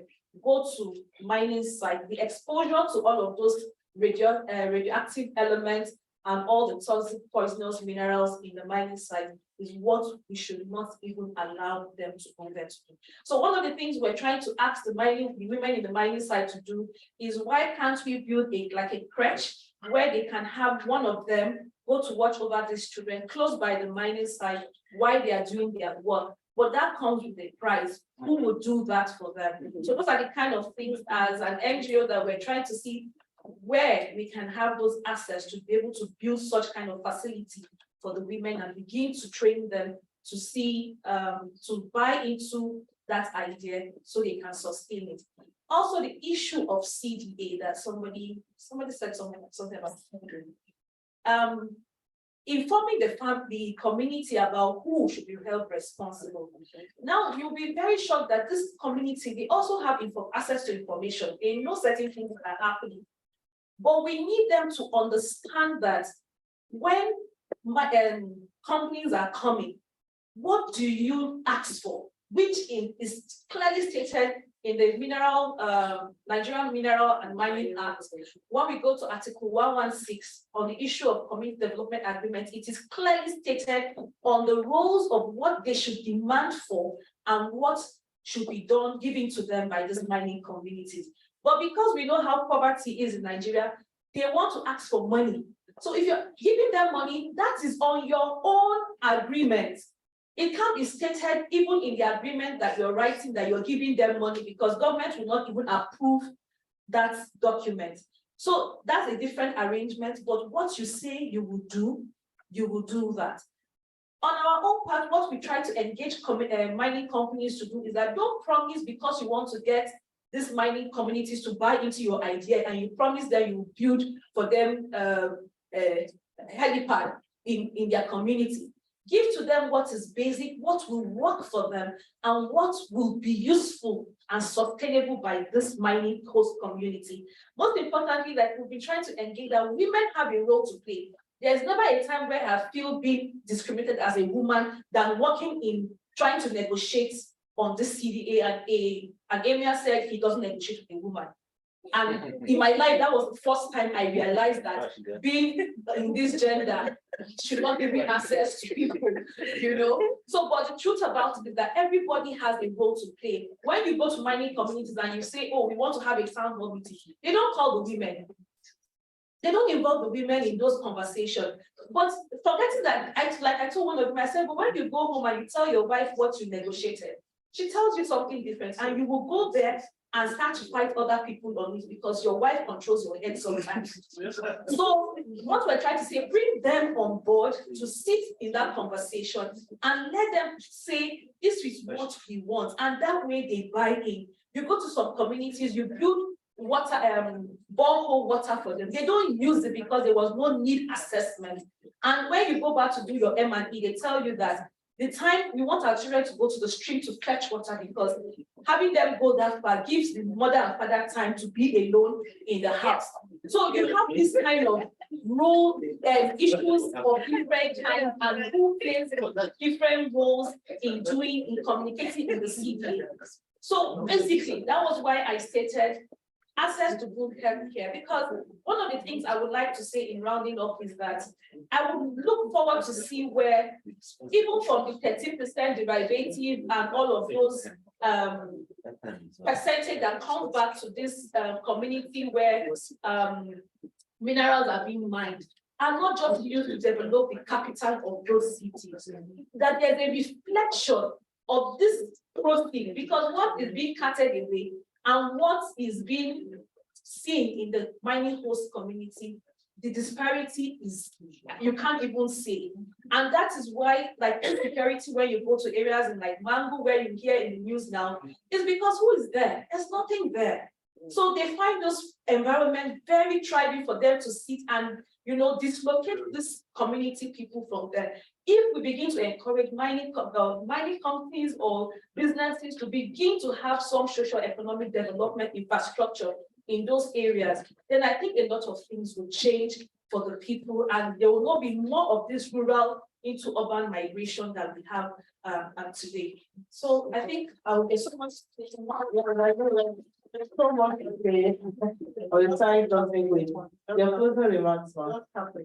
go to mining site. The exposure to all of those radioactive elements and all the toxic poisonous minerals in the mining site is what we should not even allow them to convert to. So one of the things we're trying to ask the women in the mining site to do is, why can't we build like a crèche where they can have one of them go to watch over these children close by the mining site while they are doing their work? But that comes with a price. Who would do that for them? So those are the kind of things as an NGO that we're trying to see where we can have those access to be able to build such kind of facility for the women and begin to train them to see, to buy into that idea so they can sustain it. Also, the issue of CDA that somebody said something about. Informing the community about who should be held responsible. Now, you'll be very shocked that this community, they also have access to information. They know certain things that are happening. But we need them to understand that when companies are coming, what do you ask for? Which is clearly stated in the Nigerian Mineral and Mining Act. When we go to Article 116 on the issue of community development agreement, it is clearly stated on the roles of what they should demand for and what should be done, given to them by these mining communities. But because we know how poverty is in Nigeria, they want to ask for money. So if you're giving them money, that is on your own agreement. It can't be stated even in the agreement that you're writing that you're giving them money, because government will not even approve that document. So that's a different arrangement, but what you say you will do that. On our own part, what we try to engage mining companies to do is that don't promise because you want to get these mining communities to buy into your idea and you promise that you will build for them a helipad in their community. Give to them what is basic, what will work for them, and what will be useful and sustainable by this mining host community. Most importantly, that we've been trying to engage that women have a role to play. There's never a time where I feel being discriminated as a woman than working in trying to negotiate on this CDA, and Emir said he doesn't negotiate with a woman. And in my life, that was the first time I realized that being in this gender should not give me access to people, you know. So, but the truth about it is that everybody has a role to play. When you go to mining communities and you say, oh, we want to have a sound mobility, they don't call the women. They don't involve the women in those conversations. But forgetting that, like I told one of them, I said, but when you go home and you tell your wife what you negotiated, she tells you something different, and you will go there and start to fight other people on it because your wife controls your head sometimes. So what we're trying to say, bring them on board to sit in that conversation and let them say, this is what we want. And that way they buy in. You go to some communities, you build water, borehole water for them. They don't use it because there was no need assessment. And when you go back to do your M&E, they tell you that the time we want our children to go to the stream to fetch water, because having them go that far gives the mother and father time to be alone in the house. So you have this kind of role issues of different kinds, and who plays different roles in communicating in the city. So basically, that was why I stated access to good health care, because one of the things I would like to say in rounding up is that I would look forward to see where, even from the 13% derivative and all of those percentage that comes back to this community where minerals are being mined, are not just used to develop the capital of those cities, that there's a reflection of this proceed, because what is being carted away and what is being seen in the mining host community, the disparity is, you can't even see. And that is why, like insecurity, when you go to areas in like Mango, where you hear in the news now, is because who is there? There's nothing there. So they find those environment very trying for them to sit and, you know, dislocate this community people from there. If we begin to encourage mining companies or businesses to begin to have some socio-economic development infrastructure in those areas, then I think a lot of things will change for the people, and there will not be more of this rural into urban migration that we have today. So I think there's so much. There's so much to say. Or the time doesn't wait. Your closing remarks, ma'am. Okay,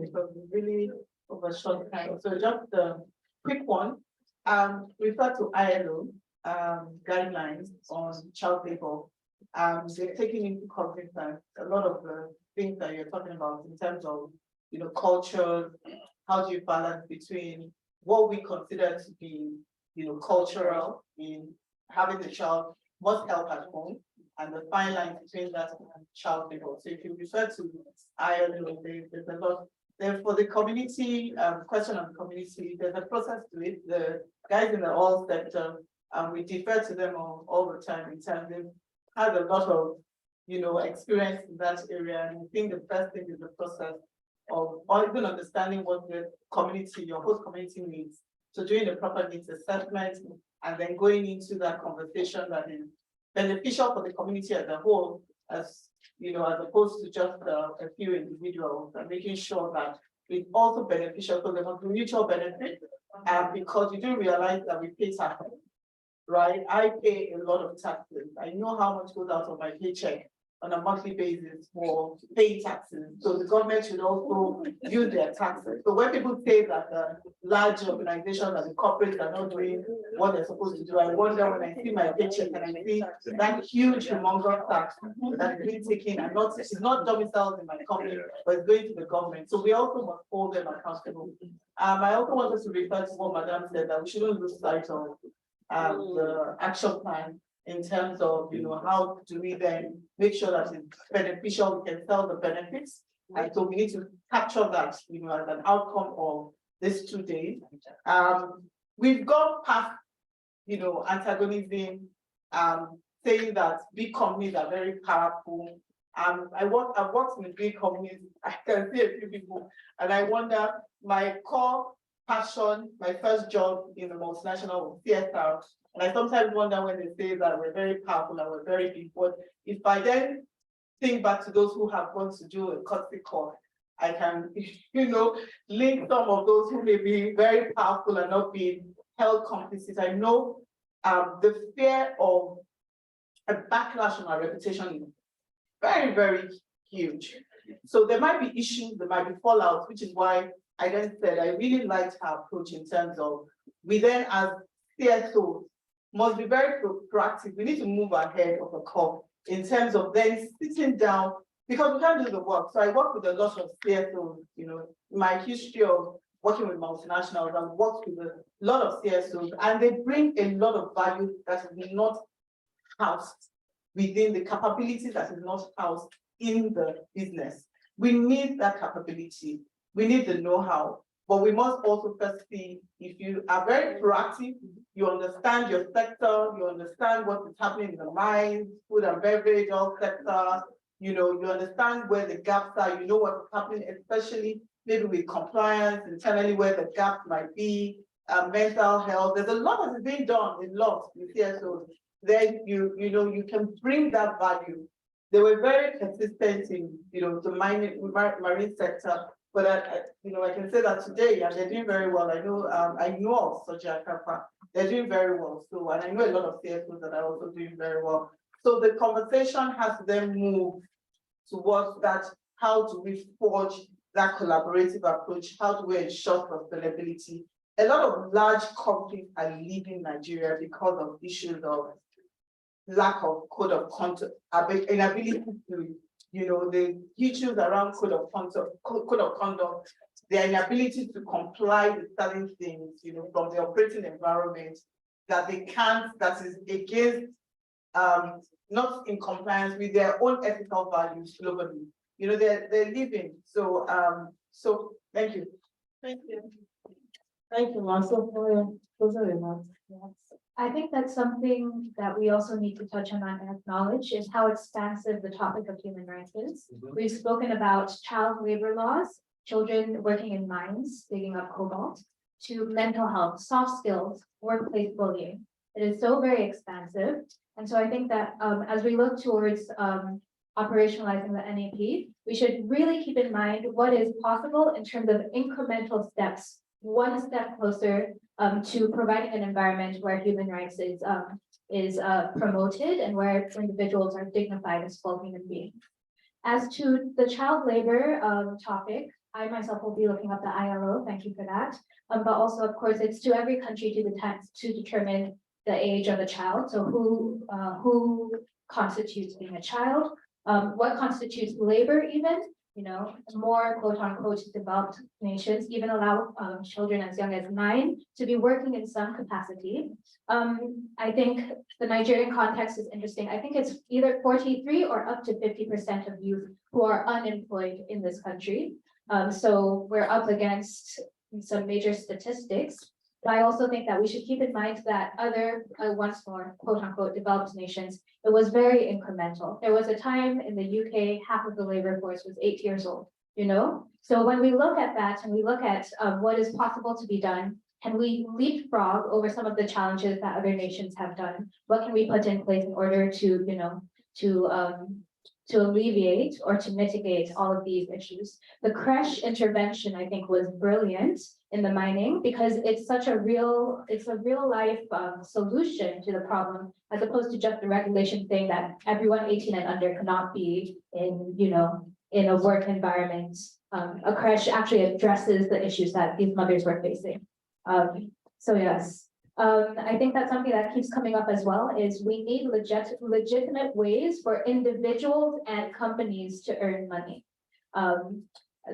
because we really overshot time. So just a quick one. Refer to ILO guidelines on child labor. They're taking into consideration a lot of the things that you're talking about in terms of, you know, culture. How do you balance between what we consider to be, you know, cultural in having the child must help at home, and the fine line between that and child labor. So if you refer to ILO, there's a lot. Then for the community, question on the community, there's a process to it. The guys in the oil sector, we defer to them all the time in terms of had a lot of, you know, experience in that area. And I think the first thing is the process of even understanding what the community, your host community needs. So doing the proper needs assessment and then going into that conversation that is beneficial for the community as a whole, as you know, as opposed to just a few individuals, and making sure that it's also beneficial for the mutual benefit. Because you do realize that we pay taxes, right? I pay a lot of taxes. I know how much goes out of my paycheck on a monthly basis for paying taxes. So the government should also use their taxes. So when people say that the large organizations and the corporates are not doing what they're supposed to do, I wonder when I see my paycheck and I see that huge humongous tax that is being taken and it's not domiciled in my company, but it's going to the government. So we also must hold them accountable. I also wanted to refer to what Madam said, that we shouldn't lose sight of the action plan in terms of, you know, how do we then make sure that it's beneficial, we can sell the benefits. And so we need to capture that, you know, as an outcome of this 2 days. We've gone past, you know, antagonism, saying that big companies are very powerful. I've worked in big companies, I can see a few people, and I wonder, my core passion, my first job in the multinational was CSR. And I sometimes wonder when they say that we're very powerful and we're very big, but if I then think back to those who have gone to do a courtesy course, I can, you know, link some of those who may be very powerful and not being held complicit. I know the fear of a backlash on our reputation is very, very huge. So there might be issues, there might be fallout, which is why I then said I really liked her approach in terms of we then as CSOs must be very proactive. We need to move ahead of the curve in terms of then sitting down, because we can't do the work. So I work with a lot of CSOs, you know, my history of working with multinationals, I've worked with a lot of CSOs, and they bring a lot of value that is not housed within the capabilities that is not housed in the business. We need that capability. We need the know-how. But we must also first see, if you are very proactive, you understand your sector, you understand what is happening in the mines, food and beverage, all sectors, you know, you understand where the gaps are, you know what's happening, especially maybe with compliance, internally where the gaps might be, mental health. There's a lot that is being done, a lot with CSOs. Then you know, you can bring that value. They were very consistent in, you know, the marine sector. But you know, I can say that today, and they're doing very well. I know of Soja Kappa, they're doing very well. So, and I know a lot of CSOs that are also doing very well. So the conversation has to then move towards that. How do we forge that collaborative approach, how do we ensure sustainability? A lot of large companies are leaving Nigeria because of issues of lack of code of conduct, inability to, the issues around code of conduct, their inability to comply with certain things, from the operating environment that they can't, that is against, not in compliance with their own ethical values globally. They're leaving. So, thank you. Thank you. Thank you, Marcel, for your closing remarks. I think that's something that we also need to touch on and acknowledge is how expansive the topic of human rights is. We've spoken about child labor laws, children working in mines, digging up cobalt, to mental health, soft skills, workplace bullying. It is so very expansive. And so I think that as we look towards operationalizing the NAP, we should really keep in mind what is possible in terms of incremental steps, one step closer to providing an environment where human rights is promoted and where individuals are dignified as full human beings. As to the child labor topic, I myself will be looking up the ILO, thank you for that. But also, of course, it's to every country to determine the age of a child. So who constitutes being a child? What constitutes labor even? More quote unquote developed nations even allow children as young as 9 to be working in some capacity. I think the Nigerian context is interesting. I think it's either 43 or up to 50% of youth who are unemployed in this country. So we're up against some major statistics. But I also think that we should keep in mind that other, once more, quote unquote, developed nations, it was very incremental. There was a time in the UK, half of the labor force was 8 years old, So when we look at that and we look at what is possible to be done, can we leapfrog over some of the challenges that other nations have done? What can we put in place in order to alleviate or to mitigate all of these issues? The creche intervention, I think, was brilliant in the mining because it's a real life solution to the problem, as opposed to just the regulation saying that everyone 18 and under cannot be in a work environment. A creche actually addresses the issues that these mothers were facing. So yes. I think that's something that keeps coming up as well, is we need legitimate ways for individuals and companies to earn money.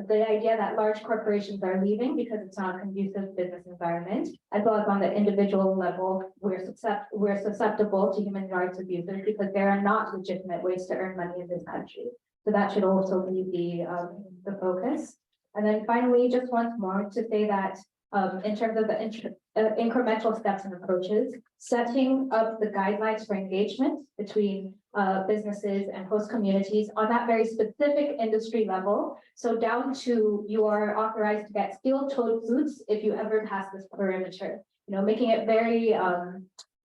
The idea that large corporations are leaving because it's not a conducive business environment, as well as on the individual level, we're susceptible to human rights abuses because there are not legitimate ways to earn money in this country. So that should also be the focus. And then finally, just once more to say that in terms of the incremental steps and approaches, setting up the guidelines for engagement between businesses and host communities on that very specific industry level. So down to you are authorized to get steel-toed boots if you ever pass this perimeter. Making it very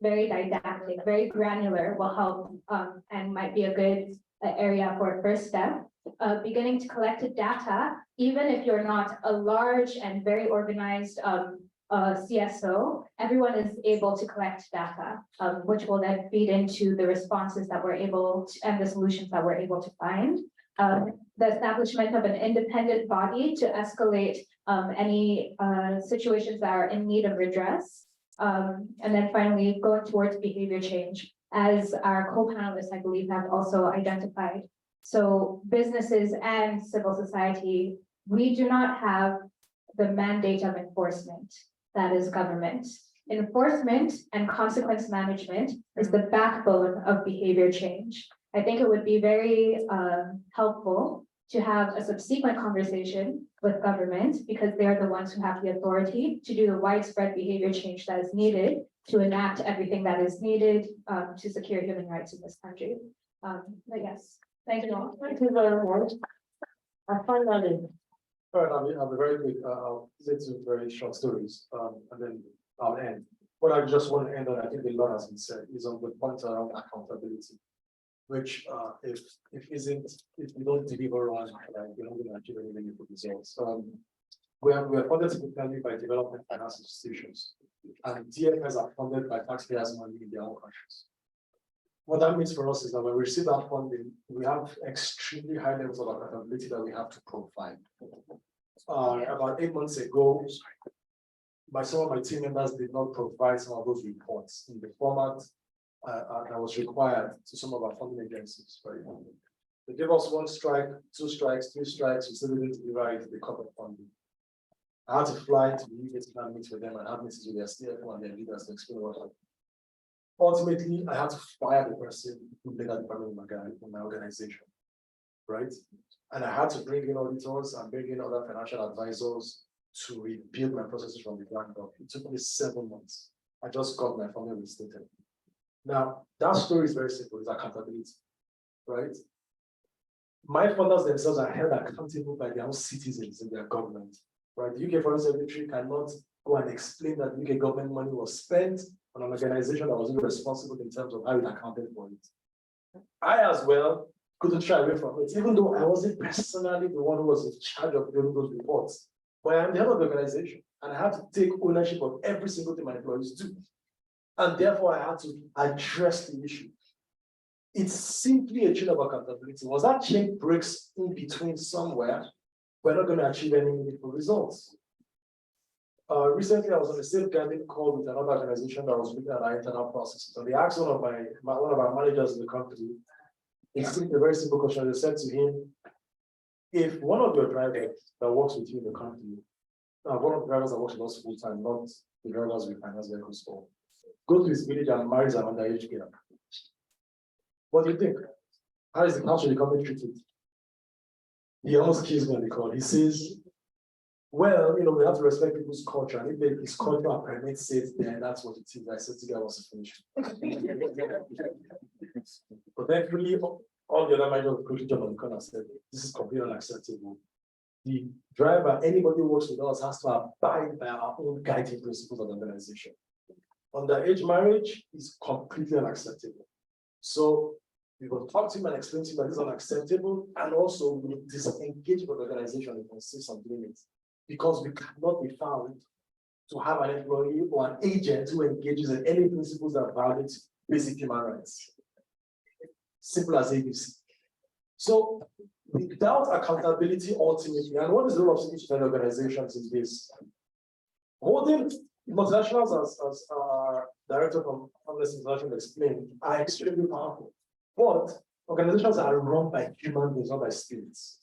didactic, very granular will help and might be a good area for a first step. Beginning to collect data, even if you're not a large and very organized CSO, everyone is able to collect data, which will then feed into the responses that we're able to, and the solutions that we're able to find. The establishment of an independent body to escalate any situations that are in need of redress. And then finally, going towards behavior change, as our co-panelists, I believe, have also identified. So businesses and civil society, we do not have the mandate of enforcement. That is government. Enforcement and consequence management is the backbone of behavior change. I think it would be very helpful to have a subsequent conversation with government, because they are the ones who have the authority to do the widespread behavior change that is needed to enact everything that is needed to secure human rights in this country. But yes, thank you all. Thank you very much. Finally. All right, I'll be very quick. I'll say two very short stories, and then I'll end. What I just want to end on, I think a lot has been said, is on the point around accountability, which if you don't deliver on, you're not going to achieve any meaningful results. We are funded typically by development finance institutions, and DFS are funded by taxpayers' money in their own countries. What that means for us is that when we receive that funding, we have extremely high levels of accountability that we have to provide. about 8 months ago, some of my team members did not provide some of those reports in the format that was required to some of our funding agencies. Right? They gave us 1 strike, 2 strikes, 3 strikes. We still didn't divide the cut of funding. I had to fly to the UK to meet with them and have meetings with their CFO and their leaders to explain what happened. Ultimately, I had to fire the person who led that department in my organization, right? And I had to bring in auditors and bring in other financial advisors to rebuild my processes from the ground up. It took me 7 months. I just got my family restated. Now, that story is very simple. It's accountability, right? My funders themselves are held accountable by their own citizens in their government, right? The UK Foreign Secretary cannot go and explain that UK government money was spent on an organization that was irresponsible in terms of how it accounted for it. I as well couldn't shy away from it, even though I wasn't personally the one who was in charge of doing those reports. But I'm the head of the organization, and I had to take ownership of every single thing my employees do. And therefore, I had to address the issue. It's simply a chain of accountability. Once that chain breaks in between somewhere, we're not going to achieve any meaningful results. Recently, I was on a safeguarding call with another organization that was looking at our internal processes. And they asked one of our managers in the company, it's a very simple question. They said to him, if one of your drivers that works with you in the company, one of the drivers that works with us full time, not the drivers we finance vehicles for, goes to his village and marries an underage girl, what do you think? How should the company treat it? He almost kills me on the call. He says, well, we have to respect people's culture. And if his culture permits it, then that's what it is. I said, the guy wants to finish. But thankfully, all the other managers quickly jumped on the corner and said, this is completely unacceptable. The driver, anybody who works with us, has to abide by our own guiding principles of the organization. Underage marriage is completely unacceptable. So we will talk to him and explain to him that this is unacceptable, and also we will disengage with the organization if we insist on doing it. Because we cannot be found to have an employee or an agent who engages in any principles that violate basic human rights. Simple as ABC. So without accountability ultimately, and what is the role of institutional organizations in this? Holding multinationals, as our director from Amnesty International explained, are extremely powerful. But organizations are run by human beings, not by spirits.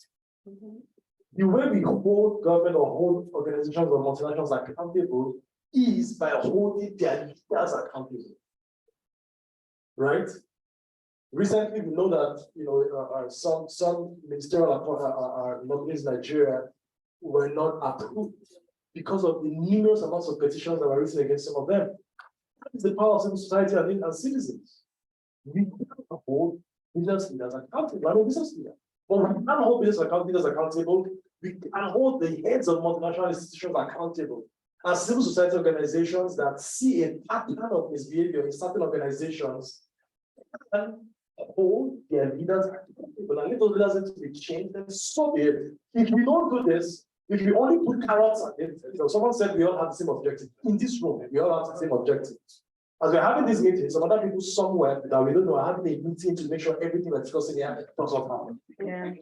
The way we hold government or hold organizations or multinationals accountable is by holding their leaders accountable. Right? Recently, we know that some ministerial nominees in Nigeria were not approved because of the numerous amounts of petitions that were written against some of them. It's the power of civil society and citizens. We can't hold business leaders accountable. I'm a business leader. But we can't hold business leaders accountable. We can hold the heads of multinational institutions accountable. As civil society organizations that see a pattern of misbehavior in certain organizations and hold their leaders accountable. And if those leaders need to be changed, then so be it. If we don't do this, if we only put carrots at it, someone said we all have the same objective. In this room, we all have the same objective. As we're having this meeting, some other people somewhere that we don't know are having a meeting to make sure everything we're discussing here does not happen. Yeah.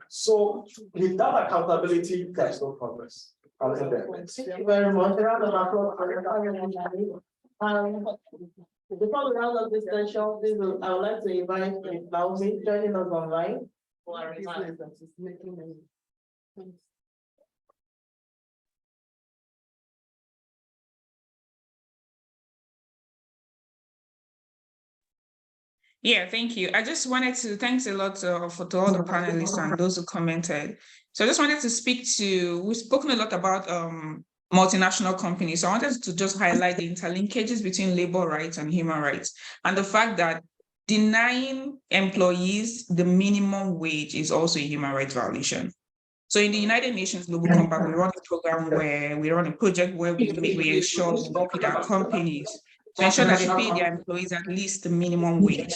So without accountability, there's no progress. I'll end there. Thank you very much. A round of applause for everyone. Before we round up this session, I would like to invite Naomi joining us online. Yeah, thank you. I just wanted to thanks a lot to all the panelists and those who commented. So I just wanted to speak to, we've spoken a lot about multinational companies. So I wanted to just highlight the interlinkages between labor rights and human rights, and the fact that denying employees the minimum wage is also a human rights violation. So in the United Nations Global Compact, we run a program where we run a project where we ensure we work with our companies to ensure that they pay their employees at least the minimum wage.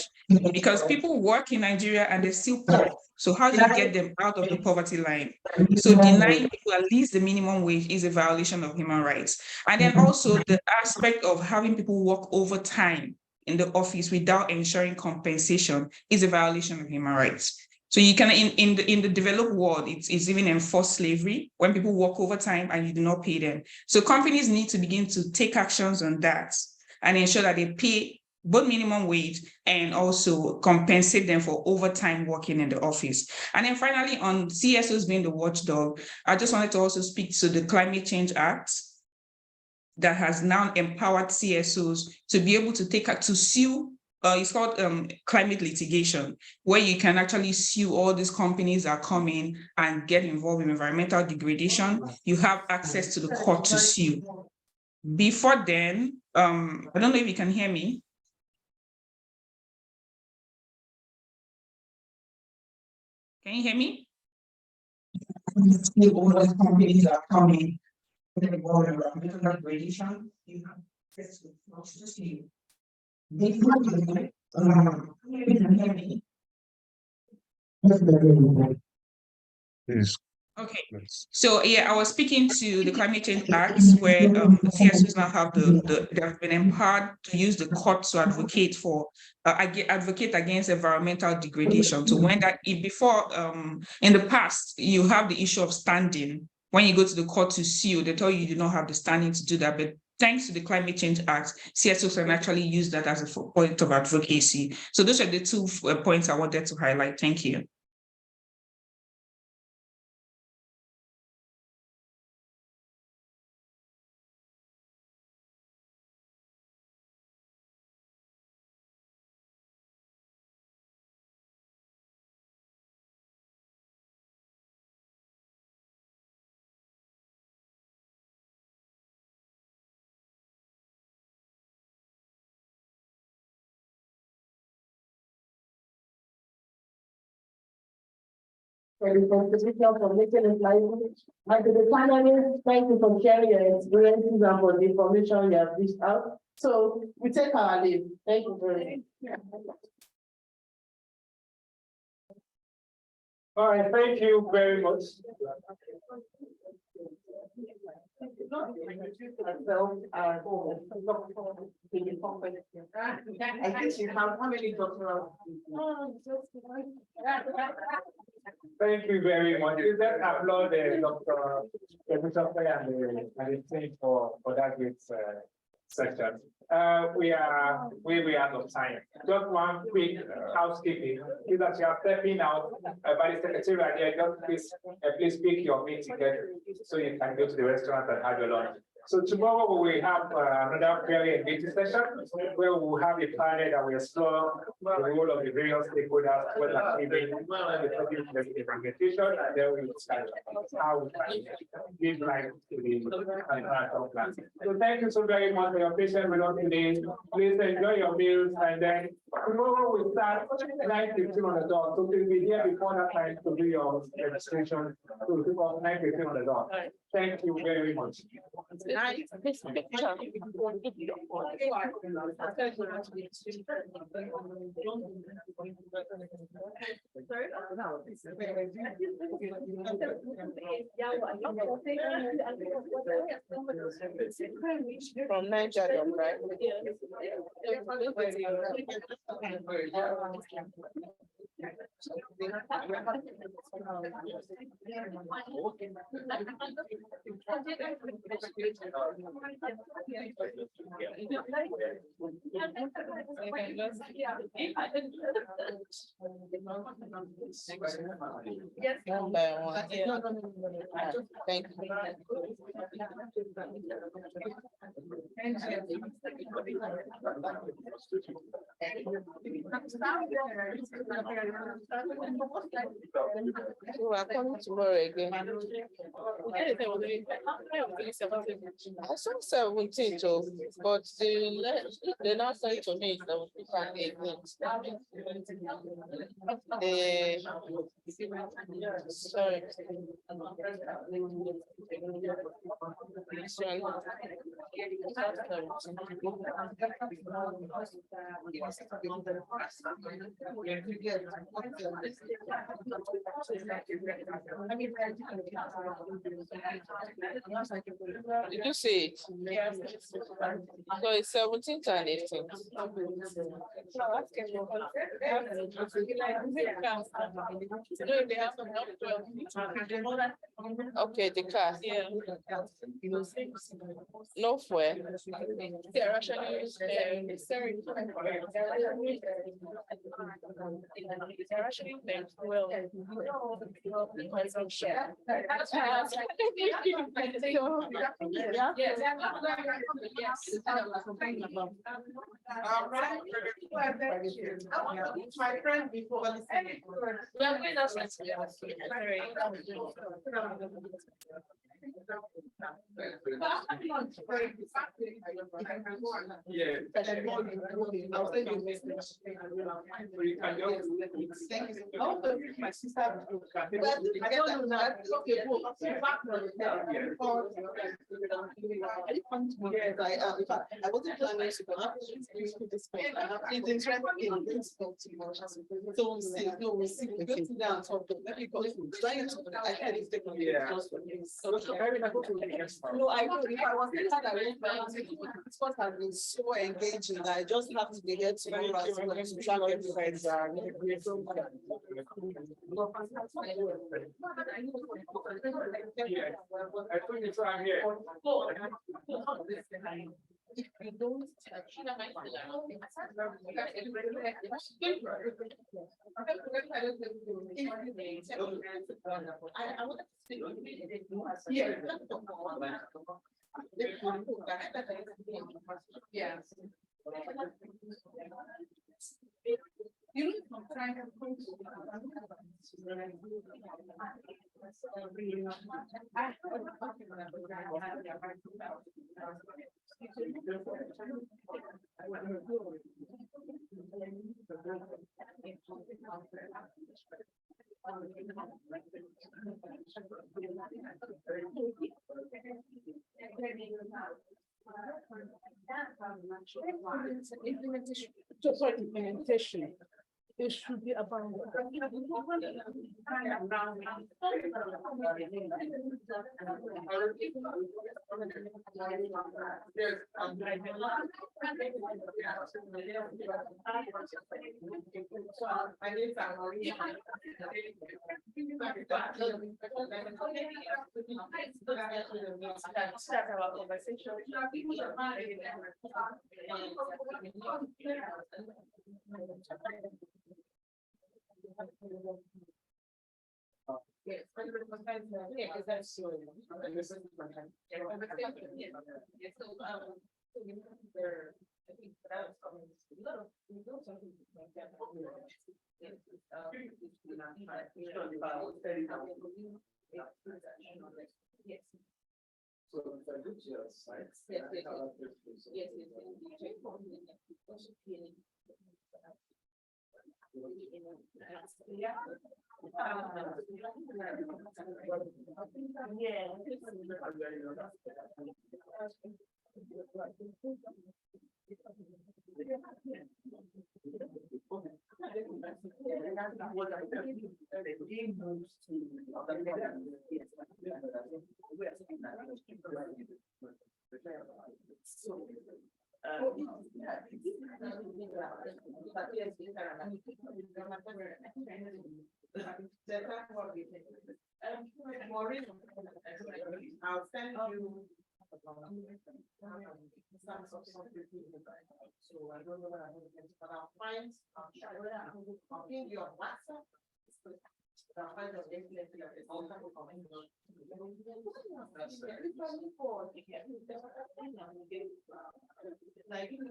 Because people work in Nigeria and they're still poor. So how do you get them out of the poverty line? So denying people at least the minimum wage is a violation of human rights. And then also the aspect of having people work overtime in the office without ensuring compensation is a violation of human rights. So you can, in the developed world, it's even enforced slavery when people work overtime and you do not pay them. So companies need to begin to take actions on that and ensure that they pay both minimum wage and also compensate them for overtime working in the office. And then finally, on CSOs being the watchdog, I just wanted to also speak to the Climate Change Act that has now empowered CSOs to be able to sue. It's called climate litigation, where you can actually sue all these companies that come in and get involved in environmental degradation. You have access to the court to sue. Before then, I don't know if you can hear me. Can you hear me? All those companies are coming with environmental degradation. You have access to the court to sue. Before then, you can hear me. Yes. Okay, so yeah, I was speaking to the Climate Change Act, where CSOs now have they have been empowered to use the court to advocate for advocate against environmental degradation. So when before in the past you have the issue of standing. When you go to the court to sue, they tell you do not have the standing to do that. But thanks to the Climate Change Act, CSOs can actually use that as a point of advocacy. So those are the two points I wanted to highlight. Thank you. For making it lively. And to the panelists, thank you for sharing your experiences and for the information you have reached out. So we take our leave. Thank you very much. All right, thank you very much. I guess you have how many doctoral? Thank you very much. Let's applaud Dr. and the team for that great section. We are out of time. Just one quick housekeeping is that you are stepping out by the secretariat here. Just please pick your meeting together so you can go to the restaurant and have your lunch. So tomorrow we have another very engaging session where we will have a panel that will explore the role of the various stakeholders when achieving the implementation, and then we will start how we can give life to the international plan. So thank you so very much for your patience with us today. Please enjoy your meals, and then tomorrow we start 9:15 on the dot. So please be here before that time to do your registration. So 9:15 on the dot. Thank you very much. From Nigeria, right? One by one. Thank you. So we're coming tomorrow again. I saw 17, but they not sent to me the sorry. Did you see it? So it's 17th and 18th. Okay, the car. Yeah. No fuel. They're actually well. My friend before. My sister. I don't know that. Okay, I wasn't planning to go. It's interesting in this too much. So we see, no, we see, we go sit down and talk. Let me go. Trying to, I can't take on no, I know if I was the I went this one has been so engaging. I just have to be here tomorrow as well to track if you don't I want to speak on yeah. You know, from trying to implementation. It should be about yes, that's so I think that was coming a lot of we do something like that. Yes. So if I go to your site. I'll send you. So I don't know what I'm going to get, but I'll find. I'll ping you on WhatsApp. I'll find out like you know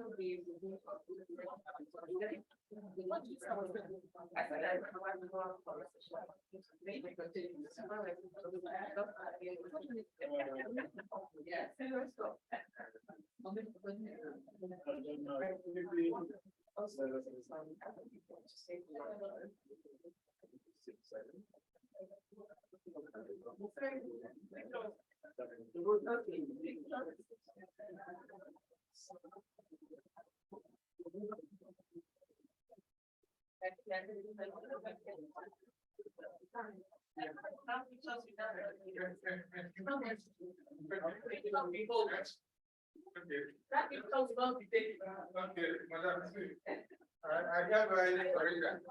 I can't go any further.